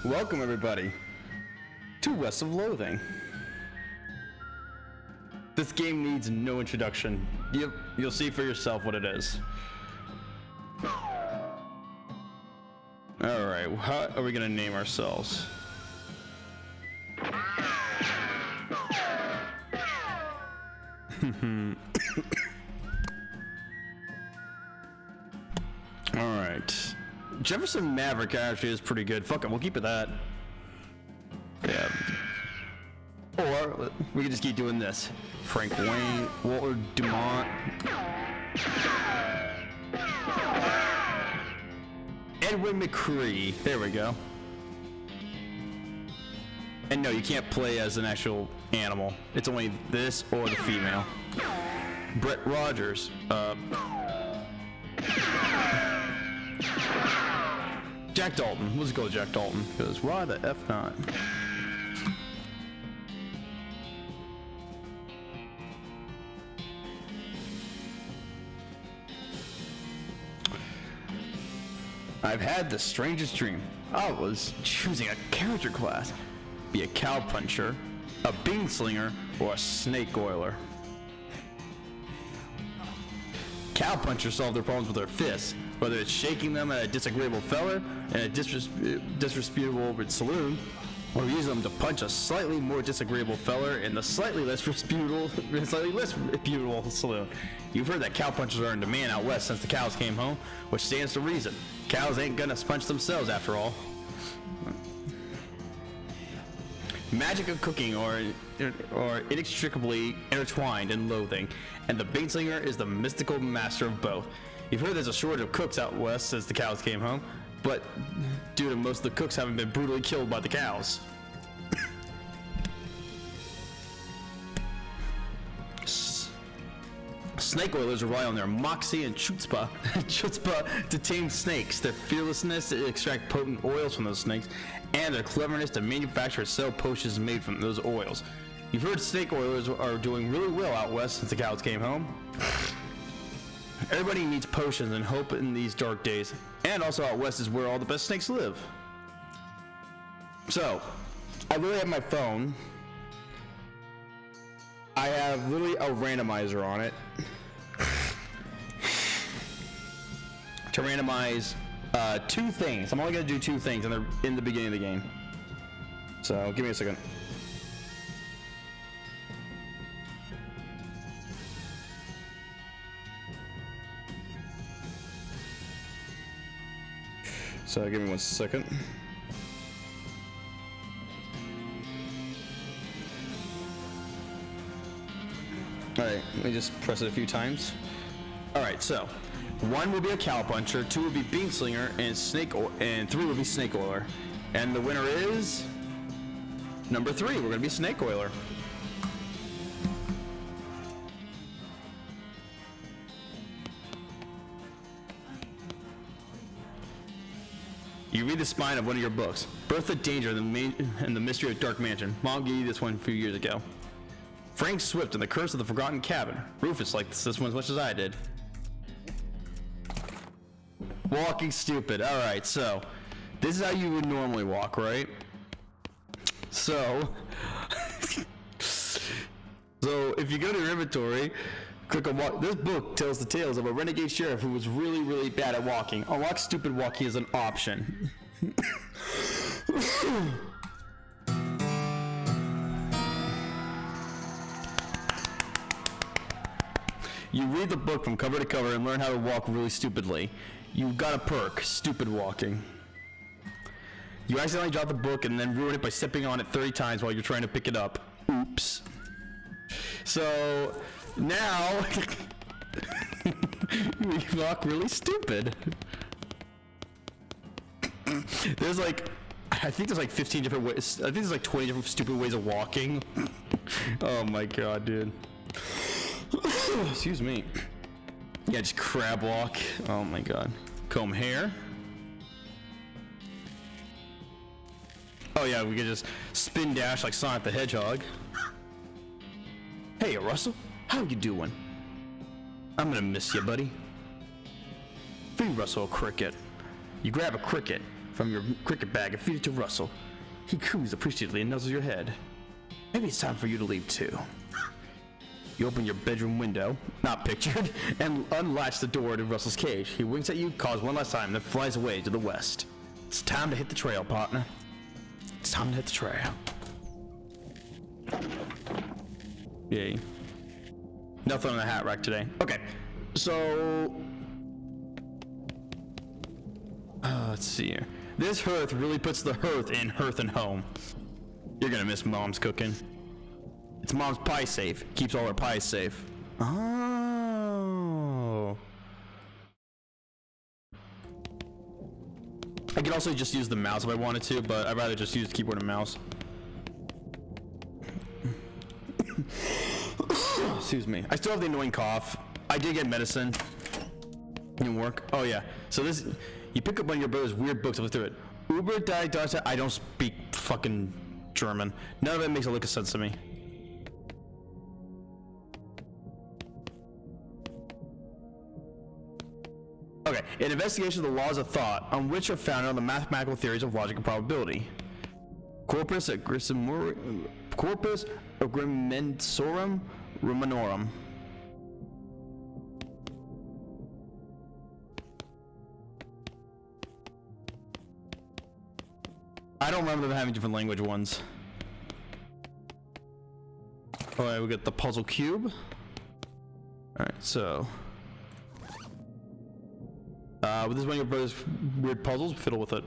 Welcome everybody to West of Loathing. This game needs no introduction. You'll see for yourself what it is. Alright, how are we gonna name ourselves? Alright. Jefferson Maverick actually is pretty good. Fuck it, we'll keep it that. Yeah. Or we can just keep doing this. Frank Wayne, Walter Dumont, Edwin McCree. There we go. And no, you can't play as an actual animal. It's only this or the female. Brett Rogers. Jack Dalton. Let's go Jack Dalton. Because why the F not? I've had the strangest dream. I was choosing a character class. Be a cowpuncher, a bean slinger, or a snake oiler. Cowpunchers solve their problems with their fists, whether it's shaking them at a disagreeable feller in a disreputable saloon, or using them to punch a slightly more disagreeable feller in the slightly less reputable saloon. You've heard that cowpunchers are in demand out west since the cows came home, which stands to reason. Cows ain't gonna punch themselves after all. Magic of cooking are inextricably intertwined in Loathing, and the Bainslinger is the mystical master of both. You've heard there's a shortage of cooks out west since the cows came home, but due to most of the cooks having been brutally killed by the cows. Snake oilers rely on their moxie and chutzpah to tame snakes, their fearlessness to extract potent oils from those snakes, and their cleverness to manufacture and sell potions made from those oils. You've heard snake oilers are doing really well out west since the cows came home. Everybody needs potions and hope in these dark days, and also out west is where all the best snakes live. So, I literally have my phone. I have literally a randomizer on it to randomize two things. I'm only going to do two things, and they're in the beginning of the game. So, give me a second. So, give me 1 second. Alright, let me just press it a few times. All right, so 1 will be a cowpuncher, 2 will be bean slinger, and 3 will be snake oiler. And the winner is number 3. We're gonna be snake oiler. You read the spine of one of your books, Birth of Danger and the Mystery of Dark Mansion. Mom gave you this one a few years ago. Frank Swift and the Curse of the Forgotten Cabin. Rufus liked this one as much as I did. Walking stupid. All right, so this is how you would normally walk, right? So if you go to your inventory, click on walk. This book tells the tales of a renegade sheriff who was really, really bad at walking. Unlock stupid walking is an option. You read the book from cover to cover and learn how to walk really stupidly. You've got a perk, stupid walking. You accidentally drop the book and then ruin it by stepping on it 30 times while you're trying to pick it up. Oops. So now you walk really stupid. There's like, I think there's like 15 different ways. I think there's like 20 different stupid ways of walking. Oh my god, dude. Excuse me. Yeah, just crab walk. Oh my god. Comb hair. Oh yeah, we could just spin dash like Sonic the Hedgehog. Hey, Russell. How you doing? I'm gonna miss you, buddy. Feed Russell a cricket. You grab a cricket from your cricket bag and feed it to Russell. He coos appreciatively and nuzzles your head. Maybe it's time for you to leave too. You open your bedroom window, not pictured, and unlatch the door to Russell's cage. He winks at you, caws one last time, then flies away to the west. It's time to hit the trail, partner. It's time to hit the trail. Yay. Nothing on the hat rack today. Okay, so... let's see here. This hearth really puts the hearth in hearth and home. You're gonna miss Mom's cooking. It's Mom's pie safe. Keeps all her pies safe. Oh. I could also just use the mouse if I wanted to, but I'd rather just use the keyboard and mouse. Excuse me. I still have the annoying cough. I did get medicine. Didn't work. Oh yeah. So this, you pick up one of your brother's weird books. Look through it. Uber die. I don't speak fucking German. None of it makes a lick of sense to me. Okay, an investigation of the laws of thought, on which are founded on the mathematical theories of logic and probability. Corpus agrimensorum romanorum. I don't remember them having different language ones. Alright, we got the puzzle cube. Alright, so... this is one of your brother's weird puzzles. Fiddle with it.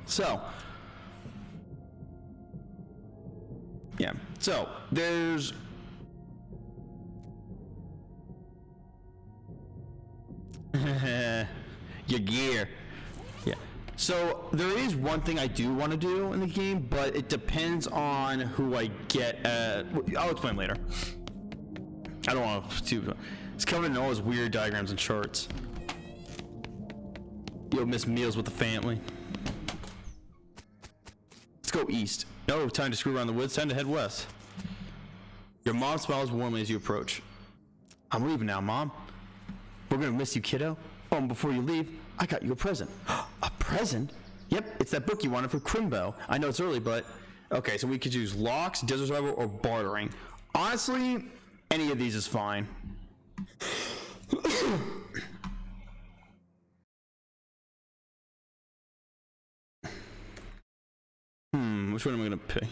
So, yeah. So there's your gear. Yeah. So there is one thing I do want to do in the game, but it depends on who I get. I'll explain later. I don't want to. It's covered in all those weird diagrams and charts. You'll miss meals with the family. Let's go east. No time to screw around the woods. Time to head west. Your mom smiles warmly as you approach. I'm leaving now, Mom. We're gonna miss you, kiddo. Oh, and before you leave, I got you a present. A present? Yep, it's that book you wanted for Crimbo. I know it's early, but... Okay, so we could use locks, desert survival, or bartering. Honestly, any of these is fine. Which one am I gonna pick?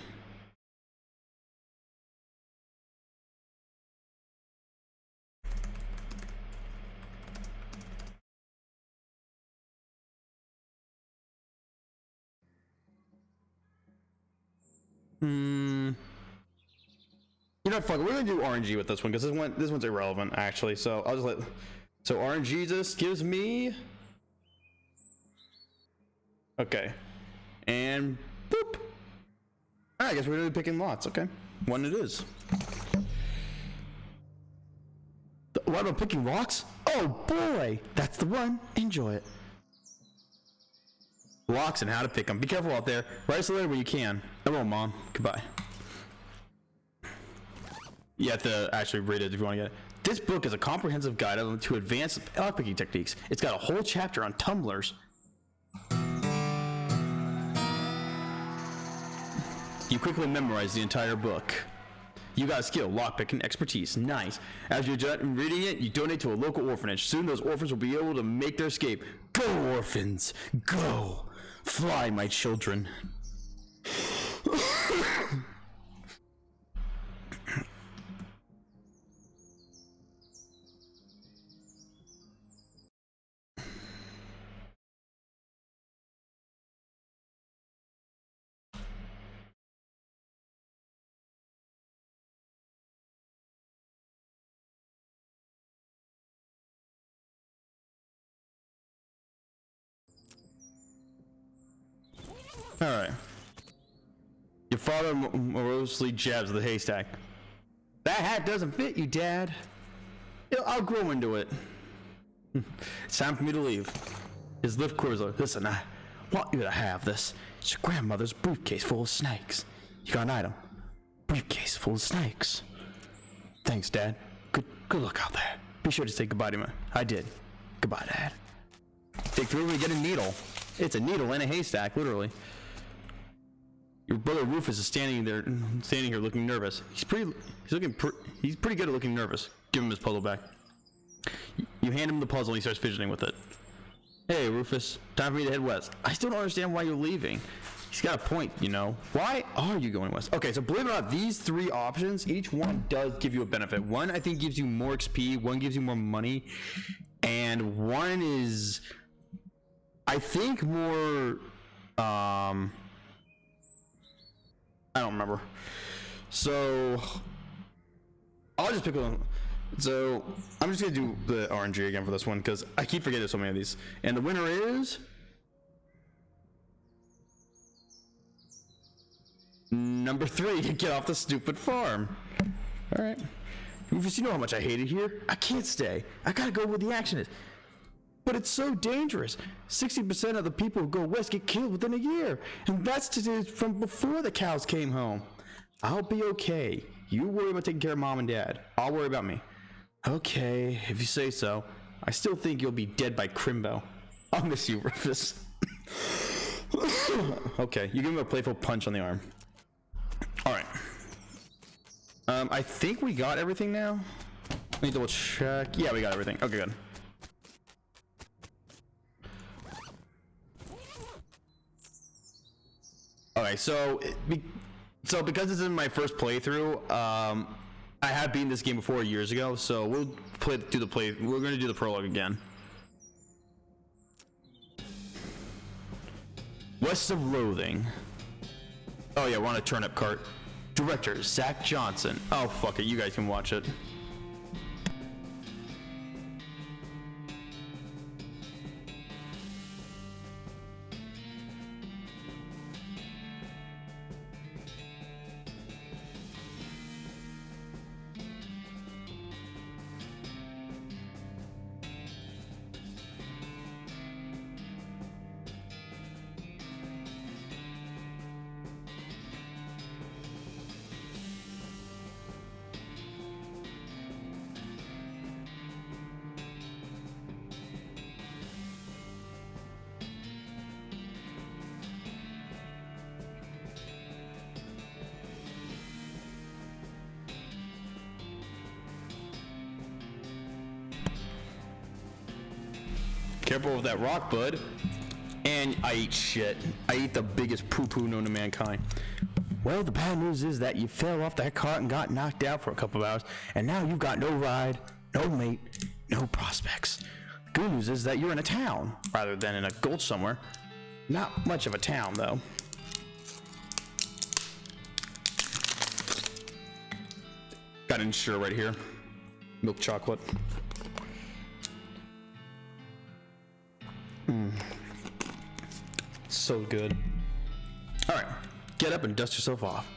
You know, fuck it, we're gonna do RNG with this one because this one's irrelevant actually. So I'll just let. So RNG just gives me. Okay, and boop. I guess we're gonna be picking lots. Okay, one it is. What am I picking rocks? Oh boy, that's the one. Enjoy it. Locks and how to pick them. Be careful out there. Write us a letter when you can. Hello, Mom. Goodbye. You have to actually read it if you want to get it. This book is a comprehensive guide to advanced lockpicking techniques. It's got a whole chapter on tumblers. You quickly memorize the entire book. You got a skill, lockpicking expertise. Nice. As you're done reading it, you donate to a local orphanage. Soon those orphans will be able to make their escape. Go, orphans. Go. Fly, my children. Alright. Your father morosely jabs the haystack. That hat doesn't fit you, Dad. I'll grow into it. It's time for me to leave. His lip quivers. Listen, I want you to have this. It's your grandmother's briefcase full of snakes. You got an item. Briefcase full of snakes. Thanks, Dad. Good luck out there. Be sure to say goodbye to me. I did. Goodbye, Dad. Dig through and get a needle. It's a needle in a haystack, literally. Your brother Rufus is standing here looking nervous. He's pretty good at looking nervous. Give him his puzzle back. You hand him the puzzle and he starts fidgeting with it. Hey, Rufus, time for me to head west. I still don't understand why you're leaving. He's got a point, you know. Why are you going west? Okay, so believe it or not, these three options, each one does give you a benefit. One, I think, gives you more XP. One gives you more money. And one is, I think, more, I don't remember. So I'll just pick one. So I'm just gonna do the RNG again for this one because I keep forgetting so many of these. And the winner is number 3. Get off the stupid farm. All right. Rufus, you know how much I hate it here. I can't stay. I gotta go where the action is. But it's so dangerous. 60% of the people who go west get killed within a year. And that's from before the cows came home. I'll be okay. You worry about taking care of Mom and Dad. I'll worry about me. Okay, if you say so. I still think you'll be dead by Crimbo. I'll miss you, Rufus. Okay, you give him a playful punch on the arm. Alright. I think we got everything now. Let me double check. Yeah, we got everything. Okay, good. Okay, so because this is my first playthrough, I have beaten this game before years ago, so we'll we're going to do the prologue again. West of Loathing. Oh yeah, we're on a turnip cart. Director Zach Johnson. Oh fuck it, you guys can watch it. Careful with that rock, bud. And I eat shit. I eat the biggest poo-poo known to mankind. Well, the bad news is that you fell off that cart and got knocked out for a couple of hours, and now you've got no ride, no mate, no prospects. Good news is that you're in a town, rather than in a gulch somewhere. Not much of a town, though. Got an Ensure right here. Milk chocolate. So good. All right, get up and dust yourself off.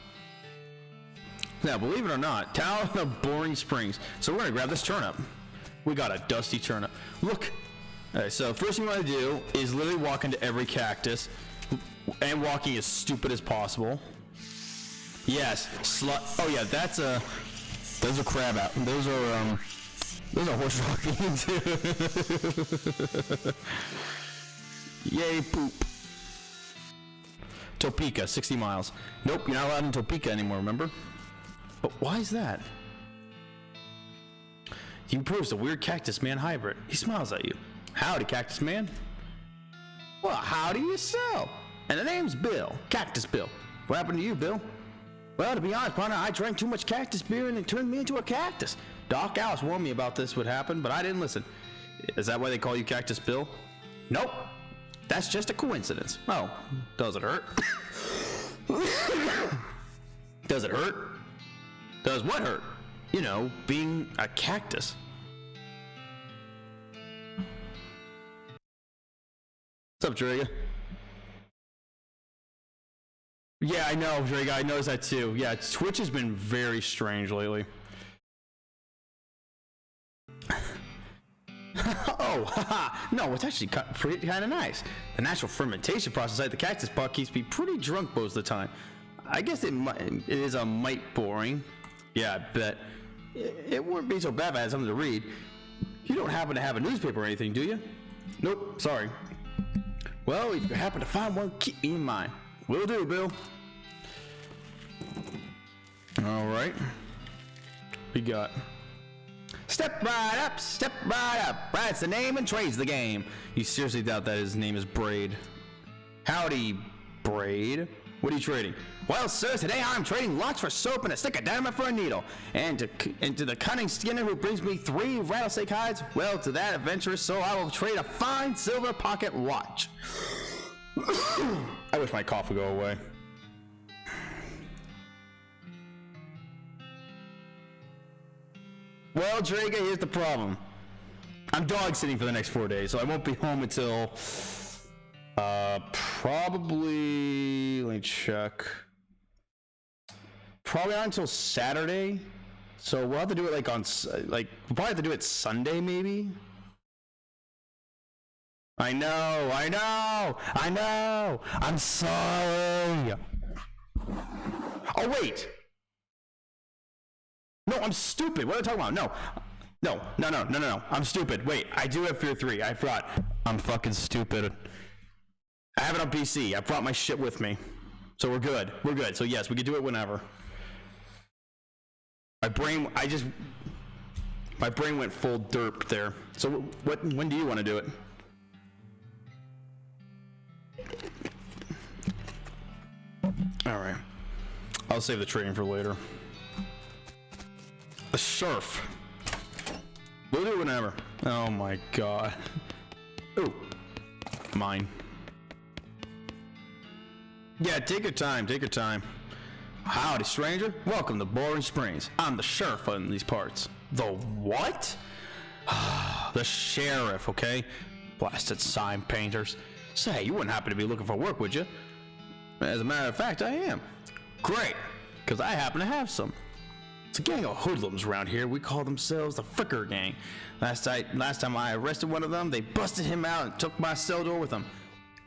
Now, believe it or not, town of Boring Springs. So we're gonna grab this turnip. We got a dusty turnip. Look. All right, so first thing you want to do is literally walk into every cactus, and walking as stupid as possible. Yes, oh yeah, that's a. Those are crab out. Those are horse rock beans. Yay, poop. Topeka, 60 miles. Nope, you're not allowed in Topeka anymore, remember? But why is that? You proves a weird cactus man hybrid. He smiles at you. Howdy, cactus man. Well, howdy yourself. And the name's Bill, Cactus Bill. What happened to you, Bill? Well, to be honest, partner, I drank too much cactus beer and it turned me into a cactus. Doc Alice warned me about this would happen, but I didn't listen. Is that why they call you Cactus Bill? Nope. That's just a coincidence. Oh, does it hurt? Does it hurt? Does what hurt? You know, being a cactus. What's up, Driga? Yeah, I know, Driga. I noticed that too. Yeah, Twitch has been very strange lately. Oh, haha. No, it's actually kind of nice. The natural fermentation process at the cactus pot keeps me pretty drunk most of the time. I guess it is a mite boring. Yeah, I bet. It wouldn't be so bad if I had something to read. You don't happen to have a newspaper or anything, do you? Nope, sorry. Well, if you happen to find one, keep me in mind. Will do, Bill. All right. We got... Step right up, step right up. That's the name and trade's the game. You seriously doubt that his name is Braid? Howdy, Braid. What are you trading? Well, sir, today I'm trading locks for soap and a stick of dynamite for a needle. And to the cunning skinner who brings me 3 rattlesnake hides, well, to that adventurous soul, I will trade a fine silver pocket watch. I wish my cough would go away. Well, Draga, here's the problem. I'm dog sitting for the next 4 days, so I won't be home until probably, let me check. Probably not until Saturday. So we'll have to do it we'll probably have to do it Sunday maybe. I know. I'm sorry. Oh, wait. No, I'm stupid. What are you talking about? No. I'm stupid. Wait, I do have Fear 3. I forgot. I'm fucking stupid. I have it on PC. I brought my shit with me. So we're good. So yes, we can do it whenever. My brain went full derp there. So when do you want to do it? All right. I'll save the trading for later. The surf. We'll do it whenever. Oh my god. Ooh. Mine. Yeah, take your time. Howdy, stranger. Welcome to Boring Springs. I'm the sheriff in these parts. The what? The sheriff, okay? Blasted sign painters. Say, you wouldn't happen to be looking for work, would you? As a matter of fact, I am. Great, because I happen to have some. It's a gang of hoodlums around here. We call themselves the Fricker Gang. Last time I arrested one of them, they busted him out and took my cell door with them.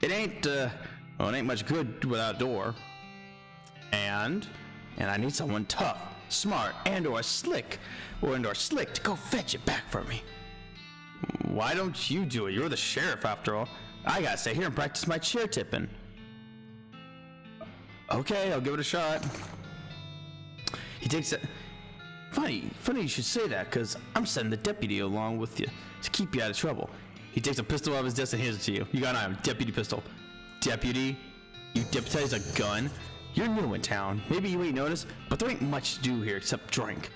It ain't much good without a door. And I need someone tough, smart, and/or slick to go fetch it back for me. Why don't you do it? You're the sheriff after all. I gotta stay here and practice my chair tipping. Okay, I'll give it a shot. He takes it. Funny you should say that, because I'm sending the deputy along with you to keep you out of trouble. He takes a pistol out of his desk and hands it to you. You got an eye, deputy pistol. Deputy? You deputize a gun? You're new in town. Maybe you ain't noticed, but there ain't much to do here except drink.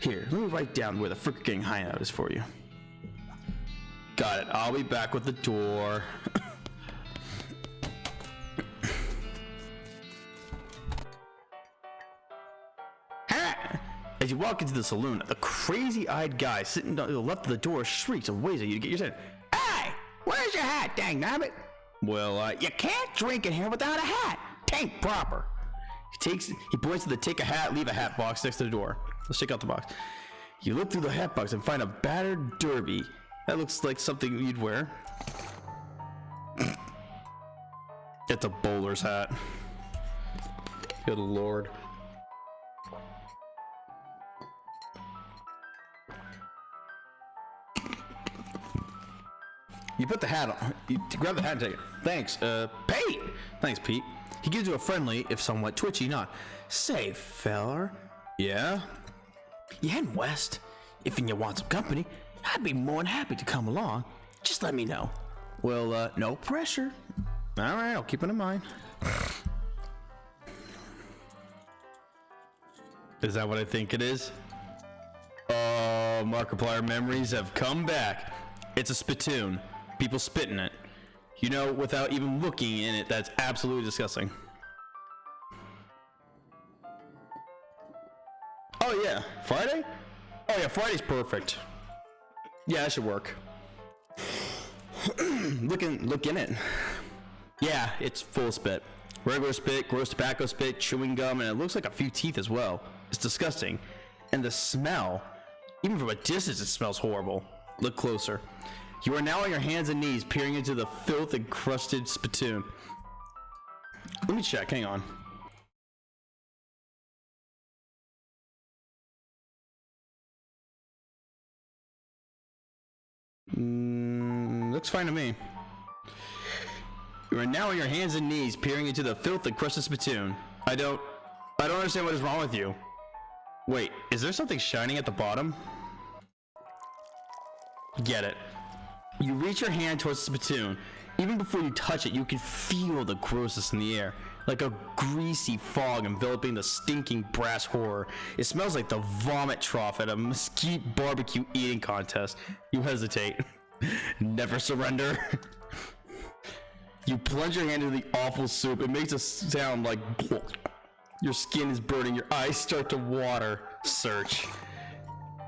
Here, let me write down where the Fricker Gang hideout is for you. Got it. I'll be back with the door. As you walk into the saloon, the crazy-eyed guy sitting to the left of the door shrieks and waves at you to get your attention. Hey, where's your hat, dang nabbit? Well, you can't drink in here without a hat. Tank proper. He points to the take a hat, leave a hat box next to the door. Let's check out the box. You look through the hat box and find a battered derby. That looks like something you'd wear. It's a bowler's hat. Good lord. You put the hat on. You grab the hat and take it. Thanks, Pete! Thanks, Pete. He gives you a friendly, if somewhat twitchy, nod. Say, feller. Yeah? You heading west? If you want some company, I'd be more than happy to come along. Just let me know. Well, no pressure. Alright, I'll keep it in mind. Is that what I think it is? Oh, Markiplier memories have come back. It's a spittoon. People spit in it. You know, without even looking in it, that's absolutely disgusting. Oh yeah, Friday? Oh yeah, Friday's perfect. Yeah, that should work. Look in it. Yeah, it's full spit. Regular spit, gross tobacco spit, chewing gum, and it looks like a few teeth as well. It's disgusting. And the smell, even from a distance, it smells horrible. Look closer. You are now on your hands and knees, peering into the filth-encrusted spittoon. Let me check, hang on. Looks fine to me. You are now on your hands and knees, peering into the filth-encrusted spittoon. I don't understand what is wrong with you. Wait, is there something shining at the bottom? Get it. You reach your hand towards the spittoon. Even before you touch it, you can feel the grossness in the air. Like a greasy fog enveloping the stinking brass horror. It smells like the vomit trough at a mesquite barbecue eating contest. You hesitate. Never surrender. You plunge your hand into the awful soup. It makes a sound like your skin is burning. Your eyes start to water. Search.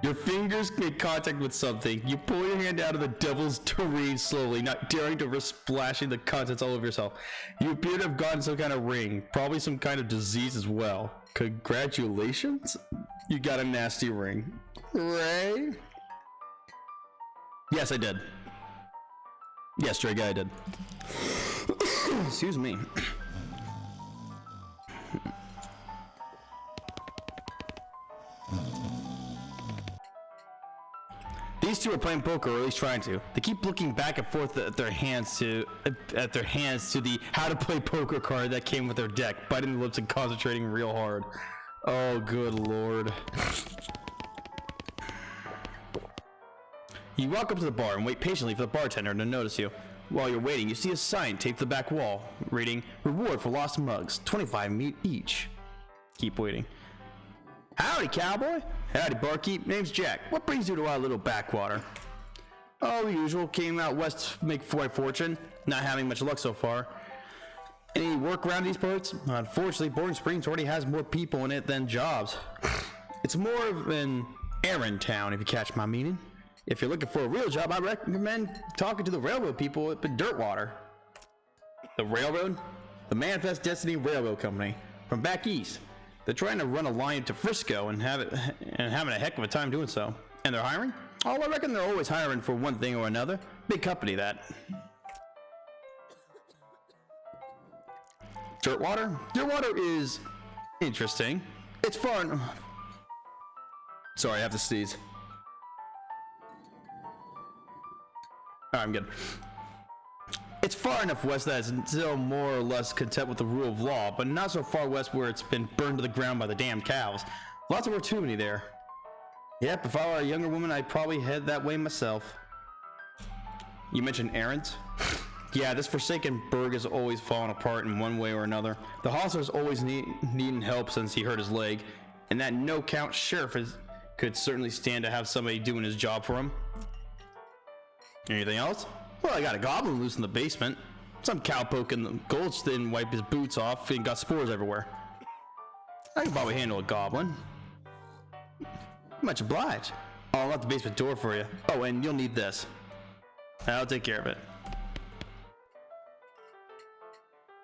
Your fingers make contact with something. You pull your hand out of the devil's tureen slowly, not daring to risk splashing the contents all over yourself. You appear to have gotten some kind of ring, probably some kind of disease as well. Congratulations? You got a nasty ring. Ray? Yes, I did. Yes, Stray Guy, I did. Excuse me. These two are playing poker, or at least trying to. They keep looking back and forth at their hands to the how to play poker card that came with their deck, biting their lips and concentrating real hard. Oh, good lord. You walk up to the bar and wait patiently for the bartender to notice you. While you're waiting, you see a sign taped to the back wall, reading, "Reward for lost mugs, 25 meat each." Keep waiting. Howdy, cowboy. Howdy, barkeep. Name's Jack. What brings you to our little backwater? Oh, the usual. Came out west to make my fortune. Not having much luck so far. Any work around these parts? Unfortunately, Boring Springs already has more people in it than jobs. It's more of an errand town, if you catch my meaning. If you're looking for a real job, I recommend talking to the railroad people up in Dirtwater. The railroad? The Manifest Destiny Railroad Company. From back east. They're trying to run a line to Frisco and having a heck of a time doing so. And they're hiring? Oh, I reckon they're always hiring for one thing or another. Big company, that. Dirtwater? Dirtwater is interesting. It's far. Sorry, I have to sneeze. I'm good. It's far enough west that it's still more or less content with the rule of law, but not so far west where it's been burned to the ground by the damned cows. Lots of opportunity there. Yep, if I were a younger woman, I'd probably head that way myself. You mentioned errands? Yeah, this forsaken burg has always fallen apart in one way or another. The hostler's always needing help since he hurt his leg, and that no-count sheriff could certainly stand to have somebody doing his job for him. Anything else? Well, I got a goblin loose in the basement. Some cowpoke in the gulch didn't wipe his boots off and got spores everywhere. I can probably handle a goblin. Much obliged. I'll unlock the basement door for you. Oh, and you'll need this. I'll take care of it.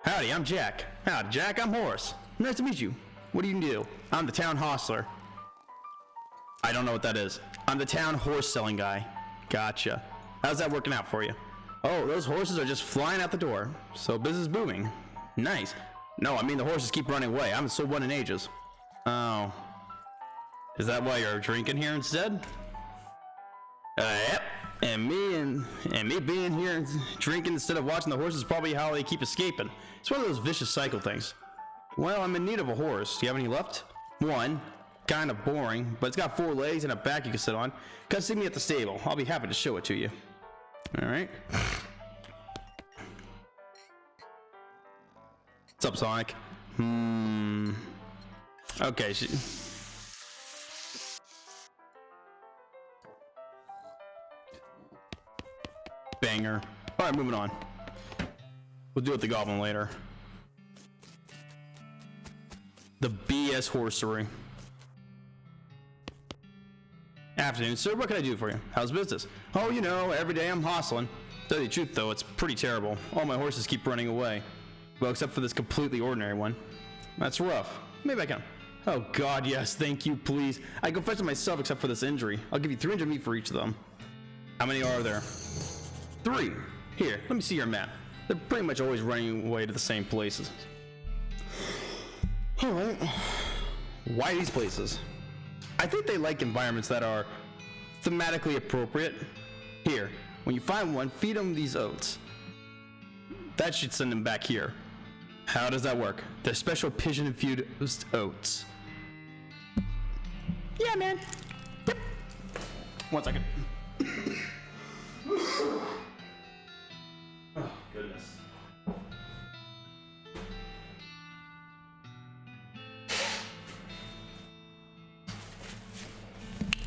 Howdy, I'm Jack. Howdy, Jack, I'm Horace. Nice to meet you. What do you do? I'm the town hostler. I don't know what that is. I'm the town horse selling guy. Gotcha. How's that working out for you? Oh, those horses are just flying out the door. So business booming. Nice. No, I mean the horses keep running away. I haven't sold one in ages. Oh. Is that why you're drinking here instead? Yep. And me being here and drinking instead of watching the horses is probably how they keep escaping. It's one of those vicious cycle things. Well, I'm in need of a horse. Do you have any left? One. Kind of boring, but it's got 4 legs and a back you can sit on. Come see me at the stable. I'll be happy to show it to you. All right. What's up, Sonic? Okay. Banger. All right, moving on. We'll deal with the goblin later. The BS horsery. Afternoon, sir. What can I do for you? How's business? Oh, you know, every day I'm hustling. Tell you the truth, though, it's pretty terrible. All my horses keep running away. Well, except for this completely ordinary one. That's rough. Maybe I can. Oh, God, yes. Thank you, please. I can fetch it myself except for this injury. I'll give you 300 meat for each of them. How many are there? 3. Here, let me see your map. They're pretty much always running away to the same places. All right. Why these places? I think they like environments that are thematically appropriate. Here, when you find one, feed them these oats. That should send them back here. How does that work? They're special pigeon-infused oats. Yeah, man. Yep. 1 second. Oh, goodness.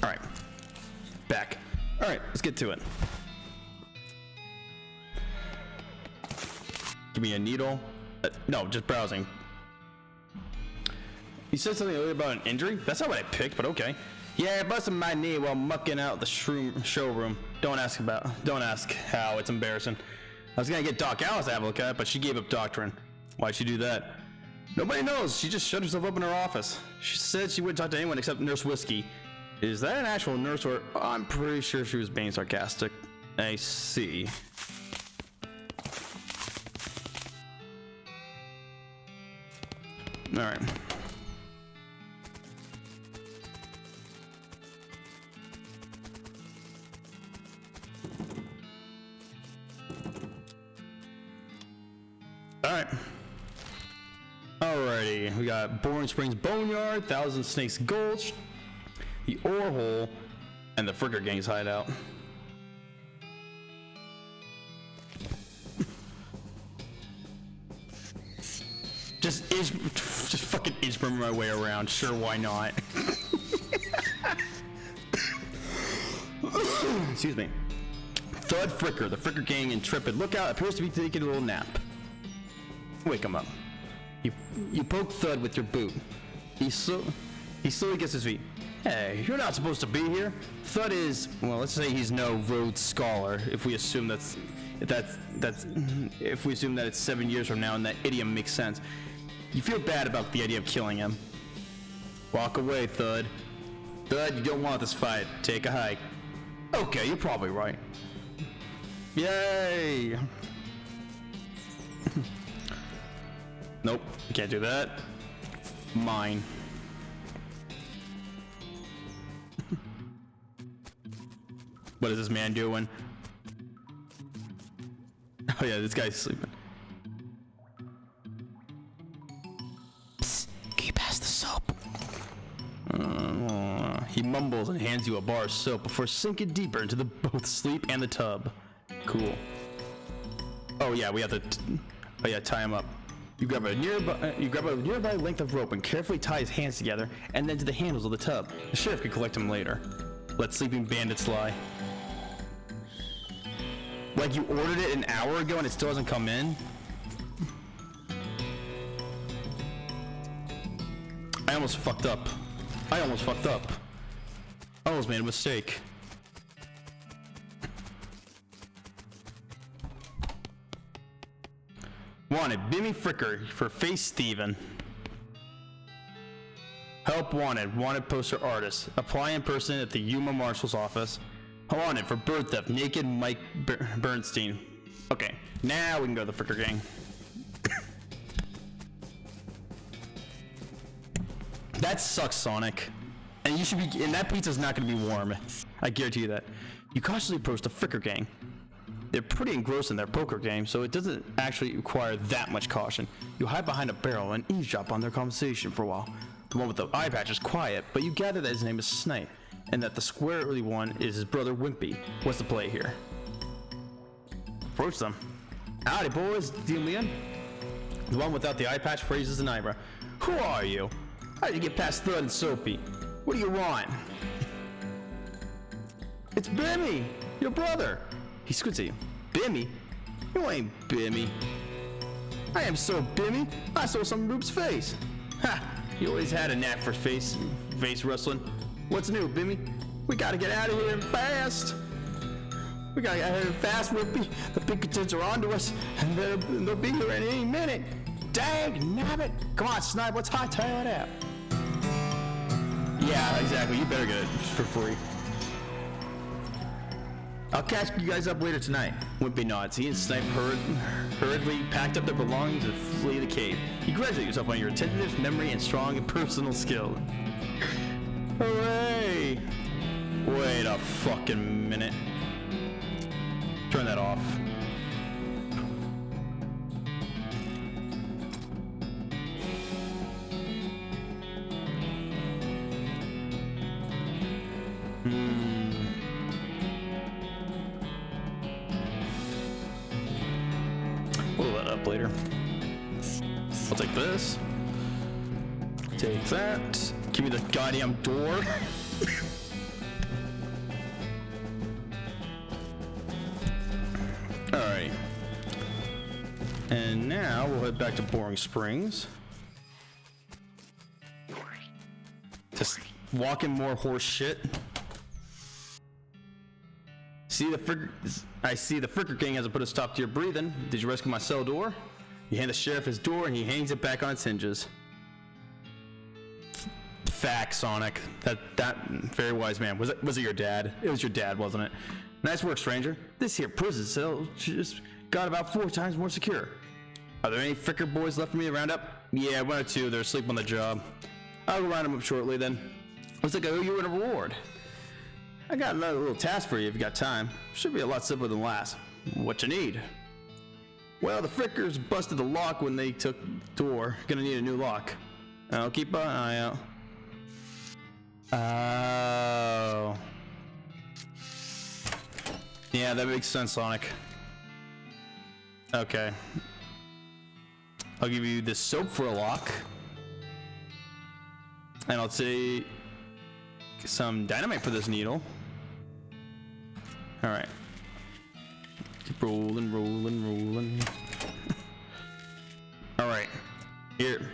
All right, back. All right, let's get to it. Give me a needle. No, just browsing. You said something earlier about an injury? That's not what I picked, but okay. Yeah, I busted my knee while mucking out the showroom. Don't ask how. It's embarrassing. I was gonna get Doc Alice to have a look at it, but she gave up doctrine. Why'd she do that? Nobody knows. She just shut herself up in her office. She said she wouldn't talk to anyone except Nurse Whiskey. Is that an actual nurse, or I'm pretty sure she was being sarcastic. I see. All right. All right. Alrighty, we got Boring Springs Boneyard, Thousand Snakes Gulch, the Ore Hole, and the Fricker Gang's hideout. Just fucking inch my way around. Sure, why not? Excuse me. Thud Fricker, the Fricker Gang intrepid lookout, appears to be taking a little nap. Wake him up. You poke Thud with your boot. He slowly gets his feet. Hey, you're not supposed to be here. Thud is, well, let's say he's no Rhodes Scholar, if we assume if we assume that it's 7 years from now and that idiom makes sense. You feel bad about the idea of killing him. Walk away, Thud. Thud, you don't want this fight. Take a hike. Okay, you're probably right. Yay! Nope, you can't do that. Mine. What is this man doing? Oh yeah, this guy's sleeping. Psst, can you pass the soap? He mumbles and hands you a bar of soap before sinking deeper into both sleep and the tub. Cool. Oh yeah, we have to tie him up. You grab a nearby length of rope and carefully tie his hands together and then to the handles of the tub. The sheriff can collect him later. Let sleeping bandits lie. Like you ordered it an hour ago and it still hasn't come in? I almost fucked up. almost made a mistake. Wanted, Bimmy Fricker for face thieving. Help wanted, wanted poster artist. Apply in person at the Yuma Marshal's office. Wanted for bird theft, naked Mike Bernstein. Okay, now we can go to the Fricker gang. That sucks, Sonic. And you should be, and that pizza's not gonna be warm. I guarantee you that. You cautiously approach the Fricker gang. They're pretty engrossed in their poker game, so it doesn't actually require that much caution. You hide behind a barrel and eavesdrop on their conversation for a while. The one with the eye patch is quiet, but you gather that his name is Snipe, and that the squarely one is his brother Wimpy. What's the play here? Approach them. Howdy, boys. Leon. The one without the eye patch raises an eyebrow. Who are you? How did you get past Thud and Soapy? What do you want? It's Bimmy, your brother. He squints at you. Bimmy? You ain't Bimmy. I am so Bimmy, I stole some Roop's face. Ha! You always had a knack for face wrestling. What's new, Bimmy? We gotta get out of here fast. We gotta get out of here fast, Wimpy. The Pinkertons are onto us, and they'll be here in any minute. Dang nabbit! Come on, Snipe, let's hightail it out. Yeah, exactly. You better get it for free. I'll catch you guys up later tonight. Wimpy nods. He and Snipe hurriedly packed up their belongings and flee the cave. You congratulate yourself on your attentive memory and strong and personal skill. Hooray! Wait a fucking minute. Turn that off. We'll let up later. I'll take this. Take that. Give me the goddamn door. Alright. And now we'll head back to Boring Springs. Just walking more horse shit. I see the Fricker King hasn't put a stop to your breathing. Did you rescue my cell door? You hand the sheriff his door and he hangs it back on its hinges. Fact, Sonic. That very wise man. Was it your dad? It was your dad, wasn't it? Nice work, stranger. This here prison cell just got about 4 times more secure. Are there any Fricker boys left for me to round up? Yeah, 1 or 2. They're asleep on the job. I'll go round them up shortly then. Looks like I owe you a reward. I got another little task for you if you got time. Should be a lot simpler than last. What you need? Well, the Frickers busted the lock when they took the door. Gonna need a new lock. I'll keep an eye out. Oh. Yeah, that makes sense, Sonic. Okay. I'll give you this soap for a lock. And I'll take some dynamite for this needle. Alright. Keep rolling. Alright. Here.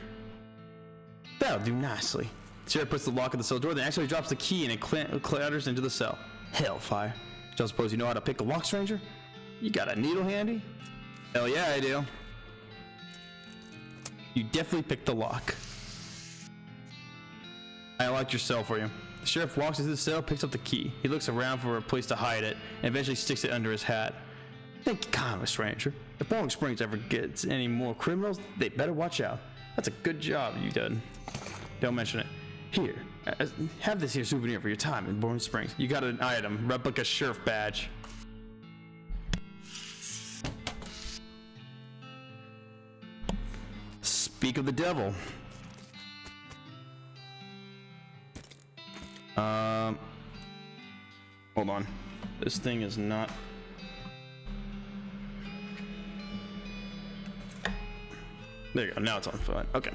That'll do nicely. Sheriff puts the lock on the cell door, then actually drops the key and it clatters into the cell. Hellfire. Don't suppose you know how to pick a lock, stranger? You got a needle handy? Hell yeah, I do. You definitely picked the lock. I unlocked your cell for you. The sheriff walks into the cell, picks up the key. He looks around for a place to hide it, and eventually sticks it under his hat. Think kindly, stranger. If Boring Springs ever gets any more criminals, they better watch out. That's a good job you did. Don't mention it. Here, have this here souvenir for your time in Boring Springs. You got an item, replica sheriff badge. Speak of the devil. Hold on. This thing is not. There you go. Now it's on foot. Okay.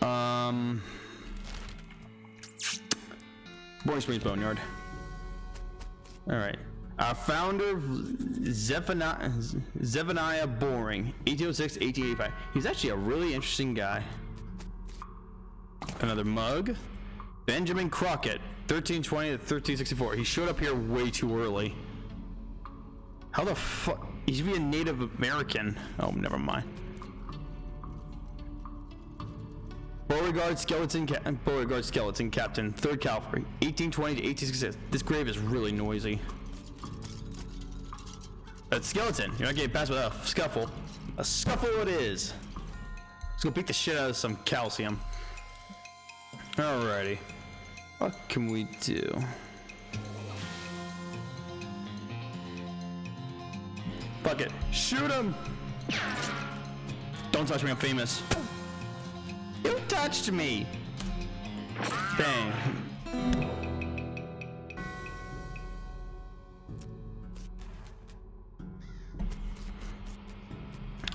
Boring Springs Boneyard. All right. Our founder, Zephaniah Boring, 1806 1885. He's actually a really interesting guy. Another mug. Benjamin Crockett, 1320 to 1364. He showed up here way too early. How the fuck? He should be a Native American. Oh, never mind. Beauregard Skeleton Captain, 3rd Cavalry, 1820 to 1866. This grave is really noisy. That skeleton. You're not getting past without a scuffle. A scuffle it is. Let's go beat the shit out of some calcium. Alrighty. What can we do? Fuck it. Shoot him! Don't touch me, I'm famous. You touched me! Bang.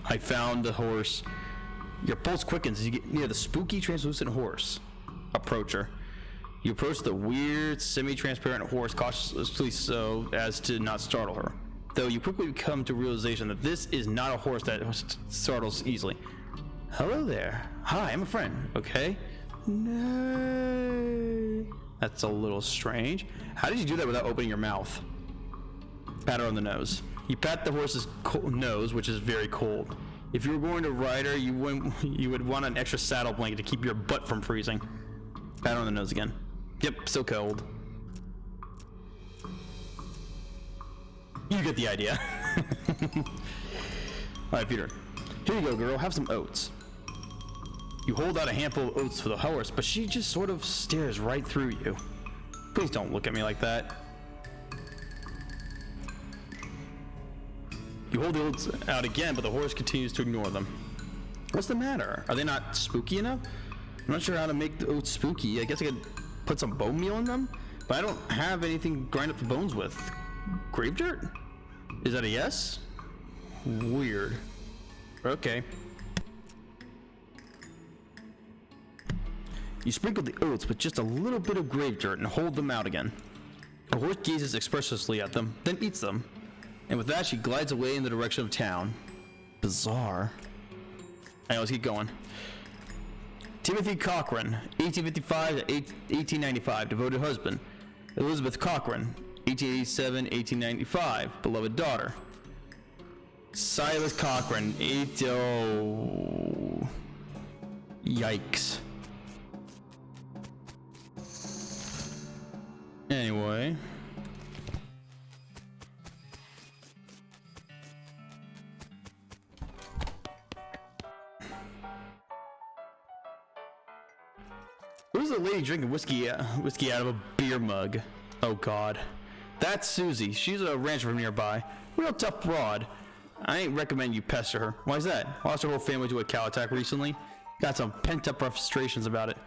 I found the horse. Your pulse quickens as you get near the spooky translucent horse. Approach her. You approach the weird semi-transparent horse cautiously so as to not startle her. Though you quickly come to realization that this is not a horse that startles easily. Hello there. Hi, I'm a friend. Okay. No. That's a little strange. How did you do that without opening your mouth? Pat her on the nose. You pat the horse's nose, which is very cold. If you were going to ride her, you would want an extra saddle blanket to keep your butt from freezing. Pat her on the nose again. Yep, still cold. You get the idea. Alright, Peter. Here you go, girl. Have some oats. You hold out a handful of oats for the horse, but she just sort of stares right through you. Please don't look at me like that. You hold the oats out again, but the horse continues to ignore them. What's the matter? Are they not spooky enough? I'm not sure how to make the oats spooky. I guess I could put some bone meal in them, but I don't have anything to grind up the bones with. Grave dirt? Is that a yes? Weird. Okay. You sprinkle the oats with just a little bit of grave dirt and hold them out again. The horse gazes expressionlessly at them, then eats them. And with that, she glides away in the direction of town. Bizarre. Alright, let's keep going. Timothy Cochran, 1855 to 1895, devoted husband. Elizabeth Cochran, 1887-1895, beloved daughter. Silas Cochran, oh, yikes. Anyway. Who's the lady drinking whiskey out of a beer mug? Oh God. That's Susie. She's a rancher from nearby. Real tough broad. I ain't recommend you pester her. Why's that? Lost her whole family to a cow attack recently. Got some pent up frustrations about it.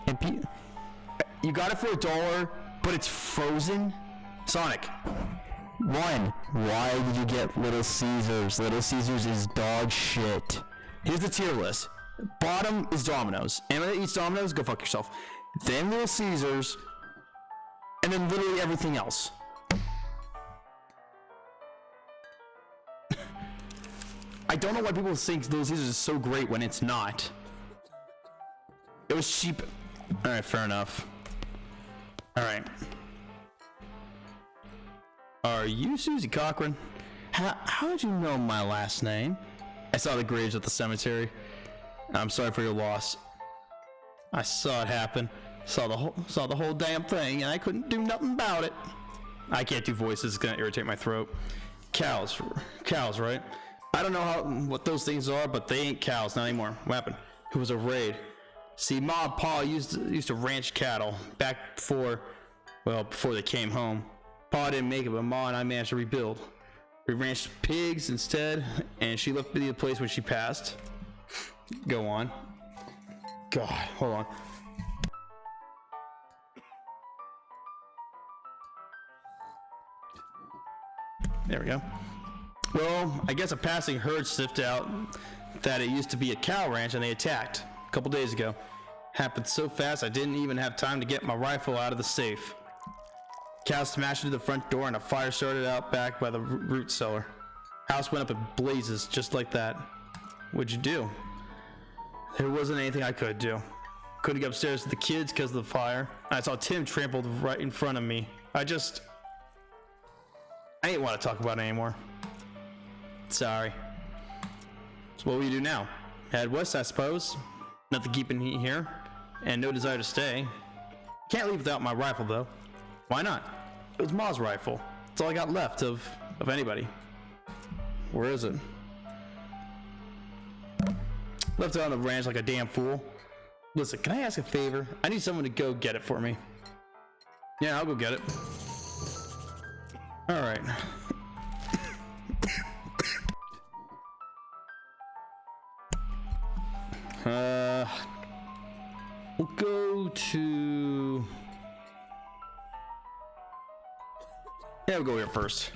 And you got it for $1, but it's frozen? Sonic. One, why did you get Little Caesars? Little Caesars is dog shit. Here's the tier list. Bottom is Domino's. Anyone that eats Domino's, go fuck yourself. Then Little Caesars, and then literally everything else. I don't know why people think Little Caesars is so great when it's not. It was cheap. Alright, fair enough. Alright. Are you Susie Cochran? How did you know my last name? I saw the graves at the cemetery. I'm sorry for your loss. I saw it happen. Saw the whole damn thing, and I couldn't do nothing about it. I can't do voices. It's gonna irritate my throat. Cows, right? I don't know what those things are, but they ain't cows, not anymore. What happened? It was a raid. See, Ma and Pa used to ranch cattle back before they came home. Pa didn't make it, but Ma and I managed to rebuild. We ranched pigs instead, and she left me the place when she passed. Go on. God, hold on. There we go. Well, I guess a passing herd sniffed out that it used to be a cow ranch and they attacked a couple days ago. Happened so fast I didn't even have time to get my rifle out of the safe. Cows smashed into the front door and a fire started out back by the root cellar. House went up in blazes just like that. What'd you do? There wasn't anything I could do. Couldn't get upstairs to the kids because of the fire. I saw Tim trampled right in front of me. I didn't want to talk about it anymore. Sorry. So what will you do now? Head west, I suppose. Nothing keeping me here, and no desire to stay. Can't leave without my rifle, though. Why not? It was Ma's rifle. It's all I got left of anybody. Where is it? Left it on the ranch like a damn fool. Listen, can I ask a favor? I need someone to go get it for me. Yeah, I'll go get it. All right. We'll go to... Yeah, we'll go here first.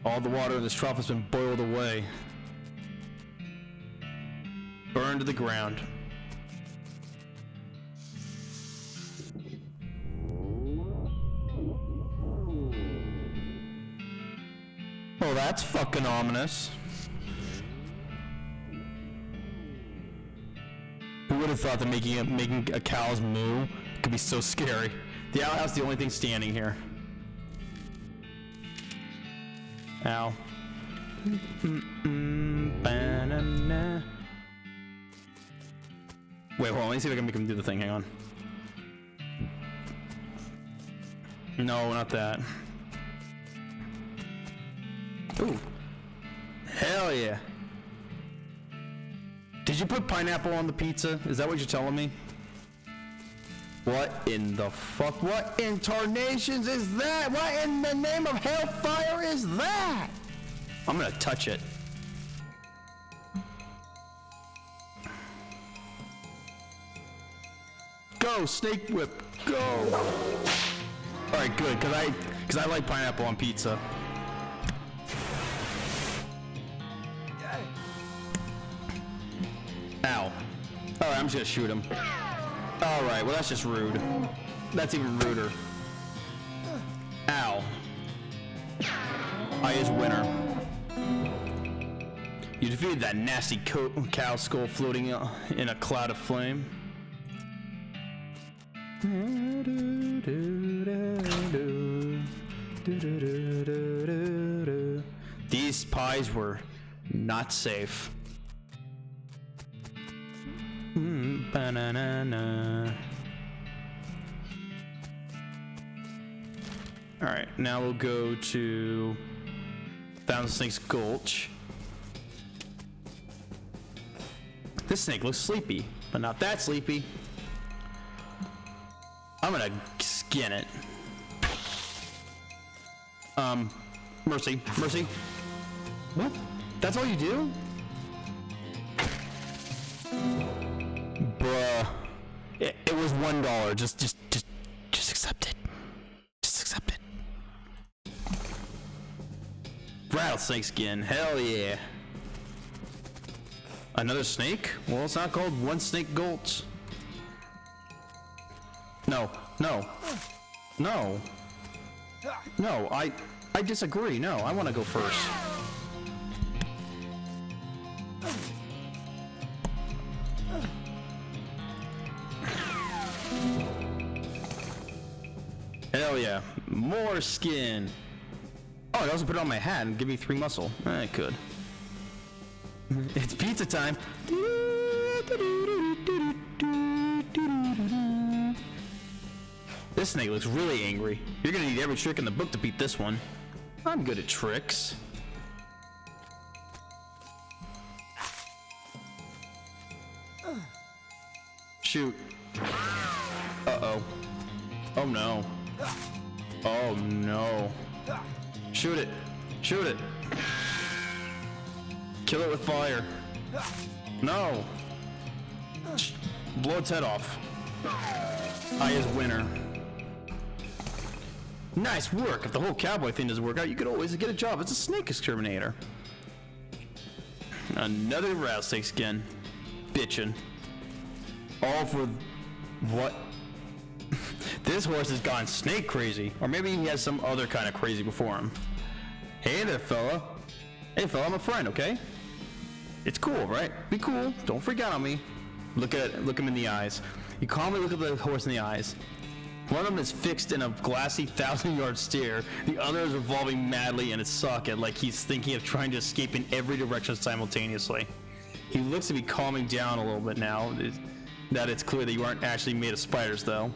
All the water in this trough has been boiled away. Burned to the ground. Oh, that's fucking ominous. Who would have thought that making a cow's moo could be so scary? The outhouse is the only thing standing here. Ow. Wait, hold on. Let me see if I can make him do the thing. Hang on. No, not that. Ooh. Hell yeah. Did you put pineapple on the pizza? Is that what you're telling me? What in the fuck? What in tarnations is that? What in the name of hellfire is that? I'm gonna touch it. Go, snake whip, go! Alright, good, cause I like pineapple on pizza. Ow. Alright, I'm just gonna shoot him. Alright, well that's just rude. That's even ruder. Ow. I is winner. You defeated that nasty cow skull floating in a cloud of flame. These pies were not safe. Banana. Alright, now we'll go to Thousand Snakes Gulch. This snake looks sleepy, but not that sleepy. I'm gonna skin it. Mercy. What? That's all you do? Bruh. It was $1. Just accept it. Just accept it. Rattlesnake skin. Hell yeah. Another snake? Well, it's not called One Snake Gulch. No. I disagree. No, I want to go first. Hell yeah. More skin. Oh, it also put it on my hat and give me 3 muscle. I could. It's pizza time. This snake looks really angry. You're gonna need every trick in the book to beat this one. I'm good at tricks. Shoot. Uh-oh. Oh no. Oh no. Shoot it. Shoot it. Kill it with fire. No. Blow its head off. I is winner. Nice work. If the whole cowboy thing doesn't work out, you could always get a job as a snake exterminator. Another rattlesnake skin. Bitchin'. All for what? This horse has gone snake crazy. Or maybe he has some other kind of crazy before him. Hey there, fella. Hey, fella, I'm a friend, okay? It's cool, right? Be cool. Don't freak out on me. Look him in the eyes. You calmly look at the horse in the eyes. One of them is fixed in a glassy 1,000-yard stare. The other is revolving madly in its socket like he's thinking of trying to escape in every direction simultaneously. He looks to be calming down a little bit now. That it's clear that you aren't actually made of spiders, though.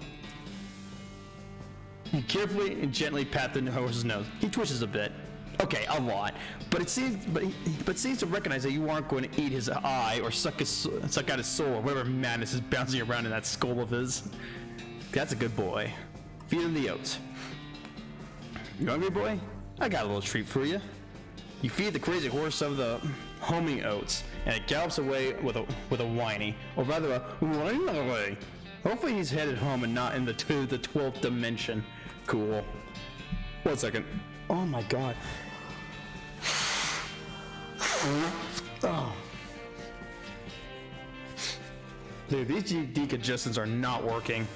You carefully and gently pat the horse's nose. He twitches a bit. Okay, a lot. But it seems to recognize that you aren't going to eat his eye or suck out his soul or whatever madness is bouncing around in that skull of his. That's a good boy. Feed him the oats. You hungry, boy? I got a little treat for you. You feed the crazy horse some of the homing oats, and it gallops away with a whiny, or rather a whiny. Hopefully he's headed home and not in the 12th dimension. Cool. 1 second. Oh my god. Oh. Dude, these decongestants are not working.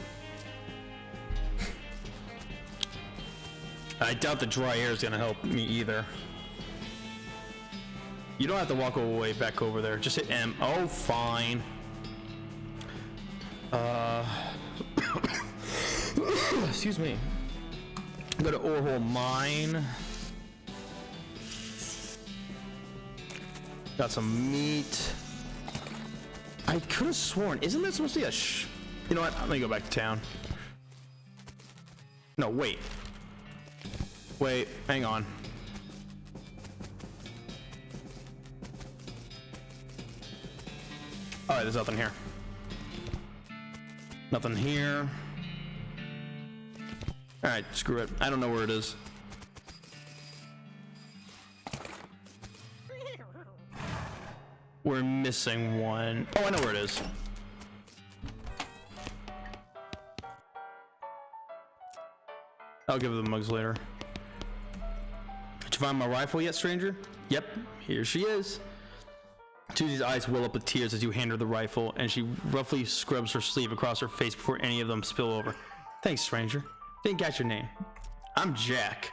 I doubt the dry air is gonna help me either. You don't have to walk all the way back over there. Just hit M. Oh, fine. Excuse me. Go to Orehole Mine. Got some meat. I could have sworn, isn't that supposed to be a you know what? Let me go back to town. No, wait. Wait, hang on. Alright, there's nothing here. Nothing here. Alright, screw it. I don't know where it is. We're missing one. Oh, I know where it is. I'll give them the mugs later. Did you find my rifle yet, stranger? Yep, here she is. Susie's eyes well up with tears as you hand her the rifle, and she roughly scrubs her sleeve across her face before any of them spill over. Thanks, stranger. Didn't catch your name. I'm Jack.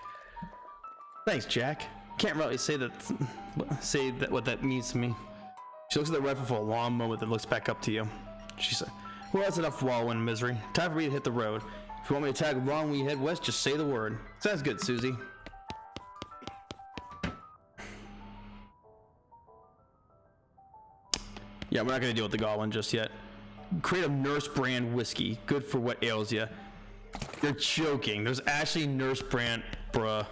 Thanks, Jack. Can't really say what that means to me. She looks at the rifle for a long moment, then looks back up to you. She said, well, that's enough wallowing in misery. Time for me to hit the road. If you want me to tag along when you head west, just say the word. Sounds good, Susie. Yeah, we're not going to deal with the goblin just yet. Create a nurse brand whiskey. Good for what ails you. You're joking. There's actually nurse brand, bruh.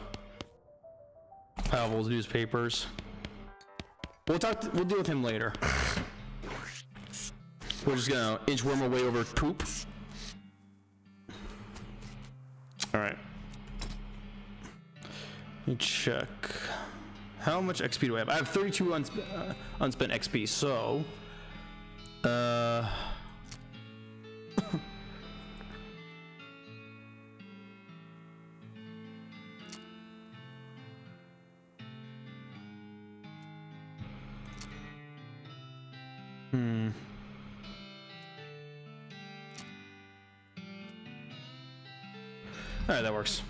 Pavel's newspapers. We'll deal with him later. We're just gonna inchworm our way over poop. Alright. Let me check. How much XP do I have? I have 32 unspent XP, so... Alright, that works.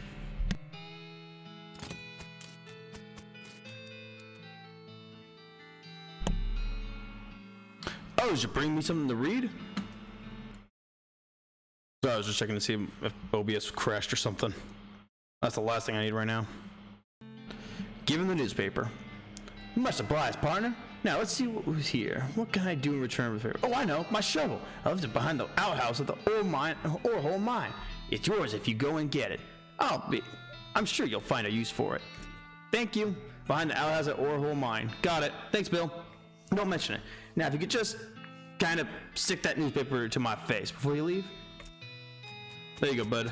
Oh, did you bring me something to read? So I was just checking to see if OBS crashed or something. That's the last thing I need right now. Give him the newspaper. Much obliged, partner. Now let's see what was here. What can I do in return for the favor? Oh, I know, my shovel. I left it behind the outhouse at the Orehole Mine. It's yours if you go and get it. I'm sure you'll find a use for it. Thank you. Behind the outhouse at Orehole Mine. Got it. Thanks, Bill. Don't mention it. Now, if you could just kind of stick that newspaper to my face before you leave. There you go, bud.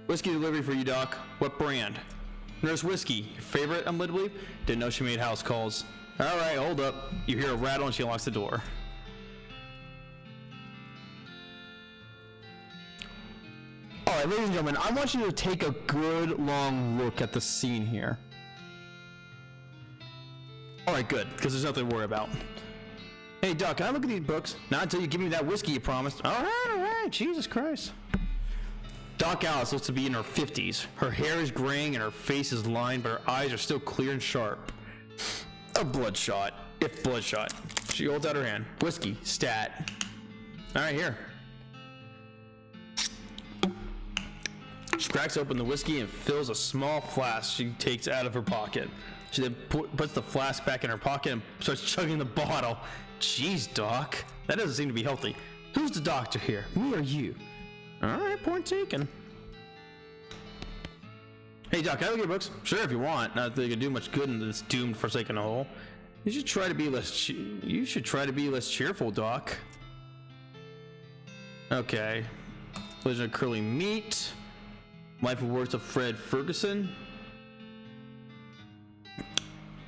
Whiskey delivery for you, Doc. What brand? Nurse Whiskey. Your favorite, I'm led to believe? Didn't know she made house calls. All right, hold up. You hear a rattle and she unlocks the door. All right, ladies and gentlemen, I want you to take a good long look at the scene here. All right, good, because there's nothing to worry about. Hey, Doc, can I look at these books? Not until you give me that whiskey you promised. All right, Jesus Christ. Doc Alice looks to be in her 50s. Her hair is graying and her face is lined, but her eyes are still clear and sharp. A bloodshot, if bloodshot. She holds out her hand. Whiskey, stat. All right, here. She cracks open the whiskey and fills a small flask she takes out of her pocket. She then puts the flask back in her pocket and starts chugging the bottle. Jeez, Doc. That doesn't seem to be healthy. Who's the doctor here? Me or you? Alright, point taken. Hey, Doc, can I look at your books? Sure, if you want. Not that they can do much good in this doomed, forsaken hole. You should try to be less cheerful, Doc. Okay. Legend of Curly Meat. Life and Works of Fred Ferguson.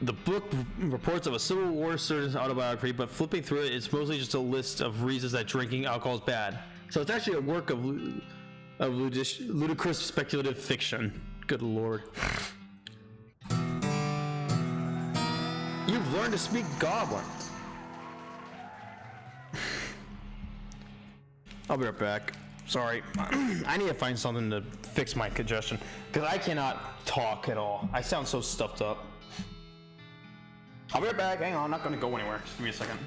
The book reports of a Civil War surgeon's autobiography, but flipping through it, it's mostly just a list of reasons that drinking alcohol is bad. So it's actually a work of ludicrous speculative fiction. Good lord. You've learned to speak Goblin. I'll be right back. Sorry. I need to find something to fix my congestion, because I cannot talk at all. I sound so stuffed up. I'll be right back. Hang on, I'm not going to go anywhere. Just give me a second.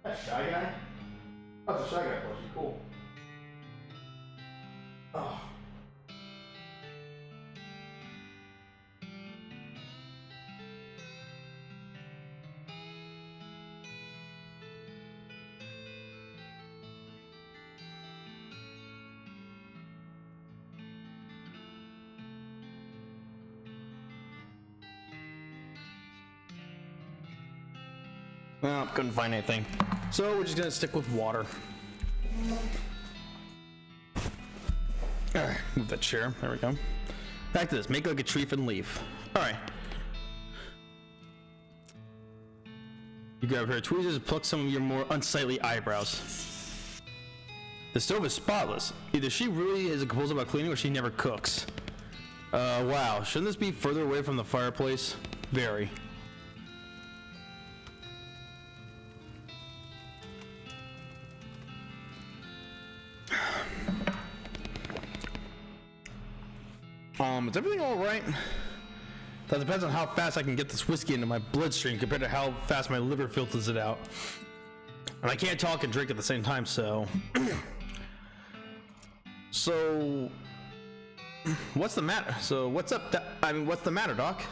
That Shy Guy? That's a Shy Guy plushie. Cool. Oh. Well, couldn't find anything. So we're just gonna stick with water. Alright, move that chair. There we go. Back to this. Make like a tree and leaf. Alright. You grab a pair of tweezers and pluck some of your more unsightly eyebrows. The stove is spotless. Either she really is a compulsive about cleaning or she never cooks. Wow. Shouldn't this be further away from the fireplace? Very. Is everything all right? That depends on how fast I can get this whiskey into my bloodstream compared to how fast my liver filters it out. And I can't talk and drink at the same time, so... So... What's the matter? So, what's up? What's the matter, Doc?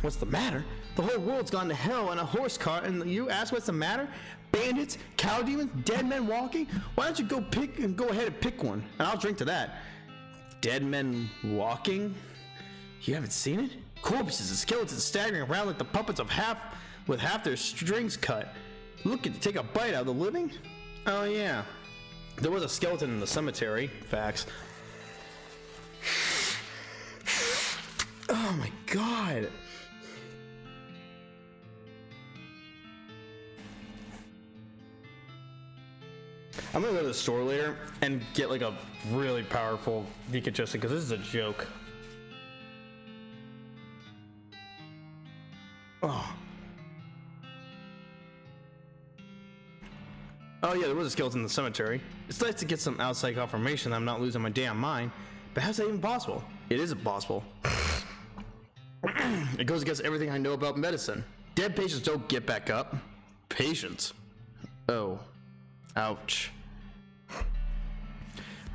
What's the matter? The whole world's gone to hell in a horse cart, and you ask what's the matter? Bandits, cow demons, dead men walking? Why don't you go ahead and pick one, and I'll drink to that. Dead men walking? You haven't seen it? Corpses and skeletons staggering around like the puppets of half their strings cut. Looking to take a bite out of the living? Oh yeah. There was a skeleton in the cemetery. Facts. Oh my god. I'm gonna go to the store later and get like a really powerful decongestant because this is a joke. Oh. Oh yeah, there was a skeleton in the cemetery. It's nice to get some outside confirmation that I'm not losing my damn mind, but how's that even possible? It is impossible. It goes against everything I know about medicine. Dead patients don't get back up. Patients. Oh. Ouch.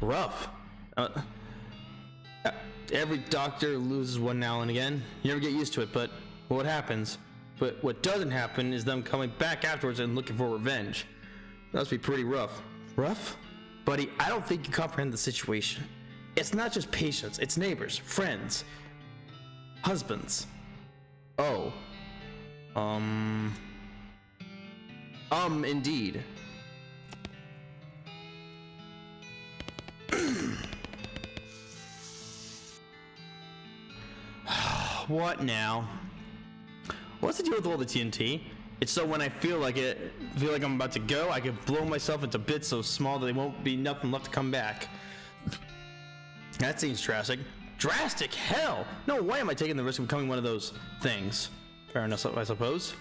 Rough. Every doctor loses one now and again. You never get used to it, but what happens? But what doesn't happen is them coming back afterwards and looking for revenge. That must be pretty rough. Rough? Buddy, I don't think you comprehend the situation. It's not just patients, it's neighbors, friends, husbands. Oh. Indeed. What now? What's the deal with all the TNT? It's so when I feel like I'm about to go, I can blow myself into bits so small that there won't be nothing left to come back. That seems drastic. Drastic? Hell! No way am I taking the risk of becoming one of those things. Fair enough, I suppose.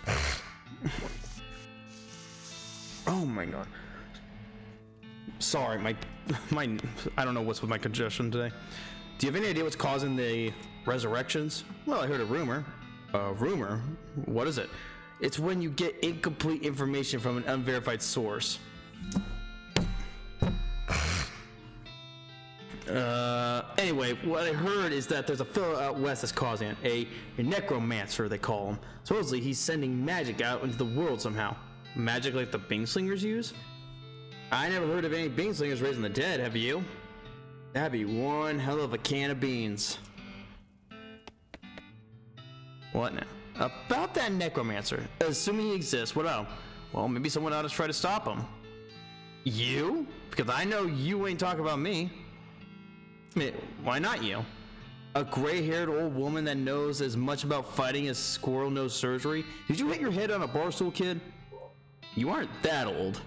Oh my god. Sorry, my I don't know what's with my congestion today. Do you have any idea what's causing the resurrections? Well, I heard a rumor. A rumor? What is it? It's when you get incomplete information from an unverified source. Anyway, what I heard is that there's a fellow out west that's causing it. A necromancer, they call him. Supposedly, he's sending magic out into the world somehow. Magic like the Bingslingers use? I never heard of any Bingslingers raising the dead, have you? That'd be one hell of a can of beans. What now? About that necromancer. Assuming he exists, what about him? Well, maybe someone ought to try to stop him. You? Because I know you ain't talking about me. I mean, why not you? A gray-haired old woman that knows as much about fighting as squirrel knows surgery? Did you hit your head on a bar stool, kid? You aren't that old.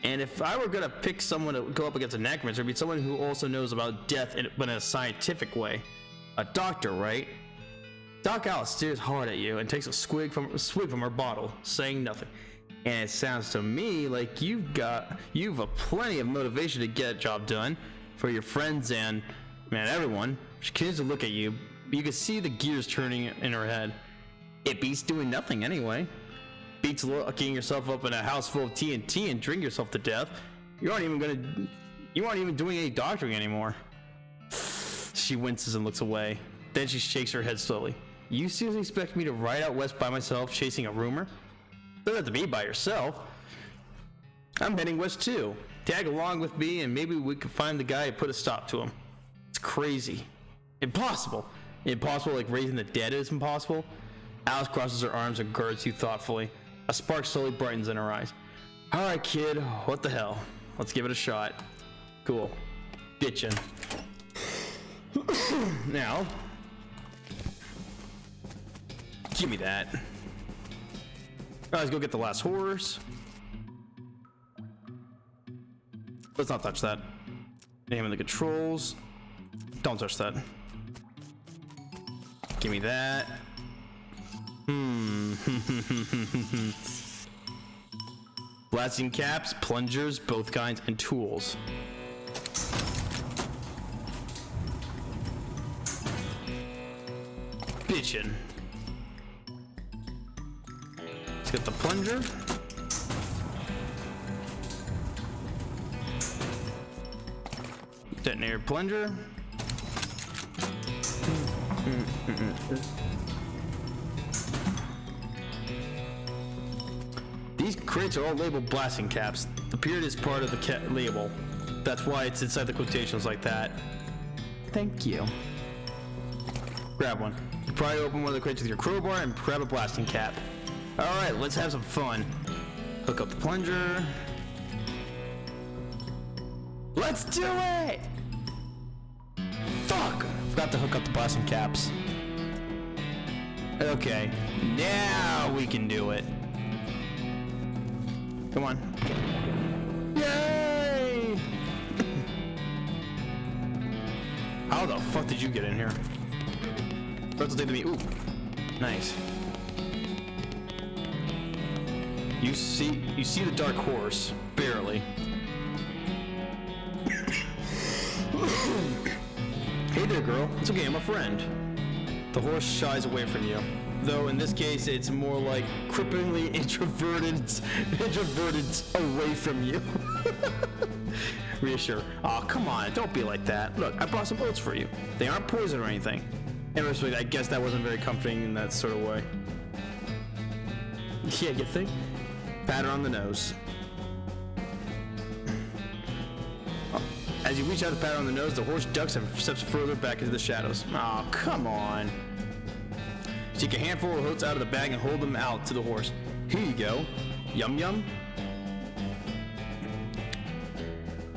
And if I were gonna pick someone to go up against a necromancer, it'd be someone who also knows about death, but in a scientific way. A doctor, right? Doc Alice stares hard at you and takes a swig from her bottle, saying nothing. And it sounds to me like you've a plenty of motivation to get a job done for your friends and, man, everyone. She continues to look at you. You can see the gears turning in her head. It beats doing nothing anyway. Beats locking yourself up in a house full of TNT and drink yourself to death. You aren't even doing any doctoring anymore. She winces and looks away. Then she shakes her head slowly. You seriously expect me to ride out west by myself chasing a rumor? Doesn't have to be by yourself. I'm heading west too. Tag along with me and maybe we could find the guy and put a stop to him. It's crazy. Impossible. Impossible like raising the dead is impossible. Alice crosses her arms and guards you thoughtfully. A spark slowly brightens in her eyes. Alright kid, what the hell? Let's give it a shot. Cool. Bitchin'. Now, give me that. Let's go get the last horse. Let's not touch that. Name of the controls. Don't touch that. Give me that. Blasting caps, plungers, both kinds, and tools. Bitchin'. Let's get the plunger. Detonator plunger. These crates are all labeled blasting caps. The period is part of the label. That's why it's inside the quotations like that. Thank you. Grab one. You probably open one of the crates with your crowbar and grab a blasting cap. Alright, let's have some fun. Hook up the plunger. Let's do it! Fuck! Forgot to hook up the blasting caps. Okay, now we can do it. Come on. Yay! How the fuck did you get in here? Let's take me. Ooh, nice. You see the dark horse, barely. Hey there, girl. It's okay, I'm a friend. The horse shies away from you. Though in this case, it's more like cripplingly introverted away from you. Reassure. Aw, come on, don't be like that. Look, I brought some oats for you. They aren't poison or anything. Anyway, I guess that wasn't very comforting in that sort of way. Yeah, you think? Pat her on the nose. As you reach out to pat her on the nose, the horse ducks and steps further back into the shadows. Aw, come on. Take a handful of oats out of the bag and hold them out to the horse. Here you go. Yum yum.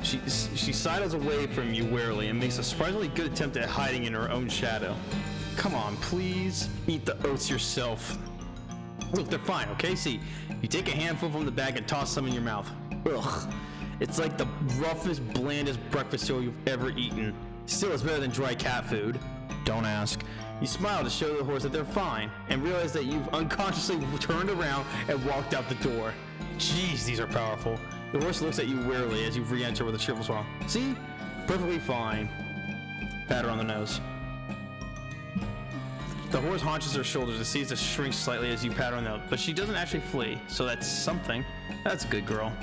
She sidles away from you warily and makes a surprisingly good attempt at hiding in her own shadow. Come on, please. Eat the oats yourself. Look, they're fine, okay? See, you take a handful from the bag and toss some in your mouth. Ugh. It's like the roughest, blandest breakfast cereal you've ever eaten. Still, it's better than dry cat food. Don't ask. You smile to show the horse that they're fine, and realize that you've unconsciously turned around and walked out the door. Jeez, these are powerful. The horse looks at you wearily as you re-enter with a cheerful smile. See? Perfectly fine. Pat her on the nose. The horse haunches her shoulders and seems to shrink slightly as you pat her on the nose, but she doesn't actually flee, so that's something. That's a good girl.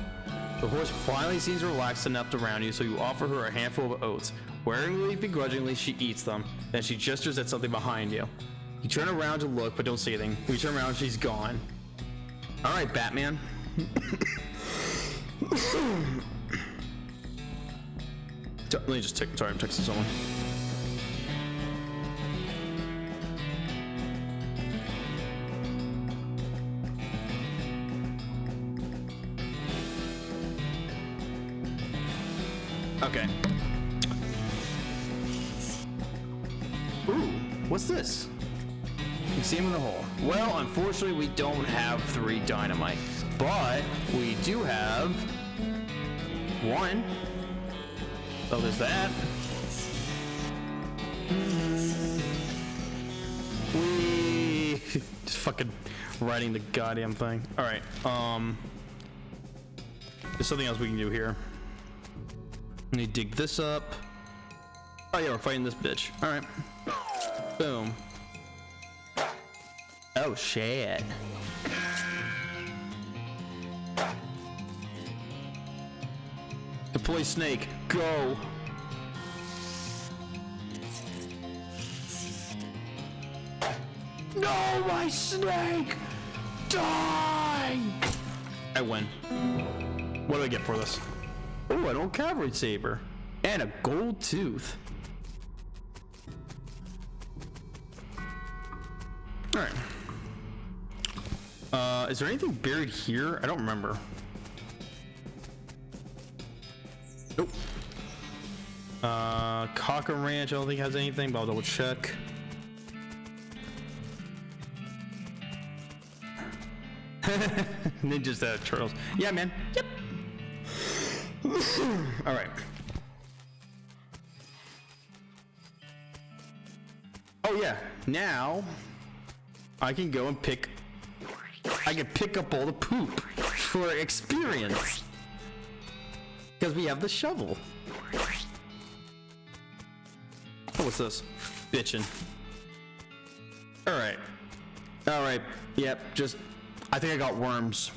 The horse finally seems relaxed enough around you, so you offer her a handful of oats. Wearingly, begrudgingly, she eats them. Then she gestures at something behind you. You turn around to look, but don't see anything. When you turn around, she's gone. All right, Batman. Let me just sorry, I'm texting someone. Okay. Ooh, what's this? You see him in the hole. Well, unfortunately, we don't have 3 dynamite, but we do have 1. Oh, there's that. We just fucking writing the goddamn thing. All right. There's something else we can do here. Let me dig this up. Oh yeah, we're fighting this bitch. All right. Boom. Oh shit. Deploy snake. Go. No, my snake! Die! I win. What do I get for this? Oh, an old cavalry saber. And a gold tooth. Alright. Is there anything buried here? I don't remember. Nope. Cocker Ranch, I don't think has anything, but I'll double check. Ninjas turtles. Yeah, man. Yep. All right. Oh yeah. Now I can go and pick. I can pick up all the poop for experience because we have the shovel. Oh, what's this? Bitchin'. All right. All right. Yep. Just. I think I got worms.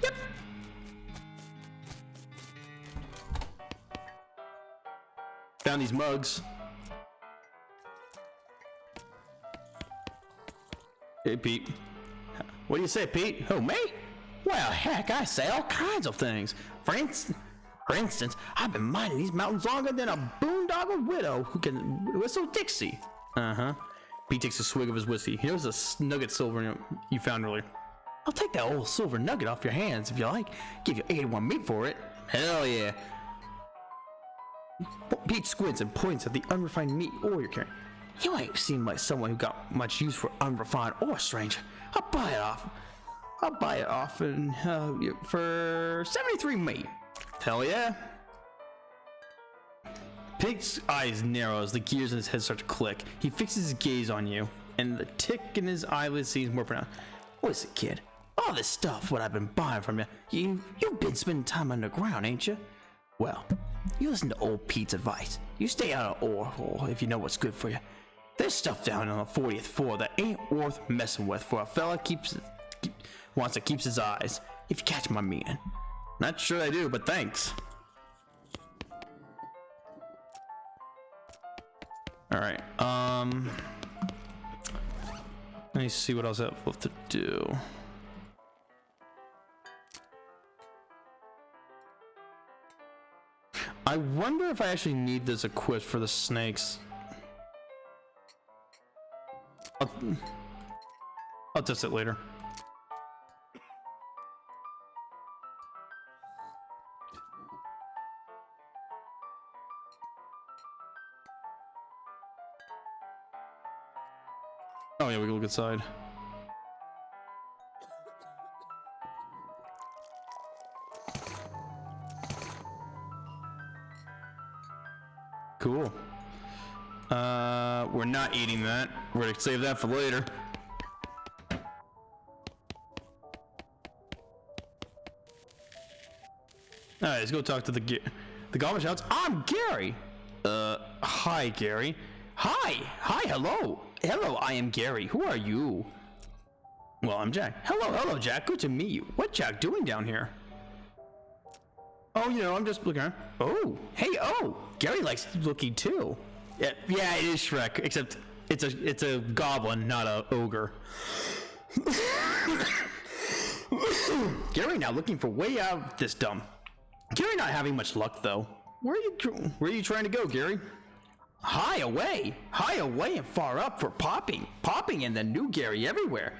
Yep. Found these mugs. Hey, Pete. What do you say, Pete? Who, me? Well, heck, I say all kinds of things. For instance, I've been mining these mountains longer than a boondoggle widow who can whistle Dixie. Uh-huh. Pete takes a swig of his whiskey. Here's a nugget silver you found earlier. I'll take that old silver nugget off your hands if you like. Give you 81 meat for it. Hell yeah. Pete squints and points at the unrefined meat ore you're carrying. You ain't seem like someone who got much use for unrefined ore, stranger. I'll buy it off and for 73 meat. Hell yeah. Pete's eyes narrow as the gears in his head start to click. He fixes his gaze on you, and the tick in his eyelids seems more pronounced. Listen, kid. All this stuff, what I've been buying from you, you've been spending time underground, ain't you? Well, you listen to old Pete's advice. You stay out of ore hole if you know what's good for you. There's stuff down on the 40th floor that ain't worth messing with for a fella wants to keep his eyes, if you catch my meaning. Not sure I do, but thanks. Alright, let me see what else I have left to do. I wonder if I actually need this equipped for the snakes. I'll test it later. Oh yeah, we can look inside. Cool. We're not eating that. We're gonna save that for later. All right, let's go talk to the goblin shouts. I'm Gary. Hi, Gary. Hi, hello. Hello, I am Gary. Who are you? Well, I'm Jack. Hello, Jack. Good to meet you. What Jack doing down here? Oh, I'm just looking around. Oh, hey, Gary likes looking too. Yeah, it is Shrek, except it's a goblin, not a ogre. Gary now looking for way out of this dump. Gary not having much luck though. Where are you trying to go, Gary? High away and far up for popping and the new Gary everywhere.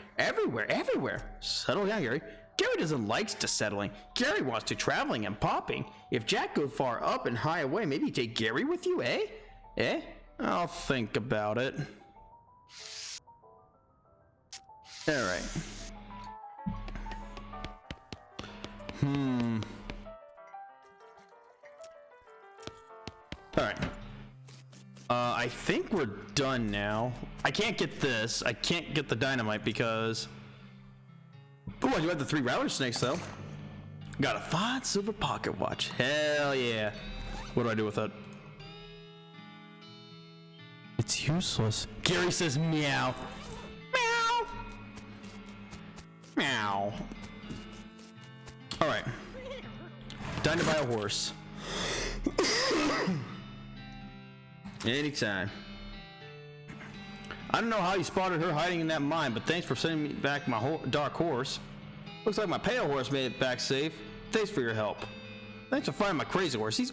Settle down, Gary. Gary doesn't like to settling. Gary wants to traveling and popping. If Jack goes far up and high away, maybe take Gary with you, eh? I'll think about it. All right. All right. I think we're done now. I can't get this. I can't get the dynamite because... Oh, I do have the 3 rattler snakes though. Got a fine silver pocket watch. Hell yeah. What do I do with it? It's useless. Gary says meow. Meow. Meow. Alright. Time to buy a horse. Anytime. I don't know how you spotted her hiding in that mine, but thanks for sending me back my dark horse. Looks like my pale horse made it back safe. Thanks for your help. Thanks for finding my crazy horse. He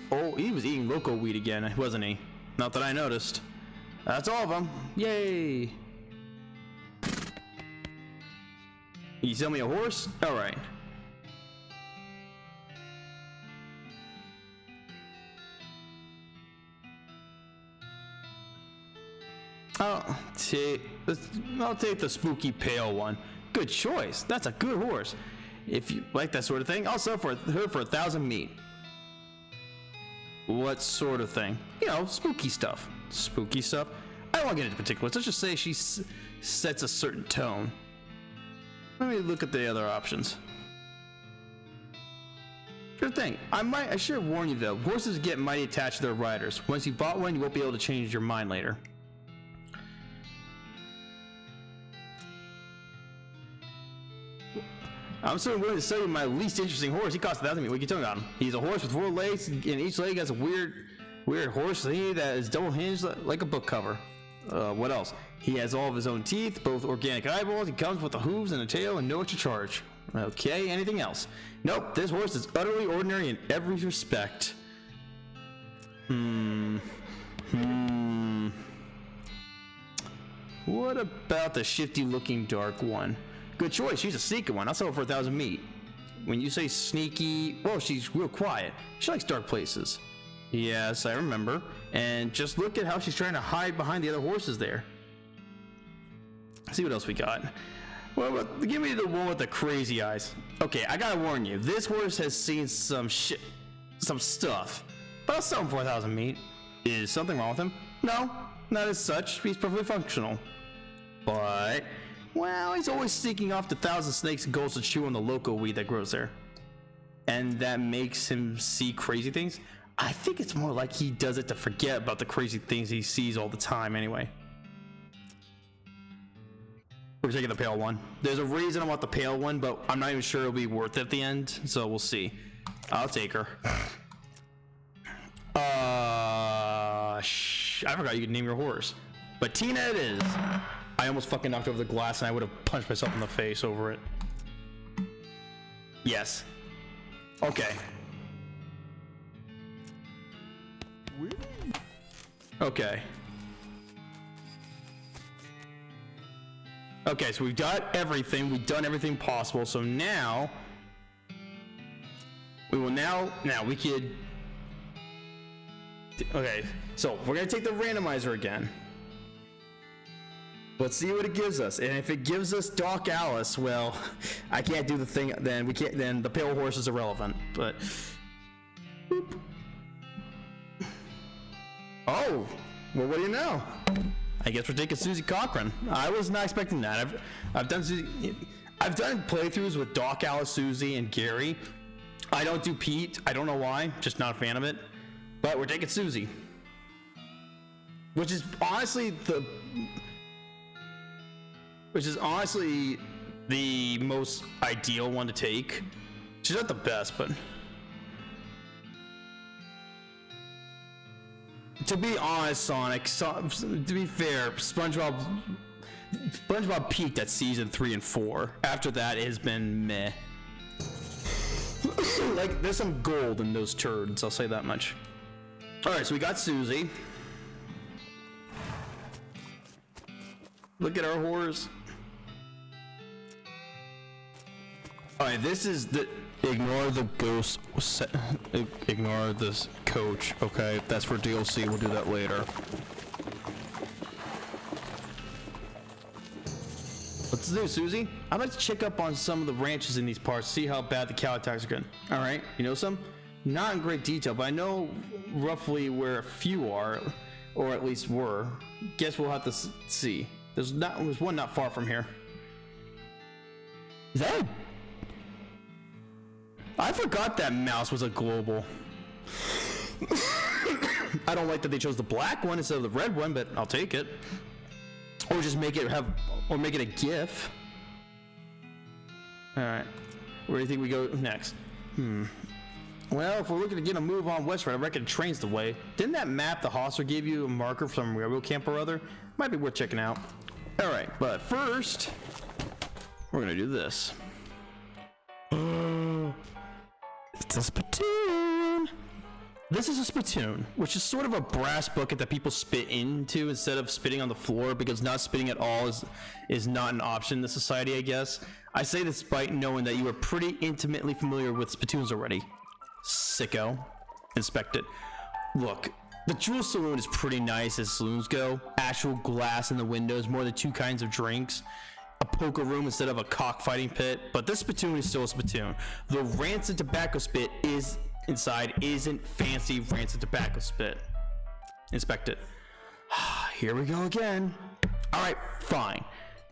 was eating loco weed again, wasn't he? Not that I noticed. That's all of them. Yay! You sell me a horse? All right. I'll take the spooky pale one. Good choice. That's a good horse. If you like that sort of thing, I'll sell her for 1,000 meat. What sort of thing? Spooky stuff. Spooky stuff? I don't want to get into particulars. Let's just say she sets a certain tone. Let me look at the other options. Sure thing. I should have warned you though. Horses get mighty attached to their riders. Once you bought one, you won't be able to change your mind later. I'm certainly willing to sell you my least interesting horse. He costs 1,000 meat. What are you talking about him? He's a horse with 4 legs, and each leg has a weird horse thingy that is double hinged like a book cover. What else? He has all of his own teeth, both organic eyeballs. He comes with the hooves and a tail and no extra charge. Okay, anything else? Nope, this horse is utterly ordinary in every respect. What about the shifty looking dark one? Good choice, she's a sneaky one. I'll sell her for 1,000 meat. When you say sneaky, well, she's real quiet. She likes dark places. Yes, I remember. And just look at how she's trying to hide behind the other horses there. Let's see what else we got. Well, give me the one with the crazy eyes. Okay, I gotta warn you. This horse has seen some stuff. But I'll sell him for 1,000 meat. Is something wrong with him? No, not as such. He's perfectly functional. But... well, he's always sneaking off to 1,000 snakes and goes to chew on the loco weed that grows there. And that makes him see crazy things? I think it's more like he does it to forget about the crazy things he sees all the time anyway. We're taking the pale one. There's a reason I want the pale one, but I'm not even sure it'll be worth it at the end, so we'll see. I'll take her. I forgot you could name your horse. But Tina it is. I almost fucking knocked over the glass and I would have punched myself in the face over it. Yes. Okay. Okay. Okay, so we've got everything. We've done everything possible. So now... we will now we could... okay, so we're going to take the randomizer again. Let's see what it gives us. And if it gives us Doc Alice, well, I can't do the thing, then we can't, then the pale horse is irrelevant. But boop. Oh, well, what do you know? I guess we're taking Susie Cochran. I was not expecting that. I've done playthroughs with Doc Alice, Susie, and Gary. I don't do Pete. I don't know why. Just not a fan of it. But we're taking Susie. Which is honestly the most ideal one to take. She's not the best, but to be honest, Sonic, to be fair, SpongeBob peaked at season 3 and 4. After that, it has been meh. Like, there's some gold in those turds, I'll say that much. Alright, so we got Susie. Look at our horse. Alright, this is the... Ignore the ghost... Ignore this coach, okay? That's for DLC, we'll do that later. What's to do, Susie? I'd like to check up on some of the ranches in these parts, see how bad the cow attacks are getting. Alright, you know some? Not in great detail, but I know roughly where a few are, or at least were. Guess we'll have to see. There's one not far from here. Is that I forgot that mouse was a global. I don't like that they chose the black one instead of the red one, but I'll take it. Or just make it a GIF. Alright. Where do you think we go next? Well, if we're looking to get a move on westward, I reckon train's the way. Didn't that map the Hosser give you a marker for some railroad camp or other? Might be worth checking out. Alright, but first, we're gonna do this. It's a spittoon. This is a spittoon, which is sort of a brass bucket that people spit into instead of spitting on the floor, because not spitting at all is not an option in this society, I guess. I say this despite knowing that you are pretty intimately familiar with spittoons already. Sicko. Inspect it. Look, the Jewel Saloon is pretty nice as saloons go. Actual glass in the windows, more than 2 kinds of drinks. A poker room instead of a cockfighting pit, but this spittoon is still a spittoon. The rancid tobacco spit inside isn't fancy rancid tobacco spit. Inspect it. Here we go again. Alright, fine.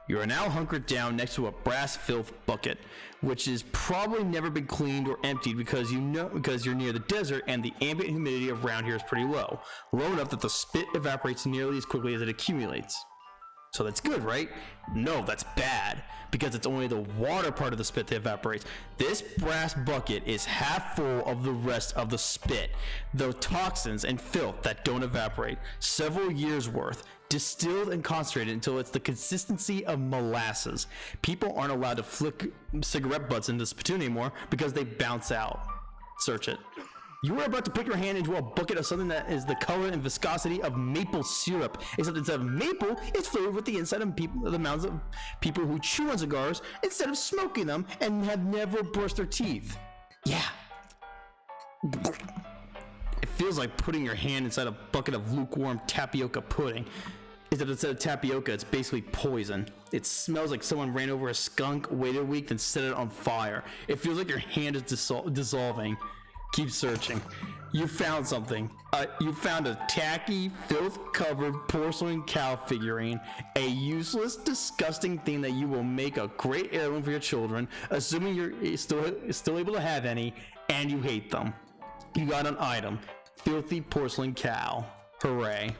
You are now hunkered down next to a brass filth bucket, which has probably never been cleaned or emptied because you're near the desert and the ambient humidity around here is pretty low. Low enough that the spit evaporates nearly as quickly as it accumulates. So that's good, right? No, that's bad, because it's only the water part of the spit that evaporates. This brass bucket is half full of the rest of the spit, the toxins and filth that don't evaporate. Several years worth, distilled and concentrated until it's the consistency of molasses. People aren't allowed to flick cigarette butts into the spittoon anymore because they bounce out. Search it. You are about to put your hand into a bucket of something that is the color and viscosity of maple syrup, except instead of maple, it's flavored with the inside of the mouths of people who chew on cigars instead of smoking them and have never brushed their teeth. Yeah. It feels like putting your hand inside a bucket of lukewarm tapioca pudding. Except instead of tapioca, it's basically poison. It smells like someone ran over a skunk, waited a week, then set it on fire. It feels like your hand is dissolving. Keep searching. You found something. You found a tacky, filth-covered porcelain cow figurine. A useless, disgusting thing that you will make a great heirloom for your children, assuming you're still able to have any, and you hate them. You got an item. Filthy porcelain cow. Hooray.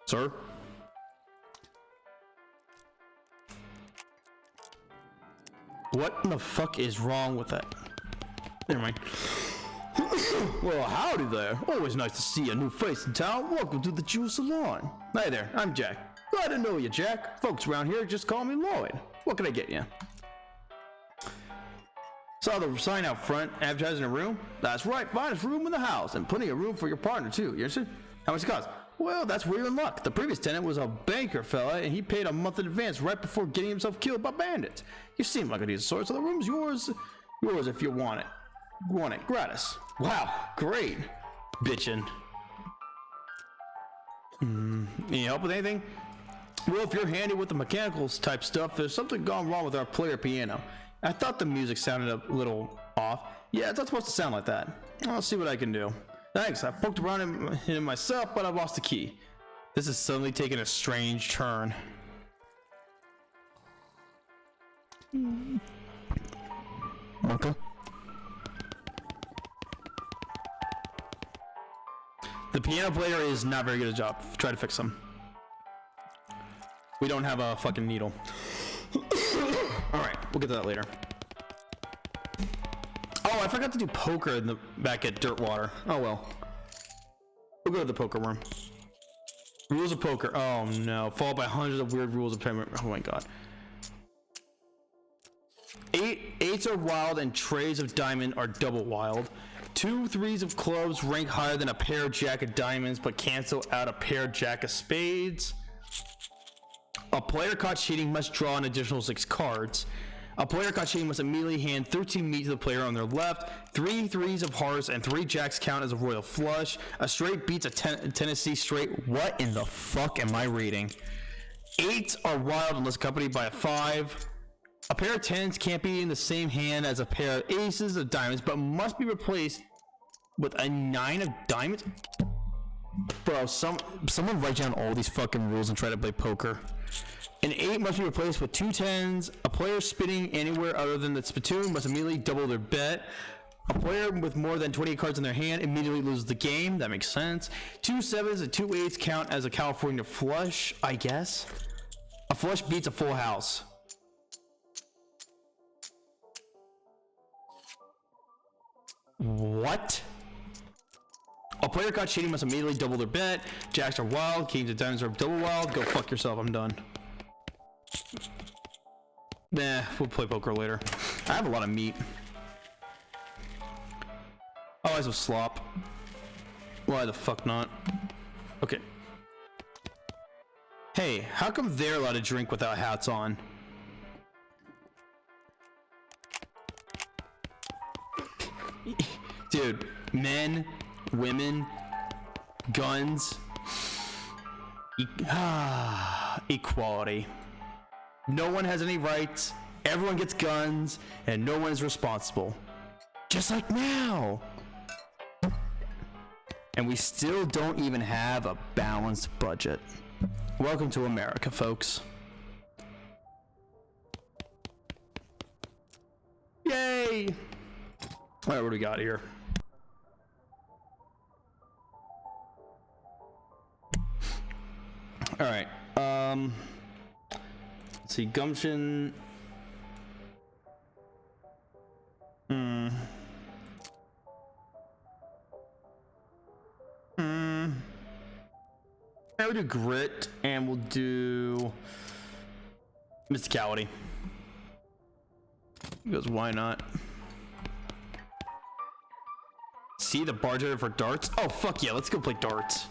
Sir? What in the fuck is wrong with that? Never mind. Well, howdy there. Always nice to see a new face in town. Welcome to the Jewel Salon. Hi there, I'm Jack. Glad to know you, Jack. Folks around here just call me Lloyd. What can I get you? Saw the sign out front advertising a room? That's right, finest room in the house, and plenty of room for your partner too. You understand? How much it cost? Well, that's where you're in luck. The previous tenant was a banker fella, and he paid a month in advance right before getting himself killed by bandits. You seem like a decent sort, so the room's yours if you want it. Want it, gratis. Wow, great. Bitchin'. Need help with anything? Well, if you're handy with the mechanicals type stuff, there's something gone wrong with our player piano. I thought the music sounded a little off. Yeah, it's not supposed to sound like that. I'll see what I can do. Thanks, I poked around in it myself, but I've lost the key. This is suddenly taking a strange turn. Okay. The piano player is not very good at a job. Try to fix him. We don't have a fucking needle. Alright, we'll get to that later. Oh, I forgot to do poker in the back at Dirtwater. Oh well. We'll go to the poker room. Rules of poker. Oh no. Followed by hundreds of weird rules of payment. Oh my god. Eights are wild and trays of diamond are double wild. 2 threes of clubs rank higher than a pair jack of diamonds but cancel out a pair jack of spades. A player caught cheating must draw an additional 6 cards. A player caught cheating must immediately hand 13 meat to the player on their left. 3 threes of hearts and 3 jacks count as a royal flush. A straight beats a Tennessee straight. What in the fuck am I reading? 8s are wild unless accompanied by a 5. A pair of 10s can't be in the same hand as a pair of aces of diamonds, but must be replaced with a 9 of diamonds. Bro, someone write down all these fucking rules and try to play poker. An 8 must be replaced with 2 10s. A player spinning anywhere other than the spittoon must immediately double their bet. A player with more than 28 cards in their hand immediately loses the game. That makes sense. 2 7s and 2 8s count as a California flush, I guess. A flush beats a full house. What? A player caught cheating must immediately double their bet. Jacks are wild. Kings and diamonds are double wild. Go fuck yourself. I'm done. Nah, we'll play poker later. I have a lot of meat. Oh, I have slop. Why the fuck not? Okay. Hey, how come they're allowed to drink without hats on? Dude, men, women, guns, equality. No one has any rights, everyone gets guns, and no one is responsible. Just like now. And we still don't even have a balanced budget. Welcome to America, folks. Yay! All right, what do we got here? All right. Let's see. Gumption. We'll do grit, and we'll do mysticality. Because why not? See the bartender for darts? Oh fuck yeah, let's go play darts.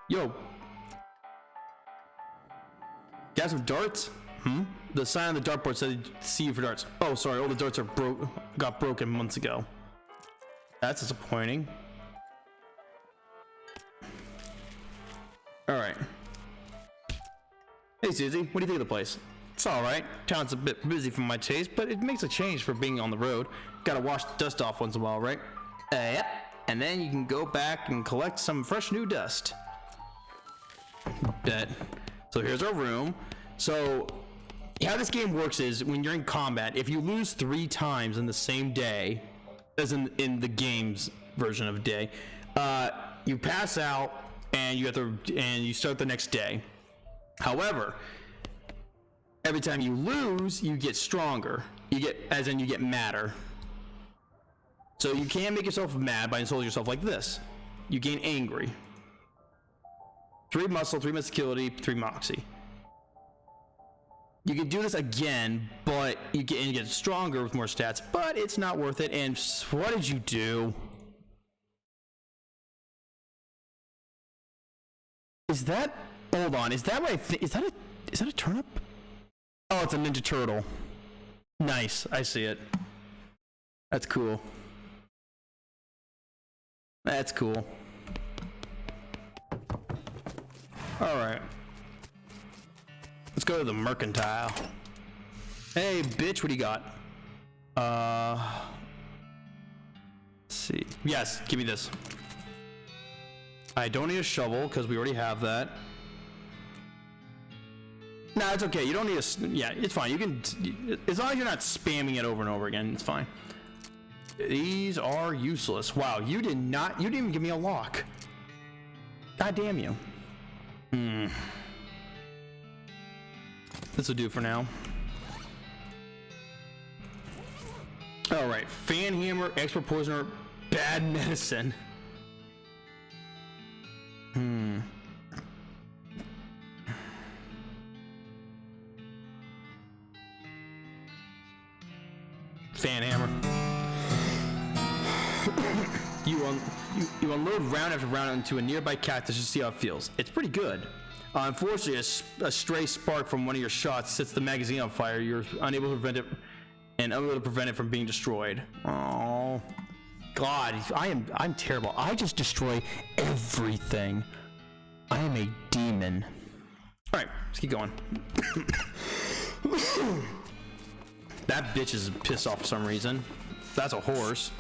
Yo. Got some darts? The sign on the dartboard said see you for darts. Oh sorry, all the darts are got broken months ago. That's disappointing. Alright. Hey Susie, what do you think of the place? It's alright. Town's a bit busy for my taste, but it makes a change for being on the road. Gotta wash the dust off once in a while, right? Yep. And then you can go back and collect some fresh new dust. Bet. So here's our room. So how this game works is when you're in combat, if you lose 3 times in the same day, as in the game's version of day, you pass out and you start the next day. However, every time you lose, you get stronger. You get madder. So you can make yourself mad by insulting yourself like this. You gain angry. 3 muscle, 3 muscularity, 3 moxie. You can do this again, but you get stronger with more stats, but it's not worth it. And what did you do? Is that, hold on, is that what I think, is that a turnip? Oh, it's a Ninja Turtle. Nice, I see it. That's cool. That's cool. Alright. Let's go to the mercantile. Hey, bitch, what do you got? Let's see. Yes, give me this. I don't need a shovel, because we already have that. No, it's okay. You don't need a. Yeah, it's fine. You can, as long as you're not spamming it over and over again, it's fine. These are useless. Wow, you didn't even give me a lock. God damn you. This will do for now. Alright, Fan Hammer, Expert Poisoner, Bad Medicine. Fan Hammer. You unload round after round into a nearby cactus to see how it feels. It's pretty good. Unfortunately, a stray spark from one of your shots sets the magazine on fire. You're unable to prevent it from being destroyed. Oh, God, I'm terrible. I just destroy everything. I am a demon. All right, let's keep going. That bitch is pissed off for some reason. That's a horse.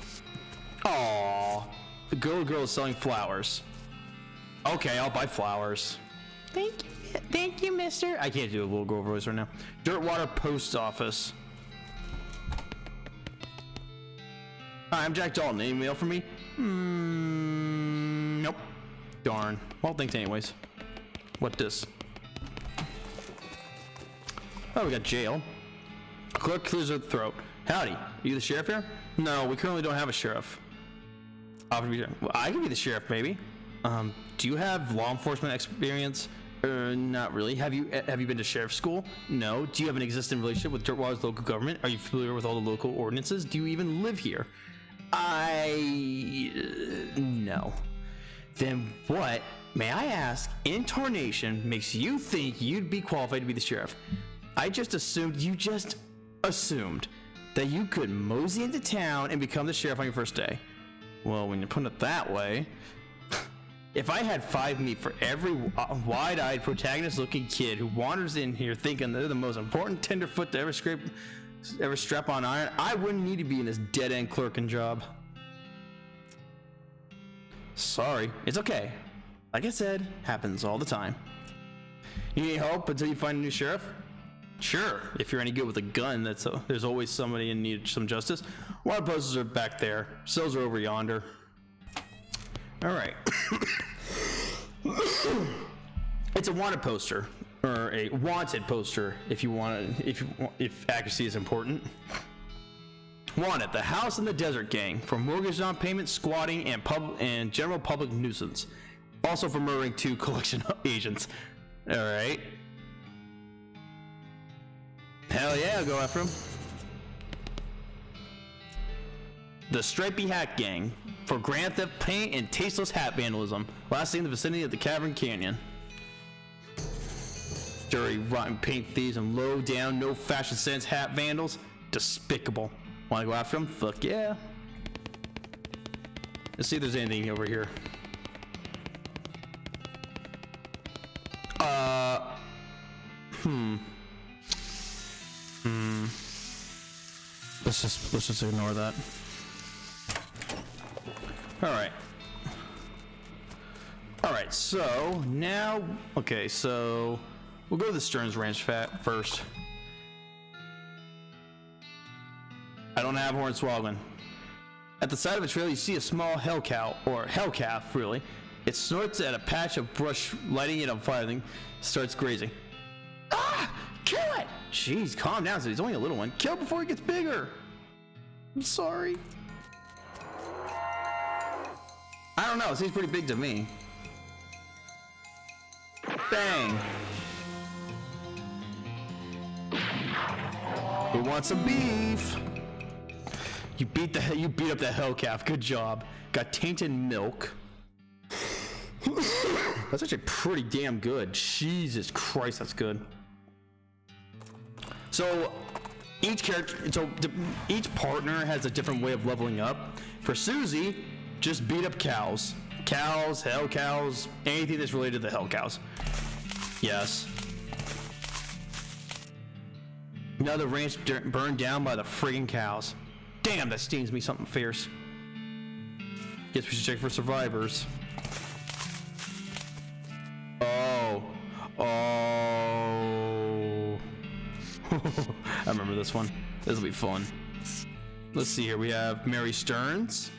Aww. The girl is selling flowers. Okay, I'll buy flowers. Thank you, mister. I can't do a little girl voice right now. Dirtwater Post Office. Hi, I'm Jack Dalton. Any mail for me? Nope. Darn. Well, thanks anyways. What this? Oh, we got jail. Clerk clears her throat. Howdy. Are you the sheriff here? No, we currently don't have a sheriff. Well, I can be the sheriff, maybe. Do you have law enforcement experience? Not really. Have you been to sheriff's school? No. Do you have an existing relationship with Dirtwater's local government? Are you familiar with all the local ordinances? Do you even live here? No. Then what, may I ask, in tarnation makes you think you'd be qualified to be the sheriff? I just assumed that you could mosey into town and become the sheriff on your first day. Well, when you put it that way, if I had 5 meat for every wide-eyed protagonist-looking kid who wanders in here thinking they're the most important tenderfoot to ever strap on iron, I wouldn't need to be in this dead-end clerking job. Sorry, it's okay. Like I said, happens all the time. You need help until you find a new sheriff? Sure, if you're any good with a gun, there's always somebody in need of some justice. Water posters are back there. Cells are over yonder. All right. It's a wanted poster, or a wanted poster, if accuracy is important. Wanted: the House in the Desert Gang for mortgage non-payment, squatting, and general public nuisance. Also for murdering 2 collection agents. All right. Hell yeah, I'll go after him. The Stripey Hat Gang for grand theft, paint, and tasteless hat vandalism. Last seen in the vicinity of the Cavern Canyon. Dirty, rotten paint thieves and low down, no fashion sense hat vandals. Despicable. Wanna go after them? Fuck yeah. Let's see if there's anything over here. Let's just ignore that. Alright, so now, okay, so we'll go to the Stearns Ranch first. I don't have Hornswoggle. At the side of a trail, you see a small hell cow, or hell calf, really. It snorts at a patch of brush, lighting it on fire, then starts grazing. Ah! Kill it! Jeez, calm down, so he's only a little one. Kill it before he gets bigger. I'm sorry. I don't know, it seems pretty big to me. Bang! Who wants some beef? You beat up that hell calf. Good job. Got tainted milk. That's actually pretty damn good. Jesus Christ, that's good. So each partner has a different way of leveling up. For Susie, just beat up cows. Cows, hell cows, anything that's related to the hell cows. Yes. Another ranch burned down by the friggin' cows. Damn, that stings me something fierce. Guess we should check for survivors. Oh. I remember this one. This will be fun. Let's see here. We have Mary Stearns,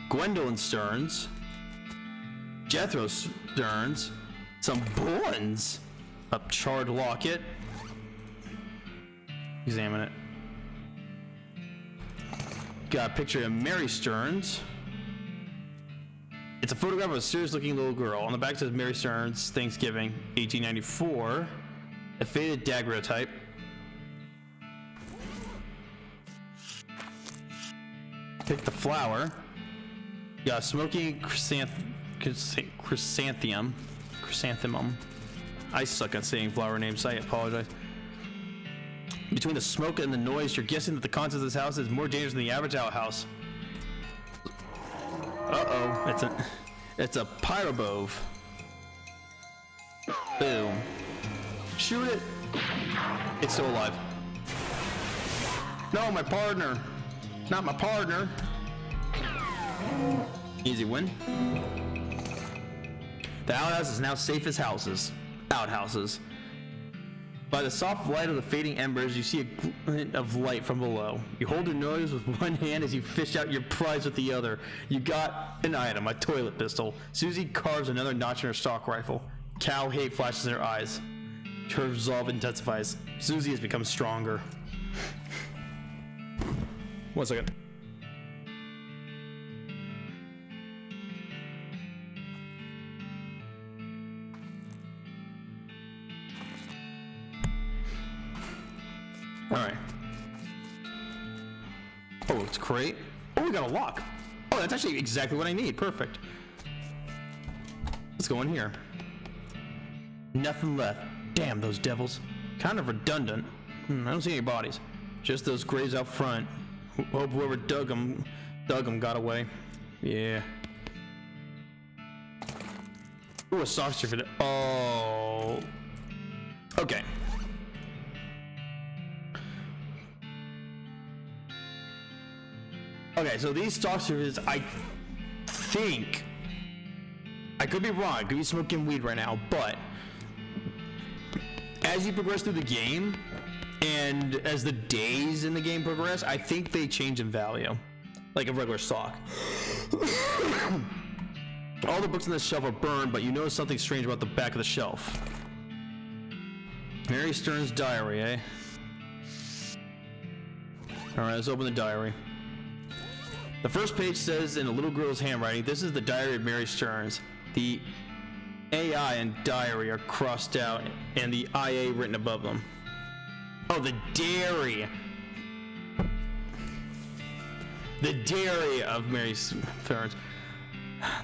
Gwendolyn Stearns, Jethro Stearns, some buns, a charred locket. Examine it. Got a picture of Mary Stearns. It's a photograph of a serious-looking little girl. On the back says Mary Stearns, Thanksgiving, 1894. A faded daguerreotype. Pick the flower. Got a smoking chrysanthemum. I suck at saying flower names, so I apologize. Between the smoke and the noise, you're guessing that the contents of this house is more dangerous than the average outhouse. Uh-oh, it's a pyrobove. Boom. Shoot it. It's still alive. No, my partner. Not my partner. Easy win. The outhouse is now safe as houses. Outhouses. By the soft light of the fading embers, you see a glint of light from below. You hold your nose with one hand as you fish out your prize with the other. You got an item, a toilet pistol. Susie carves another notch in her stock rifle. Cow hate flashes in her eyes. Her resolve intensifies. Susie has become stronger. 1 second. All right. Oh, it's great. Oh, we got a lock. Oh, that's actually exactly what I need. Perfect. Let's go in here. Nothing left. Damn, those devils. Kind of redundant. I don't see any bodies. Just those graves out front. Hope whoever dug them got away. Yeah. Ooh, a sock certificate. Oh. Okay. Okay, so these stock certificates, I think, I could be wrong, I could be smoking weed right now, but as you progress through the game, and as the days in the game progress, I think they change in value, like a regular stock. All the books on this shelf are burned, but you notice something strange about the back of the shelf. Mary Stearns' diary, eh? Alright, let's open the diary. The first page says in a little girl's handwriting, this is the diary of Mary Stearns. The AI and diary are crossed out and the IA written above them. Oh, the dairy. The dairy of Mary Stearns.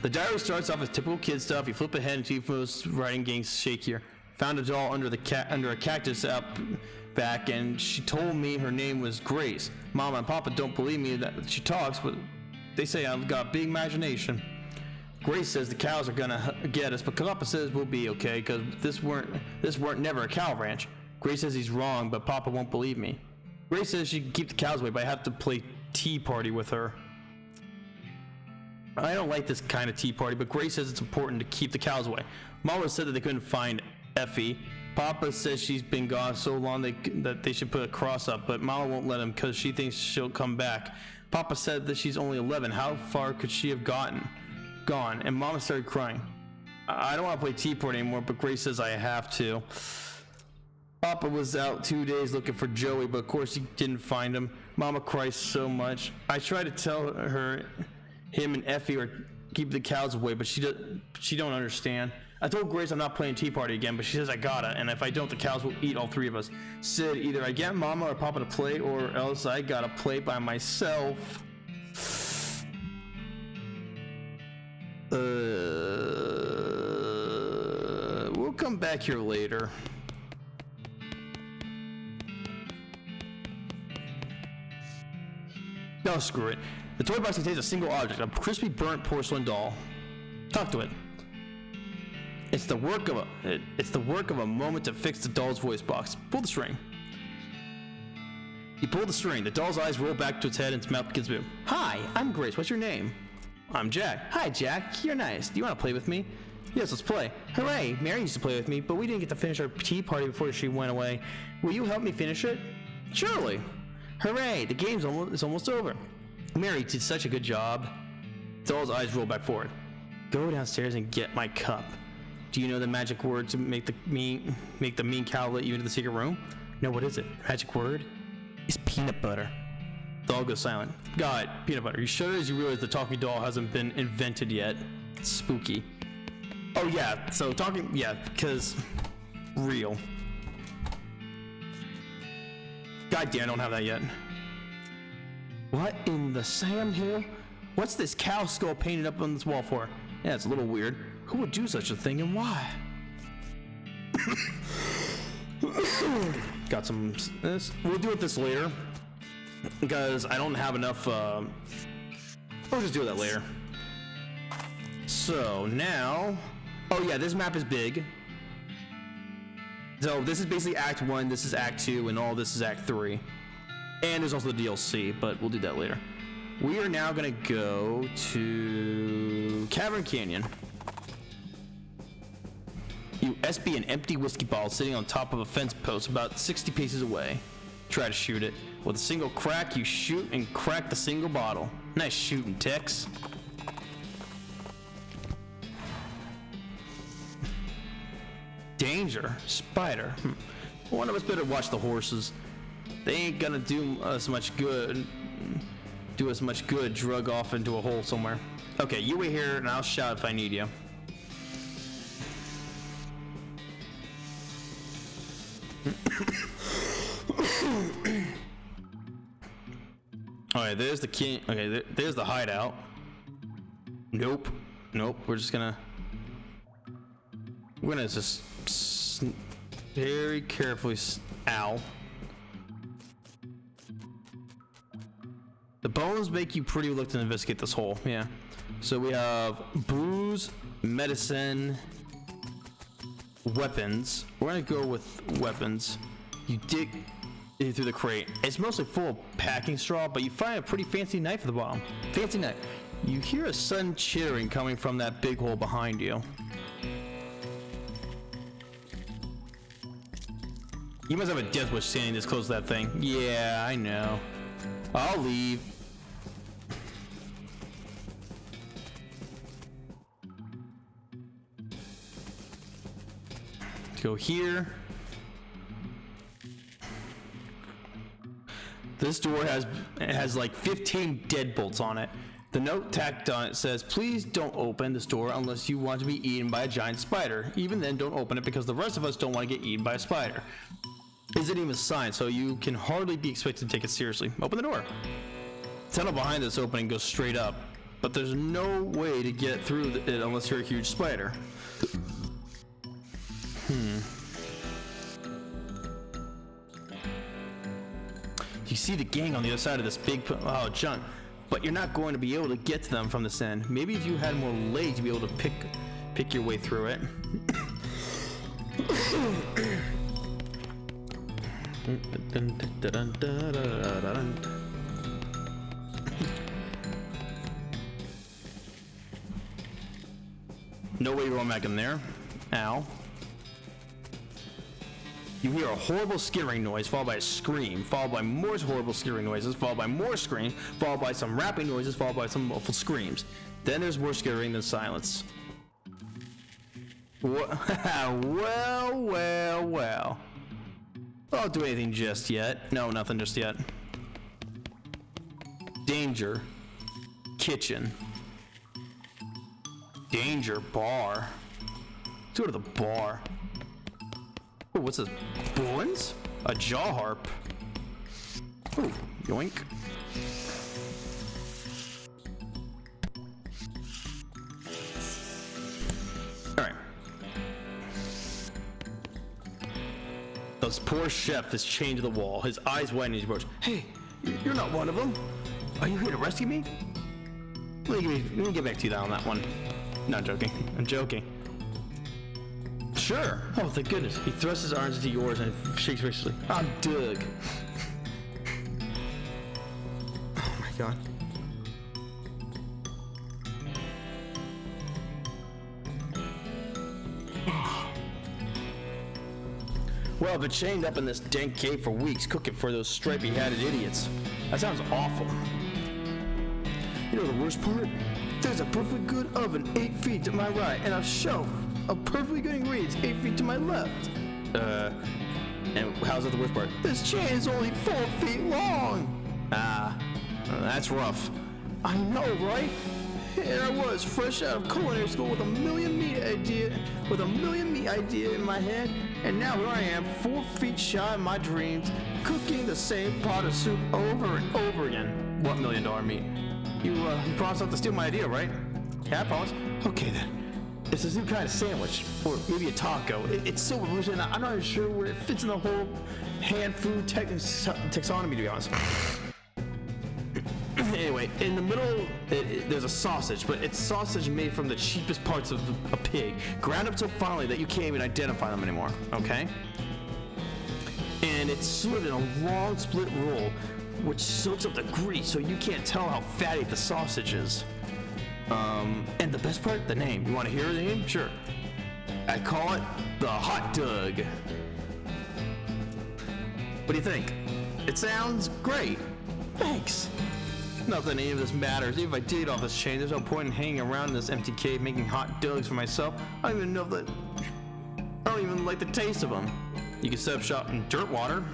The diary starts off as typical kid stuff. You flip ahead until most writing getting shakier. Found a doll under a cactus out back, and she told me her name was Grace. Mama and Papa don't believe me that she talks, but they say I've got big imagination. Grace says the cows are gonna get us, but Papa says we'll be okay because this weren't never a cow ranch. Grace says he's wrong, but Papa won't believe me. Grace says she can keep the cows away, but I have to play tea party with her. I don't like this kind of tea party, but Grace says it's important to keep the cows away. Mama said that they couldn't find Effie. Papa says she's been gone so long that they should put a cross up, but Mama won't let him because she thinks she'll come back. Papa said that she's only 11. How far could she have gone? And Mama started crying. I don't want to play tea party anymore, but Grace says I have to. Papa was out 2 days looking for Joey, but of course he didn't find him. Mama cries so much. I try to tell her him and Effie are keep the cows away, but she don't understand. I told Grace I'm not playing tea party again, but she says I gotta, and if I don't, the cows will eat all three of us. Sid, either I get Mama or Papa to play, or else I gotta play by myself. We'll come back here later. No, screw it. The toy box contains a single object, a crispy burnt porcelain doll. Talk to it. It's the work of a moment to fix the doll's voice box. Pull the string. You pull the string. The doll's eyes roll back to its head and its mouth begins to move. Hi, I'm Grace. What's your name? I'm Jack. Hi, Jack. You're nice. Do you want to play with me? Yes, let's play. Hooray! Mary used to play with me, but we didn't get to finish our tea party before she went away. Will you help me finish it? Surely. Hooray! The game's almost over. Mary did such a good job. Doll's eyes roll back forward. Go downstairs and get my cup. Do you know the magic word to make the mean cow let you into the secret room? No, what is it? Magic word? It's peanut butter. The doll goes silent. God, peanut butter. You shudder as you realize the talking doll hasn't been invented yet. It's spooky. Oh yeah, so talking, yeah, because real. God damn, I don't have that yet. What in the Sam Hill? What's this cow skull painted up on this wall for? Yeah, it's a little weird. Who would do such a thing and why? Got some this. We'll deal with this later because I don't have enough. We'll just deal with that later. So now, oh yeah, this map is big. So this is basically Act 1, this is Act 2, and all this is Act 3. And there's also the DLC, but we'll do that later. We are now gonna go to Cavern Canyon. You SB an empty whiskey bottle sitting on top of a fence post about 60 paces away. Try to shoot it. With a single crack, you shoot and crack the single bottle. Nice shooting, Tex. Danger. Spider. One of us better watch the horses. They ain't gonna do us much good. Drug off into a hole somewhere. Okay, you wait here and I'll shout if I need you. Alright, there's the king. Okay, there's the hideout. Nope. We're gonna just very carefully. Ow. The bones make you pretty reluctant to investigate this hole. Yeah. So we have booze, medicine, weapons. We're gonna go with weapons. You dig through the crate. It's mostly full of packing straw, but you find a pretty fancy knife at the bottom. Fancy knife. You hear a sudden chittering coming from that big hole behind you. You must have a death wish standing this close to that thing. Yeah, I know. I'll leave. Go here. This door has like 15 deadbolts on it. The note tacked on it says, "Please don't open this door unless you want to be eaten by a giant spider. Even then, don't open it because the rest of us don't want to get eaten by a spider." Isn't even a sign, so you can hardly be expected to take it seriously. Open the door. The tunnel behind this opening goes straight up, but there's no way to get through it unless you're a huge spider. You see the gang on the other side of this big pile of junk, but you're not going to be able to get to them from this end. Maybe if you had more legs, you'd be able to pick your way through it. No way you're going back in there. Ow. You hear a horrible skittering noise, followed by a scream, followed by more horrible skittering noises, followed by more screams, followed by some rapping noises, followed by some muffled screams. Then there's more skittering than silence. Well. I don't do anything just yet. No, nothing just yet. Danger. Kitchen. Danger. Bar. Let's go to the bar. Oh, what's this? Bullens? A jaw harp. Oh, yoink. Alright. This poor chef is chained to the wall. His eyes widen as he approaches. Hey, you're not one of them. Are you here to rescue me? Let me get back to you on that one. Not joking. I'm joking. Sure. Oh, thank goodness. He thrusts his arms into yours and shakes viciously. I'm Doug. Oh my god. Well, I've been chained up in this dank cave for weeks, cooking for those stripy-hatted idiots. That sounds awful. You know the worst part? There's a perfectly good oven 8 feet to my right, and a shelf of perfectly good ingredients 8 feet to my left. And how's that the worst part? This chain is only 4 feet long. That's rough. I know, right? Here I was, fresh out of culinary school with a million meat idea in my head, and now here I am, 4 feet shy of my dreams, cooking the same pot of soup over and over again. What $1 million meat? You promised not to steal my idea, right? Yeah, I promise. Okay then. It's a new kind of sandwich, or maybe a taco. It's so revolutionary. I'm not even sure where it fits in the whole hand food taxonomy, to be honest. Anyway, in the middle, there's a sausage, but it's sausage made from the cheapest parts of a pig, ground up so finely that you can't even identify them anymore, okay? And it's served in a long split roll, which soaks up the grease so you can't tell how fatty the sausage is. And the best part, the name. You want to hear the name? Sure. I call it the hot dog. What do you think? It sounds great. Thanks. Not that any of this matters. Even if I did off this chain, there's no point in hanging around in this empty cave making hot dogs for myself. I don't even know that. I don't even like the taste of them. You can set up shop in dirt water.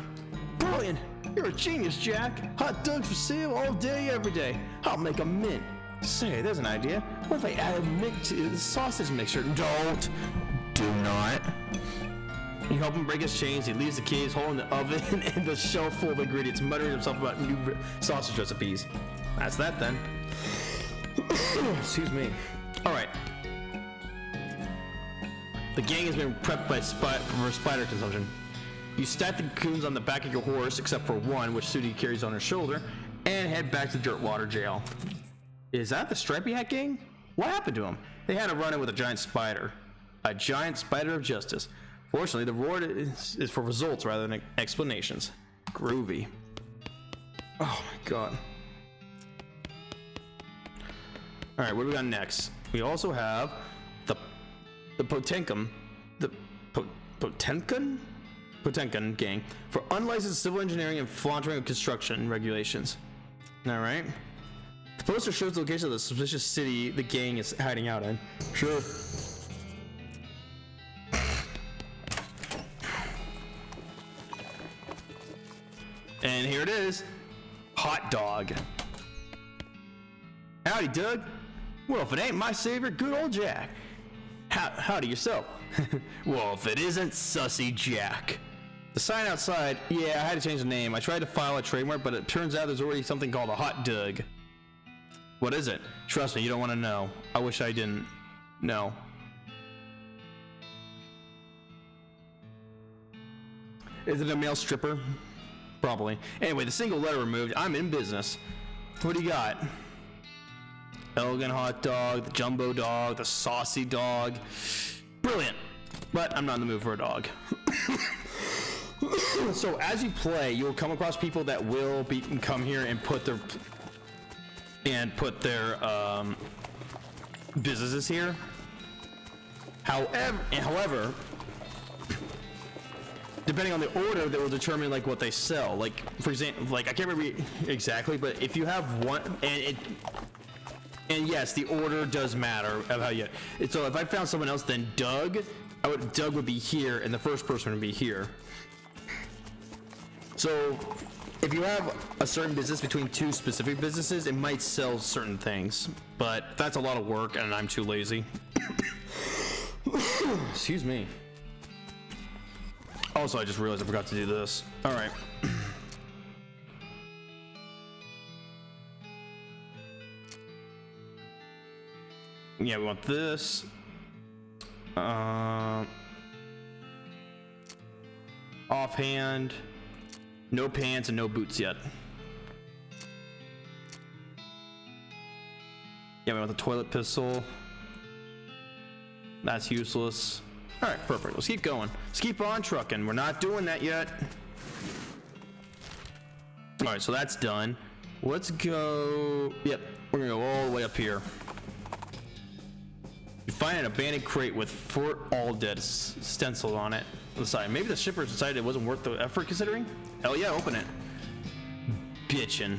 Brilliant! You're a genius, Jack. Hot dogs for sale all day, every day. I'll make a mint. Say, there's an idea. What if I added mint to the sausage mixture? Don't. Do not. You help him break his chains. He leaves the cage hole in the oven and the shelf full of ingredients, muttering himself about new sausage recipes. That's that then. Excuse me. All right. The gang has been prepped for spider consumption. You stack the cocoons on the back of your horse, except for one, which Sudi carries on her shoulder, and head back to Dirtwater Jail. Is that the Stripey Hat gang? What happened to them? They had a run-in with a giant spider. A giant spider of justice. Fortunately, the reward is for results rather than explanations. Groovy. Oh my god. Alright, what do we got next? We also have the Potenkan gang for unlicensed civil engineering and flaunting of construction regulations. Alright. The poster shows the location of the suspicious city the gang is hiding out in. Sure. And here it is. Hot dog. Howdy, Doug. Well, if it ain't my savior, good old Jack. Howdy yourself. Well, if it isn't Sussy Jack. The sign outside, yeah, I had to change the name. I tried to file a trademark, but it turns out there's already something called a hot dog. What is it? Trust me, you don't want to know. I wish I didn't know. Is it a male stripper? Probably. Anyway, the single letter removed. I'm in business. What do you got? Elegant hot dog, the jumbo dog, the saucy dog. Brilliant. But I'm not in the mood for a dog. So as you play, you'll come across people that will come here and put their businesses here. However, depending on the order, that will determine like what they sell. Like for example, like I can't remember exactly, but if you have one, and yes, the order does matter of how you. So if I found someone else, then Doug would be here, and the first person would be here. So if you have a certain business between two specific businesses, it might sell certain things, but that's a lot of work, and I'm too lazy. Excuse me. Also, I just realized I forgot to do this. All right. Yeah, we want this. Offhand. No pants and no boots yet. Yeah, we want the toilet pistol. That's useless. All right, perfect. Let's keep going. Let's keep on trucking. We're not doing that yet. All right, so that's done. Let's go. Yep, we're gonna go all the way up here. find an abandoned crate with Fort All Dead stenciled on it on the side. Maybe the shipper decided it wasn't worth the effort considering? Hell yeah, open it. Bitchin'.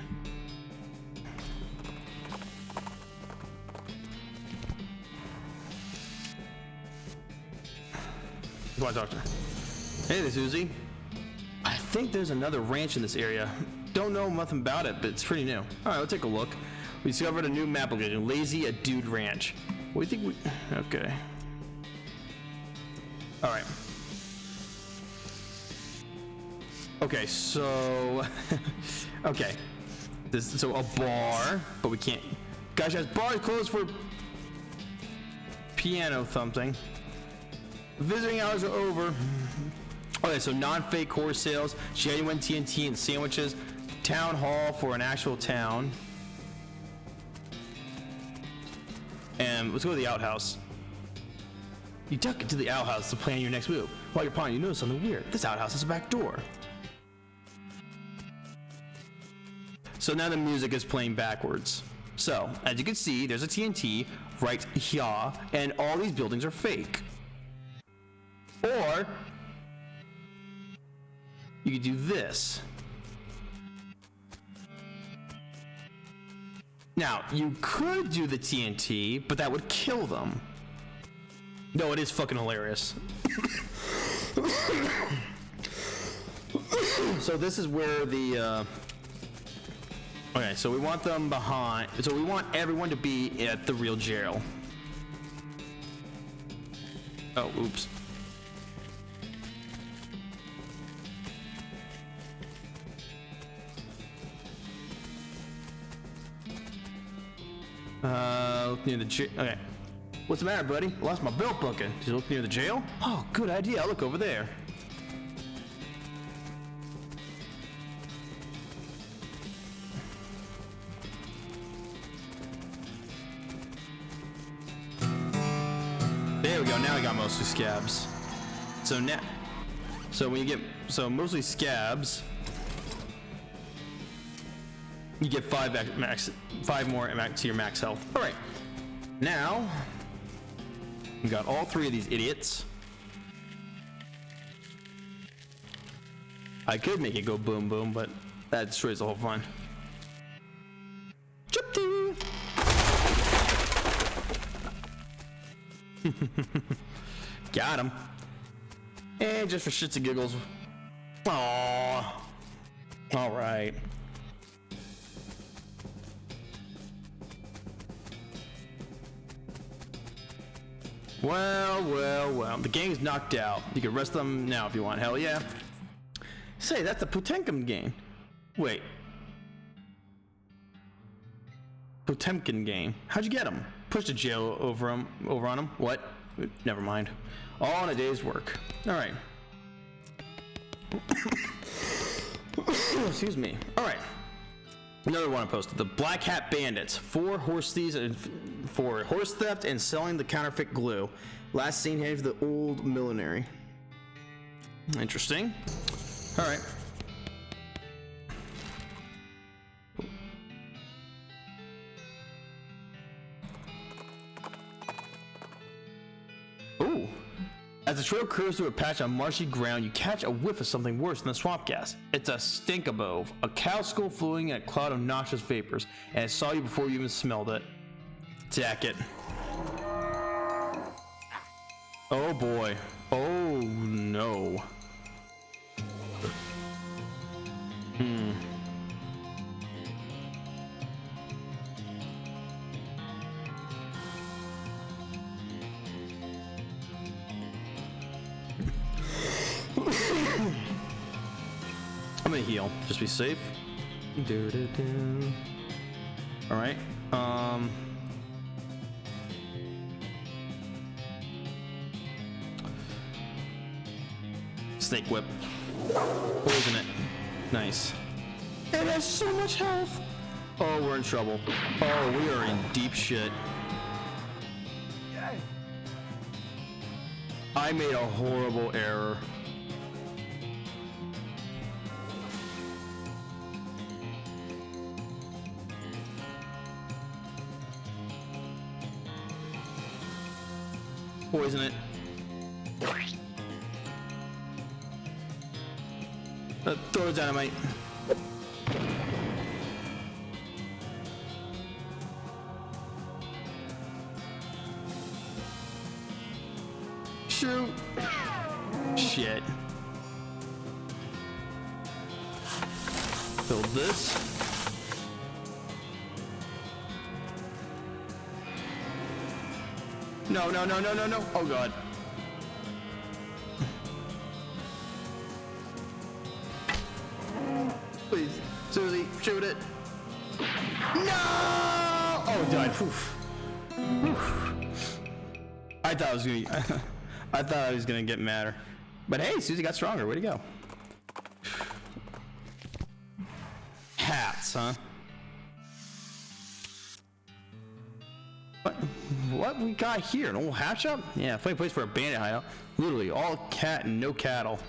Come on, doctor. Hey, this is Uzi. I think there's another ranch in this area. Don't know nothing about it, but it's pretty new. All right, let's take a look. We discovered a new map location, Lazy a Dude Ranch. What do you think we... Okay. All right. Okay, so... okay. So a bar, but we can't... Gosh, has bars closed for... piano thumping. Visiting hours are over. Okay, so non-fake horse sales, genuine TNT and sandwiches, town hall for an actual town. And let's go to the outhouse. You duck into the outhouse to plan your next move. While you're planning, you notice something weird. This outhouse has a back door. So now the music is playing backwards. So, as you can see, there's a TNT right here, and all these buildings are fake. Or you could do this. Now, you could do the TNT, but that would kill them. No, it is fucking hilarious. So this is where the okay, so we want them behind, so we want everyone to be at the real jail. Oh, oops. Look near the jail. Okay. What's the matter, buddy? Lost my belt bucket. Did you look near the jail? Oh, good idea. I'll look over there. There we go. Now we got mostly scabs. So now, so when you get, so mostly scabs, you get 5 more to your max health. All right. Now, we got all 3 of these idiots. I could make it go boom boom, but that destroys the whole fun. Got him. And just for shits and giggles. Aww. All right. Well. The gang's knocked out. You can rest them now if you want. Hell yeah. Say, that's the Potemkin gang. Wait. Potemkin gang. How'd you get him? Push the jail over on him. What? Never mind. All in a day's work. All right. Excuse me. All right. Another one I posted. The Black Hat Bandits. 4 horse thieves and for horse theft and selling the counterfeit glue. Last seen heading to the old millinery. Interesting. All right. Ooh. As the trail curves through a patch on marshy ground, you catch a whiff of something worse than the swamp gas. It's a stinkabove, a cow skull floating in a cloud of noxious vapors, and it saw you before you even smelled it. Attack it. Oh boy. Oh no. I'm gonna heal, just be safe. All right. Snake whip. Poison it. Nice. It has so much health. Oh, we're in trouble. Oh, we are in deep shit. I made a horrible error. Poison it. Throw the dynamite. Shoot. Shit. Build this. No, no, no, no, no, no. Oh god. Please, Susie, shoot it. No! Oh, it died. Oof. I thought I was gonna. I thought I was gonna get madder, but hey, Susie got stronger. Way to go. Hats, huh? What we got here? An old hat shop? Yeah, funny place for a bandit hideout. Literally all cat and no cattle.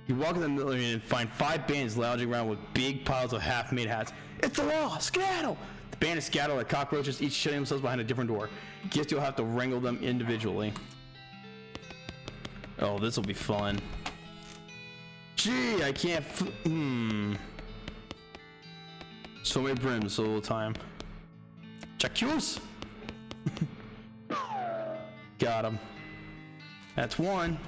You walk in the middle and find 5 bandits lounging around with big piles of half-made hats. It's the law! Skedaddle! The bandits scatter like cockroaches, each shutting themselves behind a different door. Guess you'll have to wrangle them individually. Oh, this will be fun. Gee, I can't. So many brims, so little time. Chacus! Got him. That's one.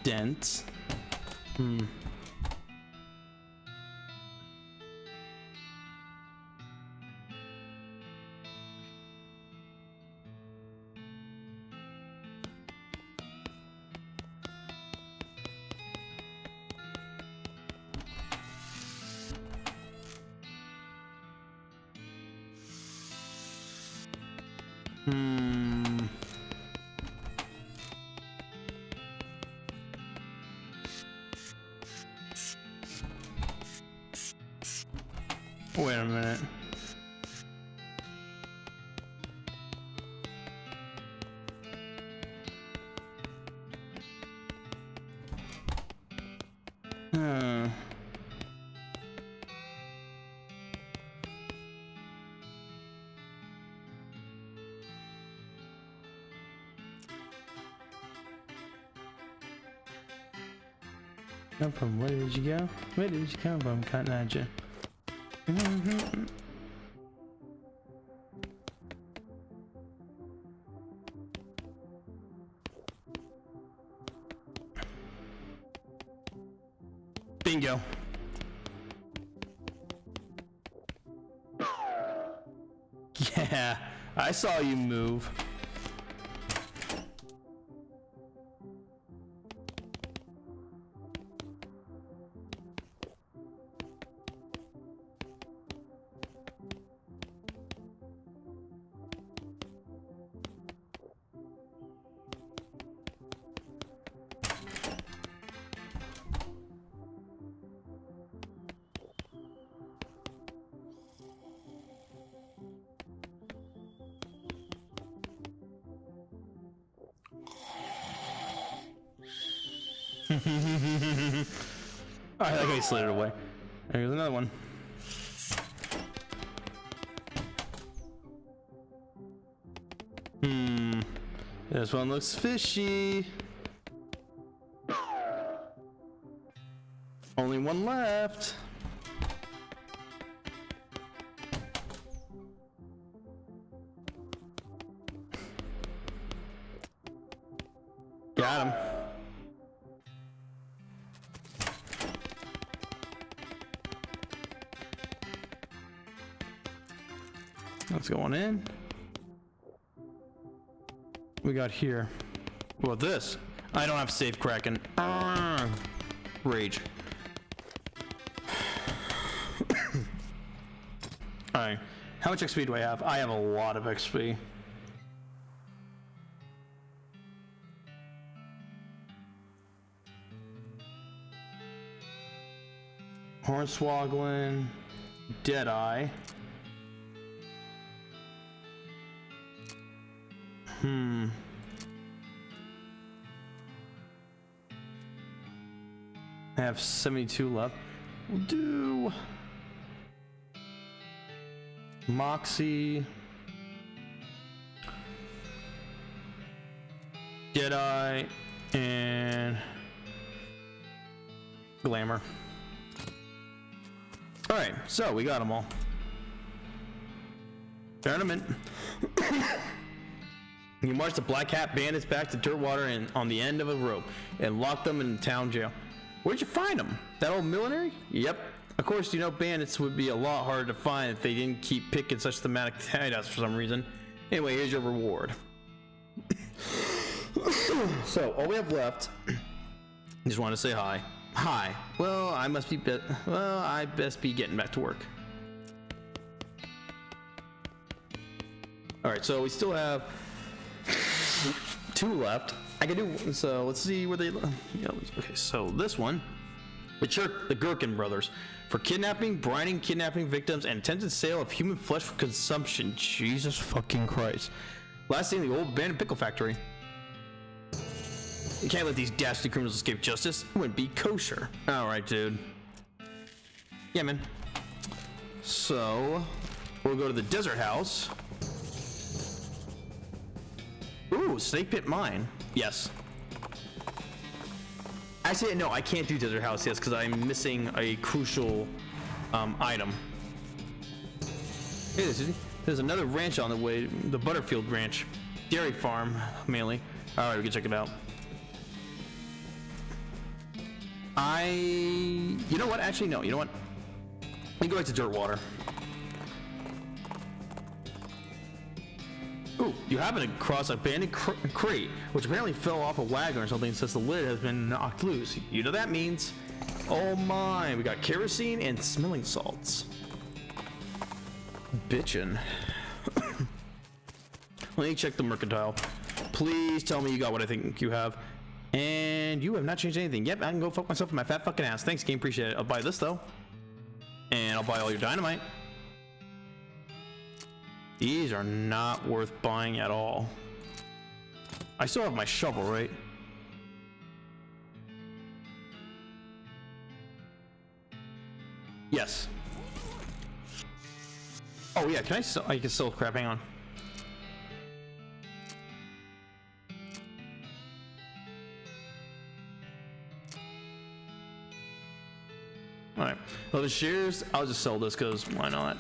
Dents. Wait a minute. Come from? Where did you go? Where did you come from, Cotton Eye Joe? Bingo. Yeah, I saw you move. Alright, that guy slid it away. There's another one. This one looks fishy. Only one left. Got him. Let's go on in. We got here. Well, this. I don't have safe Kraken. Rage. Alright. How much XP do I have? I have a lot of XP. Hornswoggling. Deadeye. I have 72 left. We'll do Moxie, Jedi, and Glamour. All right, so we got them all. Tournament. You march the Black Hat bandits back to Dirtwater and on the end of a rope and lock them in the town jail. Where'd you find them? That old millinery? Yep. Of course, you know bandits would be a lot harder to find if they didn't keep picking such thematic hideouts for some reason. Anyway, here's your reward. So, all we have left. Just want to say hi. Hi. Well, I best be getting back to work. All right, so we still have 2 left. I can do so. Let's see where they. Yeah, okay, so this one, the Gherkin brothers, for kidnapping, brining, kidnapping victims, and attempted sale of human flesh for consumption. Jesus fucking Christ! Last thing, the old abandoned pickle factory. You can't let these dastardly criminals escape justice. It wouldn't be kosher. All right, dude. Yeah, man. So we'll go to the desert house. Ooh, snake pit mine. Yes. Actually, no, I can't do desert house, yes, because I'm missing a crucial item. Hey, there's another ranch on the way, the Butterfield Ranch. Dairy farm, mainly. All right, we can check it out. You know what? Actually, no. You know what? Let me go back to Dirtwater. Ooh, you happen to cross an abandoned crate, which apparently fell off a wagon or something since the lid has been knocked loose. You know what that means? Oh my, we got kerosene and smelling salts. Bitchin'. Let me check the mercantile. Please tell me you got what I think you have. And you have not changed anything. Yep, I can go fuck myself in my fat fucking ass. Thanks, game. Appreciate it. I'll buy this, though. And I'll buy all your dynamite. These are not worth buying at all. I still have my shovel, right? Yes. Oh, yeah. Can I can sell crap. Hang on. All right. Well, the shares, I'll just sell this because why not?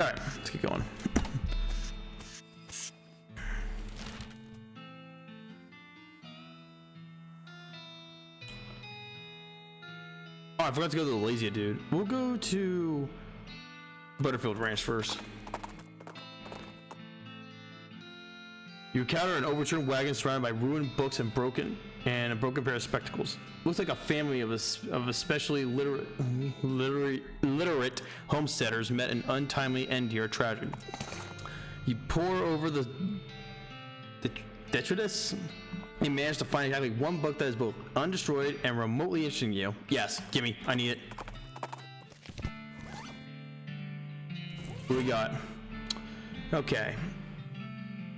All right, let's keep going. Oh, I forgot to go to the Lazy Dude. We'll go to Butterfield Ranch first. You encounter an overturned wagon surrounded by ruined books and a broken pair of spectacles. Looks like a family of especially literate homesteaders met an untimely end to your tragedy. You pore over the detritus. You manage to find exactly one book that is both undestroyed and remotely interesting to you. Yes, gimme. I need it. What do we got? Okay.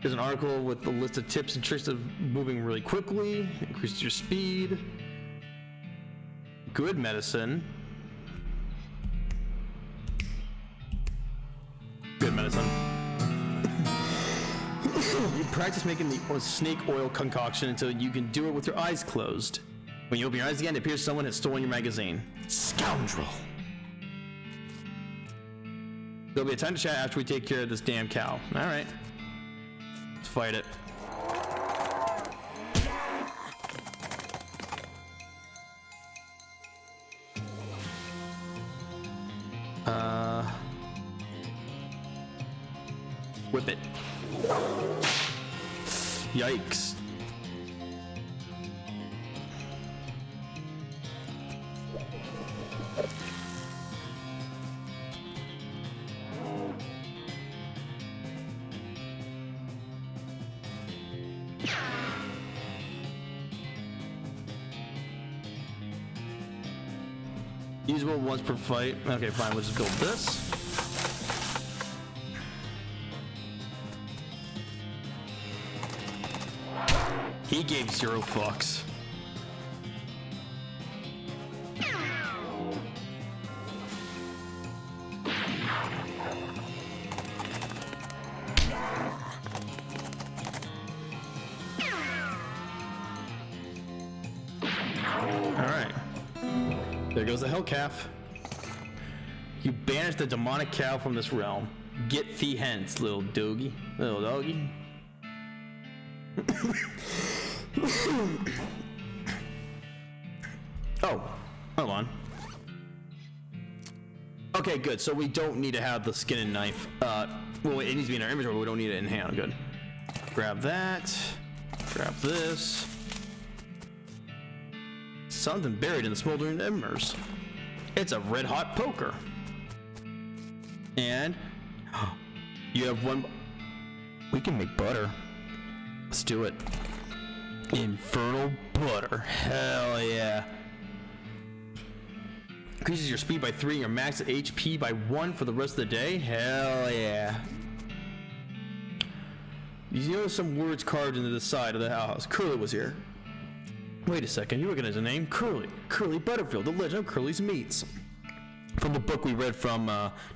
There's an article with a list of tips and tricks of moving really quickly, increases your speed. Good medicine. Good medicine. You practice making the snake oil concoction until you can do it with your eyes closed. When you open your eyes again, it appears someone has stolen your magazine. Scoundrel. There'll be a time to chat after we take care of this damn cow. All right. Let's fight it. Whip it. Yikes. Usable once per fight. Okay, fine. We'll just build this. He gave 0 fucks. Alright. There goes the Hell Calf. You banish the demonic cow from this realm. Get thee hence, little doggy. Little doggy. Oh, hold on. Okay, good. So we don't need to have the skin and knife. Well, it needs to be in our inventory, but we don't need it in hand. Good. Grab that. Grab this. Something buried in the smoldering embers. It's a red hot poker. And you have one. We can make butter. Let's do it. Infernal butter. Hell yeah. Increases your speed by 3 and your max HP by 1 for the rest of the day. Hell yeah. You know some words carved into the side of the house. Curly was here. Wait a second, you recognize the name? Curly. Curly Butterfield, the legend of Curly's Meats. From the book we read from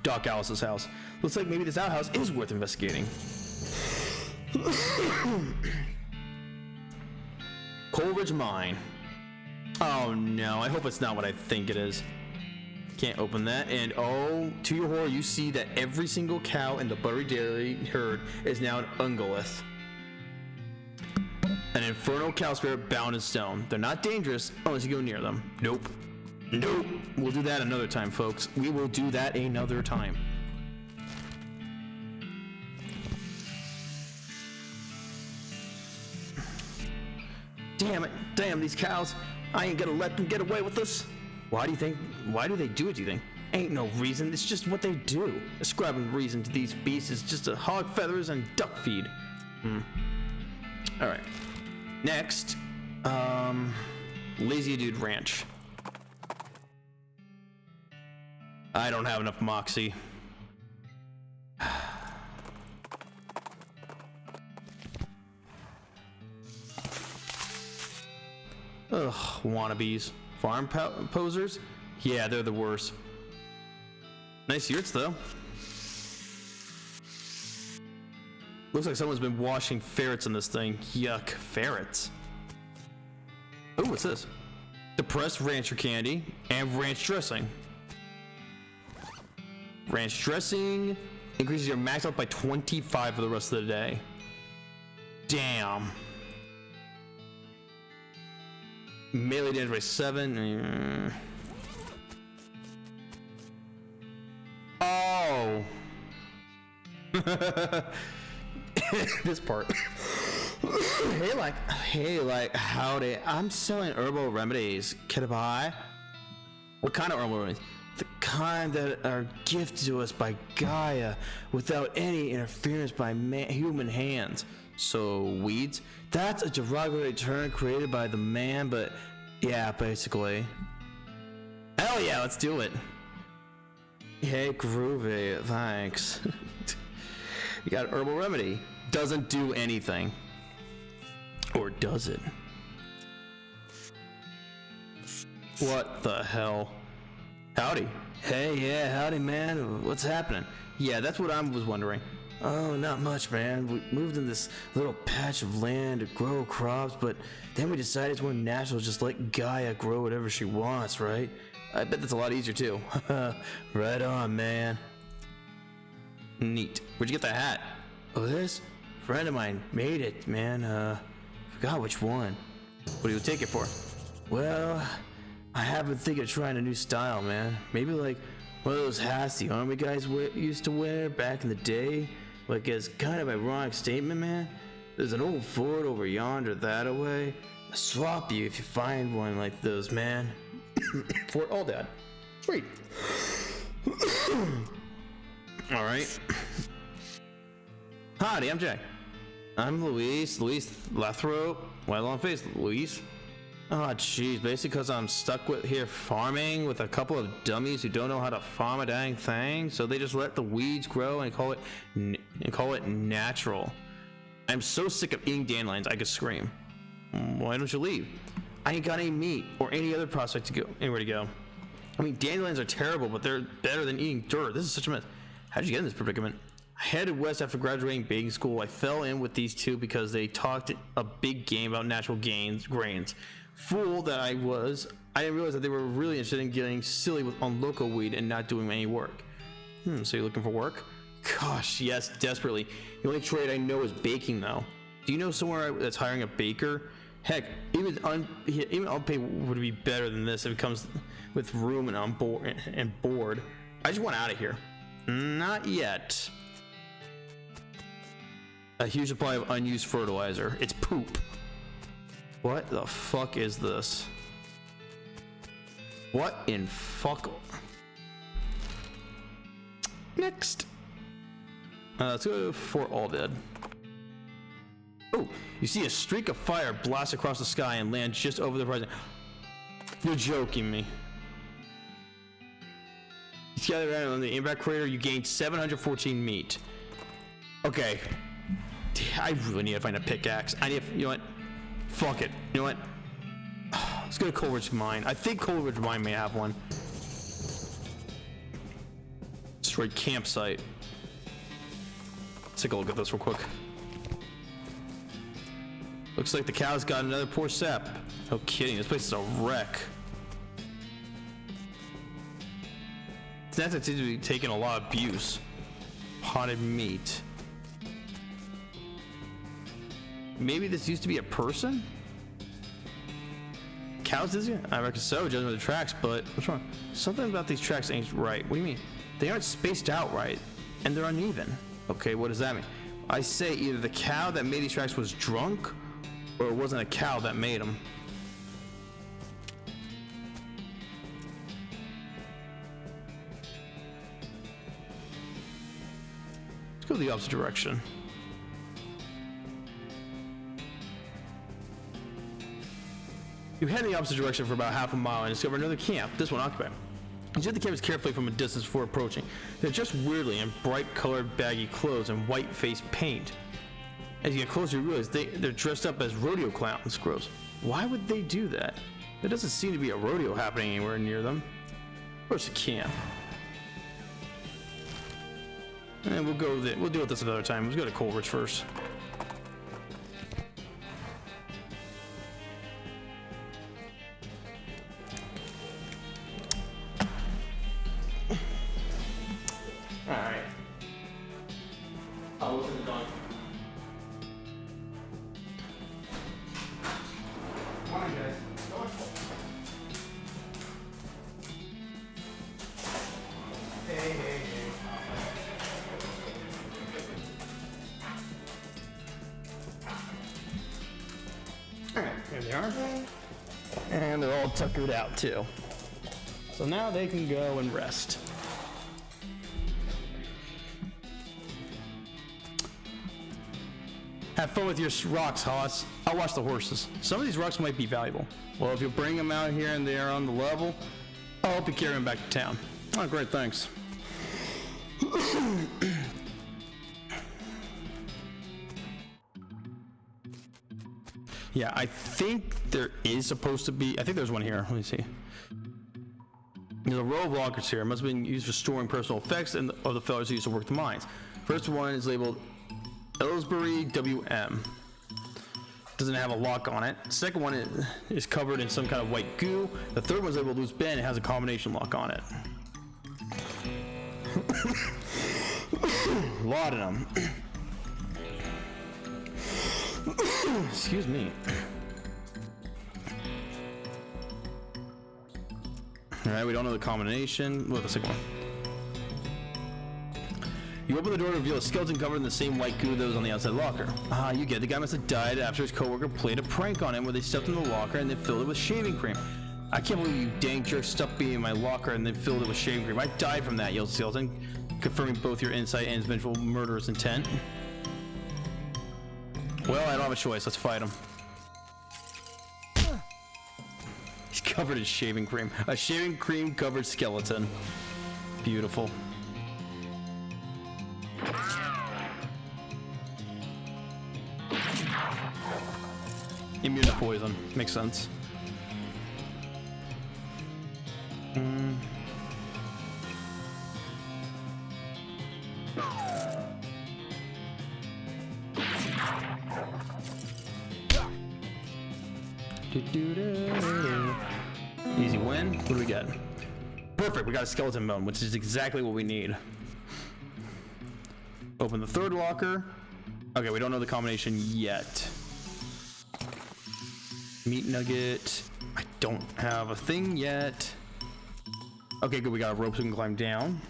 Doc Alice's house. Looks like maybe this outhouse is worth investigating. Coleridge Mine. Oh no, I hope it's not what I think it is. Can't open that. And oh, to your horror, you see that every single cow in the Buttery Dairy herd is now an Ungolith. An infernal cow spirit bound in stone. They're not dangerous unless you go near them. Nope. Nope. We'll do that another time, folks. We will do that another time. Damn it. Damn these cows. I ain't gonna let them get away with this. Why do they do it, do you think? Ain't no reason, it's just what they do. Ascribing reason to these beasts is just a hog feathers and duck feed. Alright. Next, Lazy Dude Ranch. I don't have enough moxie. Ugh, wannabes. Farm posers? Yeah, they're the worst. Nice yurts, though. Looks like someone's been washing ferrets in this thing. Yuck, ferrets. Oh, what's this? Depressed rancher candy and ranch dressing. Ranch dressing increases your max health by 25 for the rest of the day. Damn. Melee damage by 7. Oh. This part. Hey, howdy. I'm selling herbal remedies. Can I buy? What kind of herbal remedies? The kind that are gifted to us by Gaia without any interference by human hands. So, weeds? That's a derogatory term created by the man, but yeah, basically. Hell yeah, let's do it. Hey, groovy, thanks. You got an herbal remedy. Doesn't do anything. Or does it? What the hell? Howdy. Hey, yeah, howdy, man. What's happening? Yeah, that's what I was wondering. Oh, not much, man. We moved in this little patch of land to grow crops, but then we decided it's more natural to just let Gaia grow whatever she wants, right? I bet that's a lot easier, too. Right on, man. Neat. Where'd you get that hat? Oh, this? A friend of mine made it, man. Forgot which one. What do you take it for? Well, I have been thinking of trying a new style, man. Maybe like one of those hats the army guys used to wear back in the day. Like, as kind of ironic statement, man. There's an old fort over yonder that away. I'll swap you if you find one like those, man. Fort Aldad. Sweet. Alright. Howdy, I'm Jack. I'm Luis Lathrop. Why long face, Luis? Oh, jeez. Basically, because I'm stuck with here farming with a couple of dummies who don't know how to farm a dang thing, so they just let the weeds grow and call it natural. I'm so sick of eating dandelions, I could scream. Why don't you leave? I ain't got any meat or any other prospect to go anywhere to go. I mean, dandelions are terrible, but they're better than eating dirt. This is such a mess. How'd you get in this predicament? I headed west after graduating baking school. I fell in with these two because they talked a big game about natural grains. Fool that I was, I didn't realize that they were really interested in getting silly on local weed and not doing any work. So you're looking for work? Gosh, yes, desperately. The only trade I know is baking, though. Do you know somewhere that's hiring a baker? Heck, even unpaid would be better than this if it comes with room and board. I just want out of here. Not yet. A huge supply of unused fertilizer. It's poop. What the fuck is this? What in fuck? Next. Let's go for all dead. Oh, you see a streak of fire blast across the sky and land just over the horizon. You're joking me. You see on the impact crater, you gained 714 meat. Okay. I really need to find a pickaxe. You know what? Fuck it. You know what? Let's go to Coleridge Mine. I think Coleridge Mine may have one. Destroyed campsite. Let's take a look at this real quick. Looks like the cow's got another poor sap. No kidding, this place is a wreck. That seems to be taking a lot of abuse. Potted meat. Maybe this used to be a person? Cows, is it? I reckon so, judging by the tracks, but what's wrong? Something about these tracks ain't right. What do you mean? They aren't spaced out right, and they're uneven. Okay, what does that mean? I say either the cow that made these tracks was drunk, or it wasn't a cow that made them. Let's go the opposite direction. You head in the opposite direction for about half a mile and discover another camp, this one occupied. You see the campers carefully from a distance before approaching. They're dressed weirdly in bright colored baggy clothes and white face paint. As you get closer, you realize they're dressed up as rodeo clowns. Gross. Why would they do that? There doesn't seem to be a rodeo happening anywhere near them. Approach the camp. And we'll deal with this another time. Let's go to Coleridge first. Alright. I'll listen to the dog. Come on, guys. Come on. Hey. Alright, here they are. And they're all tuckered out too. So now they can go and rest. Have fun with your rocks, Haas. I'll watch the horses. Some of these rocks might be valuable. Well, if you bring them out here and they're on the level, I'll help you carry them back to town. Oh, great, thanks. Yeah, I think there is supposed to be, I think there's one here. Let me see. There's a row of lockers here. It must have been used for storing personal effects and of the fellows who used to work the mines. First one is labeled Ellsbury WM. Doesn't have a lock on it. Second one is covered in some kind of white goo. The third one's labeled Loose Bend and has a combination lock on it. A lot of them. Excuse me. Alright, we don't know the combination. Look, the second one. You open the door to reveal a skeleton covered in the same white goo that was on the outside locker. Ah, you get it. The guy must have died after his coworker played a prank on him where they stuffed in the locker and then filled it with shaving cream. I can't believe you dang jerk stuffed me in my locker and then filled it with shaving cream. I died from that, yelled skeleton, confirming both your insight and his eventual murderous intent. Well, I don't have a choice. Let's fight him. covered in shaving cream. A shaving cream covered skeleton. Beautiful. Immune to poison. Makes sense. Easy win. What do we get? Perfect. We got a skeleton bone, which is exactly what we need. Open the third locker. Okay, we don't know the combination yet. Meat nugget. I don't have a thing yet. Okay, good. We got a rope so we can climb down.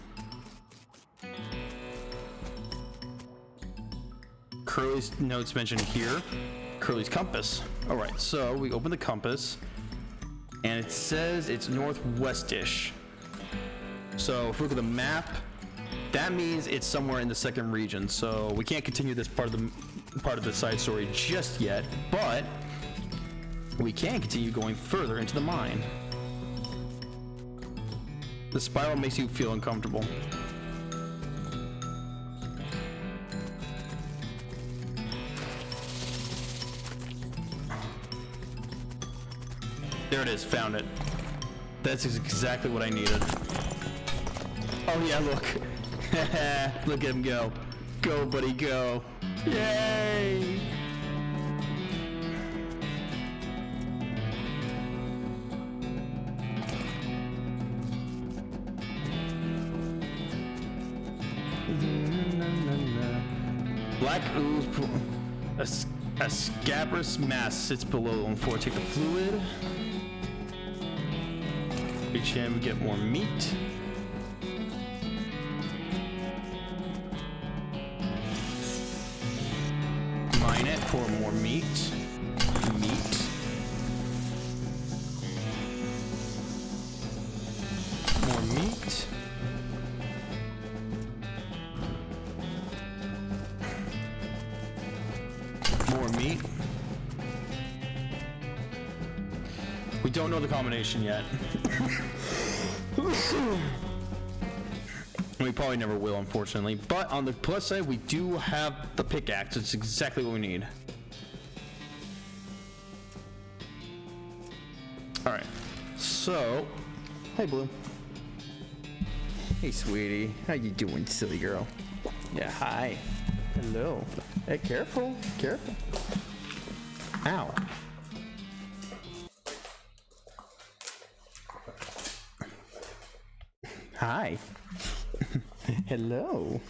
Curly's notes mentioned here. Curly's compass. All right, so we open the compass, and it says it's northwestish. So if we look at the map, that means it's somewhere in the second region. So we can't continue this part of the side story just yet, but we can continue going further into the mine. The spiral makes you feel uncomfortable. There it is, found it. That's exactly what I needed. Oh yeah, look. Look at him go. Go, buddy, go. Yay! Black ooze, a scabrous mass sits below on the floor. Take the fluid. Reach him, get more meat. Mine it for more meat. Meat. More meat. More meat. We don't know the combination yet. We probably never will, unfortunately. But on the plus side, we do have the pickaxe. It's exactly what we need. Alright. So, hey, Blue. Hey, sweetie. How you doing, silly girl? Yeah, hi. Hello. Hey, careful. Careful. Ow. Hi. Hello.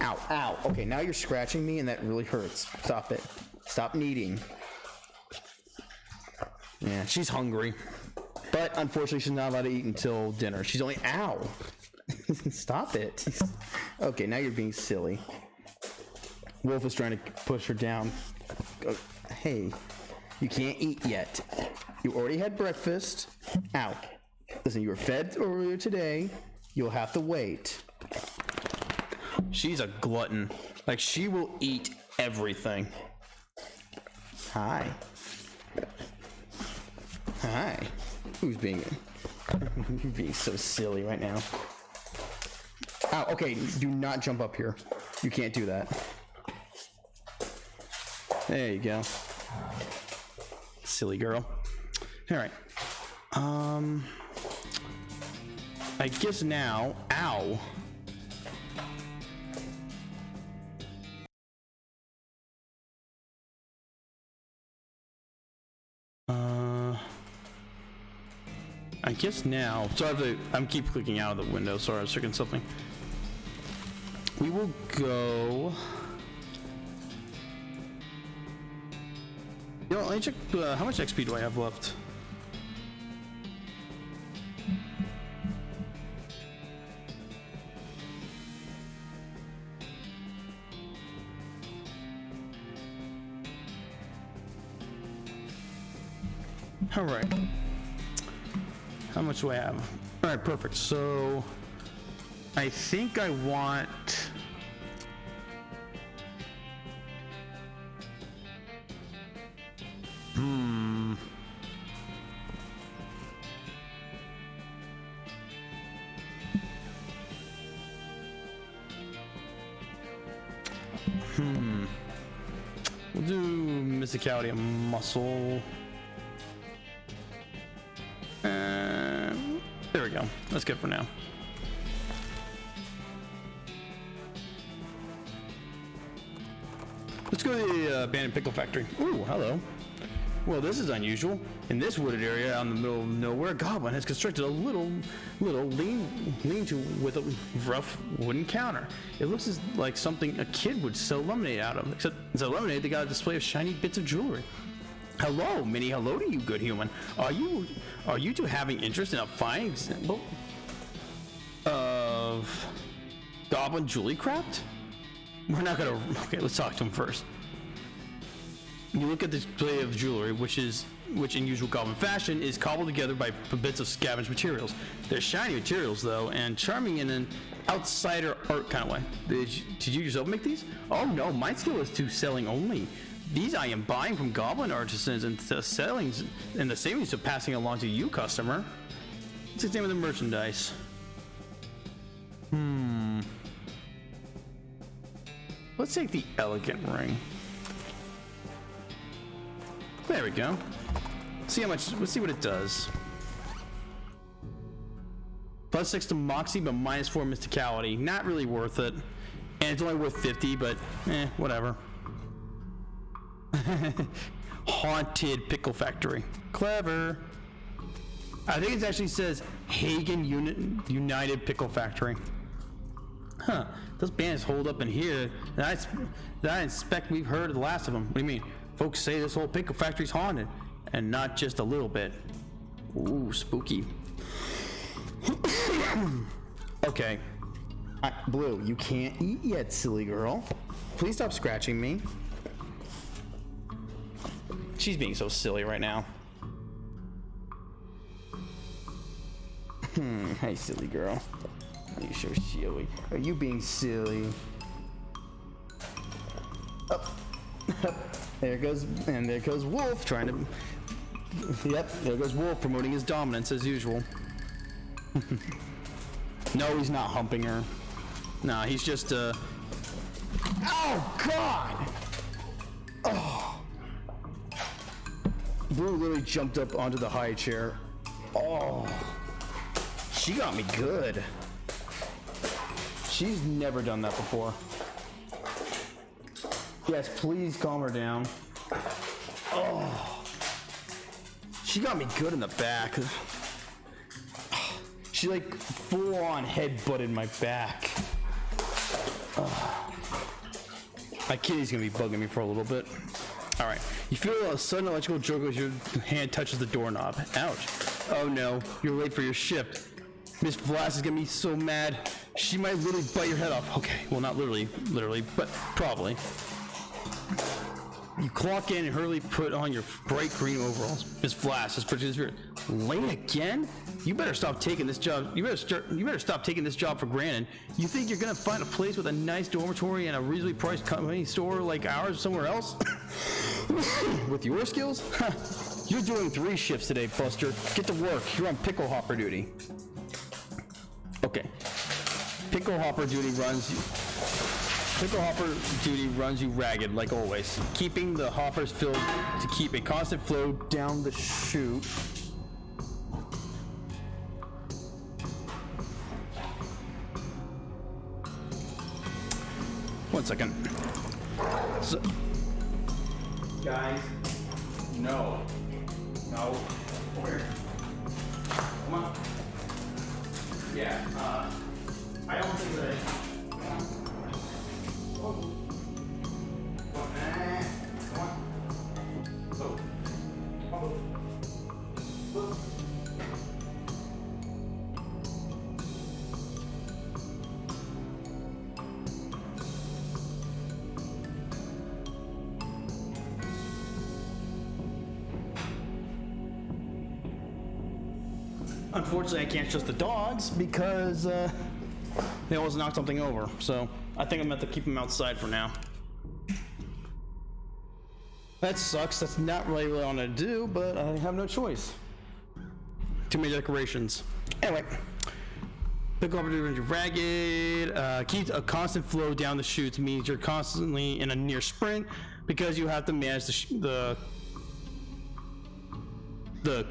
Ow, ow. Okay, now you're scratching me and that really hurts. Stop it. Stop kneading. Yeah, she's hungry. But unfortunately, she's not allowed to eat until dinner. She's only, ow. Stop it. Okay, now you're being silly. Wolf is trying to push her down. Hey, you can't eat yet. You already had breakfast. Ow. Listen, you were fed earlier today. You'll have to wait. She's a glutton. Like, she will eat everything. Hi. Hi. Who's being... You're being so silly right now. Ow, okay, do not jump up here. You can't do that. There you go. Silly girl. All right. I guess now, ow. I guess now, sorry, I'm keep clicking out of the window. Sorry, I was checking something. We will go. You know, let me check. How much XP do I have left? All right. How much do I have? All right, perfect. So I think I want... We'll do mysticality and muscle. There we go. That's good for now. Let's go to the abandoned pickle factory. Ooh, hello. Well, this is unusual. In this wooded area out in the middle of nowhere, a goblin has constructed a little lean-to with a rough wooden counter. It looks like something a kid would sell lemonade out of, except instead of lemonade, they got a display of shiny bits of jewelry. Hello, Minnie. Hello to you, good human. Are you two having interest in a fine example of goblin jewelry craft? We're not gonna. Okay, let's talk to him first. You look at the display of jewelry, which in usual goblin fashion is cobbled together by bits of scavenged materials. They're shiny materials though, and charming in an outsider art kind of way. Did you yourself make these? Oh no, my skill is to selling only. These I am buying from goblin artisans and selling, and the savings of passing along to you, customer. Let's examine the merchandise. Let's take the elegant ring. There we go. See how much. Let's see what it does. +6 to Moxie, but -4 Mysticality. Not really worth it. And it's only worth 50, but whatever. Haunted Pickle Factory. Clever. I think it actually says Hagen United Pickle Factory. Huh. Those bands hold up in here. I expect we've heard the last of them. What do you mean? Folks say this whole pickle factory's haunted, and not just a little bit. Ooh, spooky. Okay. Blue, you can't eat yet, silly girl. Please stop scratching me. She's being so silly right now. Hey, silly girl. Are you so silly? Are you being silly? Up. There goes Wolf trying to. Yep, there goes Wolf promoting his dominance as usual. No, he's not humping her. No, he's just Oh God! Oh. Blue literally jumped up onto the high chair. Oh. She got me good. She's never done that before. Yes, please calm her down. Oh. She got me good in the back. She like full on head-butted my back. My kitty's gonna be bugging me for a little bit. All right. You feel a sudden electrical jerk as your hand touches the doorknob. Ouch. Oh no, you're late for your shift. Miss Vlass is gonna be so mad. She might literally bite your head off. Okay, well not literally, but probably. You clock in and hurriedly put on your bright green overalls. Miss Vlass has purchased spirit. Late again? You better stop taking this job. You better stop taking this job for granted. You think you're gonna find a place with a nice dormitory and a reasonably priced company store like ours somewhere else? With your skills? You're doing 3 shifts today, Buster. Get to work. You're on pickle hopper duty. Okay. Pickle hopper duty runs you ragged, like always. Keeping the hoppers filled to keep a constant flow down the chute. One second. So, guys, no. Where? Come on. Yeah, I don't think that. Unfortunately, I can't trust the dogs because they always knock something over. So I think I'm going to have to keep them outside for now. That sucks. That's not really what I want to do, but I have no choice. Too many decorations. Anyway, Pickle opportunity ragged. Keep a constant flow down the chutes means you're constantly in a near sprint because you have to manage the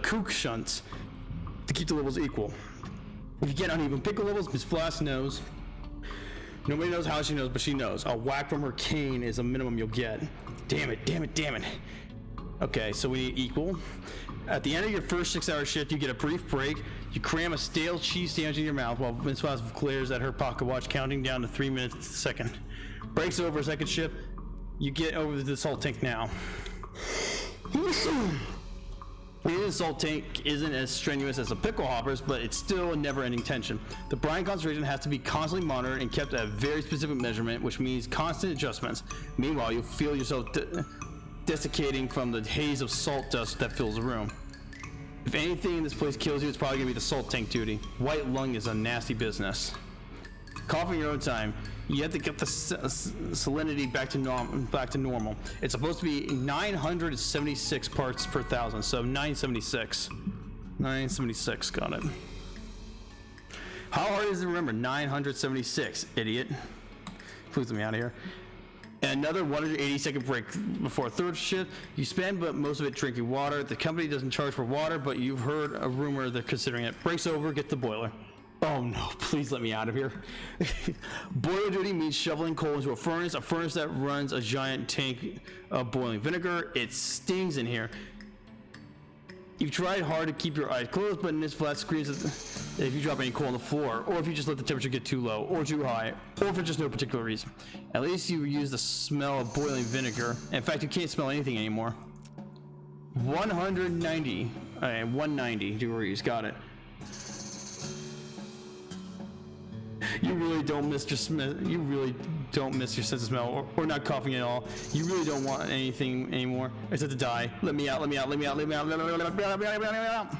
kook shunts to keep the levels equal. If you get uneven pickle levels, Miss Flask knows. Nobody knows how she knows, but she knows. A whack from her cane is a minimum you'll get. Damn it, damn it, damn it. Okay, so we need equal. At the end of your first 6-hour shift, you get a brief break. You cram a stale cheese sandwich in your mouth while Miss Flask glares at her pocket watch, counting down to 3 minutes a second. Breaks over, second shift. You get over the salt tank now. The salt tank isn't as strenuous as the pickle hoppers, but it's still a never-ending tension. The brine concentration has to be constantly monitored and kept at a very specific measurement, which means constant adjustments. Meanwhile, you'll feel yourself desiccating from the haze of salt dust that fills the room. If anything in this place kills you, it's probably gonna be the salt tank duty. White lung is a nasty business. Coughing your own time. You have to get the salinity back to normal. It's supposed to be 976 parts per thousand, so 976. 976, got it. How hard is it to remember? 976, idiot. Please let me out of here. And another 180-second break before third shift. You spend but most of it drinking water. The company doesn't charge for water, but you've heard a rumor they're considering it. Breaks over, get the boiler. Oh no, please let me out of here. Boiler duty means shoveling coal into a furnace that runs a giant tank of boiling vinegar. It stings in here. You've tried hard to keep your eyes closed, but in this flat screens if you drop any coal on the floor, or if you just let the temperature get too low, or too high, or for just no particular reason. At least you use the smell of boiling vinegar. In fact, you can't smell anything anymore. 190. Okay, 190 degrees, got it. You really don't miss your sense of smell, or not coughing at all. You really don't want anything anymore except to die. Let me out, let me out, let me out, let me out, let me out.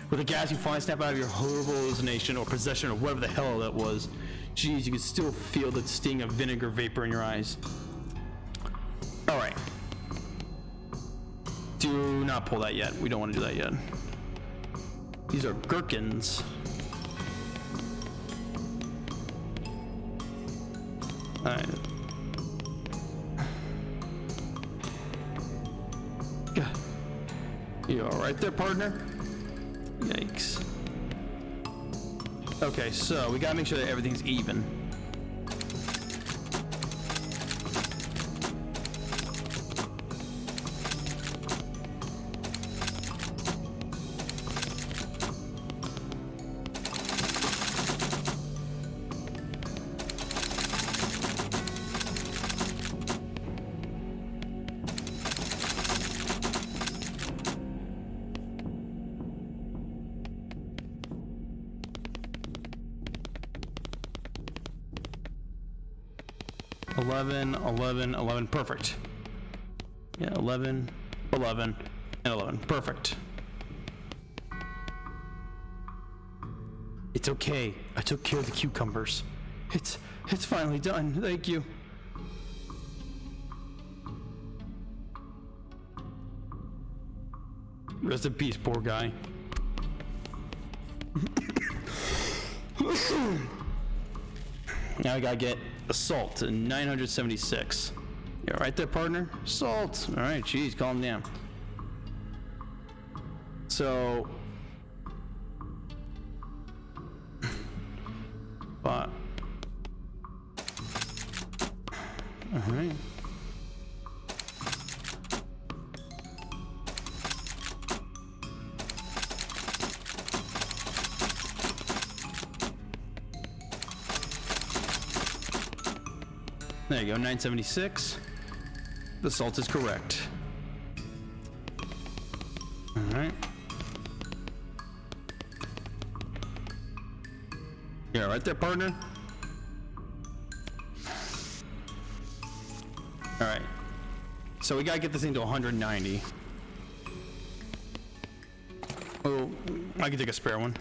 With a gas, you finally snap out of your horrible hallucination or possession or whatever the hell that was. Jeez, you can still feel the sting of vinegar vapor in your eyes. All right. Do not pull that yet. We don't want to do that yet. These are gherkins. Alright. You alright there, partner? Yikes. Okay, so we gotta make sure that everything's even. $11, perfect. Yeah, 11, 11, and 11, perfect. It's okay. I took care of the cucumbers. It's finally done. Thank you. Rest in peace, poor guy. Now I gotta get the salt to 976. You all right there, partner? Salt. All right, geez, calm down. So, but, all right. There you go, 976. The salt is correct. All right. Yeah, right there, partner. All right. So we gotta get this thing to 190. Oh, I can take a spare one.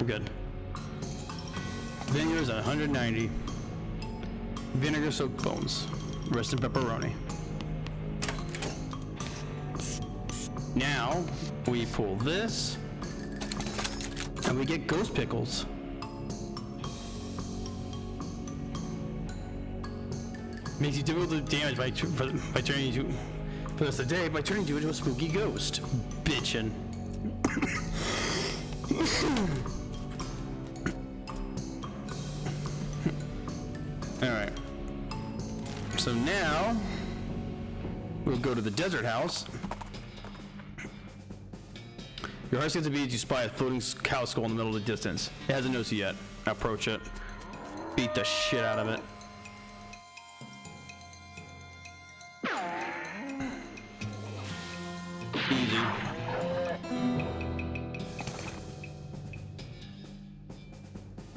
we're good. Vinegars at 190. Vinegar soaked bones. Rest in pepperoni. Now we pull this, and we get ghost pickles. Makes you difficult to damage by turning you for the rest of the day by turning you into a spooky ghost. Bitchin'. Alright. So now we'll go to the desert house. Your heart skips a beat as you spy a floating cow skull in the middle of the distance. It hasn't noticed you yet. Approach it. Beat the shit out of it. Easy.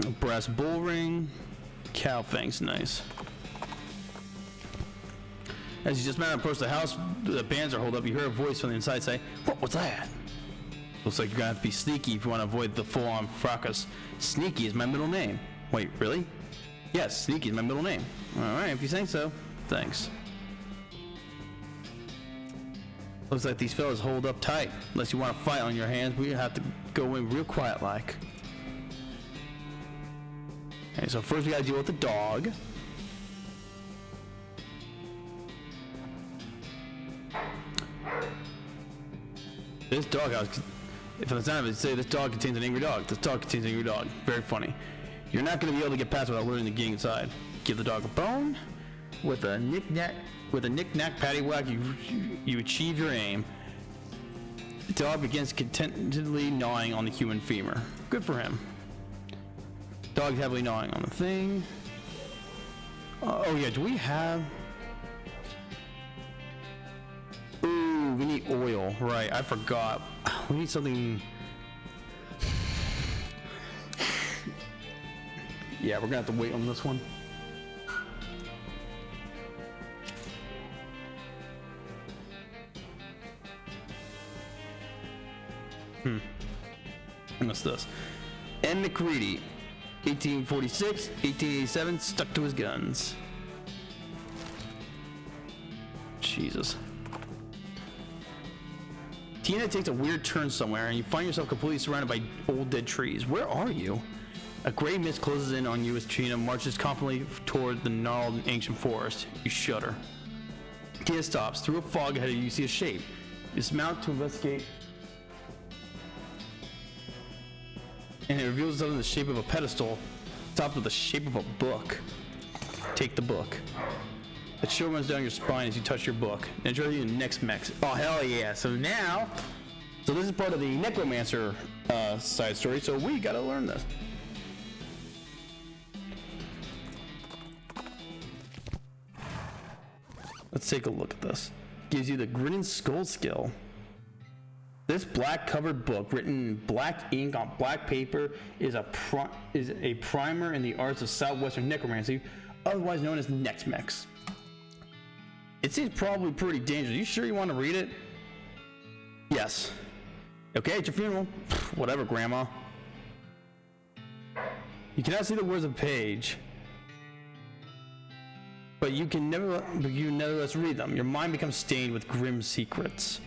A brass bull ring. Cow fangs, nice. As you just approach the house, the bands are holed up. You hear a voice from the inside say, "What was that?" Looks like you're gonna have to be sneaky if you want to avoid the full-on fracas. Sneaky is my middle name. Wait, really? Yes, Sneaky is my middle name. Alright, if you say so. Thanks. Looks like these fellas hold up tight. Unless you want to fight on your hands, we have to go in real quiet like. Okay, so first we gotta deal with the dog. This dog house, if the sound of it say this dog contains an angry dog. This dog contains an angry dog. Very funny. You're not going to be able to get past without learning the game inside. Give the dog a bone. With a knick-knack paddywhack, you achieve your aim. The dog begins contentedly gnawing on the human femur. Good for him. Dog heavily gnawing on the thing. Oh yeah, do we have... Ooh, we need oil. Right, I forgot. We need something... Yeah, we're gonna have to wait on this one. What's this? N. McCready, 1846, 1887, stuck to his guns. Jesus. Tina takes a weird turn somewhere, and you find yourself completely surrounded by old dead trees. Where are you? A gray mist closes in on you as Tina marches confidently toward the gnarled ancient forest. You shudder. Tina stops. Through a fog ahead of you, you see a shape. You dismount to investigate, and it reveals itself in the shape of a pedestal, topped with the shape of a book. Take the book. A chill runs down your spine as you touch your book. Enjoy the next mech. Oh, hell yeah. So this is part of the Necromancer side story, so we gotta learn this. Let's take a look at this. Gives you the Grinning Skull skill. This black covered book, written in black ink on black paper, is a primer in the arts of southwestern necromancy, otherwise known as Nexmex. It seems probably pretty dangerous. You sure you want to read it? Yes. Okay, at your funeral. Whatever, Grandma. You cannot see the words of the page, but you nevertheless read them. Your mind becomes stained with grim secrets.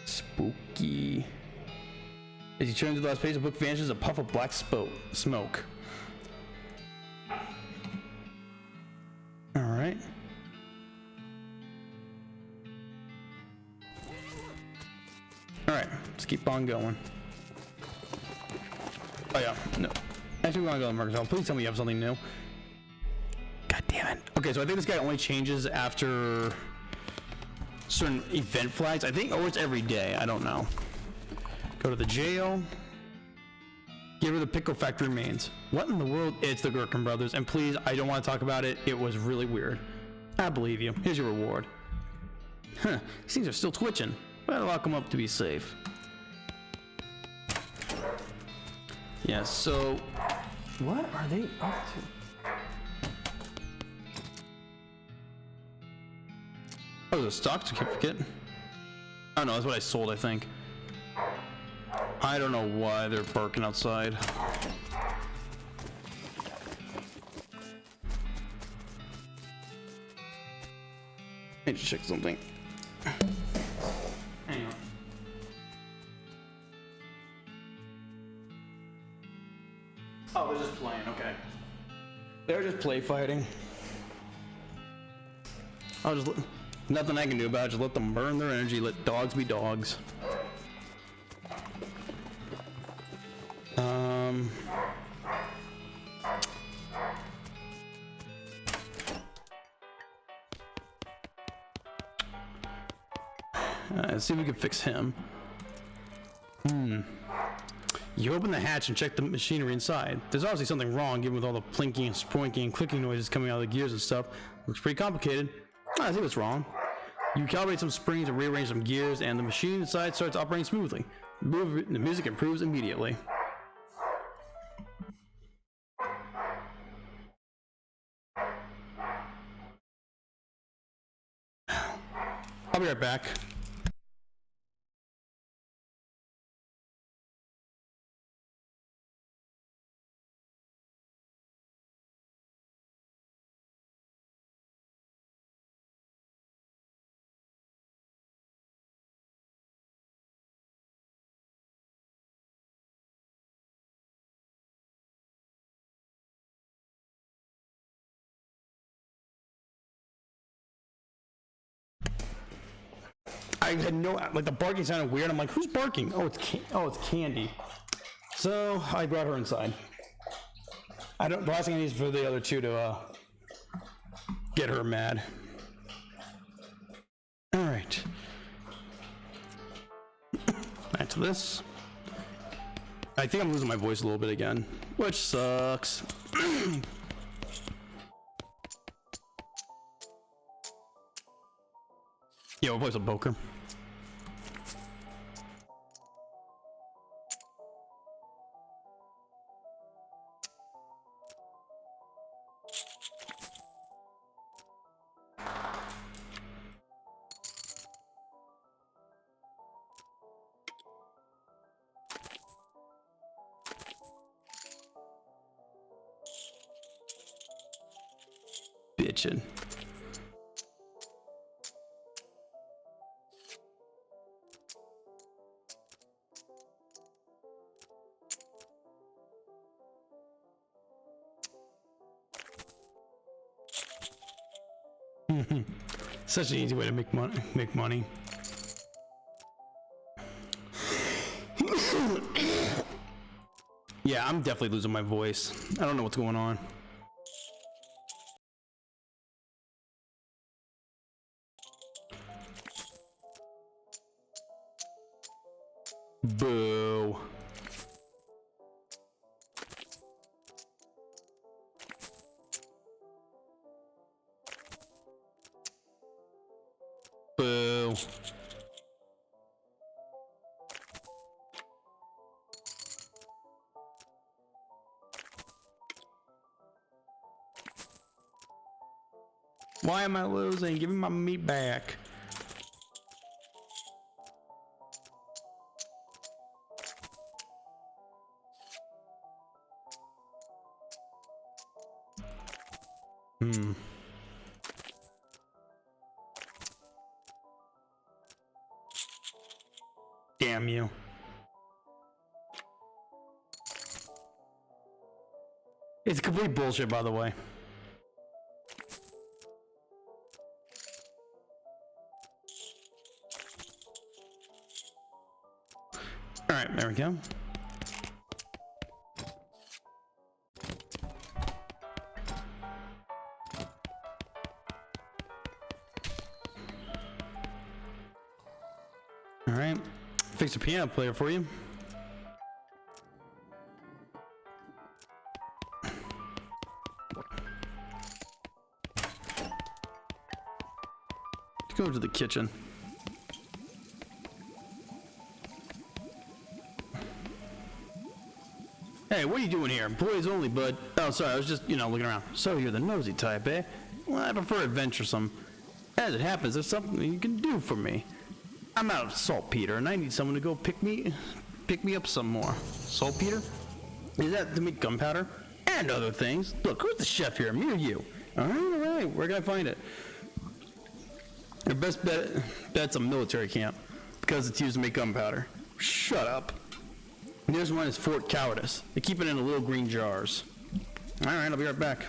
Spooky. As you turn to the last page, the book vanishes, a puff of black smoke. Alright. Alright, let's keep on going. Oh yeah, no. Actually, we want to go to Marcus. Please tell me you have something new. God damn it. Okay, so I think this guy only changes after certain event flags. I think, or it's every day. I don't know. Go to the jail. Give her the pickle factory remains. What in the world? It's the Gherkin brothers. And please, I don't want to talk about it. It was really weird. I believe you. Here's your reward. Huh. These things are still twitching. Better lock them up to be safe. Yeah, so what are they up to? Oh, there's a stock certificate. Oh no, that's what I sold, I think. I don't know why they're barking outside. I need to check something. Hang on. Oh, they're just playing, okay. They're just play fighting. Nothing I can do about it, just let them burn their energy, let dogs be dogs. Let's see if we can fix him. You open the hatch and check the machinery inside. There's obviously something wrong, given with all the plinking and spoinking and clicking noises coming out of the gears and stuff. Looks pretty complicated. I think what's wrong. You calibrate some springs and rearrange some gears, and the machine inside starts operating smoothly. The music improves immediately. I'll be right back. I had no, like, the barking sounded weird. I'm like, who's barking? Oh, it's Candy. So I brought her inside. The last thing I need is for the other two to get her mad. All right. Back to this. I think I'm losing my voice a little bit again, which sucks. Yeah, we'll play some poker. Bitchin'. Such an easy way to make money. Yeah, I'm definitely losing my voice. I don't know what's going on. Boo. Boo. Why am I losing? Give me my meat back. Damn you. It's complete bullshit, by the way. All right, there we go. All right, fix a piano player for you. Let's go to the kitchen. Hey, what are you doing here? Employees only, bud. Oh, sorry, I was just, looking around. So you're the nosy type, eh? Well, I prefer adventuresome. As it happens, there's something you can do for me. I'm out of saltpeter, and I need someone to go pick pick me up some more. Saltpeter? Is that to make gunpowder? And other things. Look, who's the chef here? Me or you? Alright, where can I find it? Your best bet's a military camp, because it's used to make gunpowder. Shut up. And there's one is Fort Cowardice. They keep it in the little green jars. Alright, I'll be right back.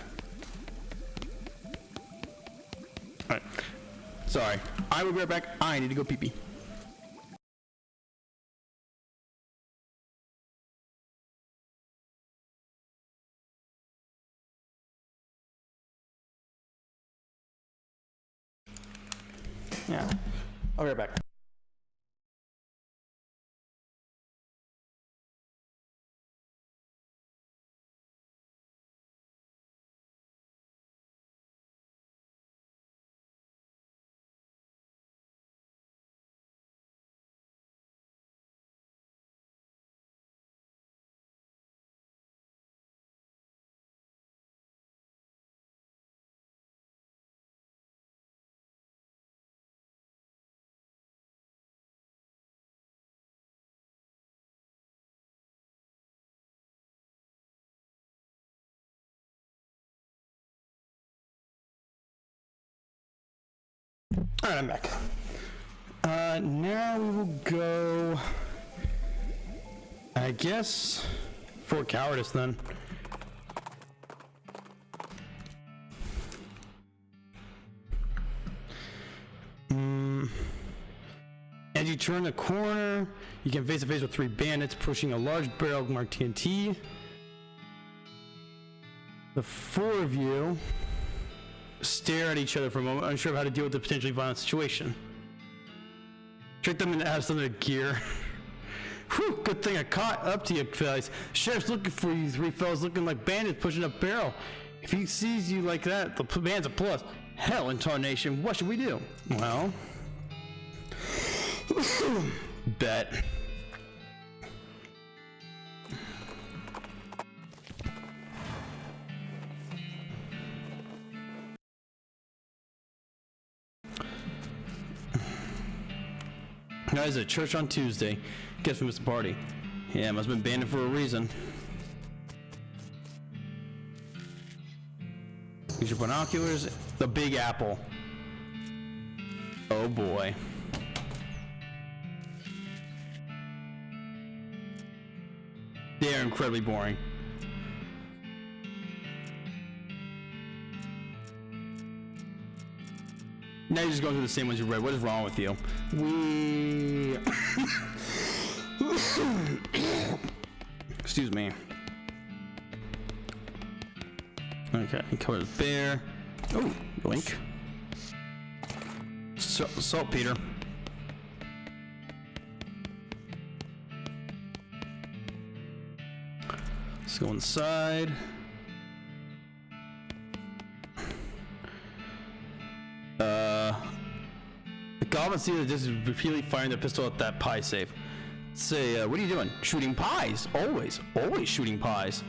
Alright. Sorry. I will be right back. I need to go pee-pee. Yeah. I'll be right back. Alright, I'm back. Now we will go, I guess, Fort Cowardice then. As you turn the corner, you can face to face with 3 bandits pushing a large barrel marked TNT. The 4 of you stare at each other for a moment, unsure of how to deal with the potentially violent situation. Trick them into have some of the gear. Whew, good thing I caught up to you, fellas. Sheriff's looking for you 3 fellas looking like bandits pushing a barrel. If he sees you like that, the man's a plus. Hell in tarnation, what should we do? Well, bet. Guys, at church on Tuesday. Guess we missed the party. Yeah, must have been banned for a reason. Use your binoculars. The Big Apple. Oh boy. They are incredibly boring. Now you're just going through the same ones you read. What is wrong with you? Excuse me. Okay, cover the bear. Oh, yoink. Saltpeter. Let's go inside. The goblin see that this is repeatedly firing the pistol at that pie safe. Say, what are you doing? Shooting pies. Always shooting pies.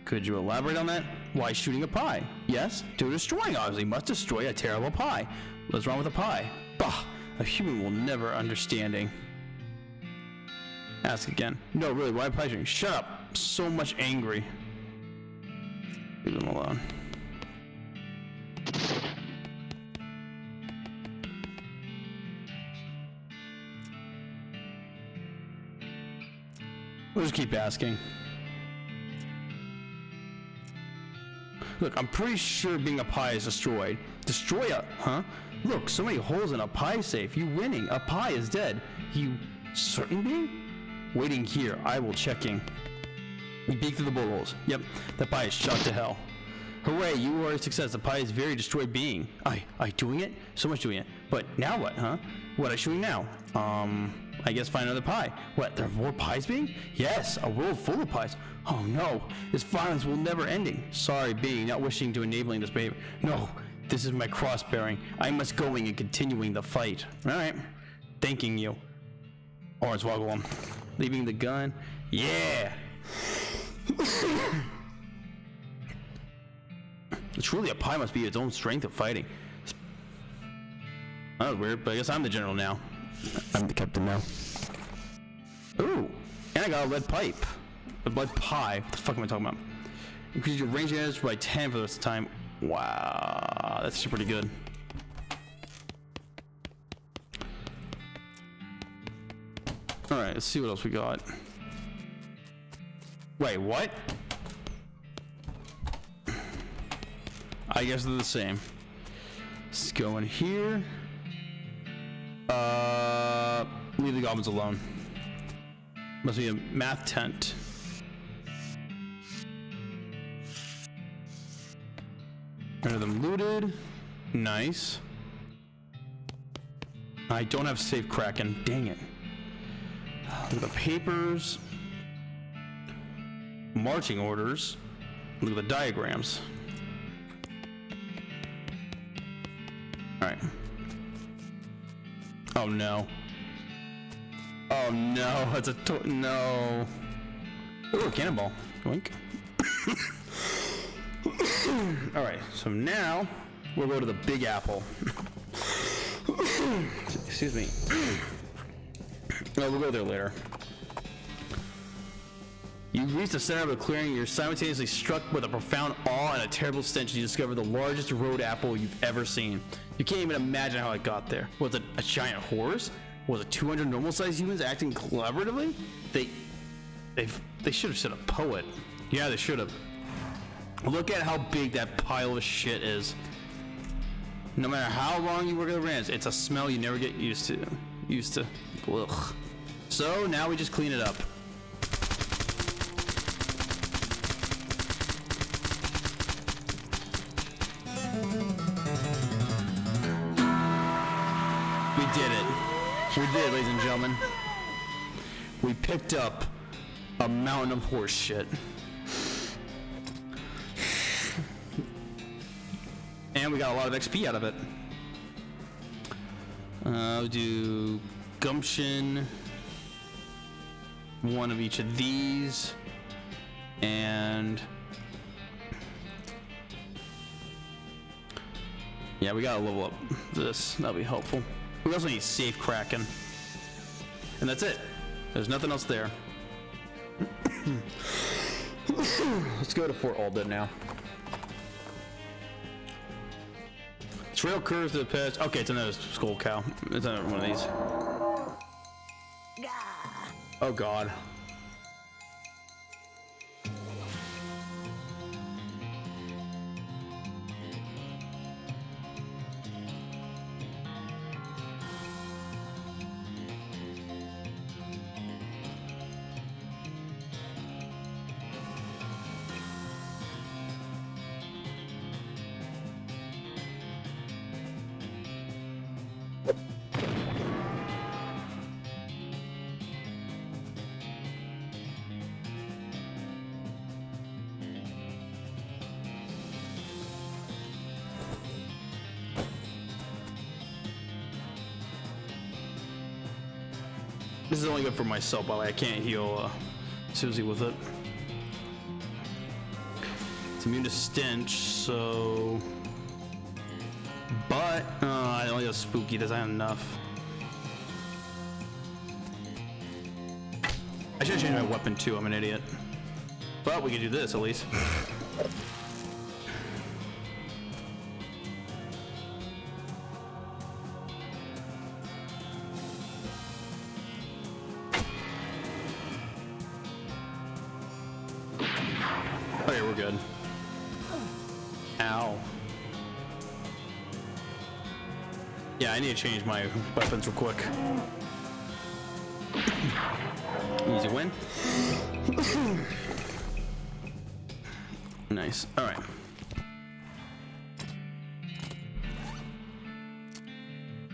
Could you elaborate on that? Why shooting a pie? Yes, to destroying, obviously. Must destroy a terrible pie. What's wrong with a pie? Bah, a human will never understanding. Ask again. No, really, why pie shooting? Shut up. So much angry. Leave them alone. We'll just keep asking. Look, I'm pretty sure being a pie is destroyed. Destroy a, huh? Look, so many holes in a pie safe. You winning. A pie is dead. You certain being? Waiting here. I will checking. You peek through the bullet holes. Yep, the pie is shot to hell. Hooray, you are a success. The pie is very destroyed being. I doing it? So much doing it. But now what, huh? What I shooting now? I guess find another pie. What, there are more pies being? Yes, a world full of pies. Oh no, this violence will never ending. Sorry, being, not wishing to enabling this behavior. No, this is my cross bearing. I must going and continuing the fight. Alright, thanking you. Hornswoggle him. Leaving the gun. Yeah! Truly a pie must be its own strength of fighting. That was weird, but I guess I'm the general now. I'm the captain now. Ooh, And I got a lead pipe. A lead pie. What the fuck am I talking about? Increase your range damage by 10 for the rest of the time. Wow, that's actually pretty good. Alright, let's see what else we got. Wait, what? I guess they're the same. Let's go in here. Leave the goblins alone. Must be a math tent. None of them looted. Nice. I don't have safe Kraken. Dang it. Look at the papers. Marching orders. Look at the diagrams. Alright. Oh no. Oh no, that's a no. Ooh, a cannonball. Wink. Alright, so now we'll go to the Big Apple. Excuse me. No, we'll go there later. You reach the center of a clearing. You're simultaneously struck with a profound awe and a terrible stench as you discover the largest road apple you've ever seen. You can't even imagine how it got there. Was it a giant horse? Was it 200 normal-sized humans acting collaboratively? They should have said a poet. Yeah, they should have. Look at how big that pile of shit is. No matter how long you work at the ranch, it's a smell you never get used to. Ugh. So now we just clean it up. We did it. We did, ladies and gentlemen. We picked up a mountain of horse shit. And we got a lot of XP out of it. We'll do gumption. One of each of these. And yeah, we gotta level up this. That'll be helpful. We also need safe Kraken. And that's it. There's nothing else there. Let's go to Fort Alden now. Trail curves to the past. Okay, it's another skull cow. It's another one of these. Oh god. This is only good for myself, by the way. I can't heal Susie with it. It's immune to stench, so... But, I only have spooky. Does that have enough? I should change my weapon too. I'm an idiot. But we can do this at least. Okay, we're good. Ow. Yeah, I need to change my weapons real quick. Easy win. Nice. All right.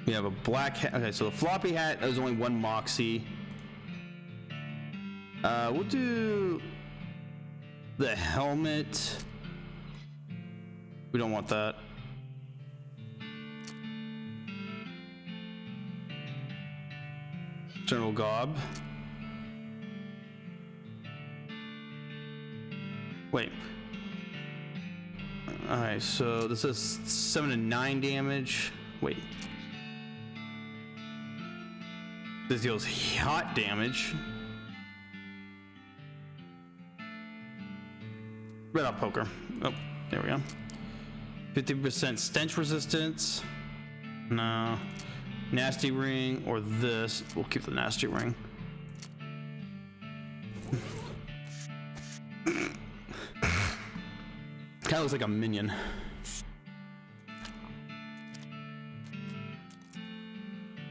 We have a black hat. Okay, so the floppy hat, there's only one Moxie. We'll do the helmet. We don't want that. General Gob. Wait. Alright, so this is 7 to 9 damage. Wait. This deals hot damage. Red hot poker. Oh, there we go. 50% stench resistance. No. Nasty ring or this. We'll keep the nasty ring. Kind of looks like a minion.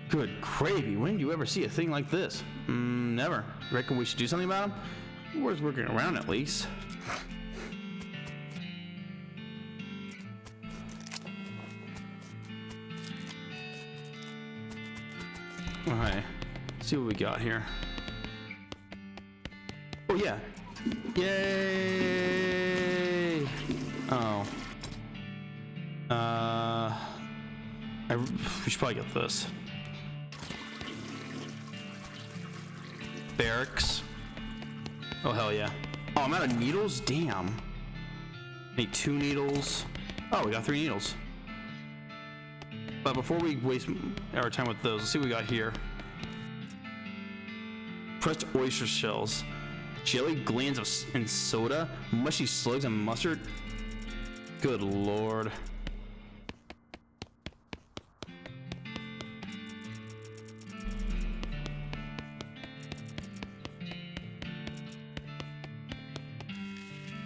Good gravy. When did you ever see a thing like this? Never. Reckon we should do something about him? Worth working around at least. Alright. See what we got here. Oh yeah. Yay! Oh. We should probably get this. Barracks. Oh hell yeah. Oh, I'm out of needles? Damn. Need 2 needles. Oh, we got 3 needles. But before we waste our time with those, let's see what we got here. Pressed oyster shells. Jelly glands and soda. Mushy slugs and mustard. Good lord.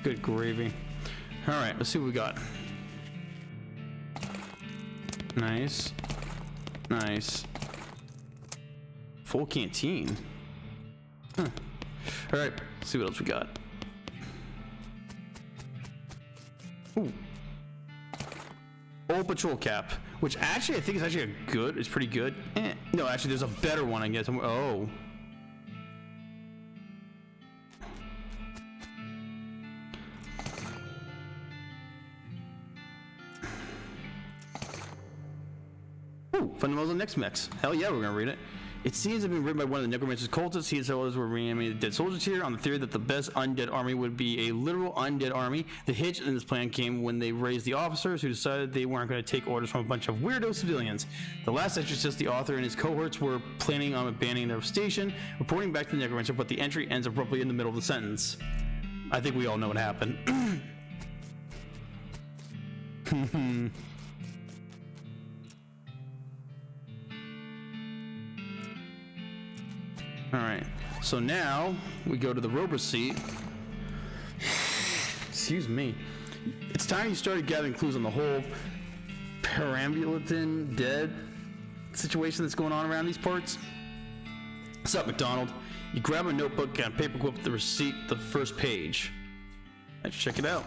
Good gravy. All right, let's see what we got. Nice. Nice. Full canteen. Huh. All right, let's see what else we got. Ooh. Old patrol cap, which actually I think is actually it's pretty good. No, actually there's a better one I guess. Oh. Ooh, Fundamentals of Next Mix. Hell yeah, we're gonna read it. It seems to have been written by one of the Necromancer's cultists. He and several others were reanimated dead soldiers here on the theory that the best undead army would be a literal undead army. The hitch in this plan came when they raised the officers who decided they weren't going to take orders from a bunch of weirdo civilians. The last entry says the author and his cohorts were planning on abandoning their station, reporting back to the Necromancer, but the entry ends abruptly in the middle of the sentence. I think we all know what happened. Alright, so now we go to the rover seat. Excuse me. It's time you started gathering clues on the whole perambulatin dead situation that's going on around these parts. What's up, McDonald? You grab a notebook and paperclip the receipt, the first page. Let's check it out.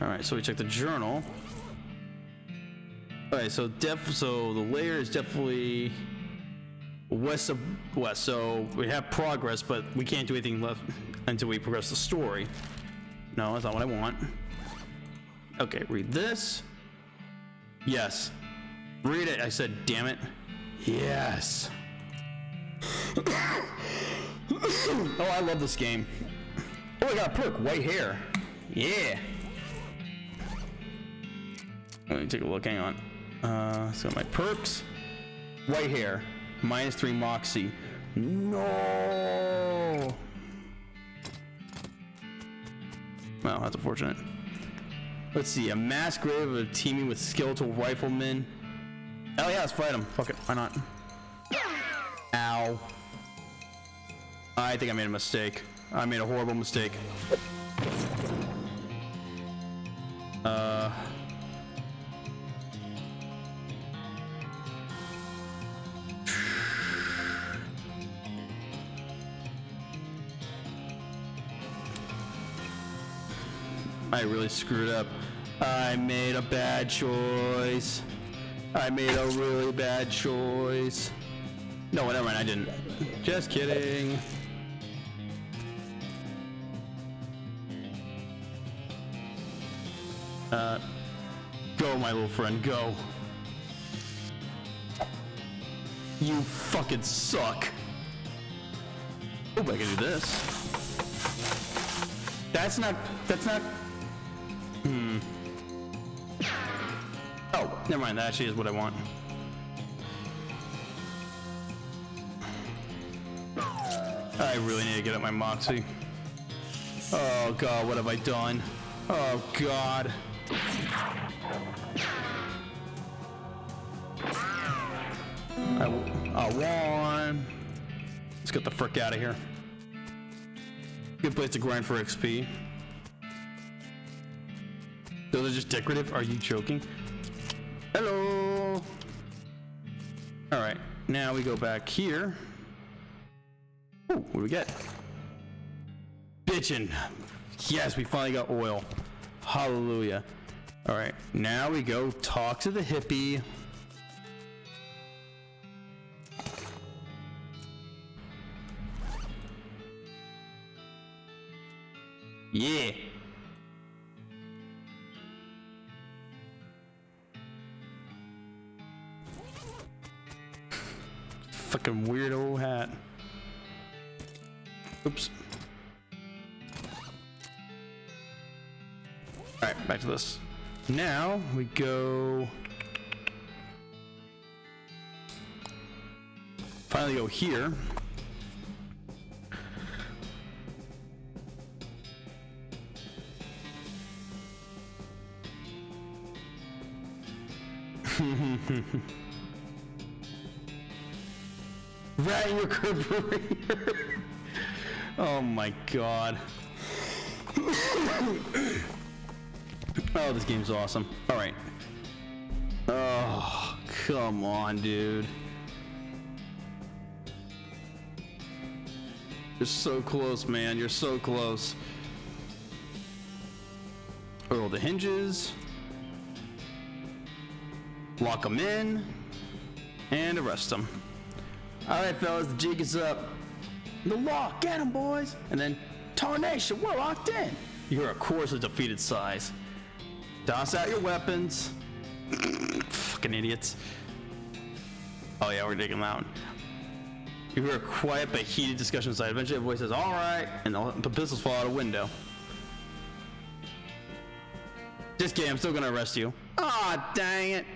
Alright, so we check the journal. Alright, so the layer is definitely west of west, so we have progress, but we can't do anything left until we progress the story. No, that's not what I want. Okay, read this. Yes. Read it, I said, damn it. Yes. Oh, I love this game. Oh, I got a perk, white hair. Yeah. Let me take a look, hang on. So my perks. White hair. -3 Moxie. No. Well, that's unfortunate. Let's see. A mass grave of teaming with skeletal riflemen. Oh yeah, let's fight them. Fuck it. Why not? Ow. I think I made a mistake. I made a horrible mistake. I really screwed up. I made a bad choice. I made a really bad choice. No, never mind, I didn't. Just kidding. Go, my little friend, go. You fucking suck. Oh, I can do this. That's not. Oh, never mind. That actually is what I want. I really need to get up my Moxie. Oh god, what have I done? Oh god. I won. Let's get the frick out of here. Good place to grind for XP. Those are just decorative? Are you joking? Hello! Alright, now we go back here. Ooh, what do we get? Bitchin'. Yes, we finally got oil. Hallelujah. Alright, now we go talk to the hippie. Yeah. Fucking weirdo hat. Oops. Alright, back to this. Now we go. Finally go here. Rat in your carburetor. Oh my god. Oh, this game's awesome. Alright. Oh, come on, dude. You're so close, man. You're so close. Roll the hinges. Lock them in. And arrest them. Alright, fellas, the jig is up. The lock, get him, boys! And then, tarnation, we're locked in. You hear a chorus of defeated sighs. Toss out your weapons. Fucking idiots. Oh yeah, we're digging loud. You hear a quiet but heated discussion inside. Eventually a voice says, alright, and the pistols fall out a window. Just kidding, I'm still gonna arrest you. Aw, dang it.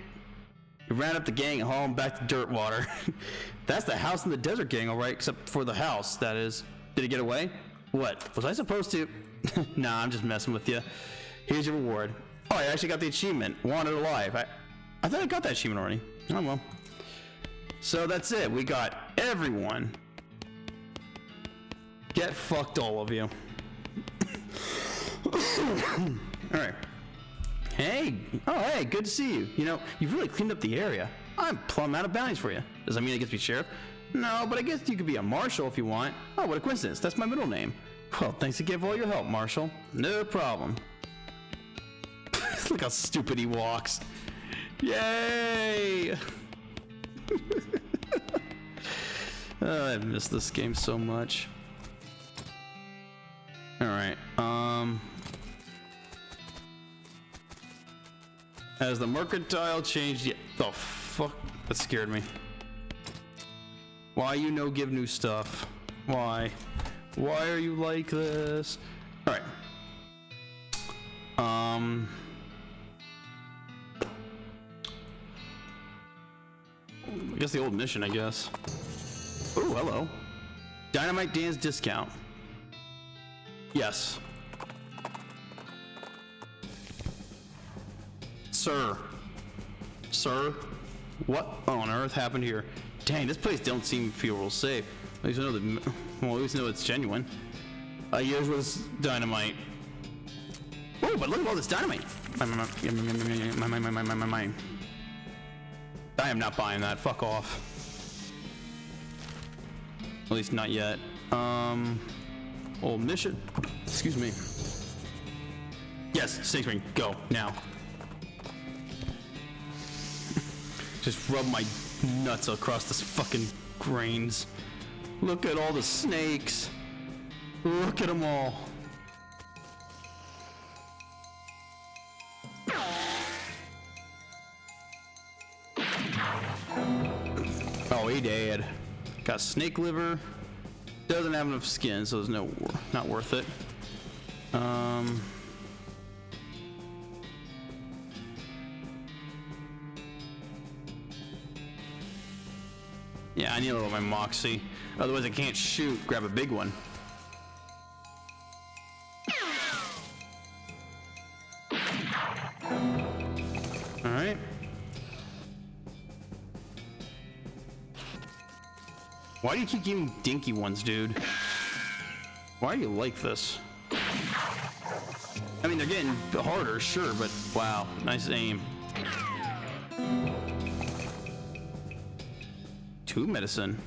You ran up the gang and hauled them back to Dirtwater. That's the house in the desert gang, alright, except for the house, that is. Did he get away? What? Was I supposed to? Nah, I'm just messing with you. Here's your reward. Oh, I actually got the achievement. Wanted alive. I thought I got that achievement already. Oh, well. So that's it. We got everyone. Get fucked, all of you. Alright. Hey. Oh, hey, good to see you. You know, you've really cleaned up the area. I'm plumb out of bounties for you. Does that mean I get to be sheriff? No, but I guess you could be a marshal if you want. Oh, what a coincidence. That's my middle name. Well, thanks again for all your help, Marshal. No problem. Look how stupid he walks. Yay! Oh, I missed this game so much. Alright, has the mercantile changed yet? The fuck? That scared me. Why you no give new stuff? Why? Why are you like this? Alright. I guess the old mission, I guess. Oh, hello. Dynamite Dan's discount. Yes. Sir. Sir? What on earth happened here? Dang, this place don't seem feel real safe. At least I know that, well, at least I know it's genuine. Yours was dynamite. Oh, but look at all this dynamite. I am not buying that. Fuck off. At least not yet. Old mission. Excuse me. Yes, snake ring. Go now. Just rub my nuts across this fucking grains. Look at all the snakes. Look at them all. Oh, he dead. Got snake liver. Doesn't have enough skin, so there's not worth it. Yeah, I need a little of my moxie. Otherwise I can't shoot. Grab a big one. Alright. Why do you keep giving dinky ones, dude? Why are you like this? I mean, they're getting harder, sure, but wow, nice aim. 2 medicine.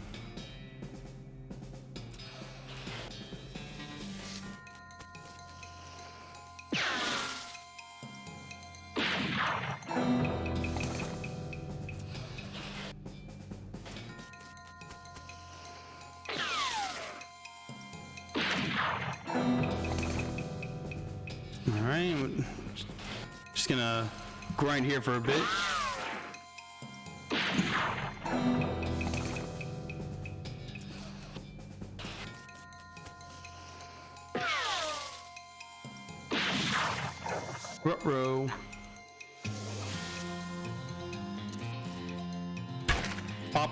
Alright, just gonna grind here for a bit. Ruh-roh. Pop.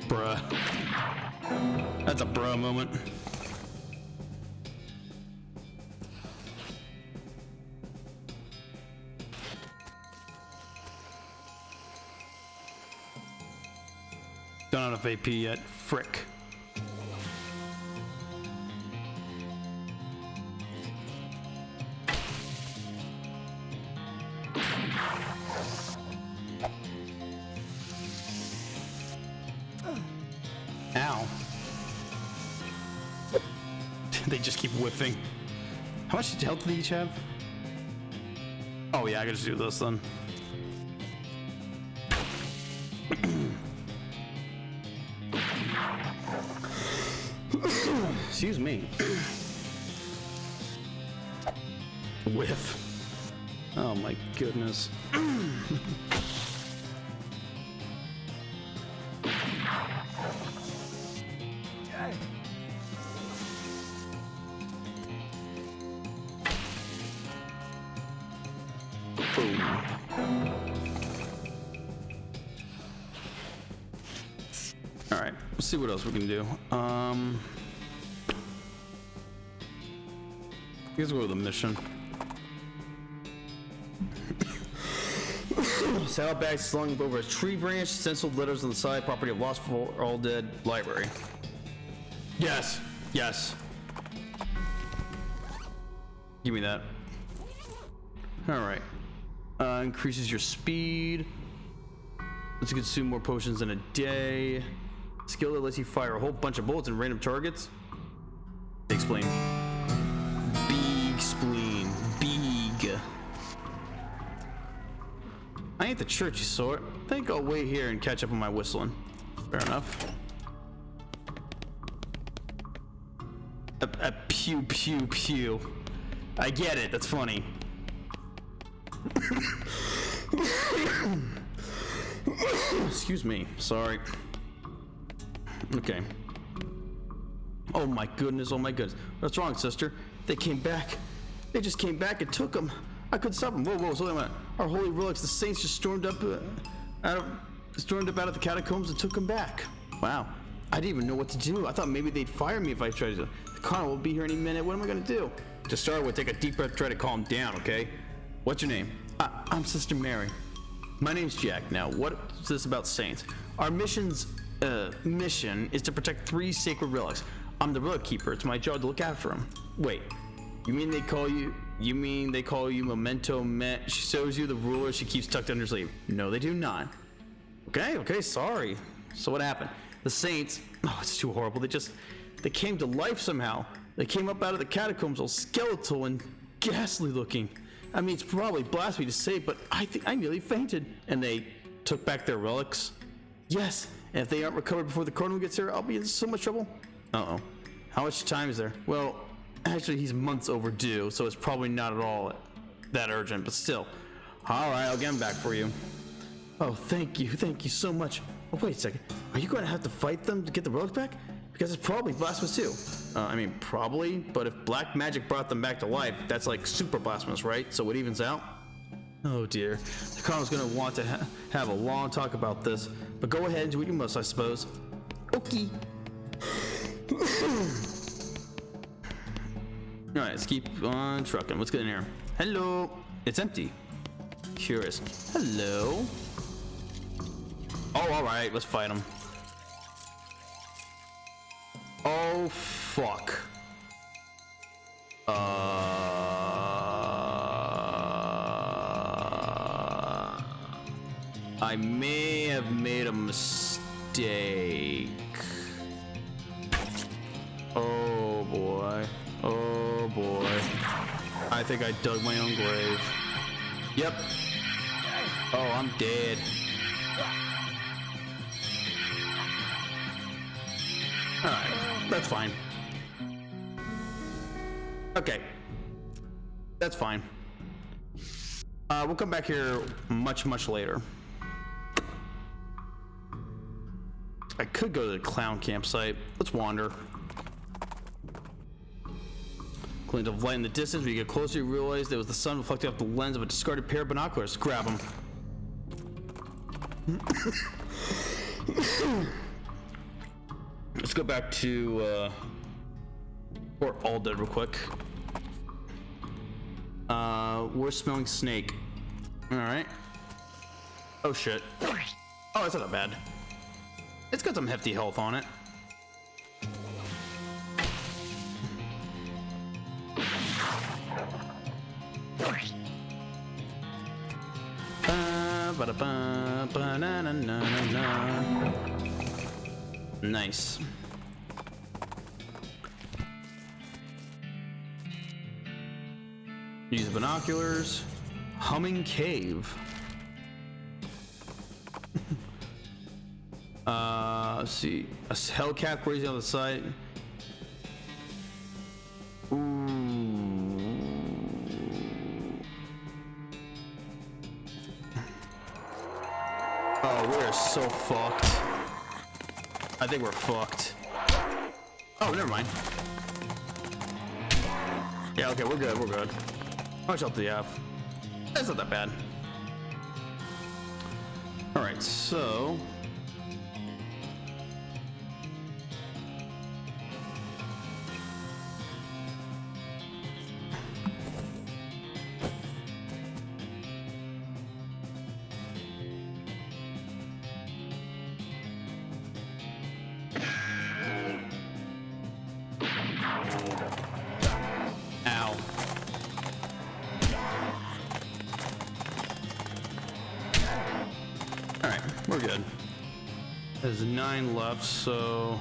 Bruh. That's a bruh moment. Don't have enough AP yet. Frick. Ow. They just keep whiffing. How much health do they each have? Oh yeah, I gotta just do this then. Excuse me. Whiff. Oh my goodness. Boom. All right, let's see what else we can do. Let's go with the mission. Saddlebags slung over a tree branch, stenciled letters on the side, property of lost for all dead library. Yes, yes. Give me that. All right. Increases your speed. Let's consume more potions in a day. Skill that lets you fire a whole bunch of bullets in random targets. Explain. Big spleen. Big. I ain't the churchy sort. Think I'll wait here and catch up on my whistling. Fair enough. A pew pew pew. I get it. That's funny. Excuse me. Sorry. Okay. Oh my goodness. Oh my goodness. What's wrong, sister? They came back. They just came back and took them. I couldn't stop them. Whoa, whoa. So our holy relics, the saints just stormed up out of the catacombs and took them back. Wow. I didn't even know what to do. I thought maybe they'd fire me if I tried to. The carnival will be here any minute. What am I gonna do? To start with, take a deep breath, try to calm down, okay? What's your name? I'm Sister Mary. My name's Jack. Now, what's this about saints? Our mission is to protect 3 sacred relics. I'm the relic keeper. It's my job to look after them. Wait, you mean they call you Memento Mori? She shows you the ruler she keeps tucked under her sleeve. No, they do not. Okay, sorry. So what happened? The saints, oh, it's too horrible. They came to life somehow. They came up out of the catacombs all skeletal and ghastly looking. I mean, it's probably blasphemy to say, but I think I nearly fainted. And they took back their relics? Yes, and if they aren't recovered before the cardinal gets here, I'll be in so much trouble. Uh-oh. How much time is there? Well, actually, he's months overdue, so it's probably not at all that urgent, but still. All right, I'll get him back for you. Oh, thank you so much. Oh, wait a second. Are you going to have to fight them to get the relics back? Because it's probably blasphemous too. I mean, probably, but if black magic brought them back to life, that's like super blasphemous, right? So it evens out? Oh dear. The Cardinal's gonna want to have a long talk about this, but go ahead and do what you must, I suppose. Okay. Alright, let's keep on trucking. Let's get in here. Hello. It's empty. Curious. Hello. Oh, alright, let's fight him. Oh, fuck. I may have made a mistake. Oh boy. Oh boy. I think I dug my own grave. Yep. Oh, I'm dead. Alright, that's fine. Okay. That's fine. We'll come back here much later. I could go to the clown campsite. Let's wander. Glint of light in the distance. When you get closer, you realize there was the sun reflecting off the lens of a discarded pair of binoculars. Grab them. Let's go back to Fort Alden real quick. We're smelling snake. Alright. Oh shit. Oh, that's not that bad. It's got some hefty health on it. Nice. Use binoculars. Humming cave. Let's see. A hellcat grazing on the side. Ooh. Oh, we're so fucked. I think we're fucked. Oh, never mind. Yeah, okay, we're good, we're good. How much health do you have? That's not that bad. Alright, so... Ow. Alright, we're good. There's 9 left, so...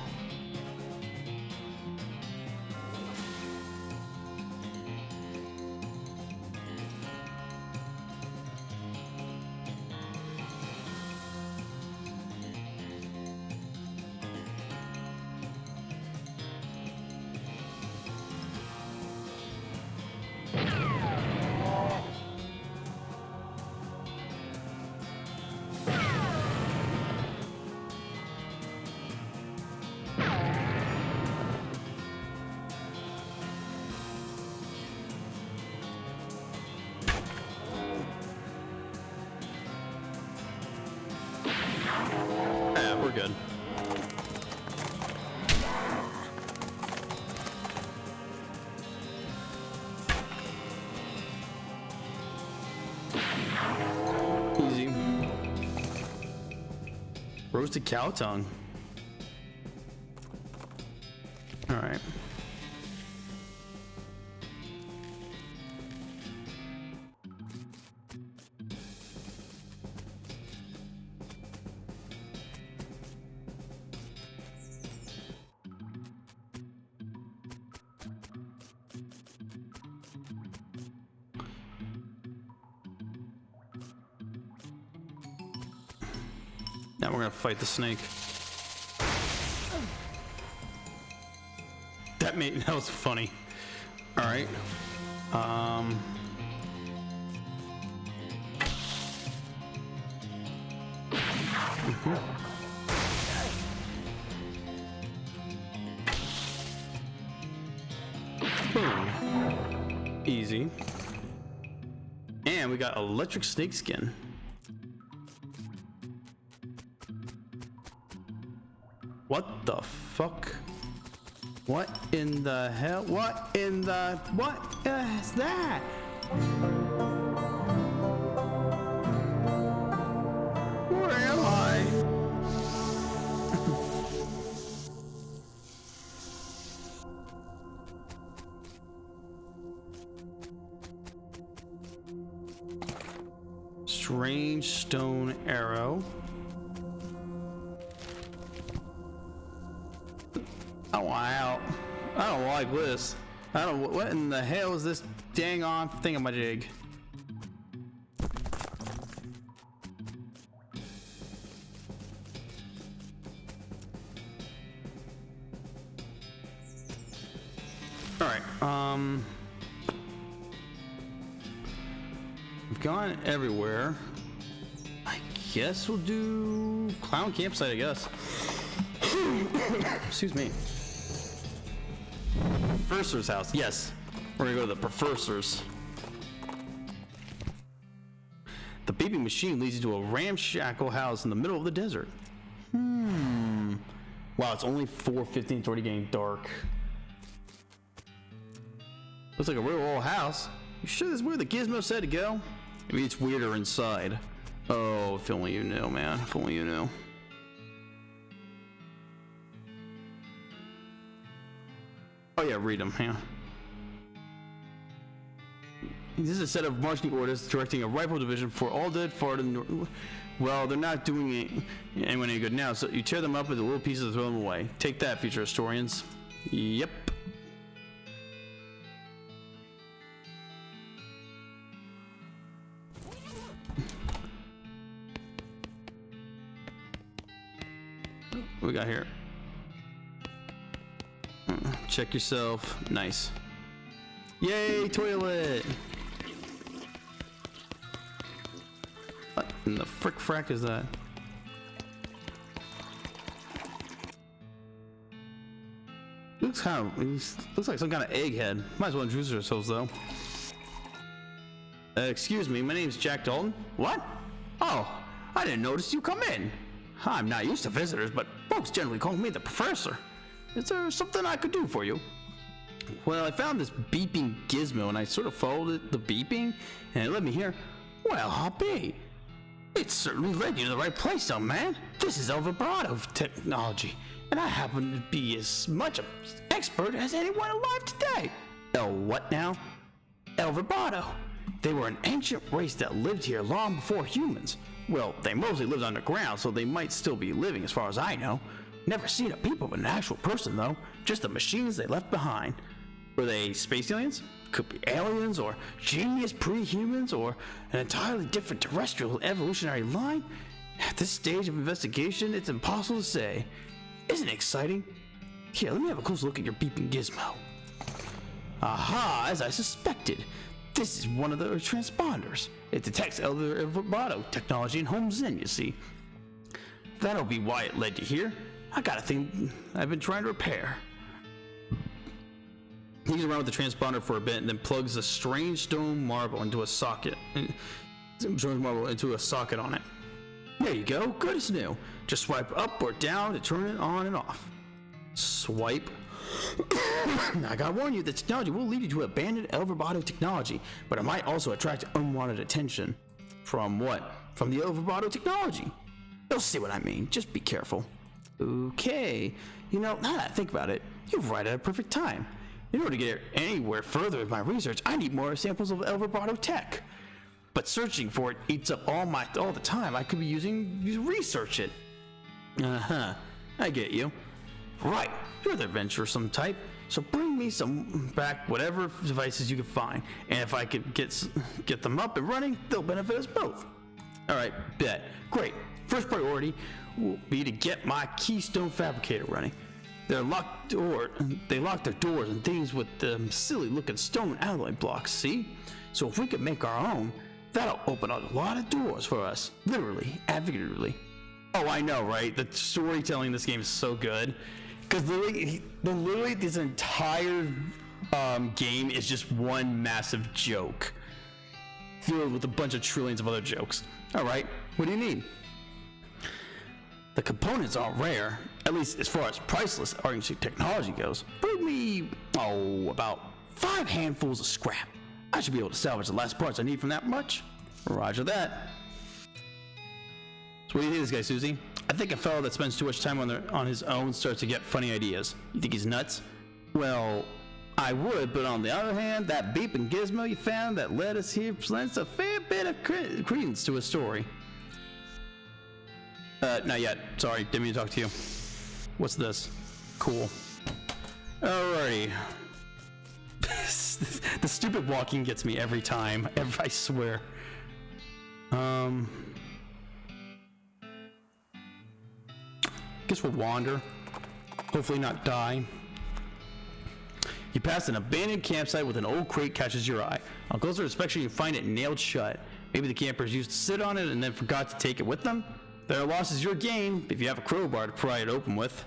Yeah, we're good. Easy. Roasted cow tongue. All right. Now we're gonna fight the snake. That was funny. All right. Boom. Easy. And we got electric snake skin. What the fuck? What in the hell? What is that? Where am I? Strange stone arrow. I want out. I don't like this. I don't. What in the hell is this dang on thingamajig? All right. We've gone everywhere. I guess we'll do clown campsite. I guess. Excuse me. Professor's house. Yes, we're gonna go to the professor's. The beeping machine leads you to a ramshackle house in the middle of the desert. Wow, it's only 4:15. It's already getting dark. Looks like a real old house. You sure this is where the gizmo said to go? Maybe it's weirder inside. Oh, if only you knew, man. If only you knew. Oh yeah, read them, yeah. This is a set of marching orders directing a rifle division for all dead far to the north. Well, they're not doing anyone any good now, so you tear them up into little pieces and throw them away. Take that, future historians. Yep. What we got here? Check yourself. Nice. Yay, toilet! What in the frick frack is that? Looks like some kind of egghead. Might as well introduce ourselves though. Excuse me, my name's Jack Dalton. What? Oh, I didn't notice you come in. I'm not used to visitors, but folks generally call me the professor. Is there something I could do for you? Well, I found this beeping gizmo and I sort of followed it, the beeping, and it led me here. Well, I'll be. It certainly led you to the right place, young man. This is El Vibrato technology, and I happen to be as much an expert as anyone alive today. El what now? El Vibrato. They were an ancient race that lived here long before humans. Well, they mostly lived underground, so they might still be living as far as I know. Never seen a peep of an actual person though, just the machines they left behind. Were they space aliens? Could be aliens or genius pre-humans or an entirely different terrestrial evolutionary line? At this stage of investigation, it's impossible to say. Isn't it exciting? Here, let me have a close look at your beeping gizmo. Aha, as I suspected. This is one of the transponders. It detects El Vibrato technology and homes in, you see. That'll be why it led you here. I got a thing I've been trying to repair. He goes around with the transponder for a bit and then plugs a strange stone marble into a socket. On it. There you go, good as new. Just swipe up or down to turn it on and off. Swipe. I gotta warn you, the technology will lead you to abandoned El Vibrato technology, but it might also attract unwanted attention. From what? From the El Vibrato technology. You'll see what I mean, just be careful. Okay, you know, now that I think about it, you're right at a perfect time. In order to get anywhere further in my research, I need more samples of El Vibrato tech. But searching for it eats up all the time I could be using to research it. Uh-huh, I get you. Right, you're the adventuresome type, so bring me some back whatever devices you can find, and if I could get them up and running, they'll benefit us both. All right, bet. Great. First priority will be to get my Keystone Fabricator running. They lock their doors and things with the silly-looking stone alloy blocks. See? So if we could make our own, that'll open up a lot of doors for us, literally and figuratively. Oh, I know, right? The storytelling in this game is so good. Because literally this entire game is just one massive joke, filled with a bunch of trillions of other jokes. All right, what do you need? The components are rare, at least as far as priceless RNG technology goes. Bring me, about 5 handfuls of scrap. I should be able to salvage the last parts I need from that much. Roger that. So what do you think of this guy, Susie? I think a fellow that spends too much time on his own starts to get funny ideas. You think he's nuts? Well, I would, but on the other hand, that beep and gizmo you found that led us here lends a fair bit of credence to his story. Not yet. Sorry, didn't mean to talk to you. What's this? Cool. Alrighty. The stupid walking gets me every time. I swear. Guess we'll wander. Hopefully not die. You pass an abandoned campsite with an old crate catches your eye. On closer inspection, you find it nailed shut. Maybe the campers used to sit on it and then forgot to take it with them. Their loss is your gain if you have a crowbar to pry it open with.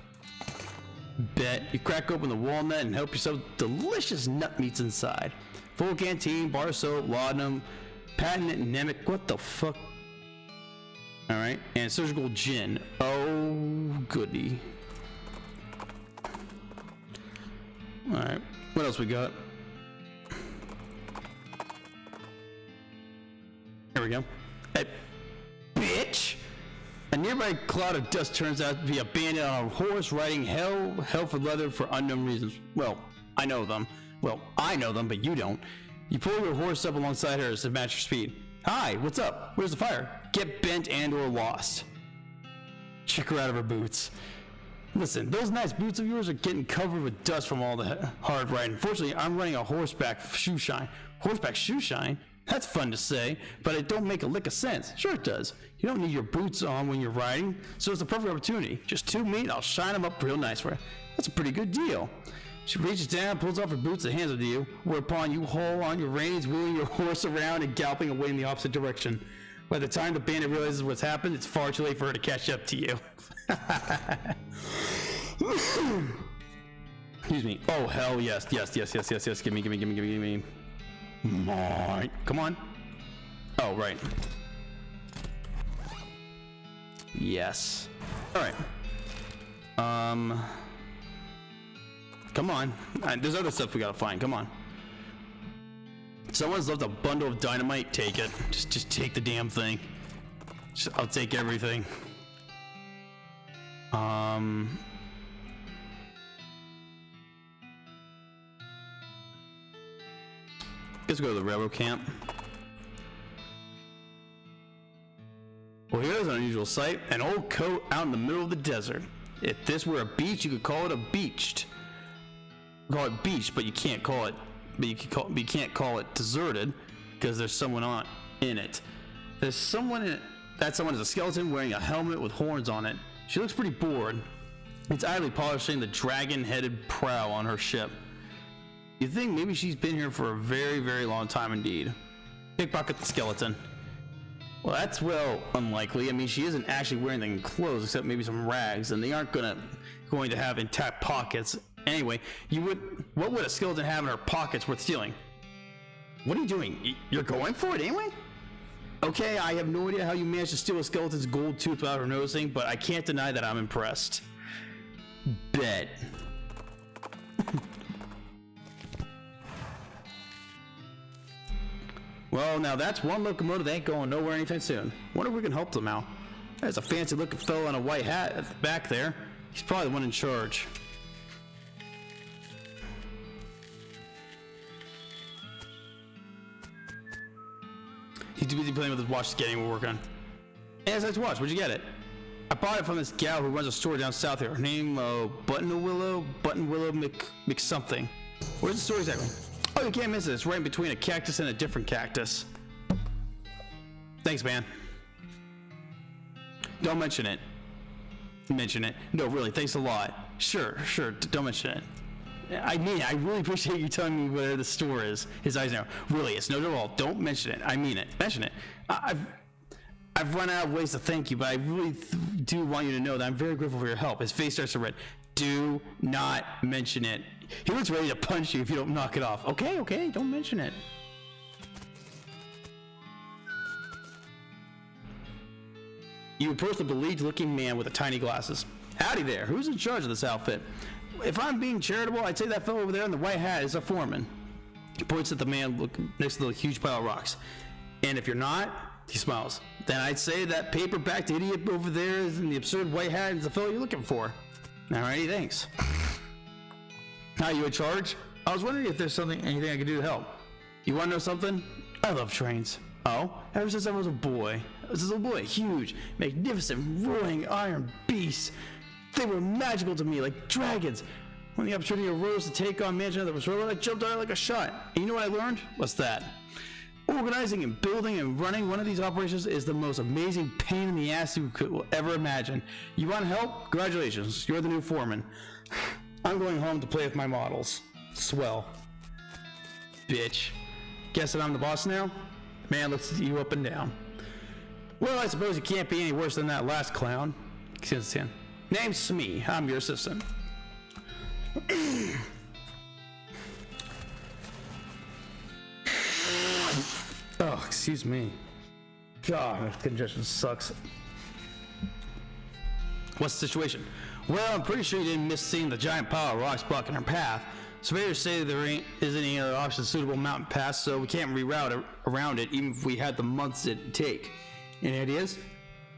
Bet. You crack open the walnut and help yourself delicious nut meats inside. Full canteen, bar soap, laudanum, patent Nemec. What the fuck? Alright. And surgical gin. Oh, goody. Alright. What else we got? Here we go. Hey, bitch! A nearby cloud of dust turns out to be a bandit on a horse riding hell for leather for unknown reasons. Well, I know them. Well, I know them, but you don't. You pull your horse up alongside her to match your speed. Hi, what's up? Where's the fire? Get bent and or lost. Check her out of her boots. Listen, those nice boots of yours are getting covered with dust from all the hard riding. Fortunately, I'm running a horseback shoe shine. Horseback shoe shine? That's fun to say, but it don't make a lick of sense. Sure it does. You don't need your boots on when you're riding, so it's a perfect opportunity. Just tube me and I'll shine them up real nice for you. That's a pretty good deal. She reaches down, pulls off her boots and hands them to you, whereupon you haul on your reins, wheeling your horse around and galloping away in the opposite direction. By the time the bandit realizes what's happened, it's far too late for her to catch up to you. Excuse me. Oh, hell yes. Yes. Give me. Come on. Oh, right. Yes. All right. Come on. There's other stuff we gotta find. Come on. Someone's left a bundle of dynamite. Take it. Just take the damn thing. I'll take everything. Let's go to the railroad camp. Well, here's an unusual sight. An old coat out in the middle of the desert. If this were a beach, you could call it a beached. Call it beached, but you can't call it. But you can't call it deserted because there's someone in it. There's someone in it. That someone is a skeleton wearing a helmet with horns on it. She looks pretty bored. It's idly polishing the dragon-headed prow on her ship. You think maybe she's been here for a very, very long time indeed. Pickpocket the skeleton. Well, that's unlikely. I mean, she isn't actually wearing any clothes except maybe some rags, and they aren't going to have intact pockets. Anyway, what would a skeleton have in her pockets worth stealing? What are you doing? You're going for it anyway? Okay, I have no idea how you managed to steal a skeleton's gold tooth without her noticing, but I can't deny that I'm impressed. Bet. Well, now that's one locomotive that ain't going nowhere anytime soon. Wonder if we can help them out. There's a fancy looking fellow in a white hat at the back there. He's probably the one in charge. He's too busy playing with his watch to get any work on. Hey, that's a nice watch. Where'd you get it? I bought it from this gal who runs a store down south here. Her name, Buttonwillow McSomething. Where's the store exactly? Oh, you can't miss it. It's right in between a cactus and a different cactus. Thanks, man. Don't mention it. Mention it. No, really, thanks a lot. Sure, don't mention it. I mean, I really appreciate you telling me where the store is. His eyes now. Really, it's no joke at all. Don't mention it. I mean it. Mention it. I've run out of ways to thank you, but I really do want you to know that I'm very grateful for your help. His face starts to red. Do not mention it. He looks ready to punch you if you don't knock it off. Okay, don't mention it. You approach the beleaguered-looking man with the tiny glasses. Howdy there. Who's in charge of this outfit? If I'm being charitable, I'd say that fellow over there in the white hat is a foreman. He points at the man next to the huge pile of rocks. And if you're not, he smiles. Then I'd say that paper-backed idiot over there is in the absurd white hat is the fellow you're looking for. Alrighty, thanks. Are you in charge? I was wondering if there's anything I could do to help. You want to know something? I love trains. Oh? Ever since I was a boy. I was a little boy, huge, magnificent, roaring iron beasts. They were magical to me, like dragons. When the opportunity arose to take on management of the railroad, I jumped on it like a shot. And you know what I learned? What's that? Organizing and building and running one of these operations is the most amazing pain in the ass you could ever imagine. You want help? Congratulations, you're the new foreman. I'm going home to play with my models. Swell. Bitch. Guess that I'm the boss now? Man looks at you up and down. Well, I suppose you can't be any worse than that last clown. Name's Smee. I'm your assistant. Oh, excuse me. God, congestion sucks. What's the situation? Well, I'm pretty sure you didn't miss seeing the giant pile of rocks blocking our path. Surveyors say there isn't any other option suitable mountain pass, so we can't reroute around it, even if we had the months it'd take. Any ideas?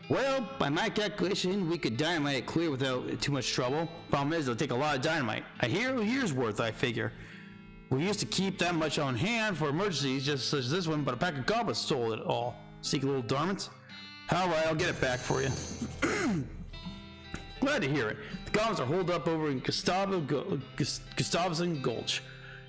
Well, by my calculation, we could dynamite it clear without too much trouble. Problem is, it'll take a lot of dynamite. A year's worth, I figure. We used to keep that much on hand for emergencies, just such as this one, but a pack of goblins stole it all. Sneaky little darments. Alright, I'll get it back for you. Glad to hear it. The goblins are holed up over in Gustavson Gulch.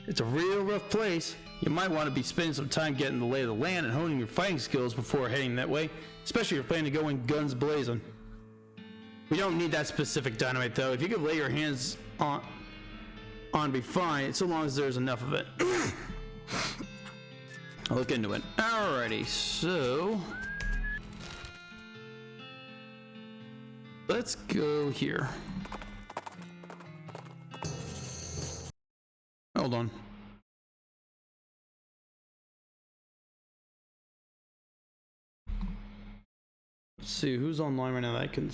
It's a real rough place. You might want to be spending some time getting the lay of the land and honing your fighting skills before heading that way, especially if you're planning to go in guns blazing. We don't need that specific dynamite though. If you could lay your hands on be fine, so long as there's enough of it. I'll look into it. Alrighty, so let's go here. Hold on. Let's see who's online right now that can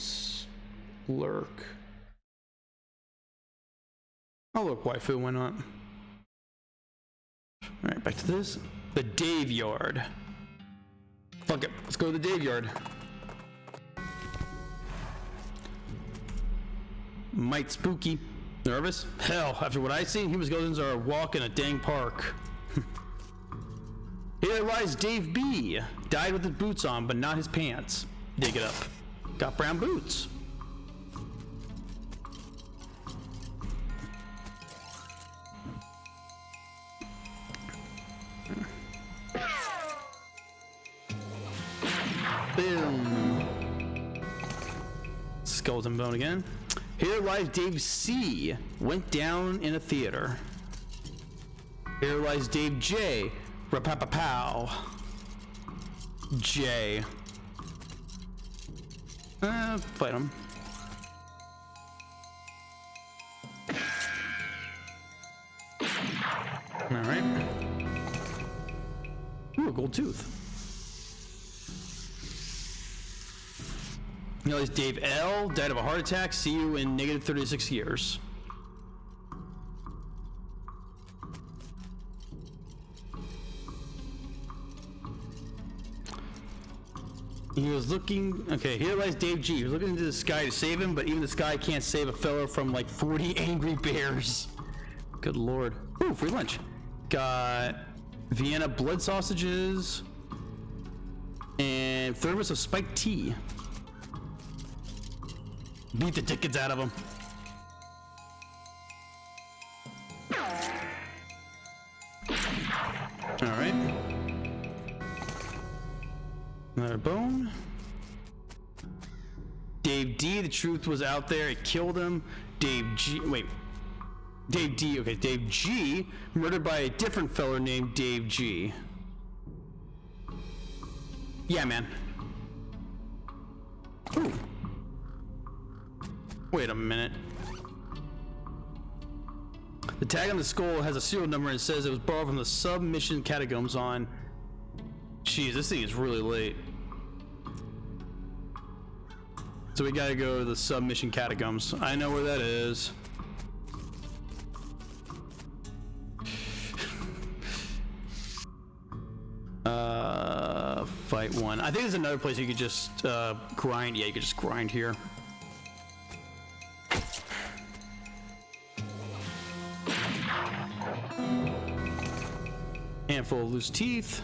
lurk. Oh look, waifu, why not? Alright, back to this. The Dave Yard. Fuck it, let's go to the Dave Yard. Might spooky. Nervous? Hell, after what I see, human skeletons are a walk in a dang park. Here lies Dave B. Died with his boots on, but not his pants. Dig it up. Got brown boots. Boom. Skeleton bone again. Here lies Dave C. Went down in a theater. Here lies Dave J. Rapapapow. J. Fight him. Alright. Ooh, a gold tooth. You know, it's Dave L. Died of a heart attack. See you in negative 36 years. He was looking. Okay, here lies Dave G. He was looking into the sky to save him, but even the sky can't save a fellow from like 40 angry bears. Good lord. Ooh, free lunch. Got Vienna blood sausages and thermos of spiked tea. Beat the tickets out of them. All right. Another bone. Dave D, the truth was out there. It killed him. Dave G, wait. Dave D, okay. Dave G, murdered by a different fella named Dave G. Yeah, man. Ooh. Wait a minute. The tag on the skull has a serial number and it says it was borrowed from the submission catacombs on... Jeez, this thing is really late. So we gotta go to the submission catacombs. I know where that is. Fight one. I think there's another place you could just grind. Yeah, you could just grind here. Handful of loose teeth.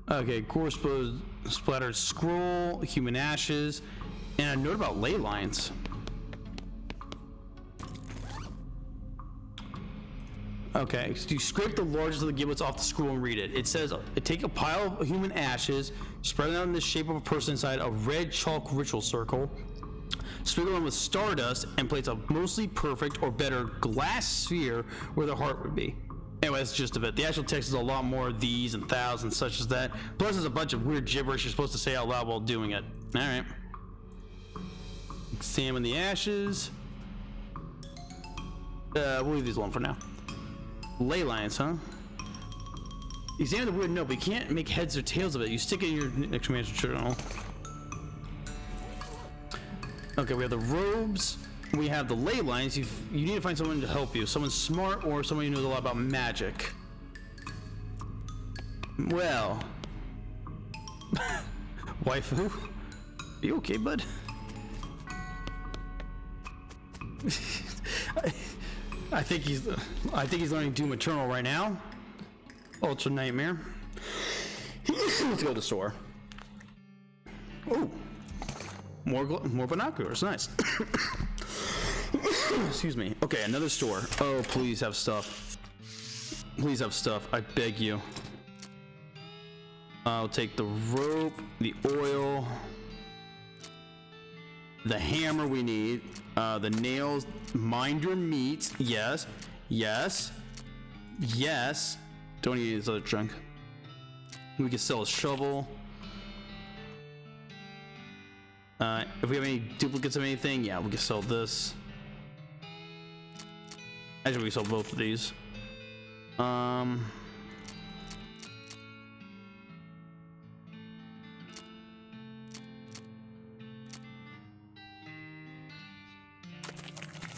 Okay, gore splattered scroll, human ashes, and a note about ley lines. Okay, so you scrape the largest of the giblets off the scroll and read it. It says, take a pile of human ashes, spread them out in the shape of a person inside a red chalk ritual circle, sprinkle them with stardust, and place a mostly perfect or better glass sphere where the heart would be. Anyway, that's the gist of it. The actual text is a lot more of these and thous and such as that. Plus, there's a bunch of weird gibberish you're supposed to say out loud while doing it. Alright. Examine the ashes. We'll leave these alone for now. Ley lines, huh? Examine the weird note, but you can't make heads or tails of it. You stick it in your exclamation journal. Okay, we have the robes. We have the ley lines. You need to find someone to help you. Someone smart or someone who knows a lot about magic. Well. Waifu? Are you okay, bud? I think he's learning Doom Eternal right now. Ultra Nightmare. Let's go to the store. Oh, more binoculars. Nice. Excuse me. Okay, another store. Oh, please have stuff. Please have stuff. I beg you. I'll take the rope, the oil, the hammer we need, the nails, mind your meat. Yes, yes, yes. Don't need this other junk. We can sell a shovel. If we have any duplicates of anything, yeah, we can sell this. Actually, we can sell both of these.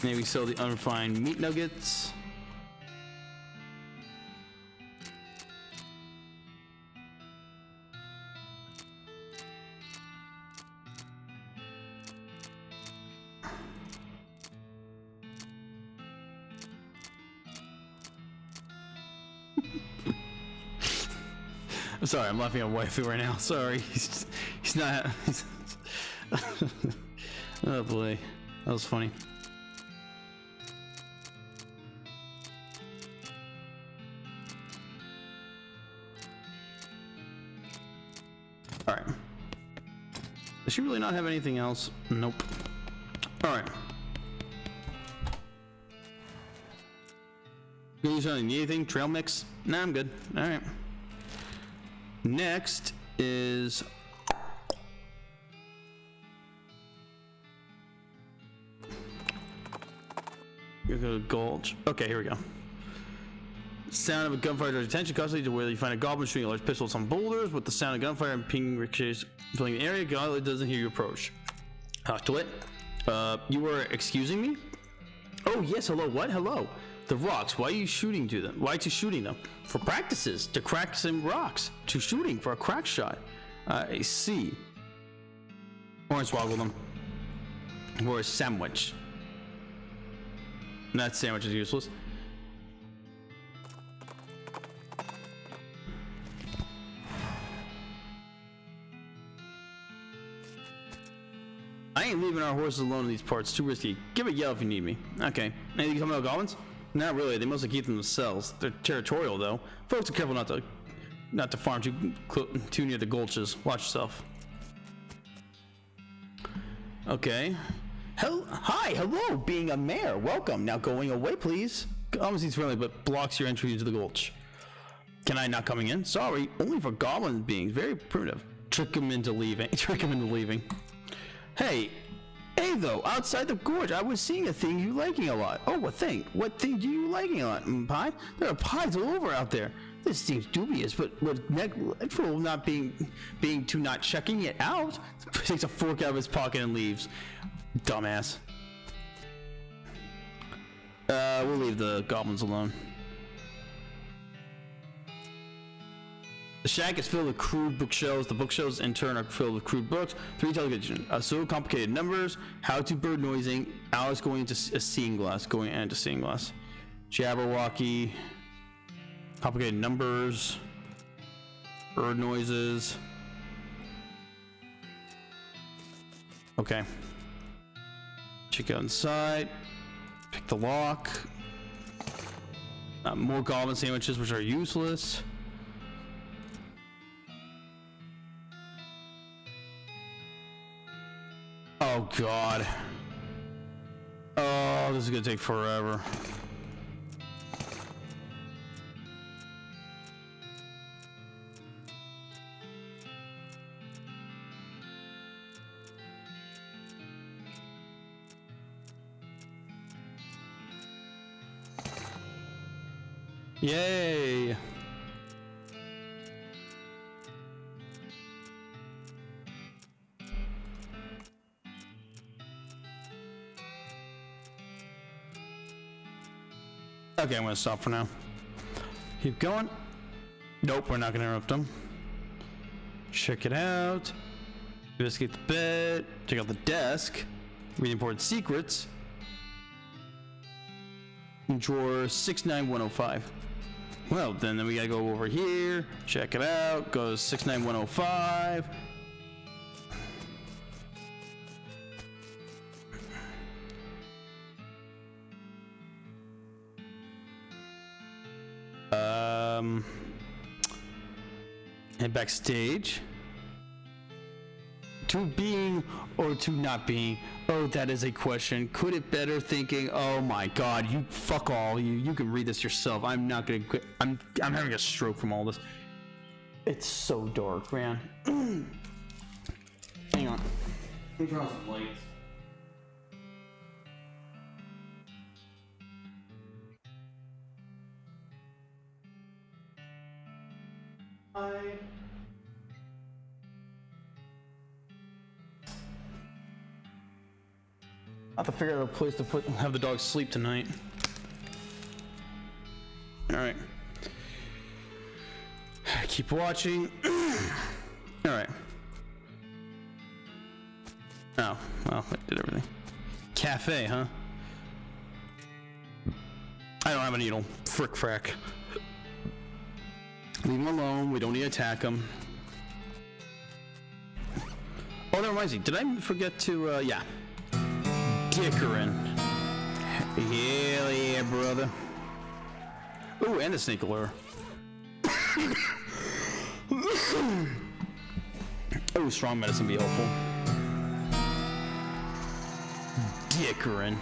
Maybe sell the unrefined meat nuggets. I'm sorry, I'm laughing at waifu right now. Sorry, he's not. Oh boy, that was funny. All right. Does she really not have anything else? Nope. All right. You need anything? Trail mix? Nah, I'm good. All right. Next is you're gonna gulch. Okay, here we go. Sound of a gunfire draws attention constantly to where you find a goblin shooting a large pistol at some boulders. With the sound of gunfire and ping ricochets filling the area, goblin doesn't hear you approach. Talk to it. You were excusing me? Oh yes, hello. What? Hello. The rocks. Why are you shooting to them? Why are you shooting them? For practices. To crack some rocks. To shooting for a crack shot. I see. Hornswoggle them. Or a sandwich. That sandwich is useless. I ain't leaving our horses alone in these parts. Too risky. Give a yell if you need me. Okay. Anything coming about goblins? Not really. They mostly keep them themselves. They're territorial, though. Folks are careful not to farm too near the gulches. Watch yourself. Okay. Hi, hello, being a mayor. Welcome. Now going away, please. Goblin seems friendly, but blocks your entry into the gulch. Can I not coming in? Sorry, only for goblin beings. Very primitive. Trick him into leaving. Trick him into leaving. Hey, though, outside the gorge, I was seeing a thing you liking a lot. Oh, what thing? What thing do you liking a lot? Pie? There are pies all over out there. This seems dubious, but neglectful not being to not checking it out. Takes a fork out of his pocket and leaves. Dumbass. We'll leave the goblins alone. The shack is filled with crude bookshelves. The bookshelves, in turn, are filled with crude books. 3 television. So complicated numbers. How to bird noising. Alice going into a seeing glass. Jabberwocky. Complicated numbers. Bird noises. Okay. Check out inside. Pick the lock. More goblin sandwiches, which are useless. Oh god. Oh, this is gonna take forever. Yay! Okay, I'm gonna stop for now. Keep going. Nope, we're not gonna interrupt them. Check it out. Investigate the bed. Check out the desk. Read important secrets. Drawer 69105. Well, then we gotta go over here. Check it out. Goes 69105. Head backstage. To being or to not being? Oh, that is a question. Could it better thinking? Oh my god, you fuck all. You can read this yourself. I'm not gonna quit. I'm having a stroke from all this. It's so dark, man. Hang on. Let me turn on some lights. I have to figure out a place to have the dog sleep tonight. All right. Keep watching. All right. Oh, well, I did everything. Cafe, huh? I don't have a needle. Frick frack. Leave him alone. We don't need to attack him. Oh, that reminds me. Did I forget to, yeah. Dickering. Hell yeah, brother. Ooh, and a snake lure. Oh, strong medicine be helpful. Dickering.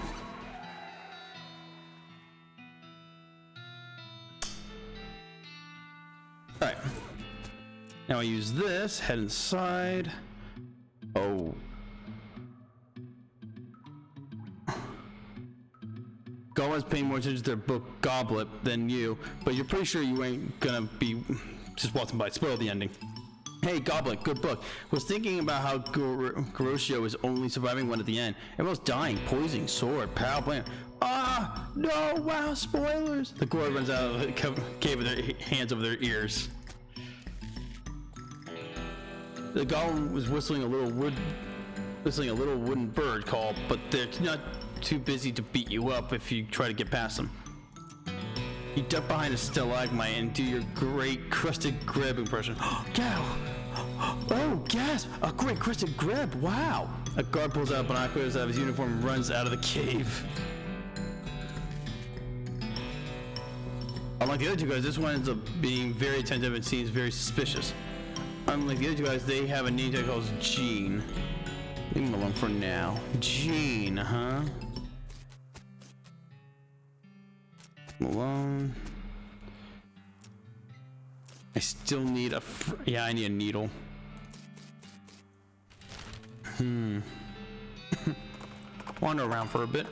Alright. Now I use this, head inside. Oh. Goblins paying more attention to their book Goblet than you, but you're pretty sure you ain't gonna be just walking by. Spoil the ending. Hey, Goblet, good book. Was thinking about how Garosio is only surviving one at the end. Everyone's dying, poisoning, sword, power plant. Ah, no, wow, spoilers. The gourd runs out of the cave with their hands over their ears. The goblin was whistling a little wooden bird call, but they're not too busy to beat you up if you try to get past them. You duck behind a stalagmite and do your great crusted greb impression. Gal! Oh, gasp! A great crusted greb! Wow! A guard pulls out binoculars out of his uniform and runs out of the cave. Unlike the other two guys, this one ends up being very attentive and seems very suspicious. Unlike the other two guys, they have a name tag called Gene. Leave him alone for now. Gene, huh? Alone. I still need a. Yeah, I need a needle. Wander around for a bit.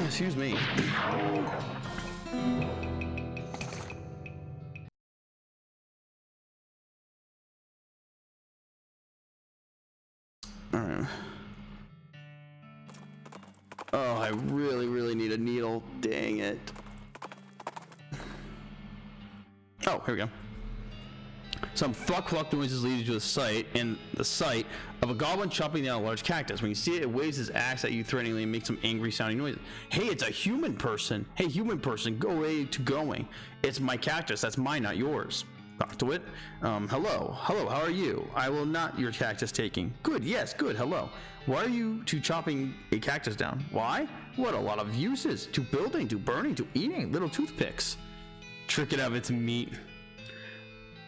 Excuse me. All right. Oh, I really need a needle. Dang it. Oh, here we go. Some fuck noises lead you to the site of a goblin chopping down a large cactus. When you see it, it waves his axe at you threateningly and makes some angry sounding noises. Hey, it's a human person. Hey, human person, go away to going. It's my cactus. That's mine, not yours. Talk to it. Hello, how are you? I will not your cactus taking. Good, yes, good, hello. Why are you two chopping a cactus down? Why? What a lot of uses. To building, to burning, to eating. Little toothpicks. Trick it out of its meat.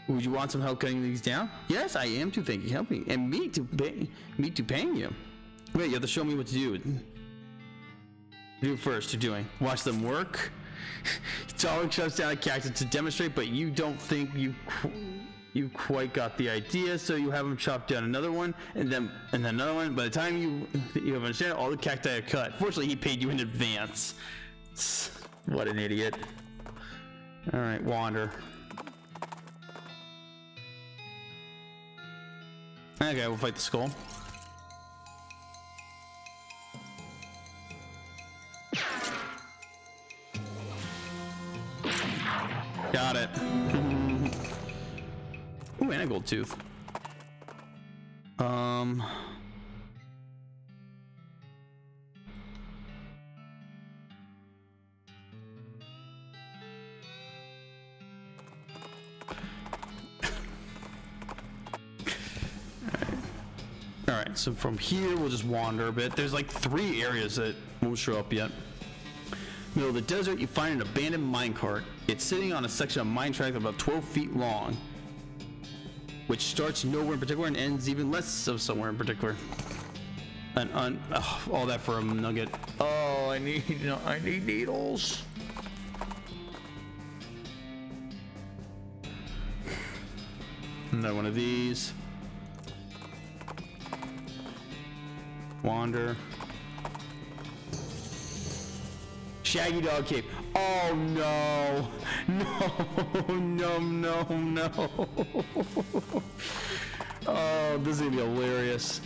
Would you want some help cutting these down? Yes, I am to thank you, help me. And me to paying you. Wait, you have to show me what to do. Do first, to doing. Watch them work. Darwin shuts down a cactus to demonstrate, but you don't think you quite got the idea, so you have him chop down another one, and then another one. By the time you have understand, all the cacti are cut. Fortunately, he paid you in advance. What an idiot. All right, wander. Okay, we'll fight the skull. Got it. Ooh, and a gold tooth. Alright, so from here we'll just wander a bit. There's like 3 areas that won't show up yet. Middle of the desert, you find an abandoned minecart. It's sitting on a section of mine track about 12 feet long, which starts nowhere in particular and ends even less of somewhere in particular. And all that for a nugget. Oh, I need needles. Another one of these. Wander. Shaggy Dog Cave. Oh no. No. Oh, this is gonna be hilarious.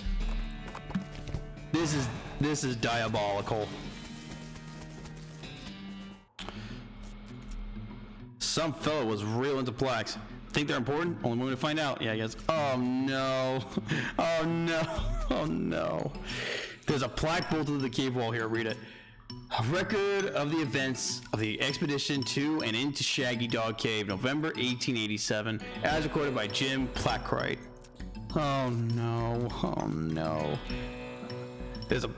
This is diabolical. Some fellow was real into plaques. Think they're important? Only way to find out. Yeah, I guess. Oh no. Oh no. Oh no. There's a plaque bolted to the cave wall here. Read it. A record of the events of the expedition to and into Shaggy Dog Cave, November 1887, as recorded by Jim Plackwright. Oh no. Oh no. There's a...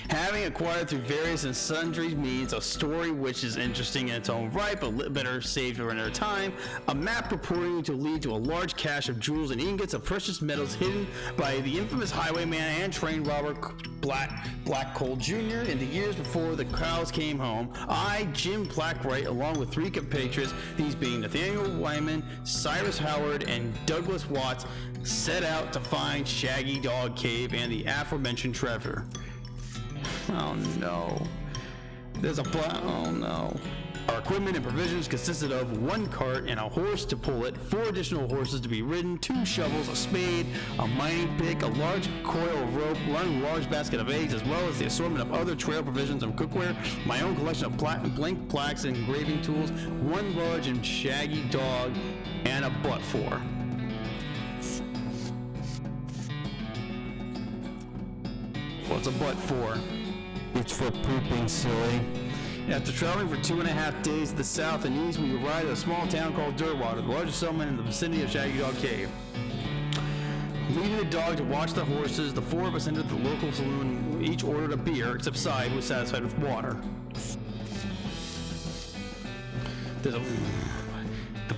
Having acquired through various and sundry means a story which is interesting in its own right, but better saved for another time, a map purporting to lead to a large cache of jewels and ingots of precious metals hidden by the infamous highwayman and train robber Black Cole Jr. in the years before the cows came home. I, Jim Plackwright, along with 3 compatriots, these being Nathaniel Wyman, Cyrus Howard, and Douglas Watts, set out to find Shaggy Dog Cave and the aforementioned treasure. Oh no. There's a oh no. Our equipment and provisions consisted of 1 cart and a horse to pull it, 4 additional horses to be ridden, 2 shovels, a spade, a mining pick, a large coil of rope, 1 large basket of eggs, as well as the assortment of other trail provisions and cookware, my own collection of blank plaques and engraving tools, 1 large and shaggy dog, and a butt for. What's a butt for? It's for pooping, silly. After traveling for 2.5 days to the south and east, we arrived at a small town called Dirtwater, the largest settlement in the vicinity of Shaggy Dog Cave. Leaving the dog to watch the horses, the 4 of us entered the local saloon. We each ordered a beer, except Side was satisfied with water. The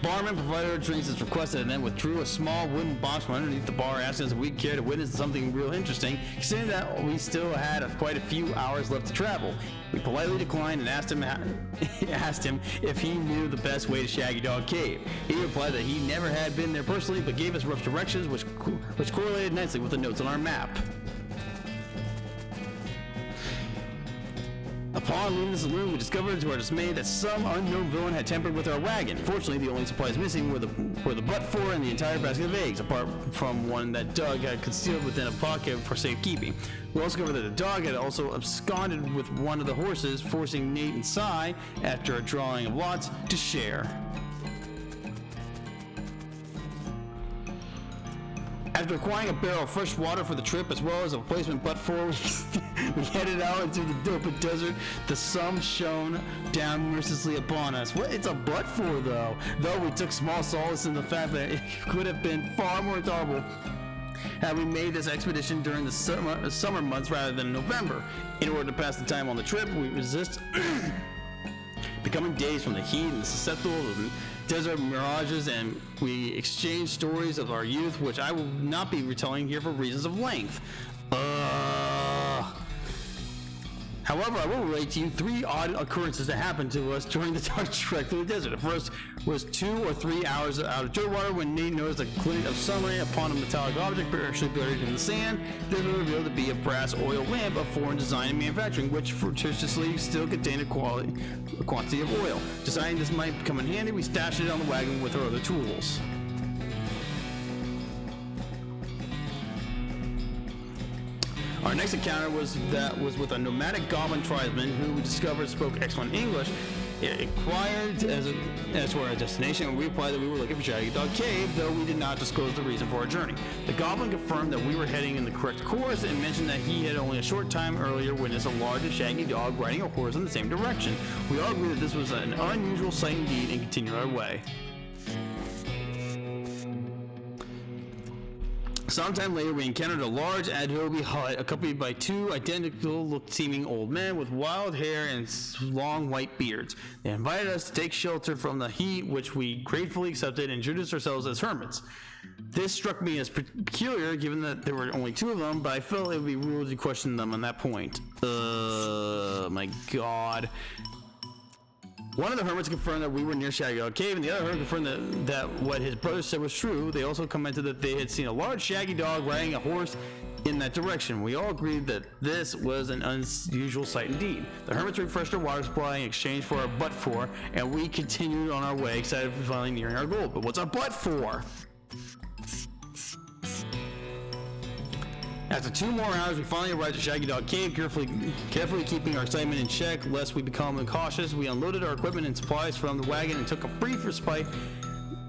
barman provided our drinks as requested and then withdrew a small wooden box from underneath the bar, asking us if we'd care to witness something real interesting, considering that we still had quite a few hours left to travel. We politely declined and asked him if he knew the best way to Shaggy Dog Cave. He replied that he never had been there personally, but gave us rough directions, which correlated nicely with the notes on our map. Upon leaving the saloon, we discovered to our dismay that some unknown villain had tampered with our wagon. Fortunately, the only supplies missing were the butt-for and the entire basket of eggs, apart from one that Doug had concealed within a pocket for safekeeping. We also discovered that the dog had also absconded with one of the horses, forcing Nate and Cy, after a drawing of lots, to share. After acquiring a barrel of fresh water for the trip, as well as a replacement butt-for, we headed out into the open desert. The sun shone down mercilessly upon us. What? It's a butt-for, though. Though we took small solace in the fact that it could have been far more tolerable had we made this expedition during the summer months rather than November. In order to pass the time on the trip, we resist becoming dazed from the heat and susceptible to desert mirages, and we exchange stories of our youth, which I will not be retelling here for reasons of length. However, I will relate to you 3 odd occurrences that happened to us during the dark trek through the desert. The first was 2 or 3 hours out of Dirtwater when Nate noticed a glint of sunlight upon a metallic object partially buried in the sand. This was revealed to be a brass oil lamp of foreign design and manufacturing, which fortuitously still contained a quantity of oil. Deciding this might come in handy, we stashed it on the wagon with our other tools. Our next encounter was with a nomadic goblin tribesman who we discovered spoke excellent English. It inquired as to our destination, and we replied that we were looking for Shaggy Dog Cave, though we did not disclose the reason for our journey. The goblin confirmed that we were heading in the correct course and mentioned that he had only a short time earlier witnessed a large and shaggy dog riding a horse in the same direction. We all agreed that this was an unusual sight indeed and continued our way. Sometime later, we encountered a large adobe hut accompanied by 2 identical-seeming old men with wild hair and long white beards. They invited us to take shelter from the heat, which we gratefully accepted and introduced ourselves as hermits. This struck me as peculiar, given that there were only 2 of them, but I felt it would be rude to question them on that point. My God. One of the hermits confirmed that we were near Shaggy Dog Cave, and the other hermit confirmed that what his brother said was true. They also commented that they had seen a large shaggy dog riding a horse in that direction. We all agreed that this was an unusual sight indeed. The hermits refreshed our water supply in exchange for our butt-for, and we continued on our way, excited for finally nearing our goal. But what's our butt-for? After 2 more hours, we finally arrived at Shaggy Dog Cave, carefully keeping our excitement in check lest we become incautious. We unloaded our equipment and supplies from the wagon and took a brief respite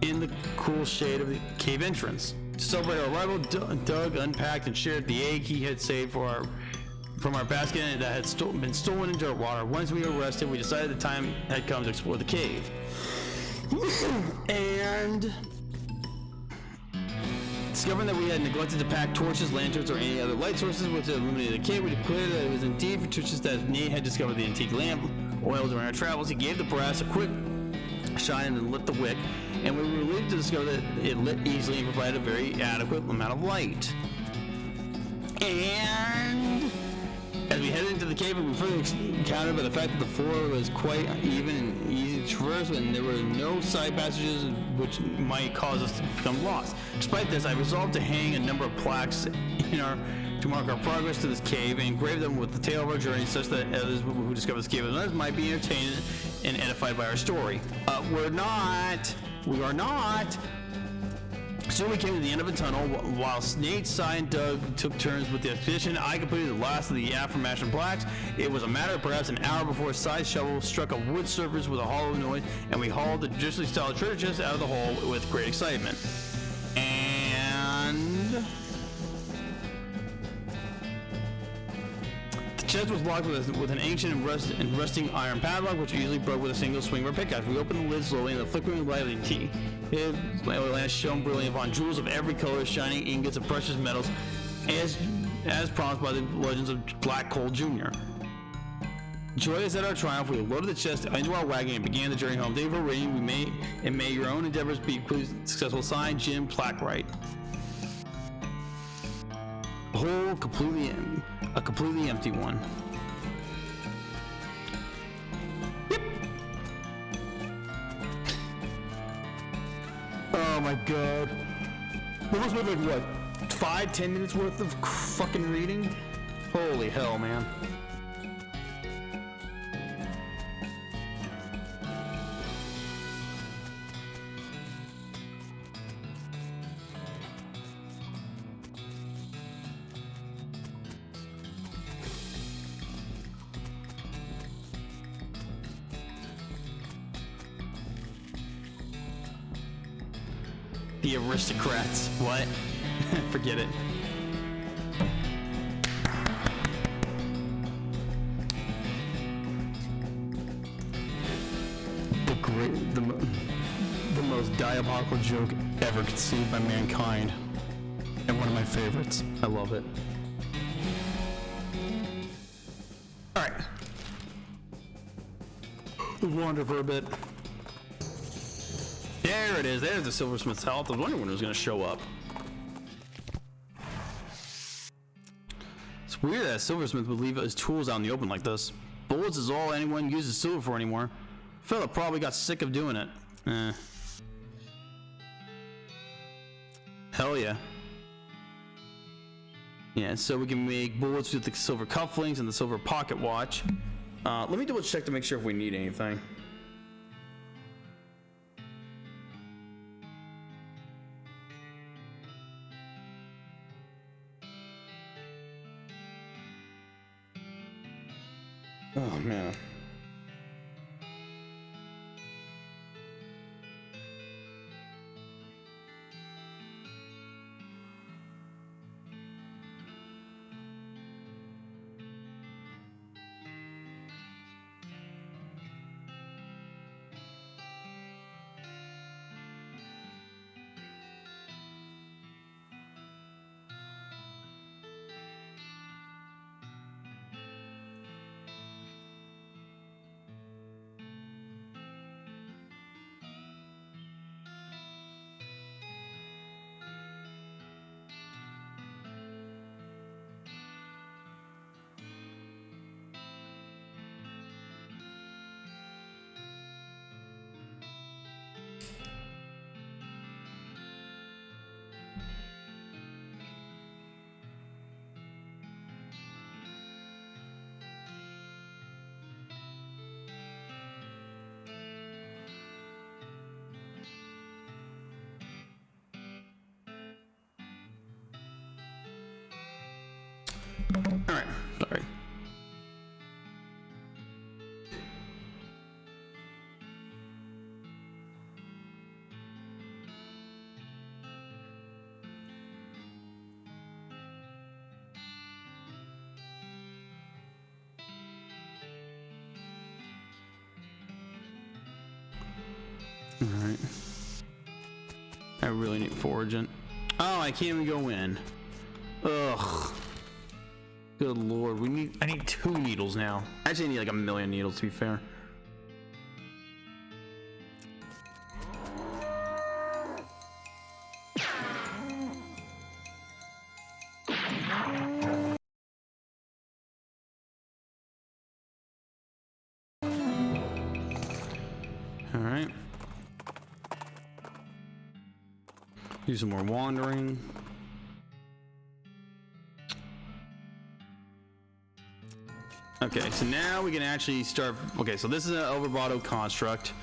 in the cool shade of the cave entrance. To celebrate our arrival, Doug unpacked and shared the egg he had saved from our basket that had been stolen in Dirtwater. Once we were rested, we decided the time had come to explore the cave. And discovering that we had neglected to pack torches, lanterns, or any other light sources which illuminated the cave, we declared that it was indeed fortuitous that Nate had discovered the antique lamp oil during our travels. He gave the brass a quick shine and lit the wick, and we were relieved to discover that it lit easily and provided a very adequate amount of light. And as we headed into the cave, we were further encountered by the fact that the floor was quite even and easy to traverse, and there were no side passages which might cause us to become lost. Despite this, I resolved to hang a number of plaques to mark our progress to this cave and engrave them with the tale of our journey, such that others who discover this cave as others might be entertained and edified by our story. We are not. Soon we came to the end of a tunnel. While Nate, Cy, and Doug took turns with the expedition, I completed the last of the aforementioned plaques. It was a matter of perhaps an hour before Cy's shovel struck a wood surface with a hollow noise, and we hauled the traditionally styled treasure chest out of the hole with great excitement. And the chest was locked with an ancient and rusting iron padlock, which usually broke with a single swing of our pickaxe. We opened the lid slowly, and the flickering light of the tea lamp shone brilliantly upon jewels of every color, shining ingots of precious metals, as promised by the legends of Black Coal Jr. Joyous at our triumph, we loaded the chest into our wagon and began the journey home. Thank you for reading. May your own endeavors be equally successful. Signed, Jim Plackwright. A completely empty one. Yep. Oh my god. That was like what? 5-10 minutes worth of fucking reading? Holy hell, man. The aristocrats. What? Forget it. The most diabolical joke ever conceived by mankind, and one of my favorites. I love it. All right. We'll wander for a bit. There it is. There's the silversmith's health. I was wondering when it was going to show up. It's weird that a silversmith would leave his tools out in the open like this. Bullets is all anyone uses silver for anymore. Philip probably got sick of doing it. Hell yeah. Yeah, so we can make bullets with the silver cufflinks and the silver pocket watch. Let me double check to make sure if we need anything. Oh man. All right, sorry. All right. I really need foraging. Oh, I can't even go in. Ugh. Good lord, I need 2 needles now. Actually, I need like 1,000,000 needles to be fair. All right. Do some more wandering. Okay, so now we can actually start. Okay, so this is an Overbotto construct.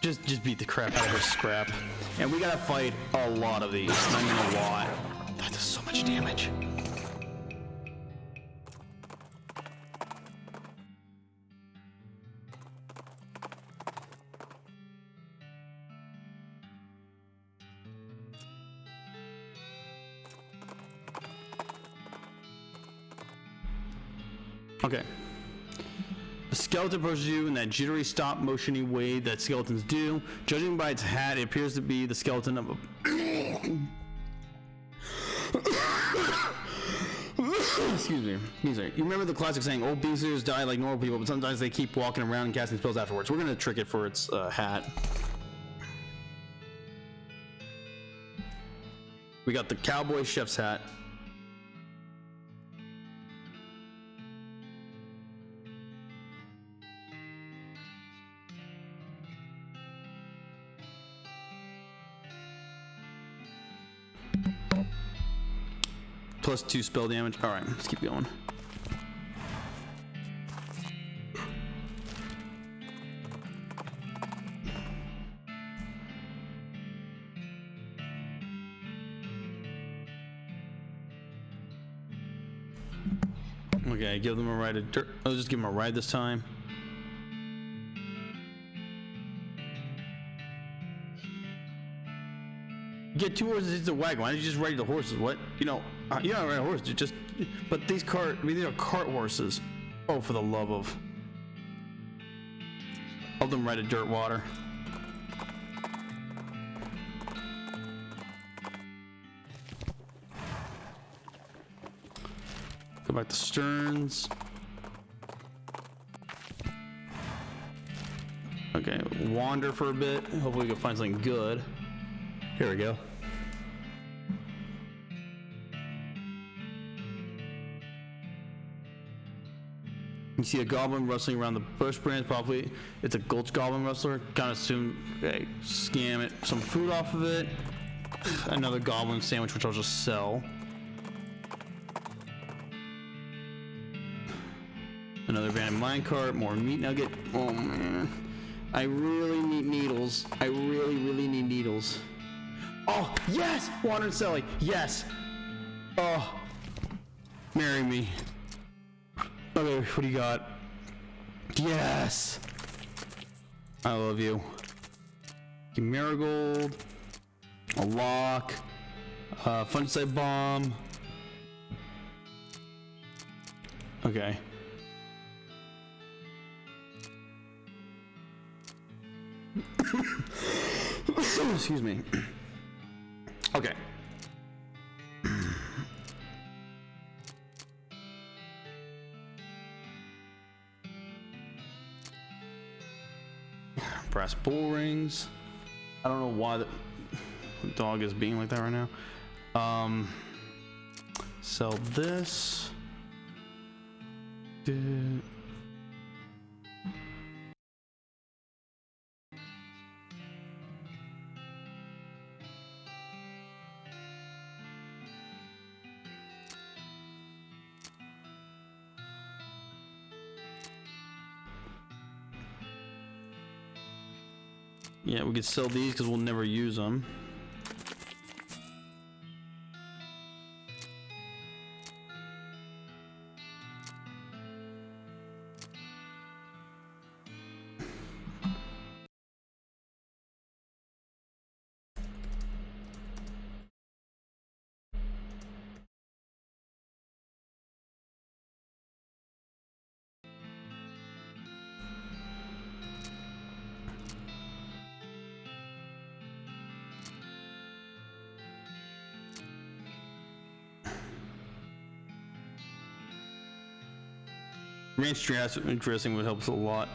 Just beat the crap out of her scrap. And we gotta fight a lot of these. I don't know why. That does so much damage. Okay. A skeleton approaches you in that jittery stop-motion-y way that skeletons do. Judging by its hat, it appears to be the skeleton of a... Excuse me. You remember the classic saying, old beasters die like normal people, but sometimes they keep walking around and casting spells afterwards. We're gonna trick it for its hat. We got the cowboy chef's hat. +2 spell damage. All right, let's keep going. Okay, give them a ride of dirt. I'll just give them a ride this time. You get 2 horses, it's a wagon. Why don't you just ride the horses? What? You know, you don't ride a horse. You just. But these these are cart horses. Oh, for the love of. I'll them ride a dirt water. Go back to Stearns. Okay, wander for a bit. Hopefully we can find something good. Here we go. You see a goblin rustling around the bush branch. Probably it's a gulch goblin rustler. Kind of assume, okay, scam it, some food off of it. Another goblin sandwich, which I'll just sell. Another abandoned minecart, more meat nugget. Oh man, I really need needles. I really need needles. Oh yes, Water and Sally. Yes. Oh, marry me. Okay, what do you got? Yes. I love you. Marigold, a lock, fungicide bomb. Okay. Excuse me. Okay. Brass bull rings. I don't know why the dog is being like that right now. Sell this. Yeah, we could sell these because we'll never use them. Range dressing would help us a lot.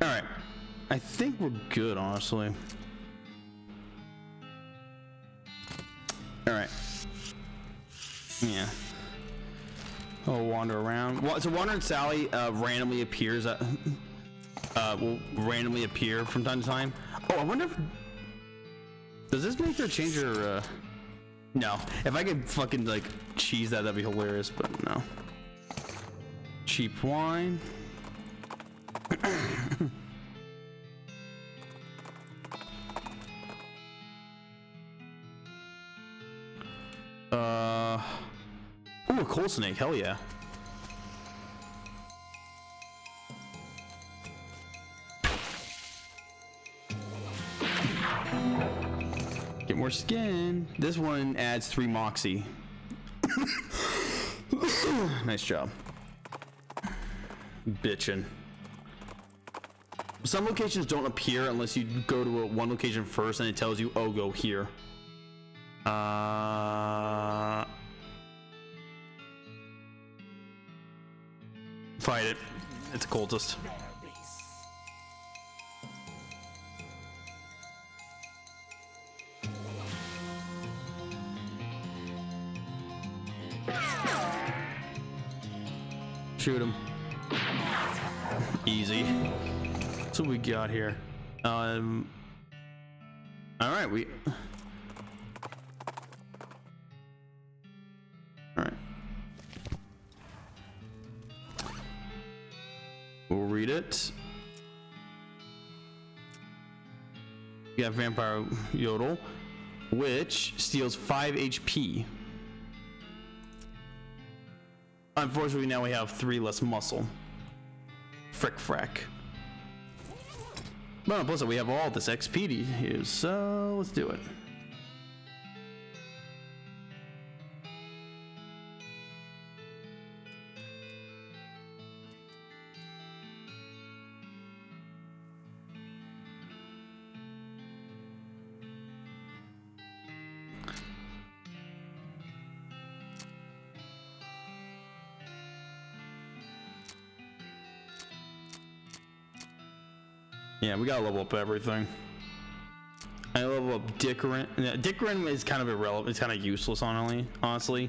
All right, I think we're good, honestly. All right. Yeah. I'll wander around. So Wander and Sally randomly appears. Will randomly appear from time to time. Oh, I wonder if does this make her change her? No. If I could fucking like cheese that, that'd be hilarious. But no. Cheap wine. Ooh, a coal snake, hell yeah. Get more skin. This one adds 3 moxie. Nice job. Bitchin'. Some locations don't appear unless you go to one location first and it tells you, oh, go here. Fight it. It's a cultist. Shoot him. Easy. That's what we got here. All right, all right. We'll read it. We got Vampire Yodel, which steals 5 HP. Unfortunately, now we have 3 less muscle. Frick frack. But plus, we have all this XP to use, so let's do it. Yeah, we gotta level up everything. I level up Dickerin. Dickerin is kind of irrelevant. It's kind of useless, honestly.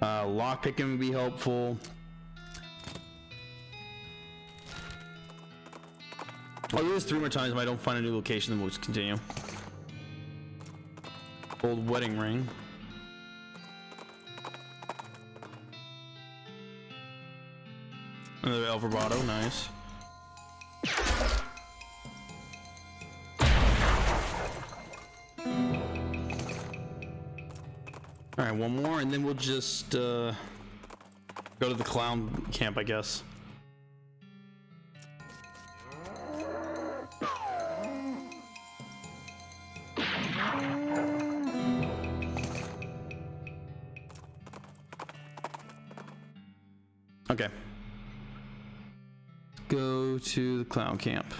Lockpicking would be helpful. I'll do this 3 more times if I don't find a new location, then we'll just continue. Old wedding ring. Another El Verbado, nice. All right, one more, and then we'll just go to the clown camp, I guess. Okay. Go to the clown camp.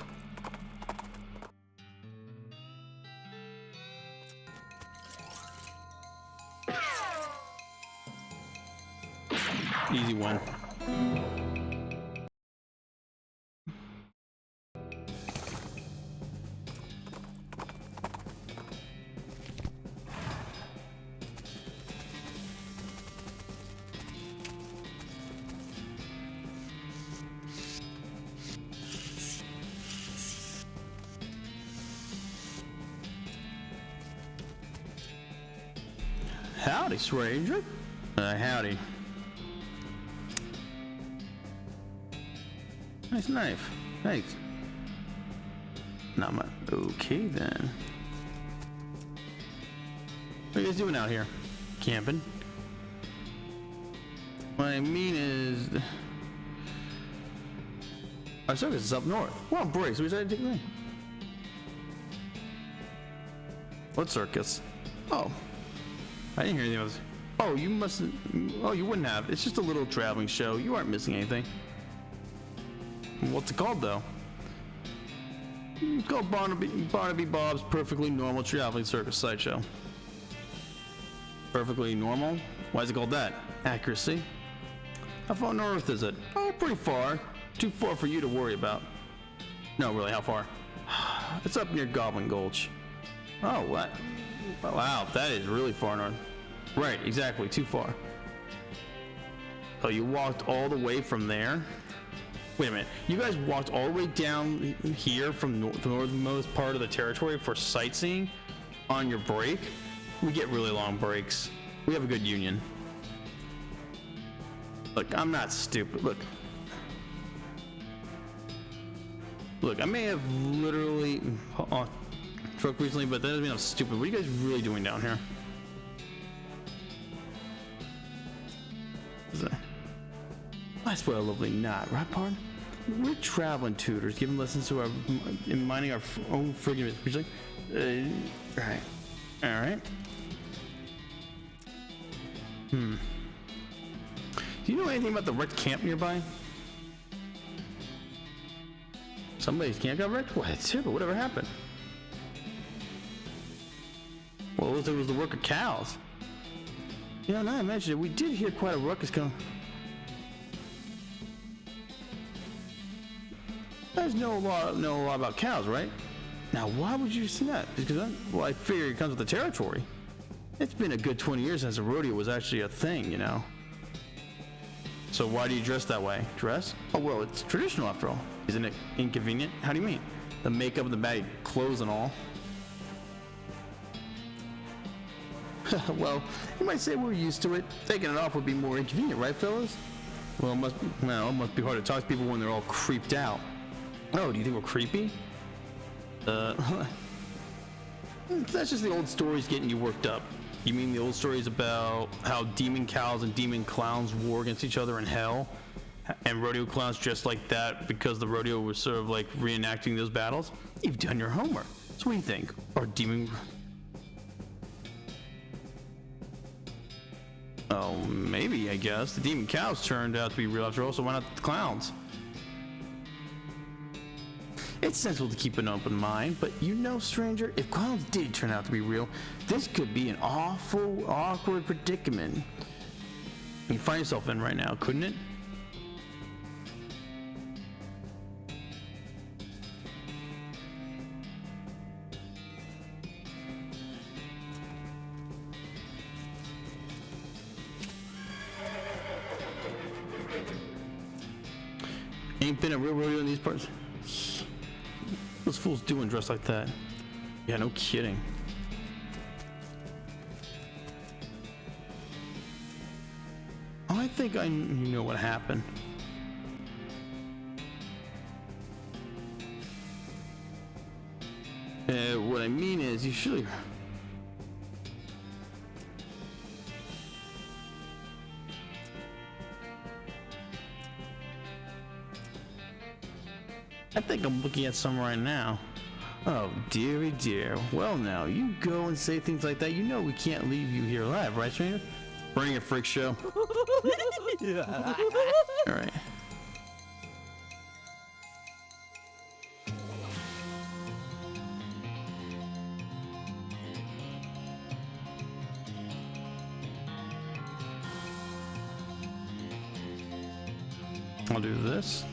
Easy one. Howdy, stranger. Howdy. Nice knife. Thanks. Not much. Okay then. What are you guys doing out here? Camping? What I mean is, our circus is up north. Well, break, so we decided to take it in. What circus? Oh, I didn't hear anything else. Oh, you mustn't. Oh, you wouldn't have. It's just a little traveling show. You aren't missing anything. What's it called, though? It's called Barnaby Bob's Perfectly Normal Traveling Circus Sideshow. Perfectly normal? Why is it called that? Accuracy. How far north is it? Oh, pretty far. Too far for you to worry about. No, really, how far? It's up near Goblin Gulch. Oh, what? Wow, that is really far north. Right, exactly, too far. So you walked all the way from there? Wait a minute, you guys walked all the way down here from the northernmost part of the territory for sightseeing on your break? We get really long breaks. We have a good union. Look, I'm not stupid. Look, I may have literally truck recently, but that doesn't mean I'm stupid. What are you guys really doing down here? I swear a lovely knot, right, pardon? We're traveling tutors, giving lessons to our, in minding our own friggin' right. All right. Do you know anything about the wrecked camp nearby? Somebody's camp got wrecked? What? It's terrible. Whatever happened? Well, it was the work of cows. You know, now I mentioned it, we did hear quite a ruckus come. You guys know a lot about cows, right? Now, why would you say that? Because well, I figure it comes with the territory. It's been a good 20 years since a rodeo was actually a thing, you know. So why do you dress that way? Dress? Oh, well, it's traditional after all. Isn't it inconvenient? How do you mean? The makeup and the baggy clothes and all. Well, you might say we're used to it. Taking it off would be more inconvenient, right, fellas? Well, it must be hard to talk to people when they're all creeped out. Oh, do you think we're creepy? That's just the old stories getting you worked up. You mean the old stories about how demon cows and demon clowns war against each other in hell? And rodeo clowns dressed like that because the rodeo was sort of like reenacting those battles? You've done your homework. So what do you think? Are demon... Oh, maybe, I guess. The demon cows turned out to be real after all, so why not the clowns? It's sensible to keep an open mind, but you know, stranger, if clowns did turn out to be real, this could be an awful, awkward predicament you find yourself in right now, couldn't it? Ain't been a real rodeo in these parts. Those fools doing dressed like that? Yeah, no kidding. I think you know what happened. What I mean is, you should. I think I'm looking at some right now. Oh, dearie dear. Well, now, you go and say things like that. You know we can't leave you here alive, right, stranger? Bring a freak show. All right. I'll do this.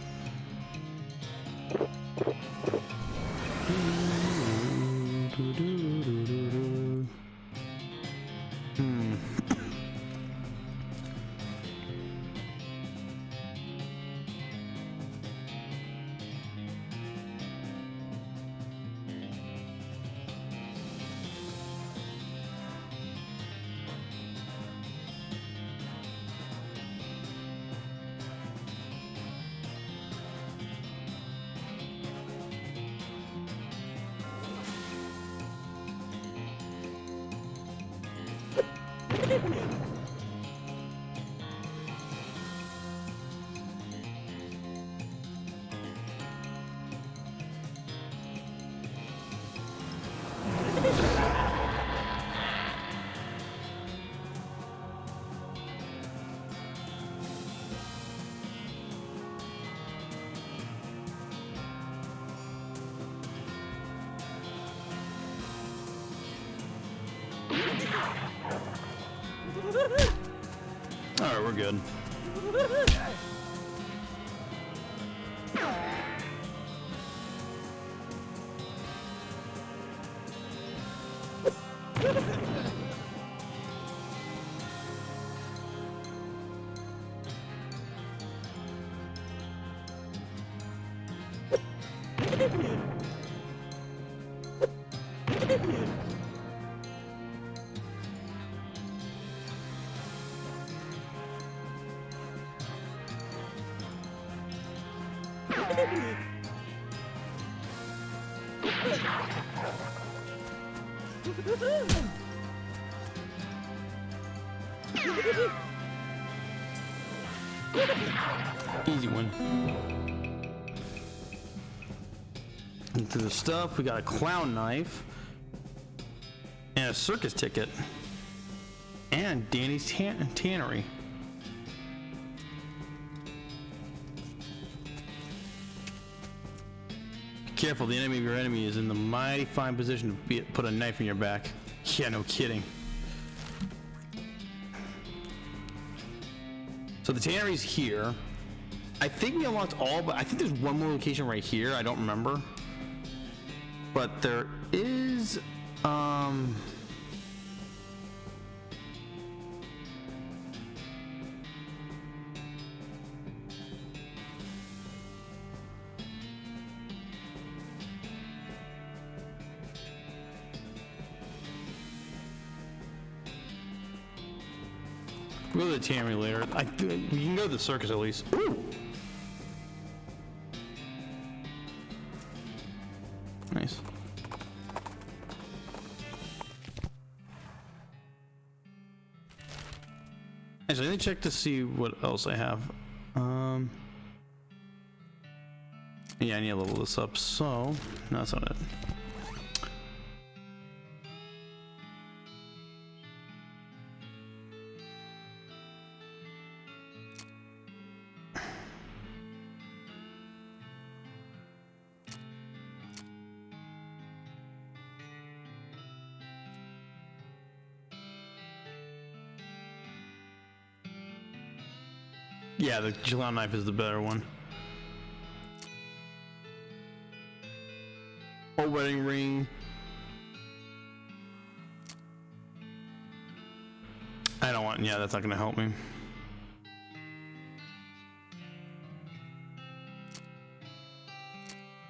Alright, we're good. Easy one. Into the stuff, we got a clown knife. And And a circus ticket. And Danny's tannery. Be careful, the enemy of your enemy is in the mighty fine position to put a knife in your back. Yeah, no kidding. So the tannery's here. I think we unlocked all, but I think there's one more location right here. I don't remember. But there is, we'll go to the tannery later. We can go to the circus at least. Ooh. Nice. Actually, let me check to see what else I have. Yeah, I need to level this up. So, no, that's not it. Yeah, the Gillette knife is the better one. Old wedding ring. I don't want, yeah, that's not gonna help me.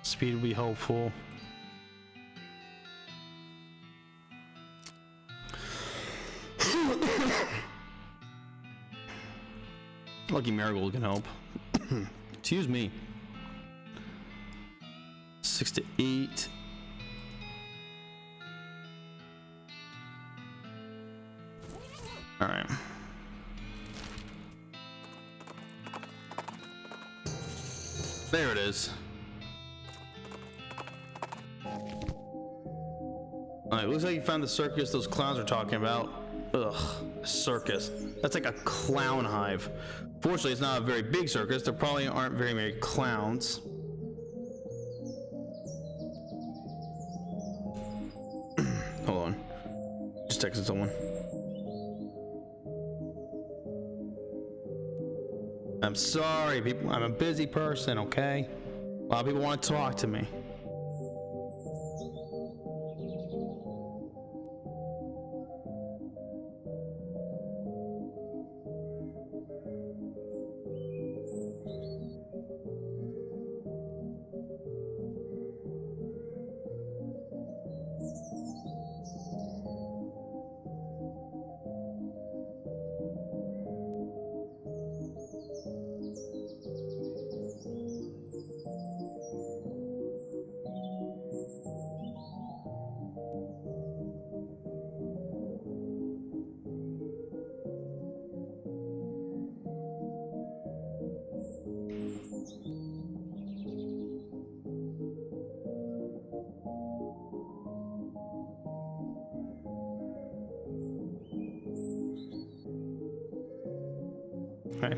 Speed will be helpful. Lucky Marigold can help. Excuse me. 6 to 8. All right. There it is. All right, looks like you found the circus those clowns are talking about. Ugh, a circus. That's like a clown hive. Fortunately, it's not a very big circus. There probably aren't very many clowns. Hold on. Just texting someone. I'm sorry, people. I'm a busy person, okay? A lot of people want to talk to me. Okay.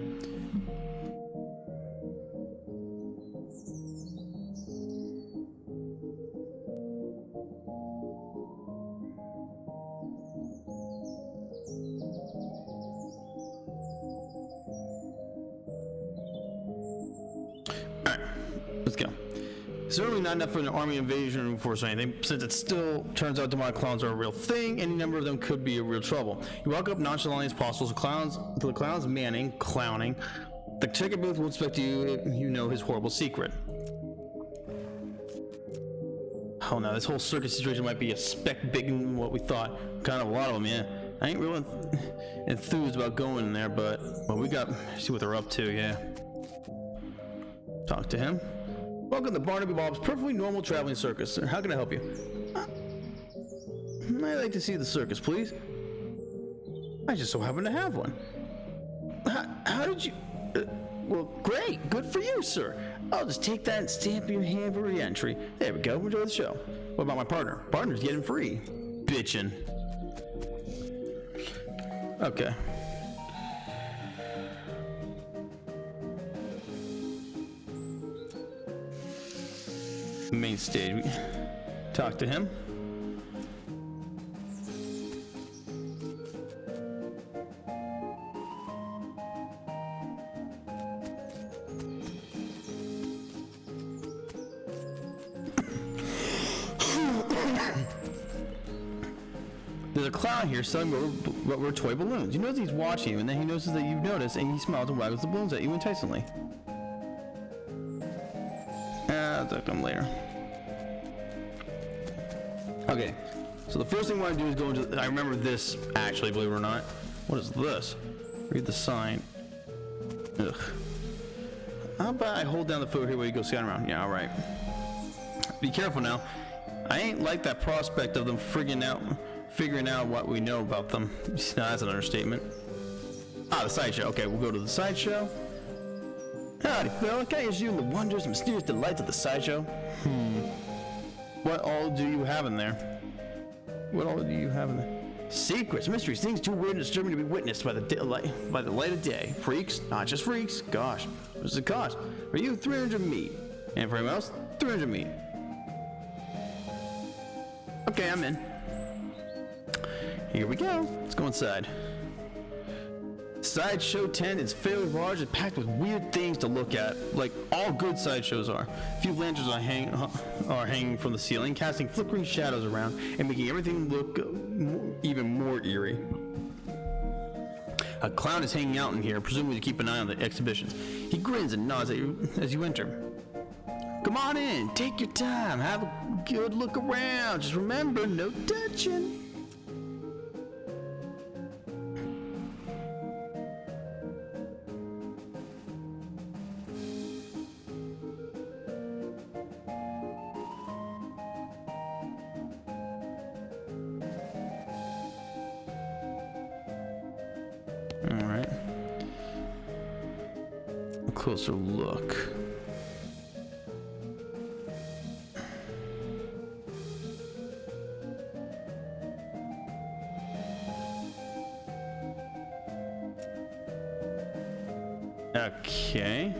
Alright, let's go. Certainly not enough for an army invasion force or anything, since it still turns out demonic clowns are a real thing. Any number of them could be a real trouble. You walk up nonchalantly as possible to the clown's clowning. The ticket booth will expect you if you know his horrible secret. Oh no, this whole circus situation might be a speck bigger than what we thought. Kind of a lot of them, yeah. I ain't real enthused about going in there, but well, we got see what they're up to, yeah. Talk to him. Welcome to Barnaby Bob's perfectly normal traveling circus. How can I help you? I'd like to see the circus, please. I just so happen to have one. How did you... well, great. Good for you, sir. I'll just take that and stamp your hand for re-entry. There we go. Enjoy the show. What about my partner? Partner's getting free. Bitchin'. Okay. Main stage. We talk to him. There's a clown here selling rubber toy balloons. You notice he's watching you, and then he notices that you've noticed, and he smiles and waggles the balloons at you enticingly. I'll talk to him later. Okay, so the first thing I want to do is go into. I remember this actually, believe it or not. What is this? Read the sign. Ugh. How about I hold down the photo here while you go scan around? Yeah, all right. Be careful now. I ain't like that prospect of them figuring out what we know about them. No, that's an understatement. Ah, the sideshow. Okay, we'll go to the sideshow. Howdy, fella. Can I interest you in the wonders and mysterious delights of the sideshow? What all do you have in there? What all do you have in there? Secrets, mysteries, things too weird and disturbing to be witnessed by the light of day. Freaks, not just freaks. Gosh, what's the cost? For you, 300 meat. And for anyone else, 300 meat. Okay, I'm in. Here we go. Let's go inside. Sideshow tent is fairly large and packed with weird things to look at, like all good sideshows are. A few lanterns are hanging from the ceiling, casting flickering shadows around and making everything look even more eerie. A clown is hanging out in here, presumably to keep an eye on the exhibitions. He grins and nods at you as you enter. Come on in, take your time, have a good look around. Just remember, no touching. All right. A closer look. Okay.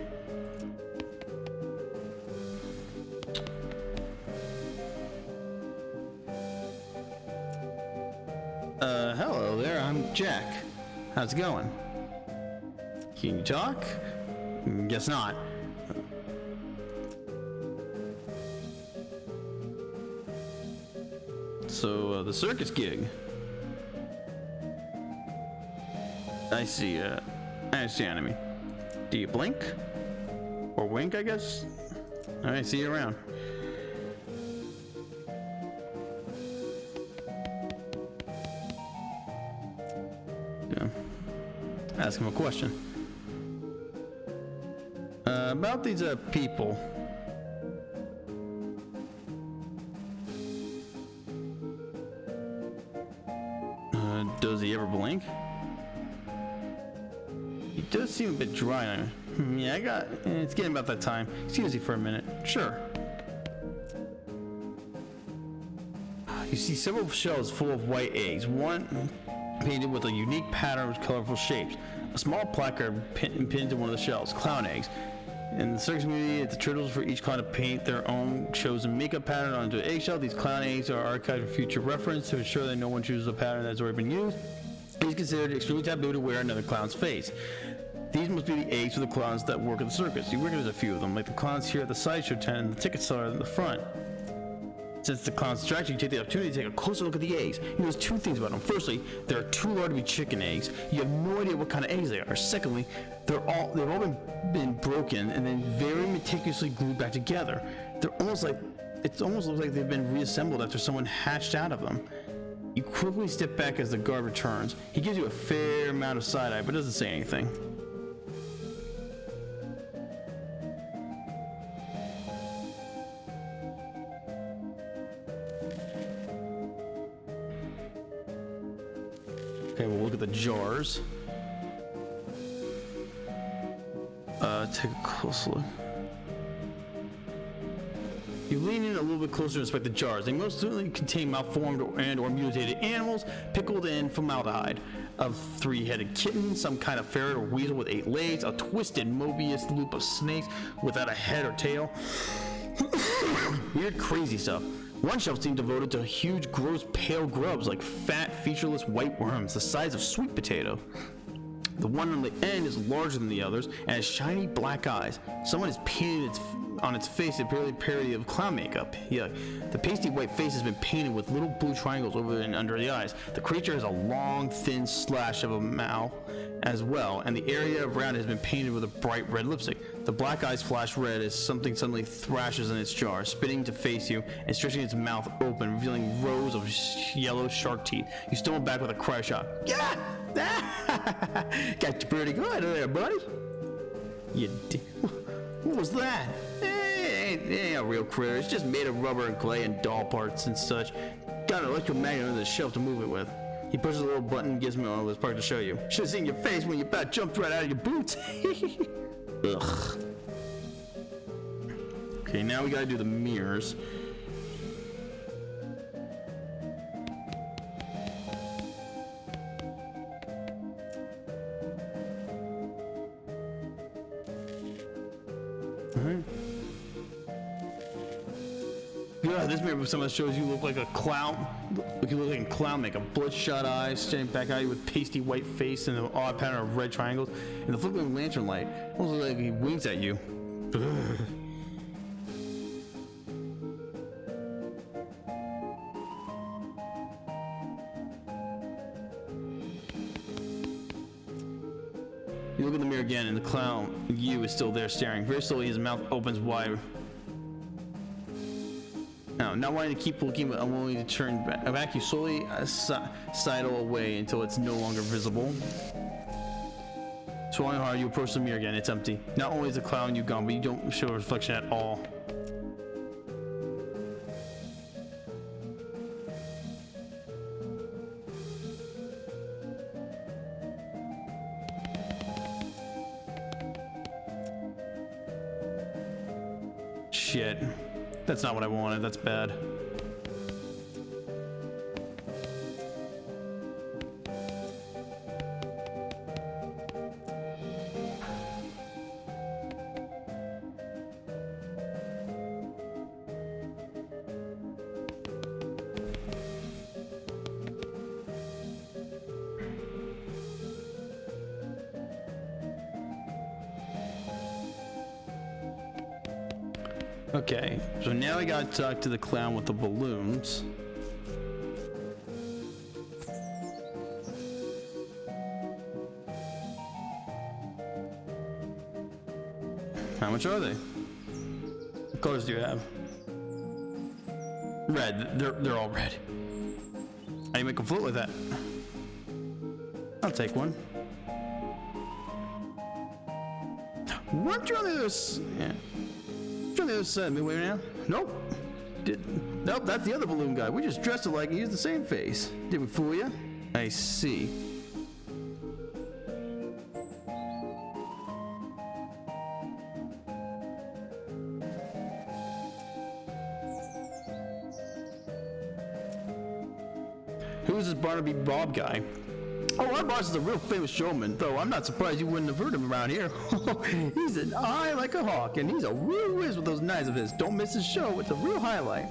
Hello there, I'm Jack. How's it going? Can you talk? Guess not. So, the circus gig. I see, I understand me. Do you blink? Or wink, I guess? Alright, see you around. Yeah. Ask him a question. About these, people. Does he ever blink? He does seem a bit dry. Yeah, it's getting about that time. Excuse me for a minute. Sure. You see several shells full of white eggs. One painted with a unique pattern of colorful shapes. A small placard pinned to one of the shells. Clown eggs. In the circus community, it's the tradition for each clown to paint their own chosen makeup pattern onto an eggshell. These clown eggs are archived for future reference to ensure that no one chooses a pattern that's already been used. It is considered extremely taboo to wear another clown's face. These must be the eggs for the clowns that work at the circus. You recognize a few of them, like the clowns here at the sideshow tent and the ticket seller in the front. Since the clowns distract you, take the opportunity to take a closer look at the eggs. You notice two things about them. Firstly, they're too large to be chicken eggs. You have no idea what kind of eggs they are. Secondly, they've all been broken and then very meticulously glued back together. They're almost like it almost looks like they've been reassembled after someone hatched out of them. You quickly step back as the guard returns. He gives you a fair amount of side eye, but doesn't say anything. Okay, we'll look at the jars. Take a close look. You lean in a little bit closer to inspect the jars. They most certainly contain malformed and/or mutated animals, pickled in formaldehyde. a three-headed kitten, some kind of ferret or weasel with 8 legs, a twisted Mobius loop of snakes without a head or tail. Weird, crazy stuff. One shelf seemed devoted to huge, gross, pale grubs like fat, featureless white worms the size of sweet potato. The one on the end is larger than the others and has shiny black eyes. Someone has painted on its face a parody of clown makeup. Yeah, the pasty white face has been painted with little blue triangles over and under the eyes. The creature has a long, thin slash of a mouth as well, and the area around it has been painted with a bright red lipstick. The black eyes flash red as something suddenly thrashes in its jar, spitting to face you and stretching its mouth open, revealing rows of yellow shark teeth. You stumble back with a cry shout. Yeah! Got you pretty good there, buddy. What was that? It ain't a real critter. It's just made of rubber and clay and doll parts and such. Got an electromagnet under the shelf to move it with. He pushes a little button and gives me all this part to show you. Should have seen your face when you about jumped right out of your boots. Ugh. Okay, now we gotta do the mirrors. God, this mirror someone shows you look like a clown. You look like a clown makeup. Bloodshot eyes, staring back at you with pasty white face and an odd pattern of red triangles, and the flickering lantern light. Almost like he winks at you. You look in the mirror again, and the clown, you, is still there staring. Very slowly, his mouth opens wide. Now, not wanting to keep looking, but unwilling to turn back, you slowly sidle away until it's no longer visible. Swallowing hard, you approach the mirror again. It's empty. Not only is the clown you gone, but you don't show a reflection at all. Shit. That's not what I wanted. That's bad. Okay, so now we gotta talk to the clown with the balloons. How much are they? What colors do you have? Red. They're all red. How do you make a float with that? I'll take one. Weren't you on the other side? Yeah. On the other side, midway now? Nope. Nope, that's the other balloon guy. We just dressed alike and used the same face. Did we fool you? I see. Who's this Barnaby Bob guy? Oh, our boss is a real famous showman, though I'm not surprised you wouldn't have heard him around here. He's an eye like a hawk, and he's a real whiz with those knives of his. Don't miss his show, it's a real highlight.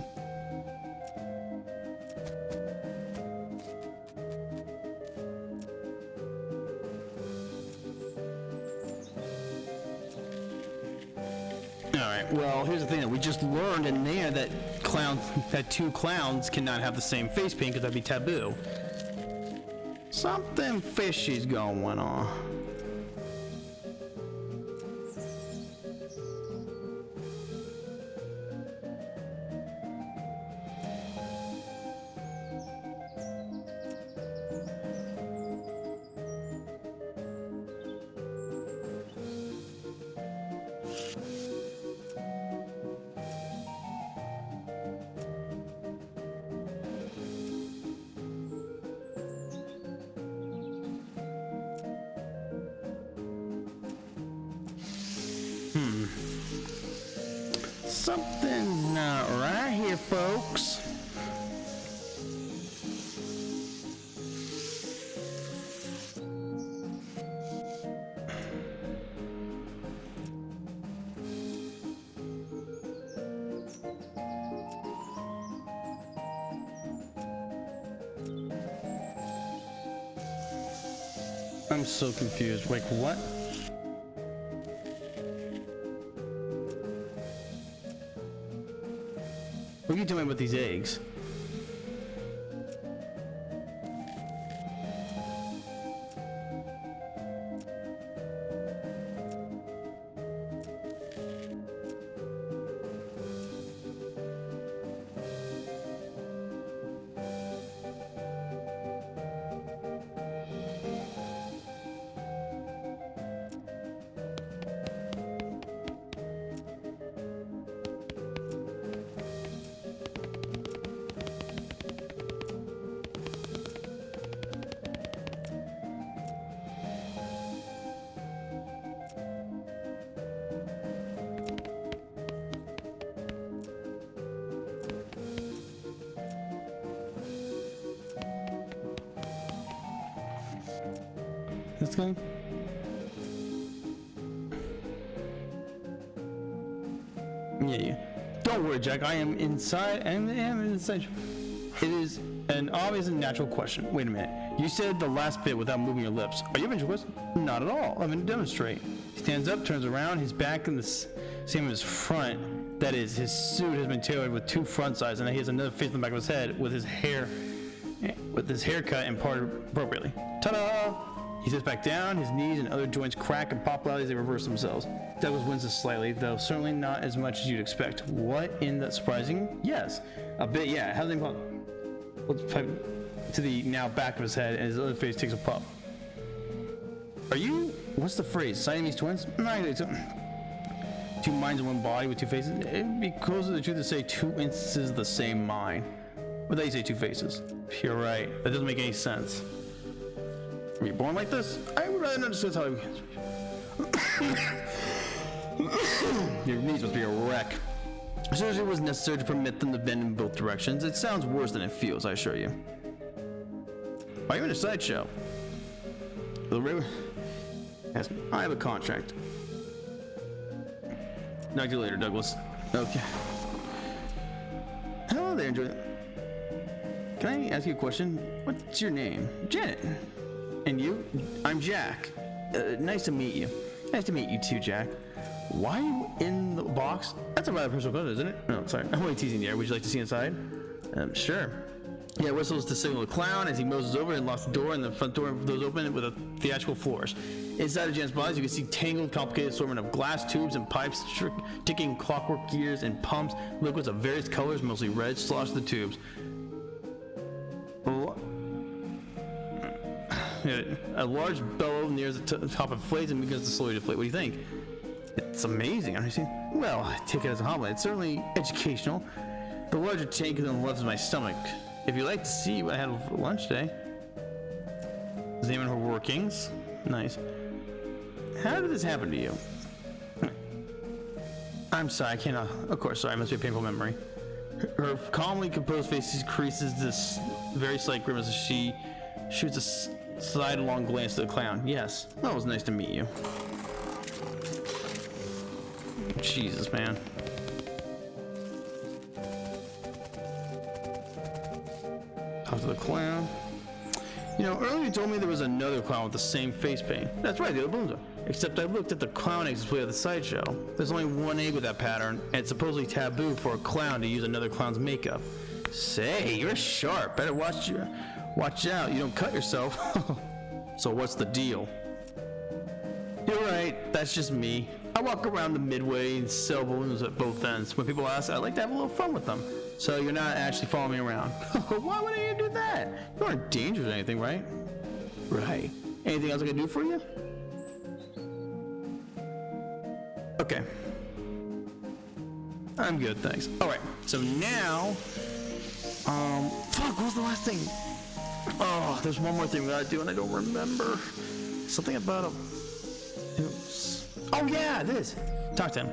Alright, well, here's the thing that we just learned in there that two clowns cannot have the same face paint because that'd be taboo. Something fishy's going on. Something's not right here, folks. I'm so confused. Wait, what? What are you doing with these eggs? This guy? Yeah. Don't worry, Jack. I am inside. I am inside. It is an obvious and natural question. Wait a minute. You said the last bit without moving your lips. Are you ventriloquist? Not at all. I'm going to demonstrate. He stands up, turns around. His back in the same as his front. That is, his suit has been tailored with two front sides, and he has another face on the back of his head with his haircut and parted appropriately. Ta-da! He sits back down, his knees and other joints crack and pop out as they reverse themselves. Douglas winces slightly, though certainly not as much as you'd expect. What in that surprising? Yes. A bit, yeah. How's it possible? Let's pipe to the now back of his head, and his other face takes a puff. Are you, what's the phrase? Siamese twins? No, two minds in one body with two faces? It'd be closer to the truth to say two instances of the same mind. What do you say two faces? You're right. That doesn't make any sense. Were you born like this? I would rather understand how your knees must be a wreck. Surgery was necessary to permit them to bend in both directions. It sounds worse than it feels, I assure you. Why are you in a sideshow? Yes, I have a contract. Talk to you later, Douglas. Okay. Hello there, enjoy. Can I ask you a question? What's your name? Janet. And you? I'm Jack. Nice to meet you. Nice to meet you too, Jack. Why are you in the box? That's a rather personal question, isn't it? No, sorry. I'm only teasing you. Would you like to see inside? Sure. Yeah, whistles to signal the clown as he moses over and locks the door, and the front door goes open with a theatrical flourish. Inside of Janet's body, you can see tangled, complicated assortment of glass tubes and pipes, ticking clockwork gears and pumps, liquids of various colors, mostly red, slosh the tubes. A large bellow near the top inflates and begins to slowly deflate. What do you think? It's amazing. Well, I take it as a compliment. It's certainly educational. The larger tank is on the left of my stomach. If you'd like to see what I had for lunch today. Examine her workings. Nice. How did this happen to you? I'm sorry, I cannot. Of course, sorry. It must be a painful memory. Her calmly composed face creases this very slight grimace as she shoots a sidelong glance to the clown. Yes, that was nice to meet you. Jesus, man. Talk to the clown. You know, earlier you told me there was another clown with the same face paint. That's right, the other balloons are. Except I looked at the clown eggs displayed at the sideshow. There's only one egg with that pattern, and it's supposedly taboo for a clown to use another clown's makeup. Say, you're sharp. Better watch out. You don't cut yourself. So what's the deal? You're right. That's just me. I walk around the midway and sell balloons at both ends. When people ask, I like to have a little fun with them. So you're not actually following me around. Why would I do that? You aren't dangerous or anything, right? Right. Anything else I can do for you? Okay. I'm good, thanks. Alright, so now... Fuck, what was the last thing? Oh, there's one more thing we gotta do and I don't remember. Something about a... Oops. Oh yeah, this. Talk to him.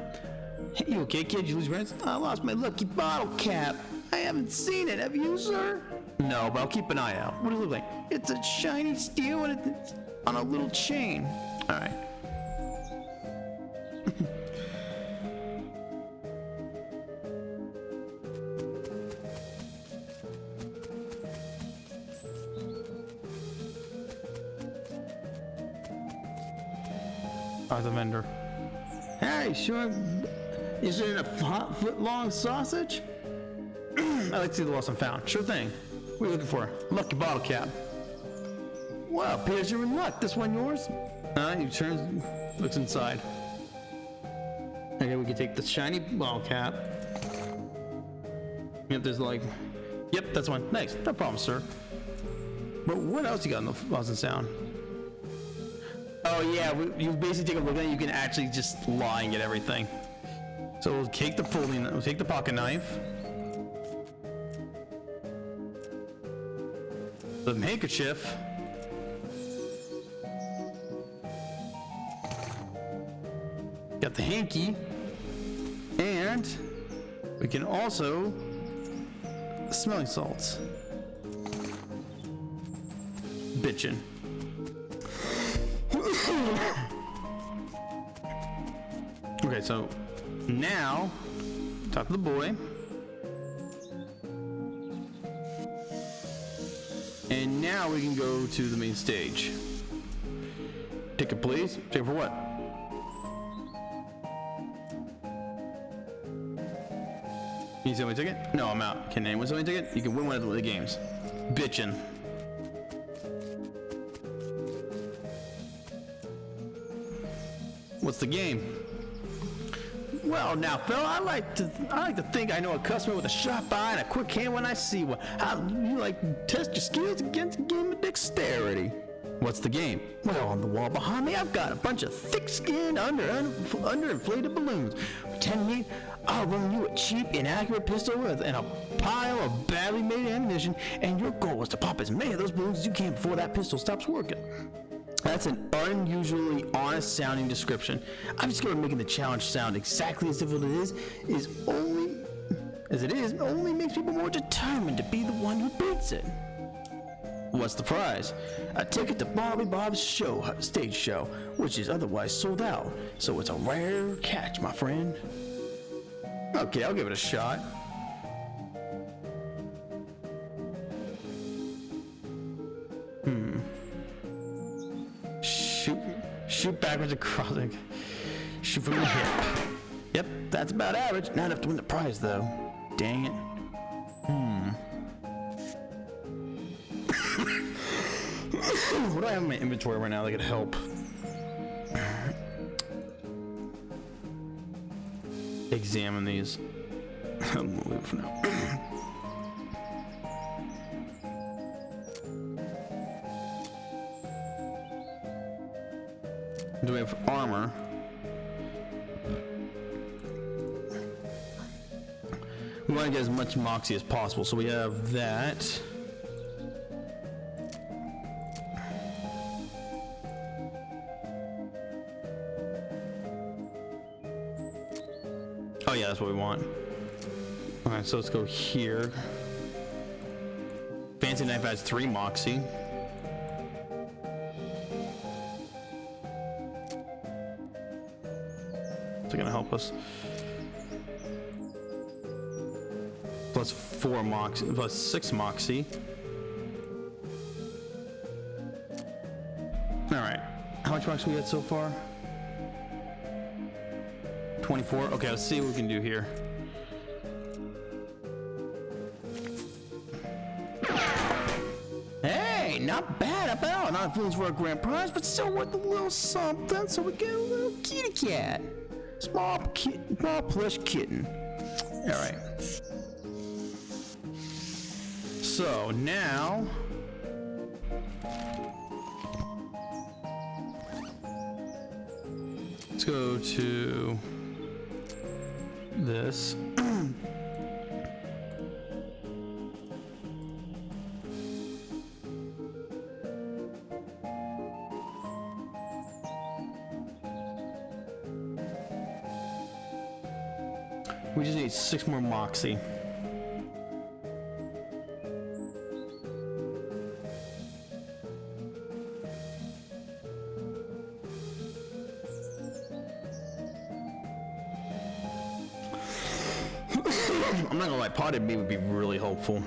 Hey, you okay, kid? You lose your hands? I lost my lucky bottle cap. I haven't seen it. Have you, sir? No, but I'll keep an eye out. What does it look like? It's a shiny steel and it's on a little chain. Alright. the vendor. Hey, sure. Is it a foot-long sausage? I'd like to see the lost and found. Sure thing. What are you looking for? Lucky bottle cap. Well, appears you're in luck. This one yours? He turns, looks inside. Okay, we can take the shiny bottle cap. Yep, there's like, yep, that's one. Thanks. No problem, sir. But what else you got in the lost and sound? Oh yeah, you basically take a look at it. You can actually just lie and get everything. So we'll take the we'll take the pocket knife. The handkerchief. Got the hanky. And we can also smelling salts. Bitchin'. Okay, so now talk to the boy. And now we can go to the main stage. Ticket, please. Ticket for what? Can you sell me a ticket? No, I'm out. Can anyone sell me a ticket? You can win one of the games. Bitchin'. What's the game? Well, now, fella, I like to think I know a customer with a sharp eye and a quick hand when I see one. How you like to test your skills against a game of dexterity? What's the game? Well, on the wall behind me, I've got a bunch of thick-skinned, underinflated balloons. Pretend me, I'll run you a cheap, inaccurate pistol and a pile of badly made ammunition, and your goal is to pop as many of those balloons as you can before that pistol stops working. That's an unusually honest-sounding description. I've discovered making the challenge sound exactly as difficult as it is only makes people more determined to be the one who beats it. What's the prize? A ticket to Bobby Bob's stage show, which is otherwise sold out. So it's a rare catch, my friend. Okay, I'll give it a shot. Shoot backwards across it. Shoot from the hip. Yep, that's about average. Not enough to win the prize, though. Dang it. What do I have in my inventory right now that could help? Examine these. I'm gonna leave it for now. Do we have armor? We want to get as much moxie as possible, so we have that. Oh yeah, that's what we want. Alright, so let's go here. Fancy knife has 3 moxie. They're gonna help us. Plus 4 moxie, plus 6 moxie. Alright, how much moxie we got so far? 24. Okay, let's see what we can do here. Hey, not bad about it. Not feelings for a grand prize, but still worth a little something. So we get a little kitty cat, small plush kitten. All right. So now. Let's go to this. We just need 6 more moxie. I'm not gonna lie, potted meat would be really helpful.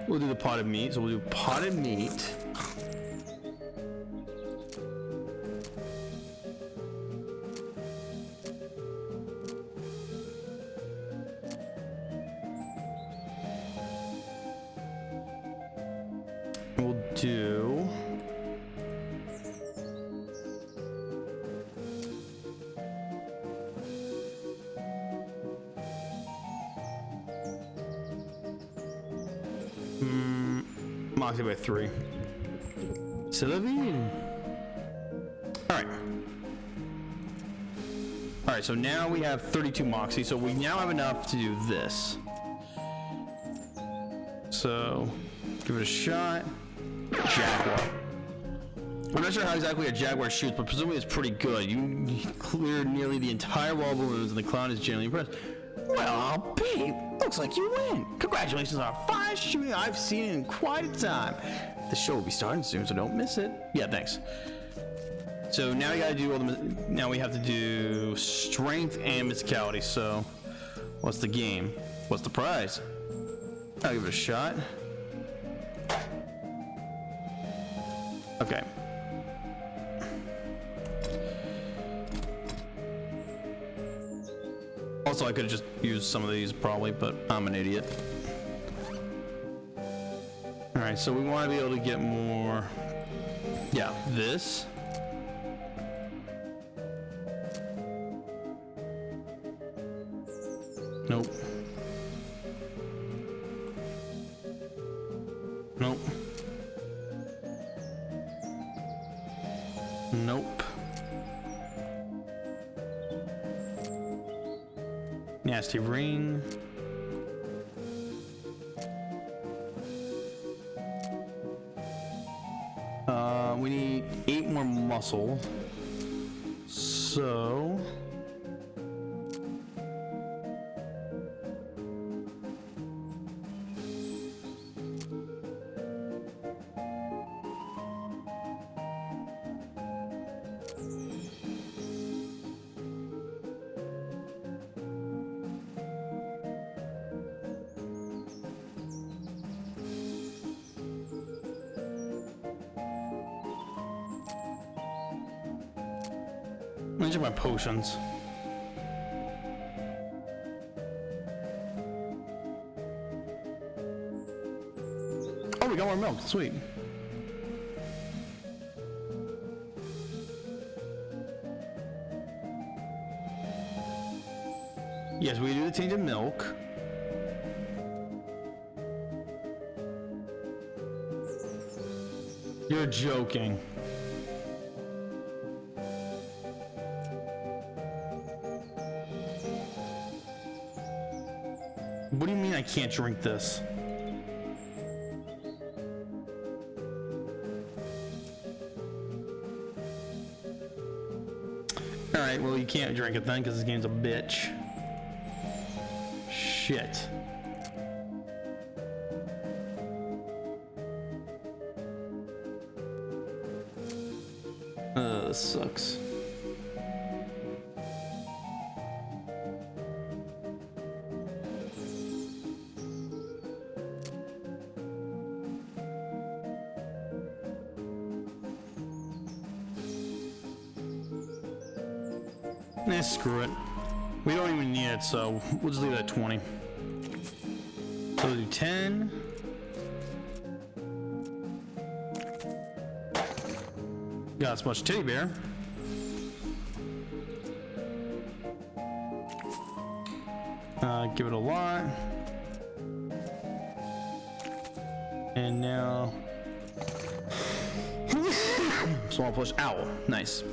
we'll do the potted meat. So we'll do potted meat. We'll do Moxie by 3. Vibin. Alright. Alright, so now we have 32 Moxie, so we now have enough to do this. So, give it a shot. Jaguar. I'm not sure how exactly a Jaguar shoots, but presumably it's pretty good. You cleared nearly the entire wall of balloons, and the clown is generally impressed. Well, Pete, looks like you win. Congratulations on our finest shooting I've seen in quite a time. The show will be starting soon, so don't miss it. Yeah, thanks. So now we gotta do all the. Now we have to do strength and mysticality. So, what's the game? What's the prize? I'll give it a shot. Okay. Also, I could have just used some of these probably, but I'm an idiot. Alright, so we want to be able to get more. Yeah, this. Nope. Nope. Nope. Nasty ring. We need 8 more muscle. So let me check my potions. Oh, we got more milk. Sweet. Yes, we do the tainted milk. You're joking. What do you mean I can't drink this? Alright, well you can't drink it then because this game's a bitch. Shit. This sucks. Nah, screw it. We don't even need it, so we'll just leave it at 20. So we'll do 10. Got this much teddy bear. Give it a lot. And now small plush owl. Nice.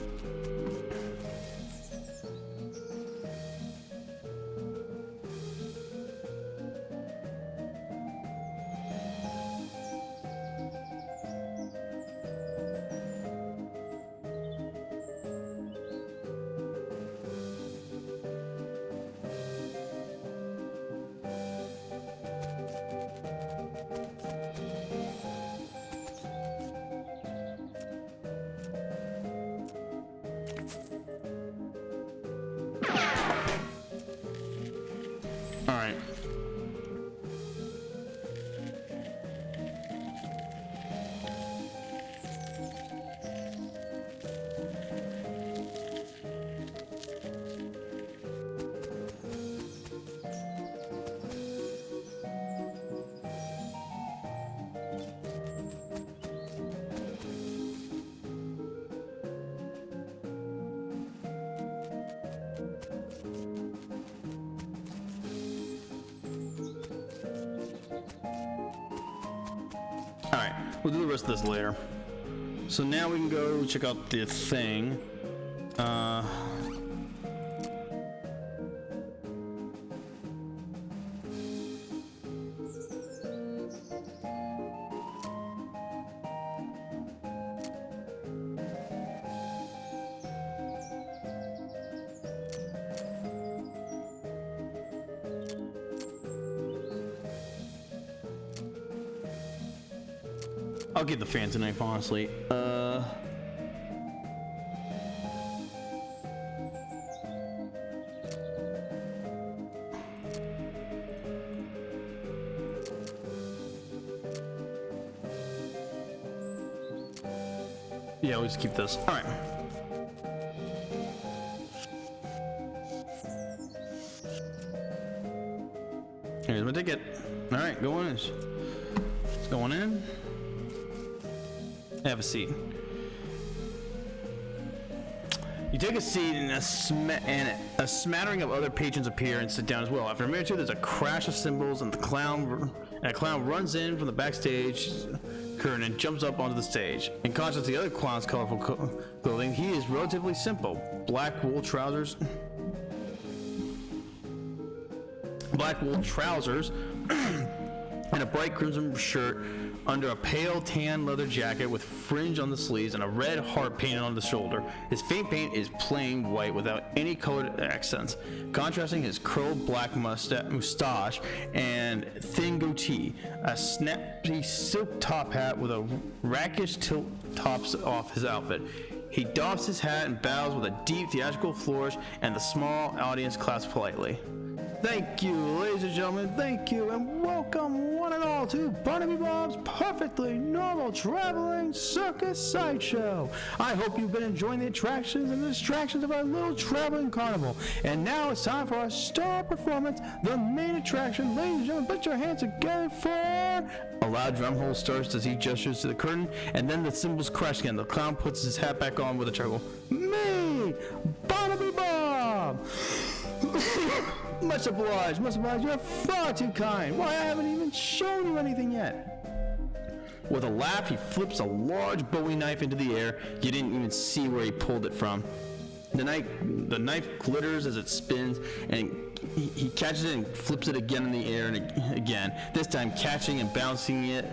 Alright, we'll do the rest of this later. So now we can go check out the thing. I'll get the fancy knife, honestly. Yeah, we'll just keep this. All right. Here's my ticket. All right, going in. It's going in. Have a seat. You take a seat, and a smattering of other patrons appear and sit down as well. After a minute or two, there's a crash of cymbals, and a clown runs in from the backstage curtain and jumps up onto the stage. In contrast to the other clown's colorful clothing, he is relatively simple: black wool trousers, and a bright crimson shirt under a pale tan leather jacket with fringe on the sleeves and a red heart painted on the shoulder. His face paint is plain white without any colored accents, contrasting his curled black mustache and thin goatee. A snappy silk top hat with a rakish tilt tops off his outfit. He doffs his hat and bows with a deep theatrical flourish, and the small audience claps politely. Thank you, ladies and gentlemen, thank you, and welcome one and all to Barnaby Bob's Perfectly Normal Traveling Circus Sideshow. I hope you've been enjoying the attractions and the distractions of our little traveling carnival. And now it's time for our star performance, the main attraction. Ladies and gentlemen, put your hands together for... A loud drum roll starts as he gestures to the curtain, and then the cymbals crash again. The clown puts his hat back on with a chuckle. Me, Barnaby Bob! Much obliged, you're far too kind. Why, I haven't even shown you anything yet. With a laugh, he flips a large Bowie knife into the air. You didn't even see where he pulled it from. The knife glitters as it spins, and he catches it and flips it again in the air and again, this time catching and bouncing it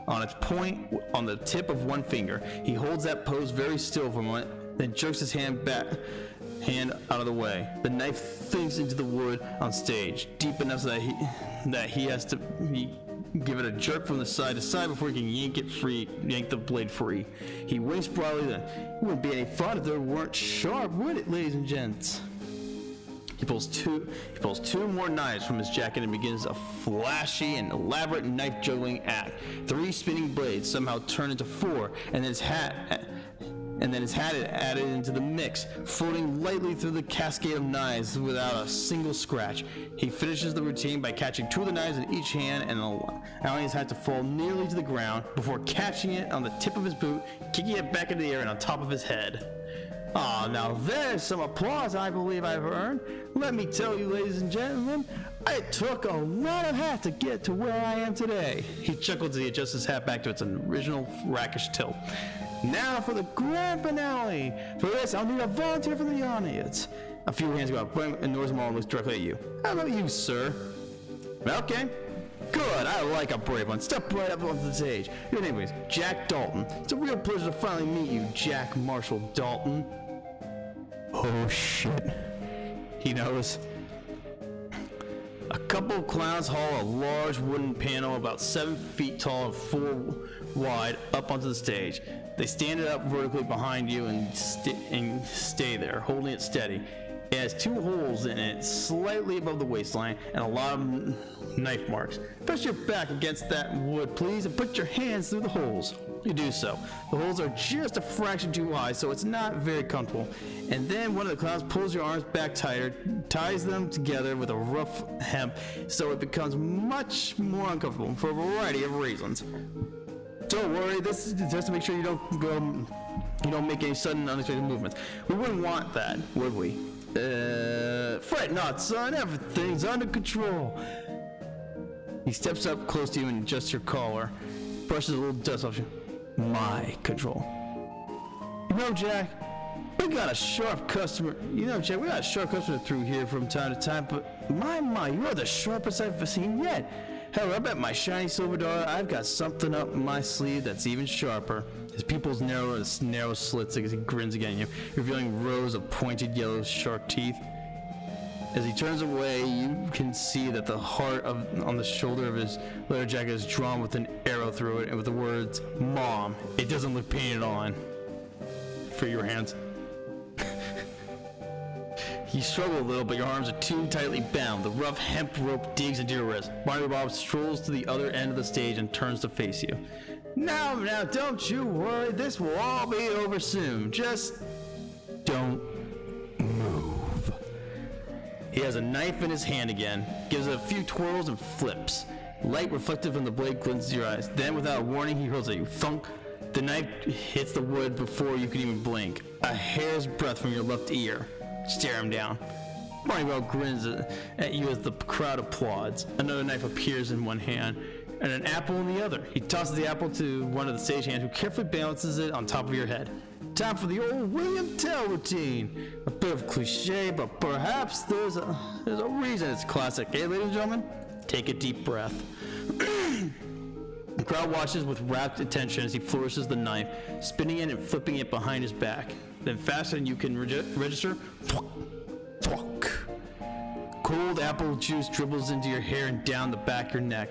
on its point on the tip of one finger. He holds that pose very still for a moment, then jerks his hand out of the way. The knife sinks into the wood on stage, deep enough so that he has to give it a jerk from the side to side before he can yank the blade free. He winks broadly, then, it wouldn't be any fun if they weren't sharp, would it, ladies and gents? He pulls two more knives from his jacket and begins a flashy and elaborate knife juggling act. 3 spinning blades somehow turn into 4, and then his hat is added into the mix, floating lightly through the cascade of knives without a single scratch. He finishes the routine by catching 2 of the knives in each hand and allowing his hat to fall nearly to the ground before catching it on the tip of his boot, kicking it back into the air and on top of his head. Ah, now there's some applause I believe I've earned. Let me tell you, ladies and gentlemen, it took a lot of hat to get to where I am today. He chuckled as he adjusts his hat back to its original rakish tilt. Now for the grand finale. For this, I'll need a volunteer from the audience. A few hands go up, and Norsmall looks directly at you. How about you, sir? Okay. Good, I like a brave one. Step right up onto the stage. Your name is Jack Dalton. It's a real pleasure to finally meet you, Jack Marshall Dalton. Oh shit. He knows. A couple of clowns haul a large wooden panel about 7 feet tall and 4 wide up onto the stage. They stand it up vertically behind you and stay there, holding it steady. It has 2 holes in it, slightly above the waistline, and a lot of knife marks. Press your back against that wood, please, and put your hands through the holes. You do so. The holes are just a fraction too high, so it's not very comfortable. And then one of the clowns pulls your arms back tighter, ties them together with a rough hemp, so it becomes much more uncomfortable for a variety of reasons. Don't worry, this is just to make sure you don't make any sudden unexpected movements. We wouldn't want that, would we? Fret not, son, everything's under control. He steps up close to you and adjusts your collar. brushes a little dust off you. My control. You know, Jack, we got a sharp customer. You know, Jack, we got a sharp customer through here from time to time, but my, you are the sharpest I've seen yet. Hell, I bet my shiny silver dollar I've got something up my sleeve that's even sharper. His pupils narrow slits as he grins again at you, revealing rows of pointed yellow shark teeth. As he turns away, you can see that the heart on the shoulder of his leather jacket is drawn with an arrow through it and with the words, Mom. It doesn't look painted on. For your hands. You struggle a little, but your arms are too tightly bound. The rough hemp rope digs into your wrist. Barnaby Bob strolls to the other end of the stage and turns to face you. Now, don't you worry. This will all be over soon. Just don't move. He has a knife in his hand again, gives it a few twirls and flips. Light reflected from the blade glints your eyes. Then, without warning, he hurls at you. Thunk. The knife hits the wood before you can even blink. A hair's breadth from your left ear. Stare him down. Barney Bell grins at you as the crowd applauds. Another knife appears in one hand and an apple in the other. He tosses the apple to one of the stagehands who carefully balances it on top of your head. Time for the old William Tell routine. A bit of cliche, but perhaps there's a reason it's classic. Eh, ladies and gentlemen? Take a deep breath. The crowd watches with rapt attention as he flourishes the knife, spinning it and flipping it behind his back. Then faster than you can register, cold apple juice dribbles into your hair and down the back of your neck.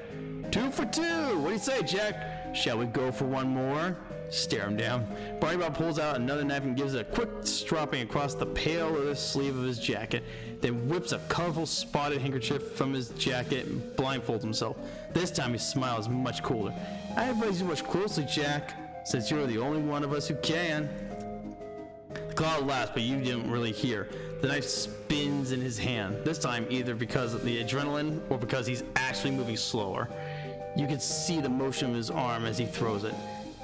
2 for 2! What do you say, Jack? Shall we go for one more? Stare him down. Barney Bob pulls out another knife and gives it a quick stropping across the pale leather sleeve of his jacket, then whips a colorful spotted handkerchief from his jacket and blindfolds himself. This time his smile is much cooler. I advise you watch closely, Jack, since you're the only one of us who can. The cloud laughs, but you didn't really hear. The knife spins in his hand, this time either because of the adrenaline or because he's actually moving slower. You can see the motion of his arm as he throws it.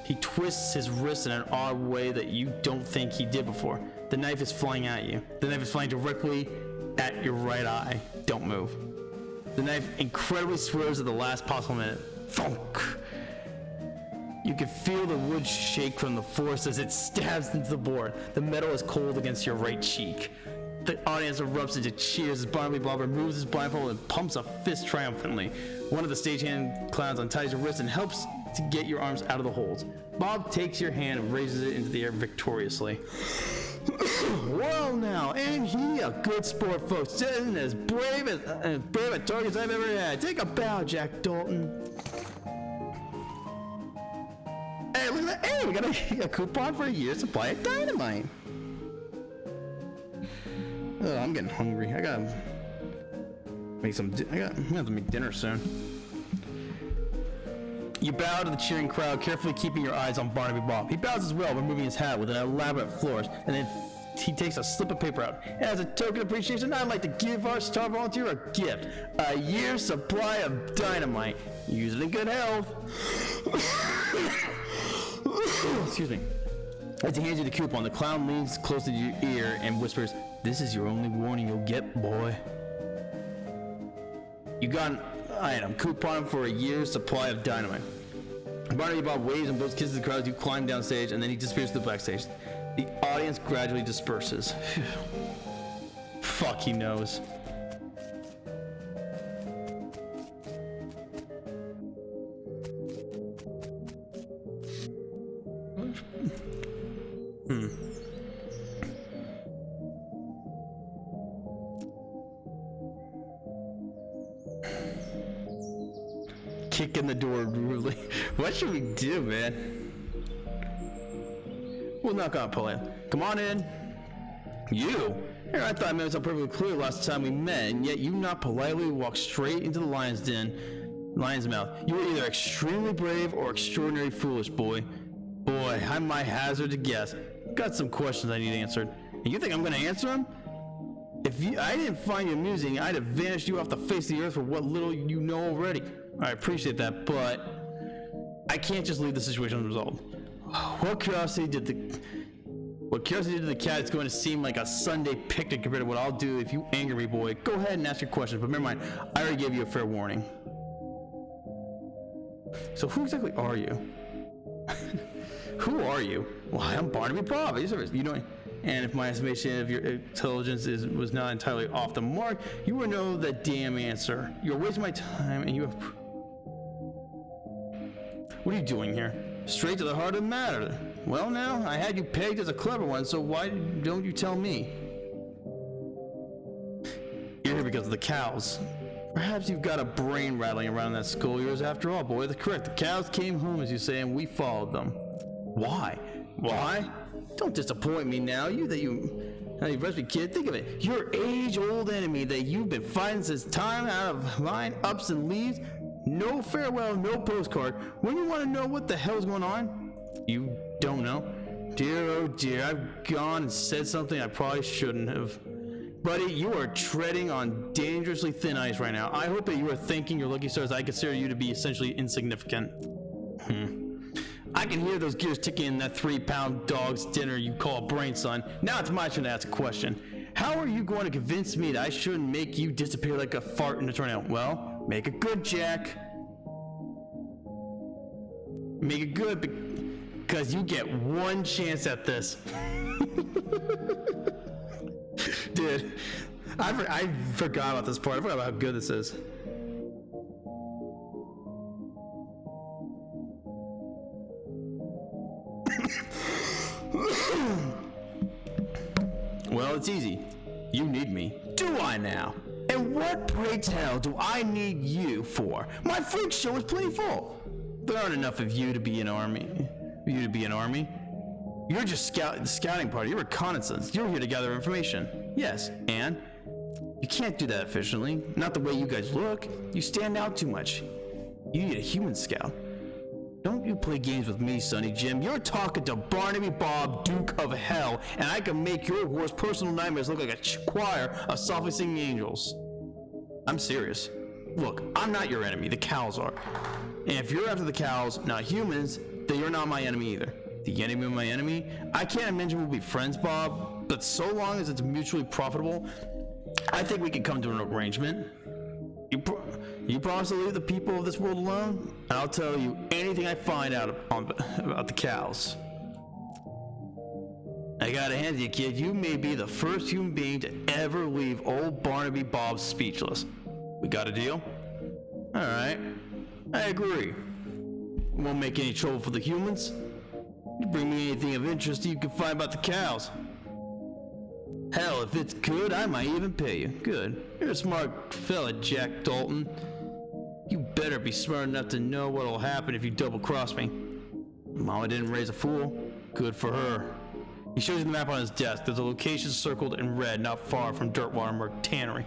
He twists his wrist in an odd way that you don't think he did before. The knife is flying at you. The knife is flying directly at your right eye. Don't move. The knife incredibly swerves at the last possible minute. Thunk! You can feel the wood shake from the force as it stabs into the board. The metal is cold against your right cheek. The audience erupts into cheers as Barnaby Bob removes his blindfold and pumps a fist triumphantly. One of the stagehand clowns unties your wrist and helps to get your arms out of the holds. Bob takes your hand and raises it into the air victoriously. Well now, ain't he a good sport, folks? Sitting as brave a target as I've ever had. Take a bow, Jack Dalton. Hey, look at that. Hey, we got a coupon for a year's supply of dynamite. Oh, I'm getting hungry. I gotta make I'm gonna have to make dinner soon. You bow to the cheering crowd, carefully keeping your eyes on Barnaby Bob. He bows as well, removing his hat with an elaborate flourish, and then he takes a slip of paper out. As a token of appreciation, I'd like to give our star volunteer a gift. A year's supply of dynamite. Use it in good health. Excuse me. As he hands you the coupon, the clown leans close to your ear and whispers, "This is your only warning you'll get, boy." You got an item, coupon for a year's supply of dynamite. Barnaby Bob waves and blows kisses to the crowd as you climb down stage, and then he disappears to the backstage. The audience gradually disperses. Fuck, he knows. Kick in the door rudely. What should we do, man? We'll knock on politely. Come on in. You? Here, I thought I made myself perfectly clear last time we met, and yet you not politely walk straight into the lion's mouth. You are either extremely brave or extraordinarily foolish, boy. Boy, I might hazard to guess. Got some questions I need answered. And you think I'm gonna answer them? If I didn't find you amusing, I'd have vanished you off the face of the earth for what little you know already. I appreciate that, but I can't just leave the situation unresolved. What curiosity did the cat is going to seem like a Sunday picnic compared to what I'll do if you anger me, boy. Go ahead and ask your questions, but never mind, I already gave you a fair warning. So who exactly are you? Who are you? Well, I'm Barnaby Bob. You know, and if my estimation of your intelligence was not entirely off the mark, you would know the damn answer. You're wasting my time, and you have. What are you doing here? Straight to the heart of the matter. Well, now I had you pegged as a clever one, so why don't you tell me? You're here because of the cows. Perhaps you've got a brain rattling around that skull of yours after all, boy. That's correct. The cows came home, as you say, and we followed them. Why? Why? Don't disappoint me now. You rusty kid. Think of it. Your age-old enemy that you've been fighting since time out of mind, ups and leaves. No farewell, no postcard. When you want to know what the hell's going on, you don't know. Dear, oh dear, I've gone and said something I probably shouldn't have. Buddy, you are treading on dangerously thin ice right now. I hope that you are thinking your lucky stars. I consider you to be essentially insignificant. I can hear those gears ticking in that 3-pound dog's dinner you call a brain, son. Now it's my turn to ask a question. How are you going to convince me that I shouldn't make you disappear like a fart in a tornado? Well, make it good, Jack. Make it good because you get one chance at this. Dude, I forgot about this part. I forgot about how good this is. Well, it's easy. You need me. Do I now? And what, pray tell, do I need you for? My freak show is plenty full. There aren't enough of you to be an army. You're just the scouting party. You're reconnaissance. You're here to gather information. Yes, and you can't do that efficiently. Not the way you guys look. You stand out too much. You need a human scout. Don't you play games with me, Sonny Jim. You're talking to Barnaby Bob, Duke of Hell, and I can make your worst personal nightmares look like a choir of softly singing angels. I'm serious. Look, I'm not your enemy. The cows are. And if you're after the cows, not humans, then you're not my enemy either. The enemy of my enemy? I can't imagine we'll be friends, Bob, but so long as it's mutually profitable, I think we can come to an arrangement. You promise to leave the people of this world alone? And I'll tell you anything I find out about the cows. I gotta hand you, kid, you may be the first human being to ever leave old Barnaby Bob speechless. We got a deal? Alright, I agree. Won't make any trouble for the humans. You bring me anything of interest you can find about the cows. Hell, if it's good, I might even pay you. Good. You're a smart fella, Jack Dalton. You better be smart enough to know what'll happen if you double-cross me. Mama didn't raise a fool. Good for her. He shows you the map on his desk. There's a location circled in red not far from Dirtwater Tannery.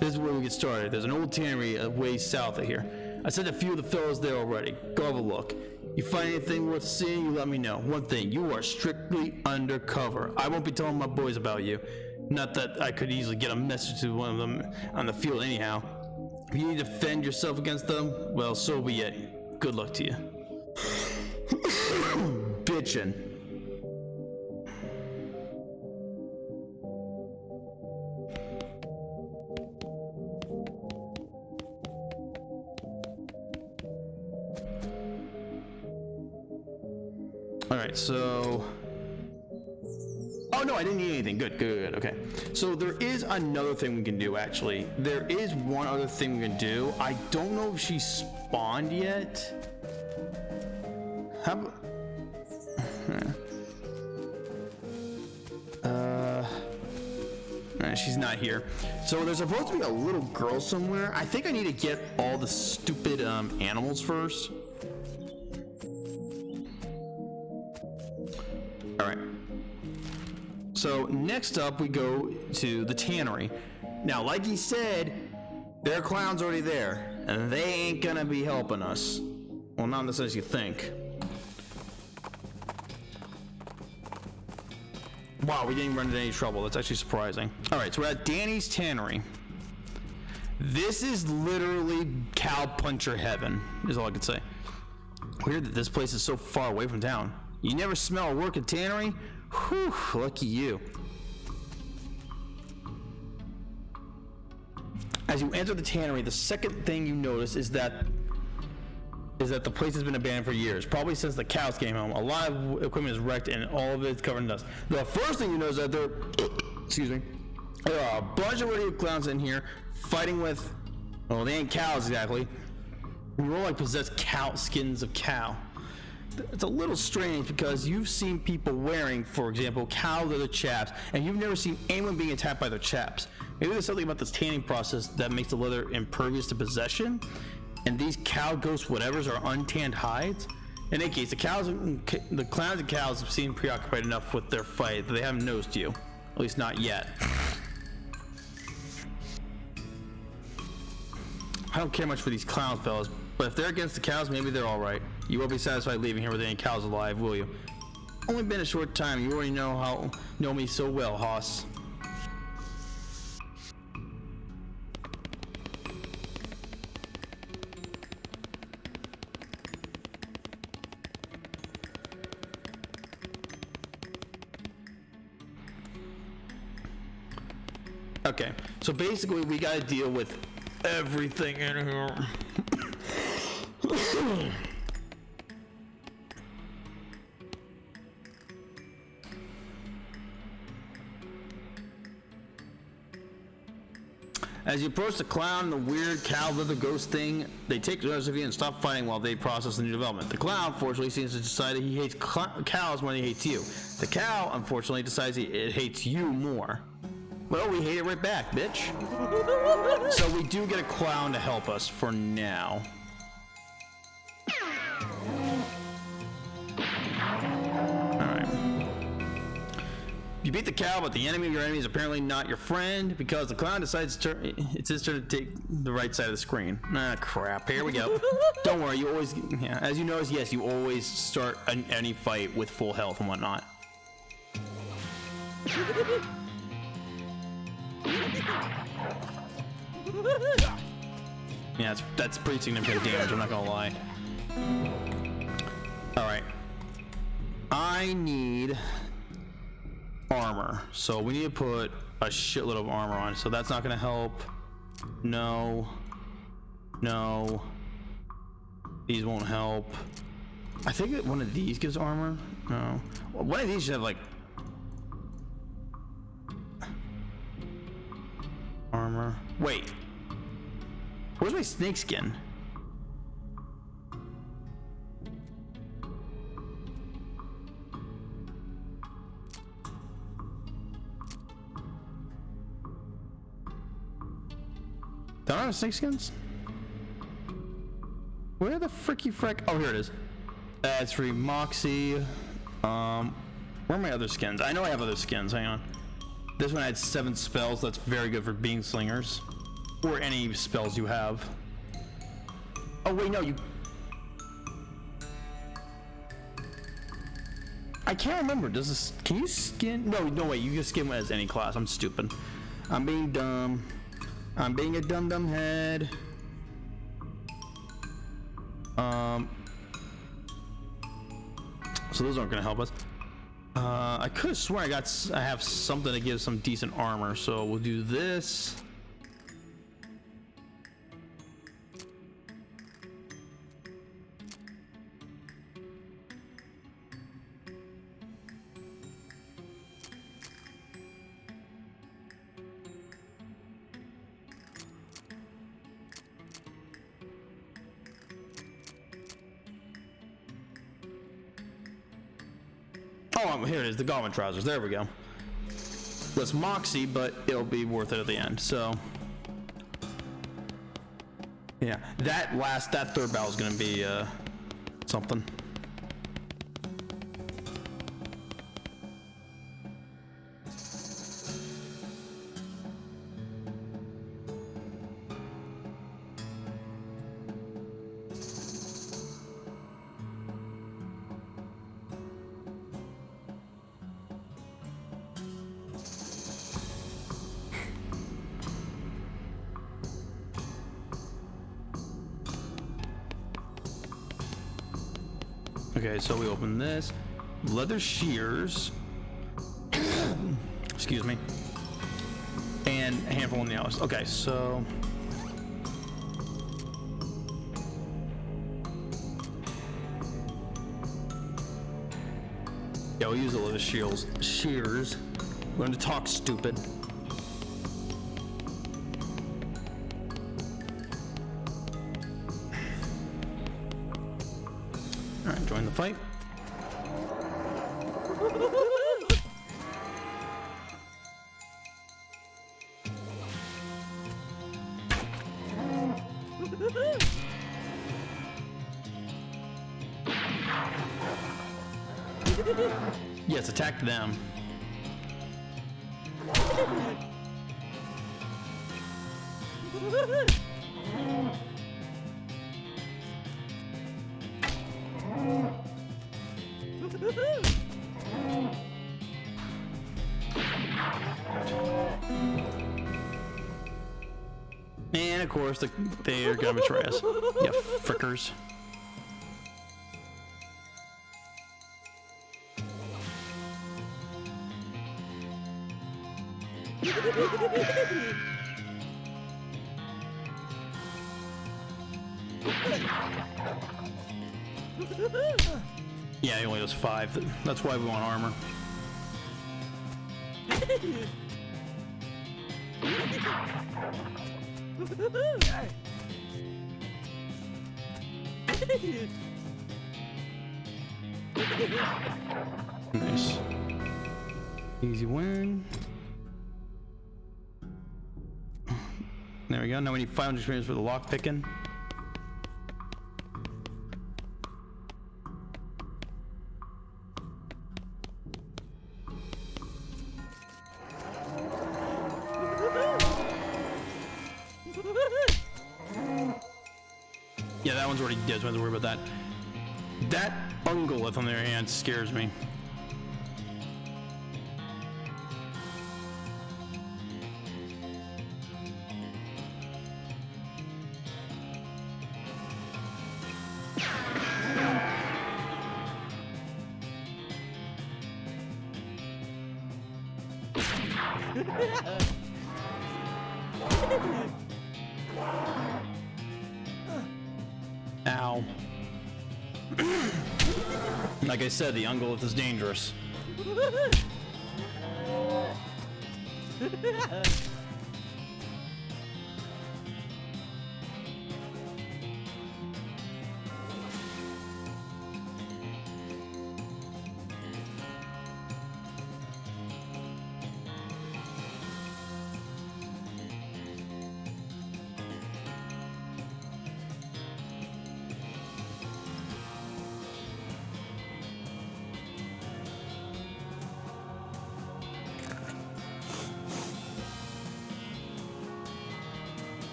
This is where we get started. There's an old tannery a ways south of here. I sent a few of the fellows there already. Go have a look. You find anything worth seeing, you let me know. One thing, you are strictly undercover. I won't be telling my boys about you. Not that I could easily get a message to one of them on the field anyhow. If you need to defend yourself against them, well, so be it. Good luck to you. Bitchin'. Alright, so... Oh no, I didn't need anything. Good, okay. So there is another thing we can do, actually. There is one other thing we can do. I don't know if she spawned yet. How... she's not here. So there's supposed to be a little girl somewhere. I think I need to get all the stupid animals first. Alright. So next up we go to the tannery. Now, like he said, there are clowns already there, and they ain't gonna be helping us. Well, not as you think. Wow, we didn't even run into any trouble. That's actually surprising. Alright, so we're at Danny's Tannery. This is literally cow puncher heaven, is all I could say. Weird that this place is so far away from town. You never smell a working tannery? Whew, lucky you. As you enter the tannery, the second thing you notice is that is that the place has been abandoned for years, probably since the cows came home. A lot of equipment is wrecked and all of it's covered in dust. The first thing you know is that there, excuse me, there are a bunch of rodeo clowns in here fighting with, well, they ain't cows exactly. They're all like possessed cow skins of cow. It's a little strange because you've seen people wearing, for example, cow leather chaps, and you've never seen anyone being attacked by their chaps. Maybe there's something about this tanning process that makes the leather impervious to possession, and these cow ghost whatevers are untanned hides. In any case, the clowns and cows seem preoccupied enough with their fight that they haven't noticed you. At least not yet. I don't care much for these clowns, fellas, but if they're against the cows, maybe they're alright. You won't be satisfied leaving here with any cows alive, will you? Only been a short time. You already know me so well, Hoss. Okay, so basically we gotta deal with everything in here. As you approach the clown and the weird cow leather ghost thing, they take notice of you and stop fighting while they process the new development. The clown, fortunately, seems to decide that he hates cows more than he hates you. The cow, unfortunately, decides it hates you more. Well, we hate it right back, bitch. So we do get a clown to help us for now. Alright. You beat the cow, but the enemy of your enemy is apparently not your friend because the clown decides it's his turn to take the right side of the screen. Ah, crap. Here we go. Don't worry, you always, yeah, as you notice, yes, you always start any fight with full health and whatnot. Yeah, that's pretty significant damage, I'm not gonna lie. Alright. I need armor. So we need to put a shitload of armor on. So that's not gonna help. No. No. These won't help. I think that one of these gives armor. No. One of these should have like armor. Wait. Where's my snake skin? Do I have snake skins? Where the fricky frick? Oh, here it is. That's free Moxie. Where are my other skins? I know I have other skins. Hang on. This one had 7 spells. That's very good for being slingers. Or any spells you have. Oh, wait, no, you... I can't remember. Does this... Can you skin... No, wait. You can skin as any class. I'm stupid. I'm being dumb. I'm being a dum-dum head. So those aren't going to help us. I could have sworn I have something to give some decent armor, so we'll do this. Oh, here it is, the Goblin trousers. There we go. Less Moxie, but it'll be worth it at the end. So, yeah, that third battle is gonna be something. Okay, so we open this. Leather shears. Excuse me. And a handful of nails. Okay, so... Yeah, we'll use all those shields. Shears. Learn to talk, stupid. Alright, join the fight. Yes, attack them. And of course, they're gonna betray us. Yeah, frickers. Yeah, he only has 5. That's why we want armor. Nice. Easy win. There we go. Now we need 500 experience for the lock picking. Yeah, that one's already dead, so I don't have to worry about that. That ungolith on their hand scares me. Ow. Like I said, the ungolith is dangerous.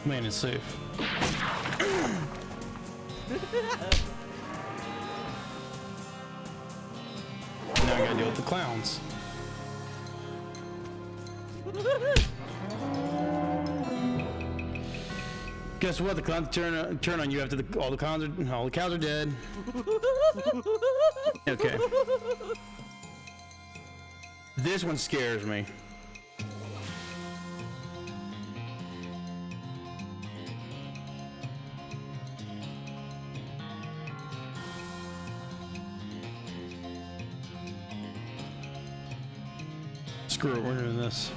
Man is safe. Now I gotta deal with the clowns. Guess what? The clowns turn on you after all the cows are dead. Okay. This one scares me. Screw it, we're doing this.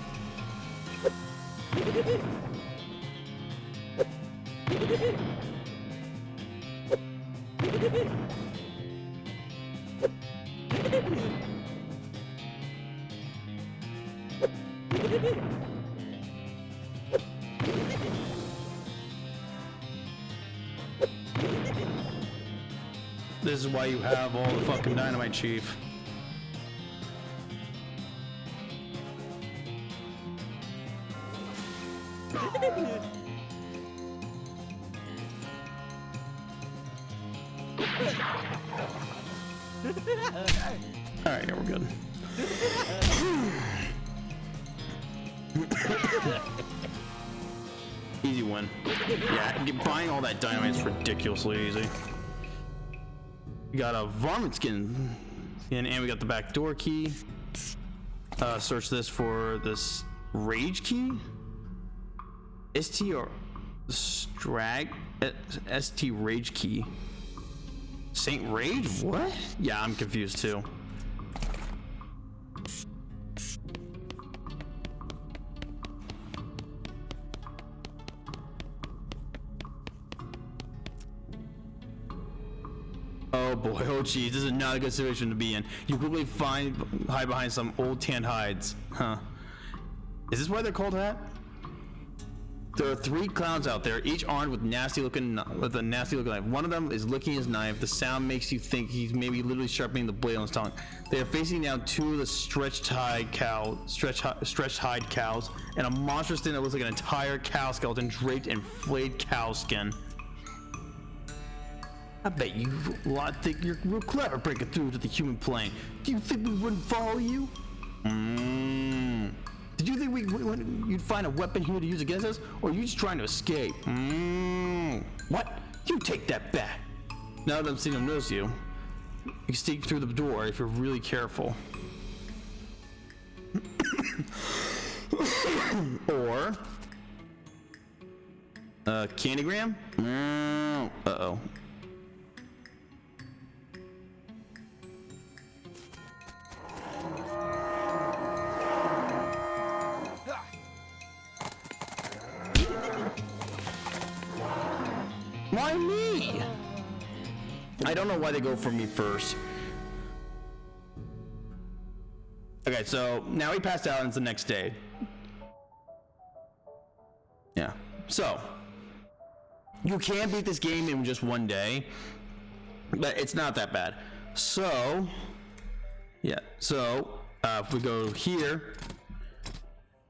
This is why you have all the fucking dynamite, Chief. Alright, yeah, we're good. Easy win. Yeah, buying all that dynamite is ridiculously easy. You got a varmint skin. And we got the back door key. Search this for this rage key. ST or Strag ST rage key. Saint Rage? What? Yeah, I'm confused too. Oh boy, oh geez, this is not a good situation to be in. You quickly hide behind some old tanned hides. Huh. Is this why they're called that? There are 3 clowns out there, each armed with a nasty looking knife. One of them is licking his knife. The sound makes you think he's maybe literally sharpening the blade on his tongue. They are facing down 2 of the stretched hide cows, and a monstrous thing that looks like an entire cow skeleton draped in flayed cow skin. I bet you lot think you're real clever breaking through to the human plane. Do you think we wouldn't follow you? Did you think you'd find a weapon here to use against us, or are you just trying to escape? What? You take that back. Now that I'm seeing them notice you, you can sneak through the door if you're really careful. Or Candygram? Uh-oh. Why me? I don't know why they go for me first. Okay, so now he passed out and it's the next day. Yeah. So you can beat this game in just one day, but it's not that bad. So yeah. So if we go here,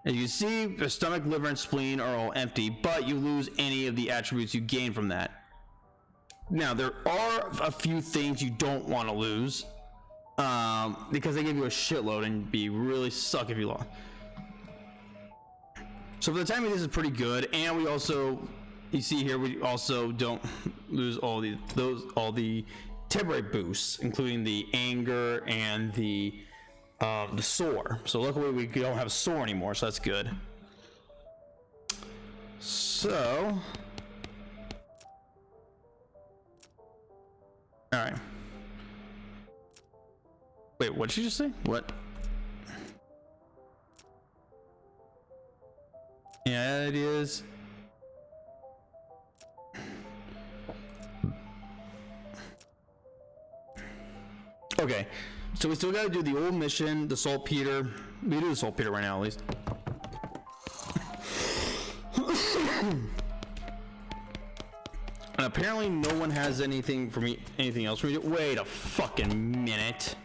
as you can see, the stomach, liver, and spleen are all empty, but you lose any of the attributes you gain from that. Now, there are a few things you don't want to lose, because they give you a shitload and be really suck if you lost. So for the timing, this is pretty good, and we also, you see here, we also don't lose all the temporary boosts, including the anger and the sore. So luckily we don't have a sore anymore, so that's good. So all right. Wait, what did you just say? What? Yeah, it is. Okay, so we still gotta do the old mission, the saltpeter. We do the saltpeter right now, at least. And apparently no one has anything for me, anything else for me to do. Wait a fucking minute.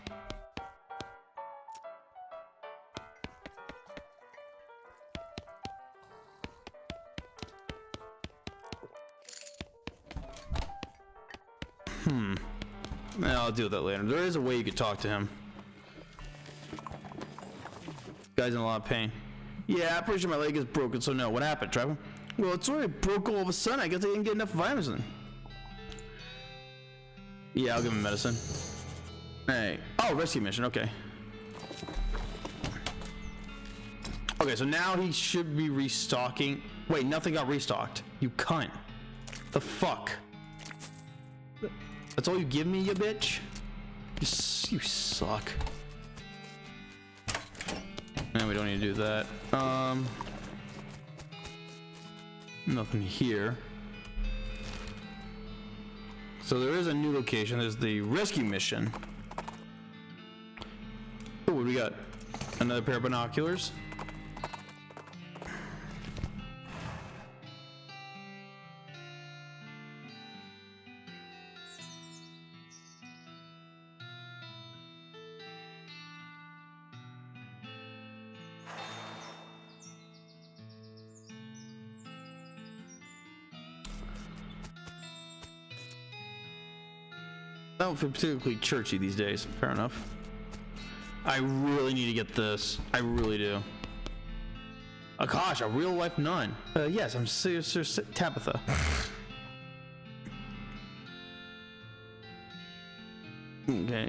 I'll deal with that later. There is a way you could talk to him. Guy's in a lot of pain. Yeah, I'm pretty sure my leg is broken, so no. What happened, Trevor? Well, it's already broke all of a sudden. I guess I didn't get enough vitamins in. Yeah, I'll give him medicine. Hey. Oh, rescue mission. Okay. Okay, so now he should be restocking. Wait, nothing got restocked. You cunt. The fuck? That's all you give me, you bitch? You suck. No, we don't need to do that. Nothing here. So there is a new location. There's the rescue mission. Oh, what do we got? Another pair of binoculars. I don't feel particularly churchy these days. Fair enough. I really need to get this. I really do. Akash, a real life nun. Yes, I'm Sir Tabitha. Okay.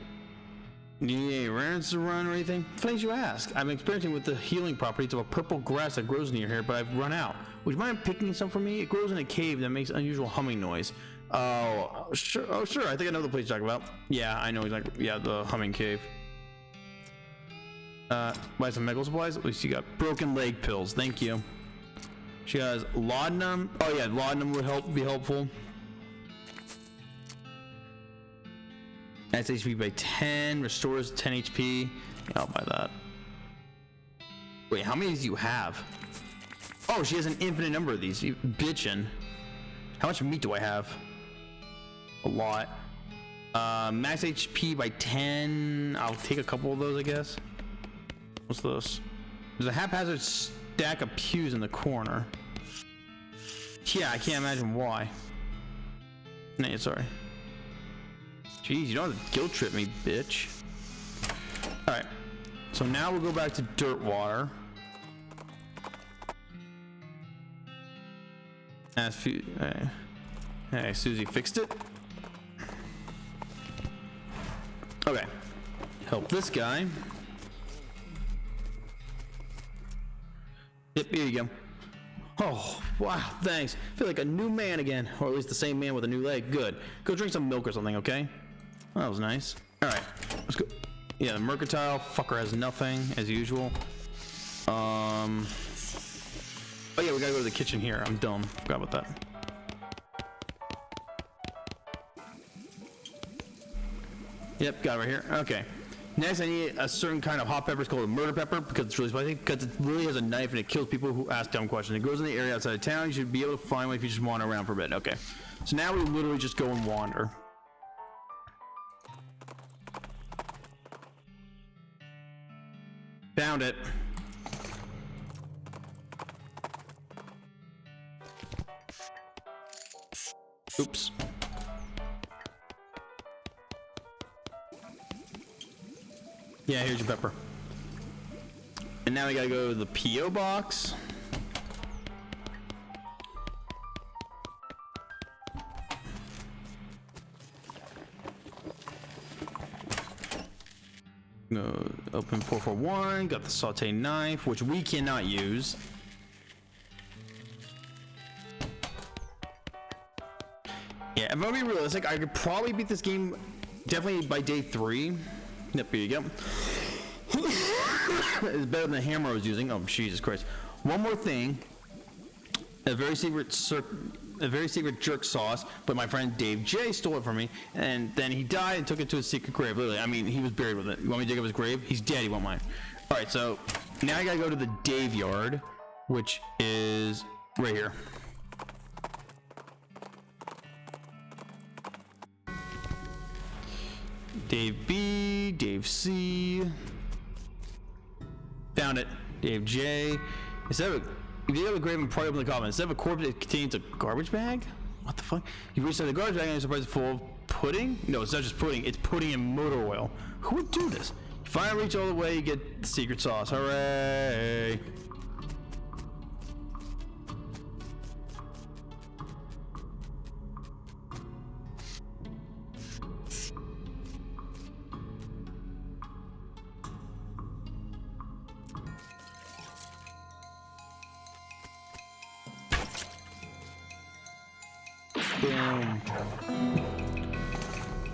Do you need any errands to run or anything? Funny you ask. I'm experimenting with the healing properties of a purple grass that grows near here, but I've run out. Would you mind picking some for me? It grows in a cave that makes unusual humming noise. Oh, sure. Oh, sure. I think I know the place you're talking about. Yeah, I know exactly. Yeah, the humming cave. Buy some medical supplies. At least you got broken leg pills. Thank you. She has laudanum. Oh yeah, laudanum would be helpful. Adds HP by 10, restores 10 HP. Yeah, I'll buy that. Wait, how many do you have? Oh, she has an infinite number of these. You bitchin'. How much meat do I have? A lot. Max HP by 10. I'll take a couple of those, I guess. What's this? There's a haphazard stack of pews in the corner. Yeah, I can't imagine why. Nah, sorry. Jeez, you don't have to guilt trip me, bitch. Alright. So now we'll go back to dirt water. Hey, Susie fixed it. Okay. Help this guy. Yep, here you go. Oh, wow, thanks. I feel like a new man again. Or at least the same man with a new leg. Good. Go drink some milk or something, okay? Well, that was nice. Alright, let's go. Yeah, the mercantile fucker has nothing, as usual. Oh yeah, we gotta go to the kitchen here. I'm dumb. Forgot about that. Yep, got it right here. Okay. Next, I need a certain kind of hot pepper. It's called a murder pepper because it's really spicy. Because it really has a knife and it kills people who ask dumb questions. It grows in the area outside of town. You should be able to find one if you just wander around for a bit. Okay. So now we literally just go and wander. Found it. Oops. Yeah, here's your pepper. And now we gotta go to the P.O. box. No, open 441, got the saute knife, which we cannot use. Yeah, if I'm gonna be realistic, I could probably beat this game definitely by day 3. Yep, here you go. It's better than the hammer I was using. Oh, Jesus Christ. One more thing. A very secret jerk sauce, but my friend Dave J stole it from me, and then he died and took it to his secret grave. Literally, I mean, he was buried with it. You want me to dig up his grave? He's dead. He won't mind. All right, so now I gotta go to the Dave yard, which is right here. Dave B, Dave C. Found it. Dave J. Instead of if you have a grave and probably open the coffin, instead of a corpse, it contains a garbage bag? What the fuck? You reach inside the garbage bag and you're surprised it's full of pudding? No, it's not just pudding. It's pudding and motor oil. Who would do this? You finally reach all the way, you get the secret sauce. Hooray! Boom.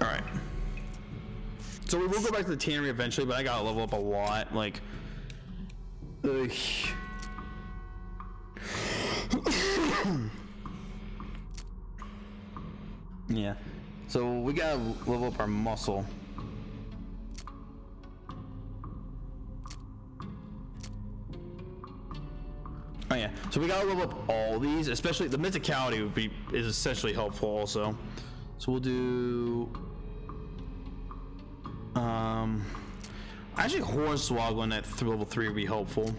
Alright. So we will go back to the tannery eventually, but I gotta level up a lot. Like, ugh. Yeah. So we gotta level up our muscle. Oh yeah, so we gotta level up all these, especially the mysticality is essentially helpful also. So we'll do actually hornswoggling at level 3 would be helpful.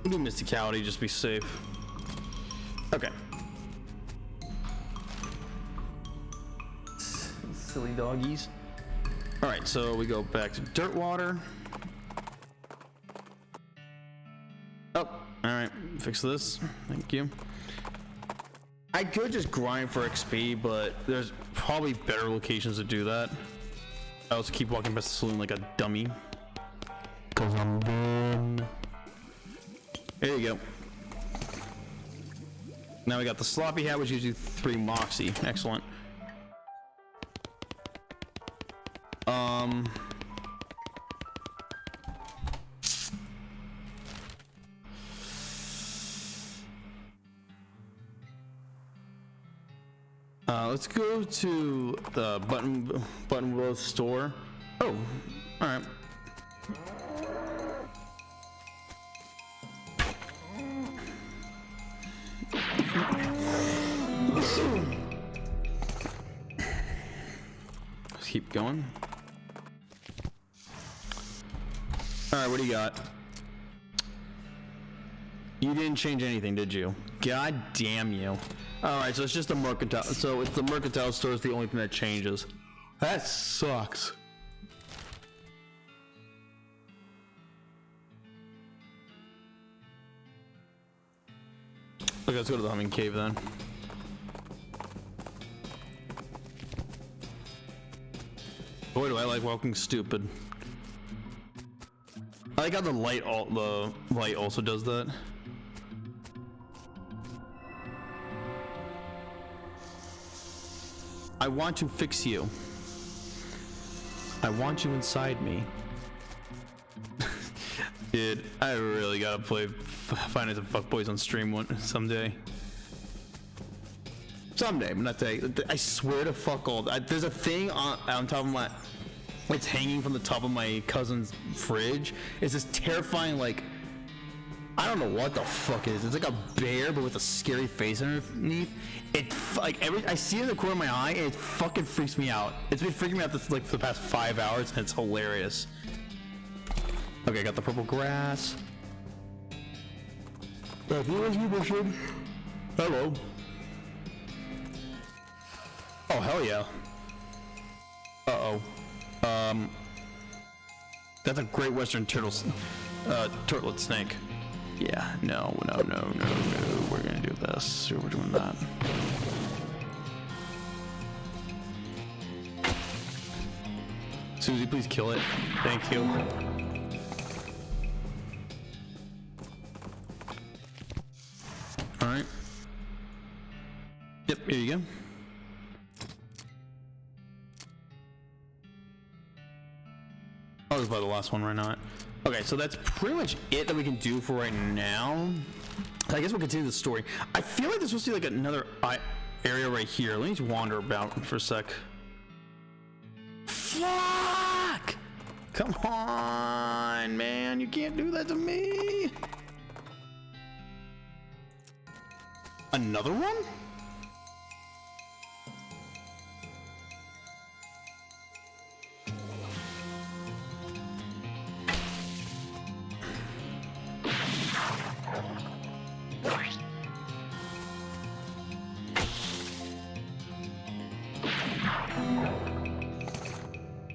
We'll do mysticality, just be safe. Okay. Silly doggies. All right, so we go back to dirt water. Oh, all right, fix this. Thank you. I could just grind for XP, but there's probably better locations to do that. I also keep walking past the saloon like a dummy. Cause I'm dumb. There you go. Now we got the sloppy hat, which gives you 3 moxie. Excellent. Let's go to the Buttonwillow store. Oh, all right. Let's keep going. All right, what do you got? You didn't change anything, did you? God damn you. All right, so it's just a mercantile. So it's the mercantile store is the only thing that changes. That sucks. Okay, let's go to the Humming Cave then. Boy, do I like walking stupid. I like how the light also does that. I want to fix you. I want you inside me. Dude, I really gotta play Find Some Fuckboys on stream someday. Someday, but not today. I swear to fuck all. There's a thing on top of my. It's hanging from the top of my cousin's fridge. It's this terrifying, like, I don't know what the fuck it is. It's like a bear, but with a scary face underneath. It like I see it in the corner of my eye, and it fucking freaks me out. It's been freaking me out for the past 5 hours, and it's hilarious. Okay, I got the purple grass. Hello. Oh hell yeah. Uh oh. That's a great western turtlet snake. Yeah, no. We're gonna do this. We're doing that. Susie, please kill it. Thank you. All right. Yep, here you go. I'll just buy the last one right now. Okay, so that's pretty much it that we can do for right now. I guess we'll continue the story. I feel like there's supposed to be like another area right here. Let me just wander about for a sec. Fuck! Come on, man. You can't do that to me. Another one?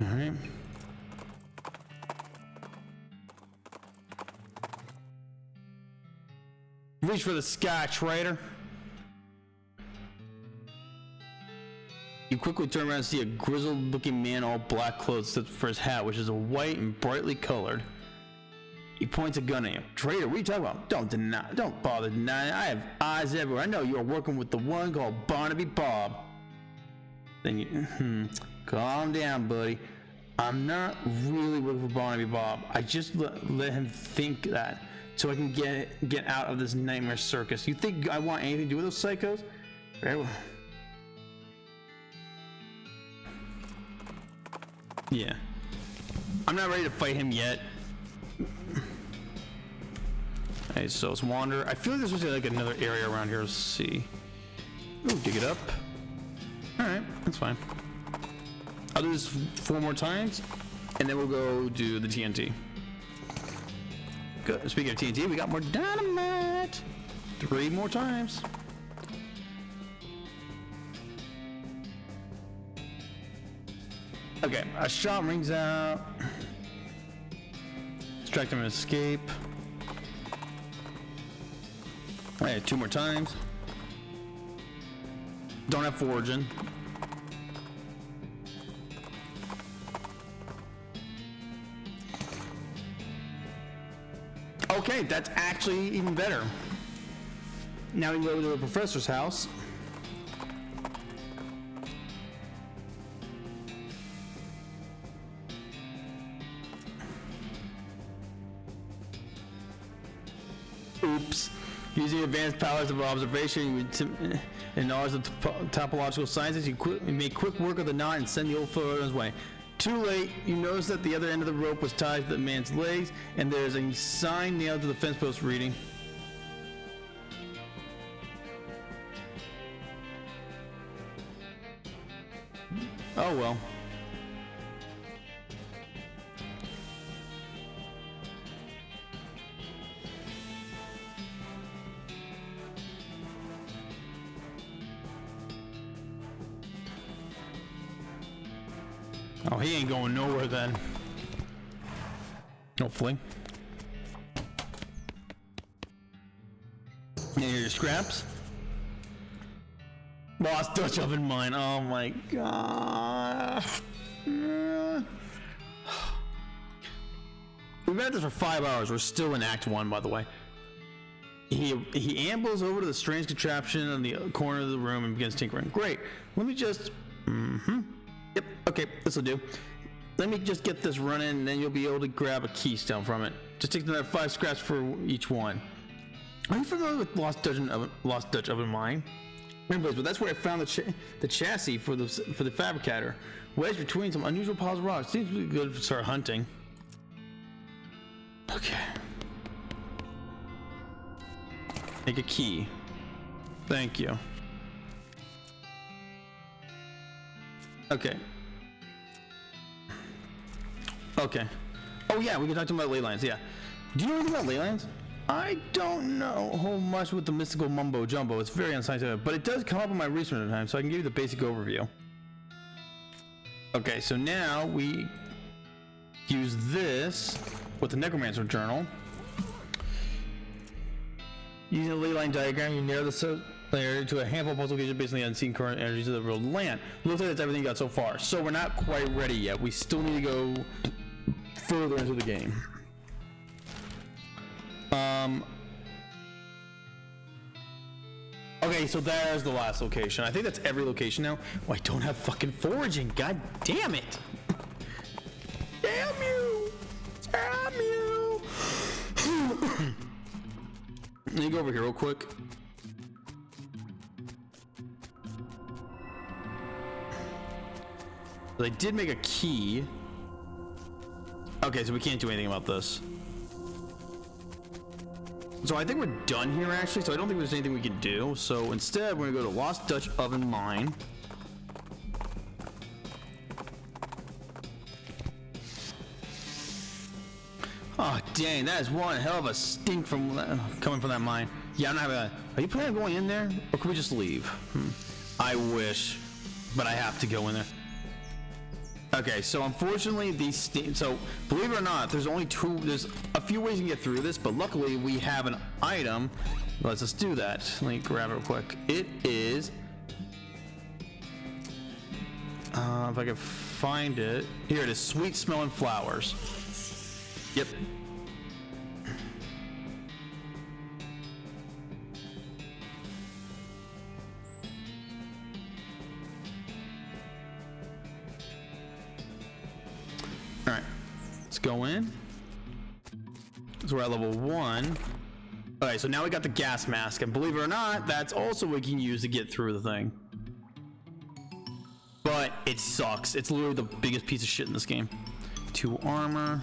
Alright. Reach for the sky, traitor. You quickly turn around and see a grizzled-looking man, all black clothes, except for his hat, which is a white and brightly colored. He points a gun at you. Traitor, what are you talking about? Don't bother denying. I have eyes everywhere. I know you are working with the one called Barnaby Bob. Then you, calm down, buddy. I'm not really working for Barnaby Bob. I just let him think that, so I can get out of this nightmare circus. You think I want anything to do with those psychos? Very well. Yeah. I'm not ready to fight him yet. Alright, so let's wander. I feel like there's supposed to be like another area around here. Let's see. Ooh, dig it up. Alright, that's fine. I'll do this 4 more times, and then we'll go do the TNT. Good. Speaking of TNT, we got more dynamite. 3 more times. Okay, a shot rings out. Distract him and escape. Alright, 2 more times. Don't have foraging. Okay, that's actually even better. Now we can go to the professor's house. Oops. Using advanced powers of observation and knowledge of topological sciences, you make quick work of the knot and send the old fellow on his way. Too late, you notice that the other end of the rope was tied to the man's legs, and there's a sign nailed to the fence post reading, "Oh well." Oh, he ain't going nowhere then. Hopefully. And here are your scraps. Lost Dutch oven mine. Oh my god. We've been at this for 5 hours. We're still in Act 1, by the way. He ambles over to the strange contraption in the corner of the room and begins tinkering. Great. Let me just... Yep, okay, this'll do. Let me just get this running, and then you'll be able to grab a keystone from it. Just take another 5 scraps for each one. Are you familiar with Lost Dutch Oven Mine? Anyways, but that's where I found the chassis for the fabricator. Wedged between some unusual piles of rocks. Seems to be good to start hunting. Okay. Make a key. Thank you. Okay. Okay. Oh yeah, we can talk to him about ley lines, yeah. Do you know anything about ley lines? I don't know a whole much with the mystical mumbo jumbo. It's very unscientific, but it does come up in my research at times, so I can give you the basic overview. Okay, so now we use this with the Necromancer Journal. Using the ley line diagram, you narrow the layer to a handful of puzzle locations based on the unseen current energies of the real land. Looks like that's everything you got so far. So we're not quite ready yet. We still need to go further into the game. Okay, so there's the last location. I think that's every location now. Oh, I don't have fucking foraging. God damn it. Damn you. Damn you. Let me go over here real quick. They did make a key. Okay, so we can't do anything about this. So I think we're done here actually, so I don't think there's anything we can do. So instead, we're gonna go to Lost Dutch Oven Mine. Oh dang, that is one hell of a stink from coming from that mine. Yeah, I'm not having Are you planning on going in there, or can we just leave? I wish, but I have to go in there. Okay, so unfortunately so believe it or not, there's a few ways you can get through this, but luckily we have an item. Let's just do that. Let me grab it real quick. It is, if I can find it. Here it is, sweet smelling flowers. Yep. Alright, let's go in. So we're at level 1. Alright, so now we got the gas mask, and believe it or not, that's also what we can use to get through the thing. But it sucks. It's literally the biggest piece of shit in this game. 2 armor.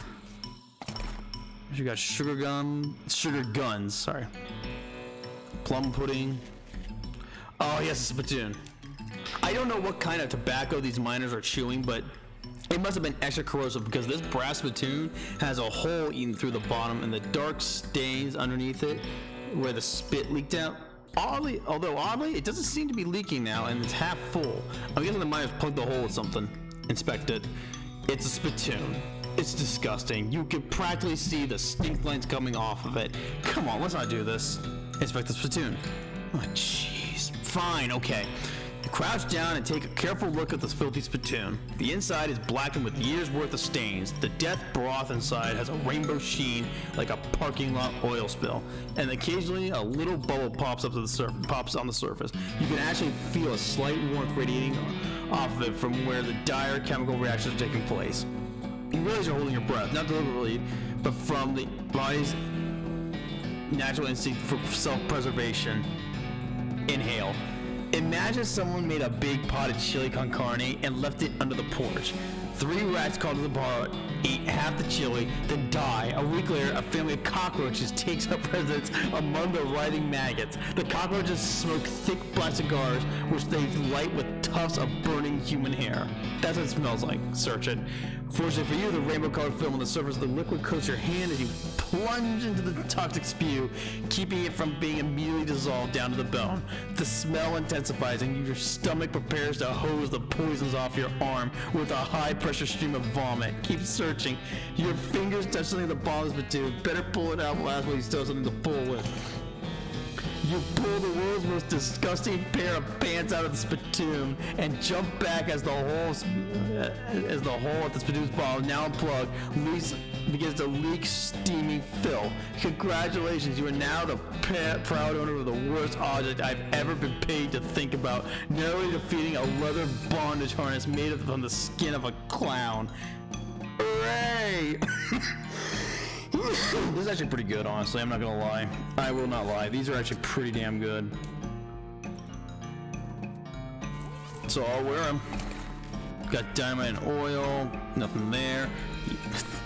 You got sugar guns, sorry. Plum pudding. Oh yes, it's a spittoon. I don't know what kind of tobacco these miners are chewing, but it must have been extra corrosive because this brass spittoon has a hole eaten through the bottom and the dark stains underneath it where the spit leaked out. Although oddly, it doesn't seem to be leaking now and it's half full. I'm guessing the miners plugged the hole with something. Inspect it. It's a spittoon. It's disgusting. You can practically see the stink lines coming off of it. Come on, let's not do this. Inspect the spittoon. Oh, jeez. Fine, okay. You crouch down and take a careful look at this filthy spittoon. The inside is blackened with years worth of stains. The death broth inside has a rainbow sheen like a parking lot oil spill. And occasionally a little bubble pops up to the pops on the surface. You can actually feel a slight warmth radiating off of it from where the dire chemical reactions are taking place. You realize you're holding your breath, not deliberately, but from the body's natural instinct for self-preservation. Inhale. Imagine someone made a big pot of chili con carne and left it under the porch. 3 rats called to the bar, ate half the chili, then die. A week later, a family of cockroaches takes up residence among the writhing maggots. The cockroaches smoke thick black cigars, which they light with tufts of burning human hair. That's what it smells like. Search it. Fortunately for you, the rainbow-colored film on the surface of the liquid coats your hand as you plunge into the toxic spew, keeping it from being immediately dissolved down to the bone. The smell intensifies and your stomach prepares to hose the poisons off your arm with a high-pressure stream of vomit. Keep searching. Your fingers touch something at the bottom of the spittoon. Better pull it out last while you still have something to pull with. You pull the world's most disgusting pair of pants out of the spittoon and jump back as the hole at the spittoon's bottom, now unplugged, begins to leak steaming filth. Congratulations, you are now the proud owner of the worst object I've ever been paid to think about, narrowly defeating a leather bondage harness made from the skin of a clown. Hooray! This is actually pretty good, honestly. I'm not gonna lie. I will not lie. These are actually pretty damn good. So I'll wear them. Got dynamite and oil. Nothing there.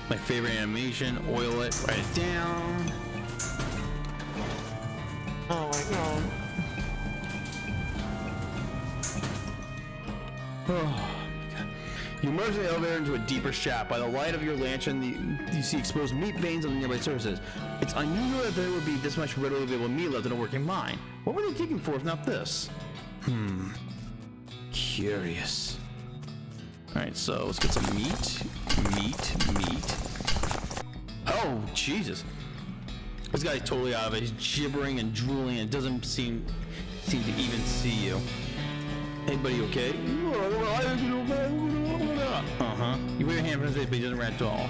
My favorite animation. Oil it. Write it down. Oh my god. Oh. You emerge the elevator into a deeper shaft. By the light of your lantern, you see exposed meat veins on the nearby surfaces. It's unusual that there would be this much readily available meat left in a working mine. What were they digging for if not this? Curious. Alright, so let's get some meat. Meat. Oh, Jesus. This guy's totally out of it. He's gibbering and drooling and doesn't seem to even see you. Hey, buddy, okay? Uh-huh. You wave your hand from his face, but he doesn't rat at all.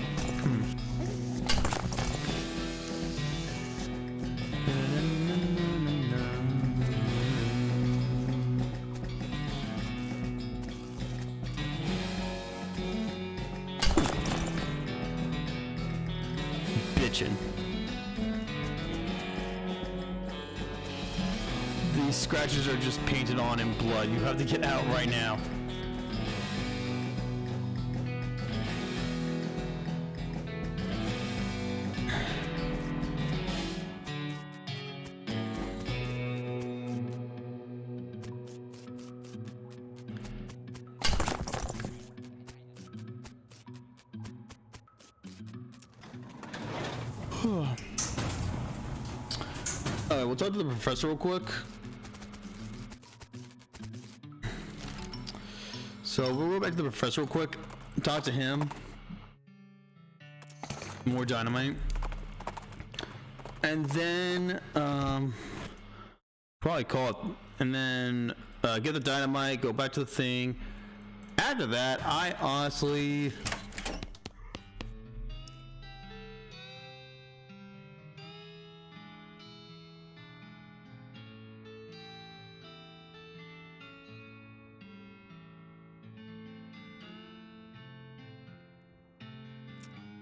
Bitchin'. These scratches are just painted on in blood. You have to get out right now. Alright, we'll talk to the professor real quick. So we'll go back to the professor real quick, talk to him. More dynamite. And then, probably call it, and then get the dynamite, go back to the thing. After that, I honestly...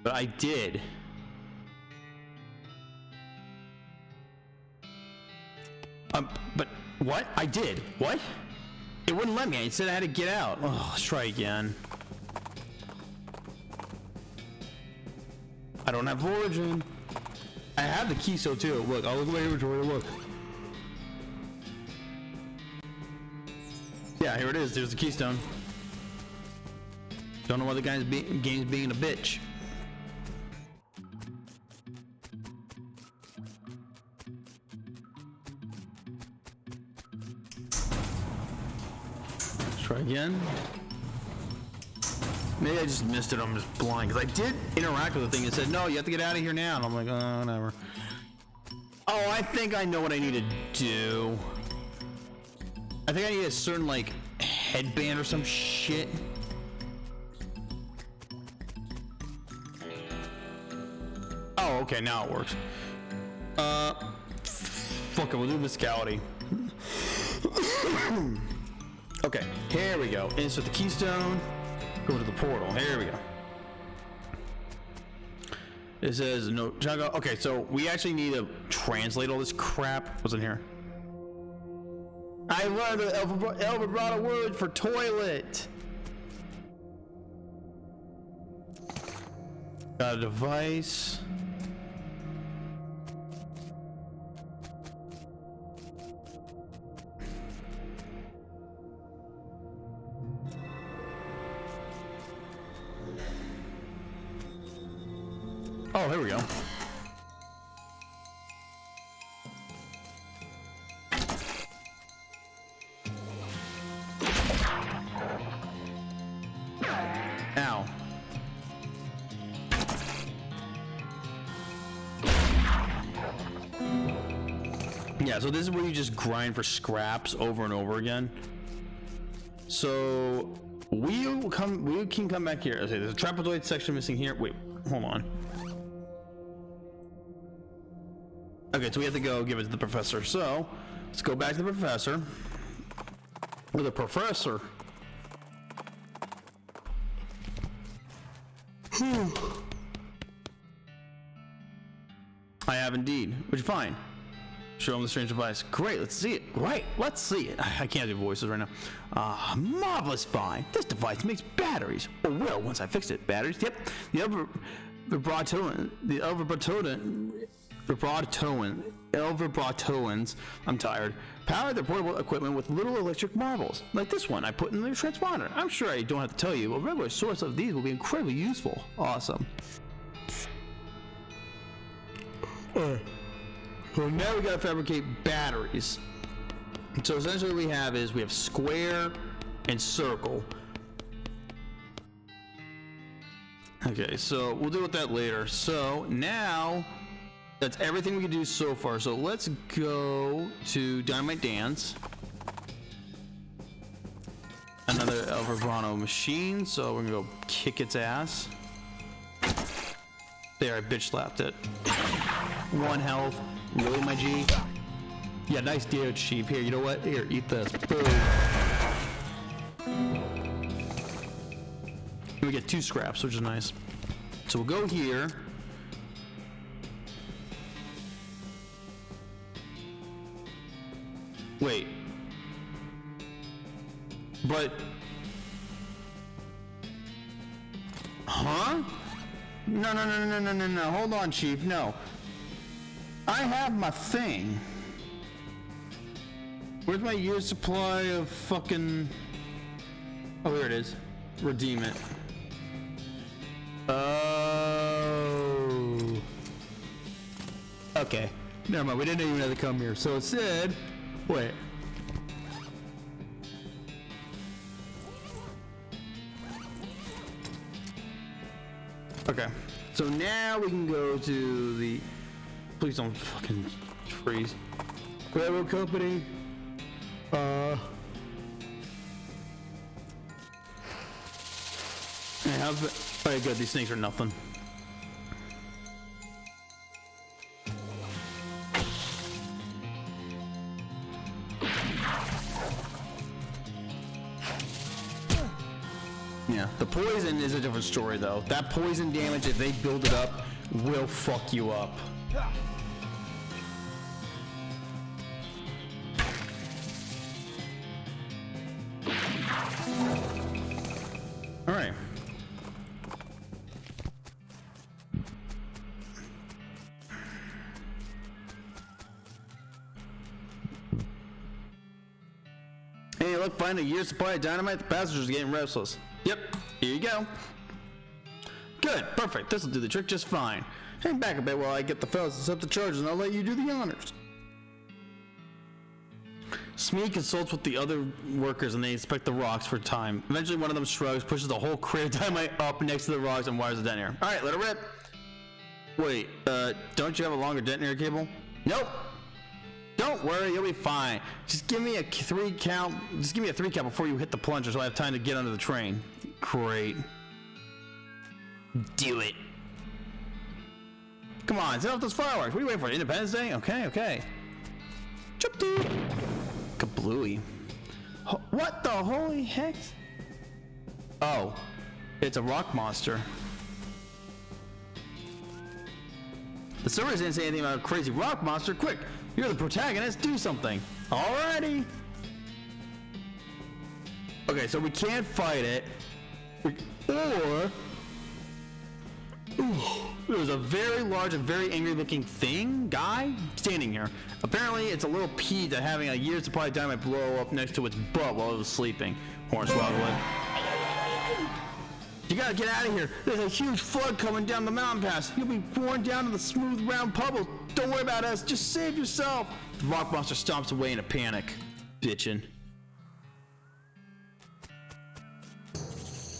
But I did. But what? I did. What? It wouldn't let me. It said I had to get out. Oh, let's try again. I don't have origin. I have the key, so too. Look, I'll look at my inventory. Look. Yeah, here it is. There's the keystone. Don't know why the game's being a bitch. Try again. Maybe I just missed it. I'm just blind because I did interact with the thing. It said, "No, you have to get out of here now." And I'm like, "Oh, whatever." Oh, I think I know what I need to do. I think I need a certain like headband or some shit. Oh, okay, now it works. Fuck it, we'll do Viscality. Okay, here we go. Insert the keystone. Go to the portal. Here we go. It says no. Okay, so we actually need to translate all this crap. What's in here? I learned the Elva brought a word for toilet. Got a device. Oh, here we go. Ow. Yeah, so this is where you just grind for scraps over and over again. So we can come back here. Okay, there's a trapezoid section missing here. Wait, hold on. Okay, so we have to go give it to the professor. So let's go back to the professor. Or the professor. I have indeed, which is fine. Show him the strange device. Great, let's see it. Great, let's see it. I can't do voices right now. Marvelous find. This device makes batteries. Or will, once I fix it. Batteries? Yep. The Elverbratoans, I'm tired, power their portable equipment with little electric marbles, like this one I put in the transponder. I'm sure I don't have to tell you, a regular source of these will be incredibly useful. Awesome. So now we gotta fabricate batteries. So essentially what we have square and circle. Okay, so we'll deal with that later. So now that's everything we can do so far. So let's go to Dynamite Dance. Another Elverbrano machine. So we're gonna go kick its ass. There, I bitch slapped it. 1 health. Really, my G? Yeah, nice deal, Chief. Here, you know what? Here, eat this. Boom. And we get 2 scraps, which is nice. So we'll go here. Wait. But... Huh? No. Hold on, Chief. No. I have my thing. Where's my year's supply of fucking... Oh, here it is. Redeem it. Oh. Okay. Never mind. We didn't even have to come here. So it said... Wait. Okay. So now we can go to the... Please don't fucking freeze. Railroad company. Alright, good. These things are nothing. Yeah, the poison is a different story though. That poison damage, if they build it up, will fuck you up. Alright. Hey, look, find a year's supply of dynamite. The passengers are getting restless. Yep, here you go. Good, perfect. This will do the trick just fine. Hang back a bit while I get the fellas to set the charges, and I'll let you do the honors. Smee consults with the other workers and they inspect the rocks for time. Eventually, one of them shrugs, pushes the whole crate of dynamite up next to the rocks, and wires the detonator. All right, let it rip. Wait, don't you have a longer detonator cable? Nope. Don't worry, you'll be fine. Just give me a 3 count. Just give me a 3 count before you hit the plunger, so I have time to get under the train. Great. Do it. Come on, set off those fireworks. What are you waiting for? Independence Day? Okay. Chop dude. Kablooey. What the holy heck? Oh, it's a rock monster. The servers didn't say anything about a crazy rock monster. Quick, you're the protagonist. Do something. Alrighty. Okay, so we can't fight it. Or there's a very large and very angry looking guy standing here. Apparently it's a little peeved at having a year's supply of dynamite blow up next to its butt while it was sleeping. Hornswoggle. You gotta get out of here. There's a huge flood coming down the mountain pass. You'll be borne down to the smooth round puddles. Don't worry about us. Just save yourself. The rock monster stomps away in a panic. Bitchin'.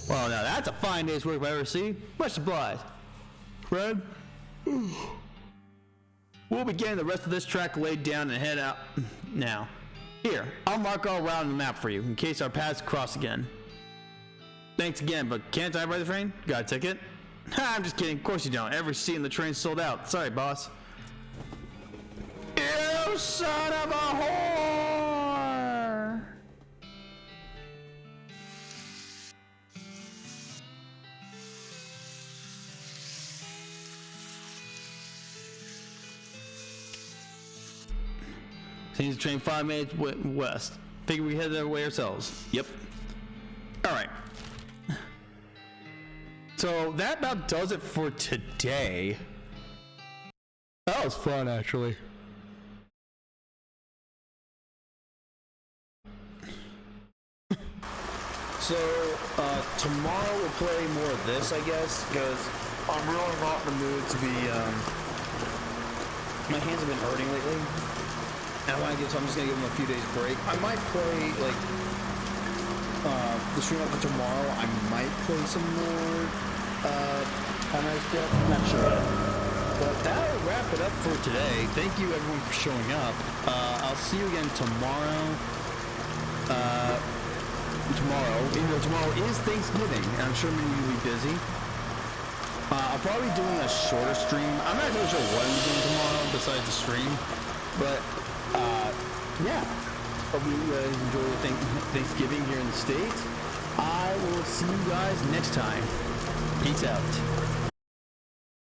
Well, now that's a fine day's work if I ever see. Much obliged. Fred? We'll be getting the rest of this track laid down and head out now. Here, I'll mark all around the map for you in case our paths cross again. Thanks again, but can't I ride the train? Got a ticket? Ha, I'm just kidding. Of course you don't. Every seat in the train's sold out. Sorry, boss. You son of a whore! Seems the train 5 minutes west. Figure we head that way ourselves. Yep. Alright. So that about does it for today. That was fun, actually. So, tomorrow we'll play more of this, I guess, because I'm really not in the mood to be, my hands have been hurting lately. And I'm just gonna give them a few days break. I might play, like, the stream after tomorrow, I might play some more, I'm not sure yet. But that'll wrap it up for today. Thank you everyone for showing up. I'll see you again tomorrow. Even though tomorrow is Thanksgiving, and I'm sure many of you will be busy. I'll probably be doing a shorter stream. I'm not really sure what I'm doing tomorrow besides the stream, but yeah. Hope you guys enjoy Thanksgiving here in the States. I will see you guys next time. Peace out.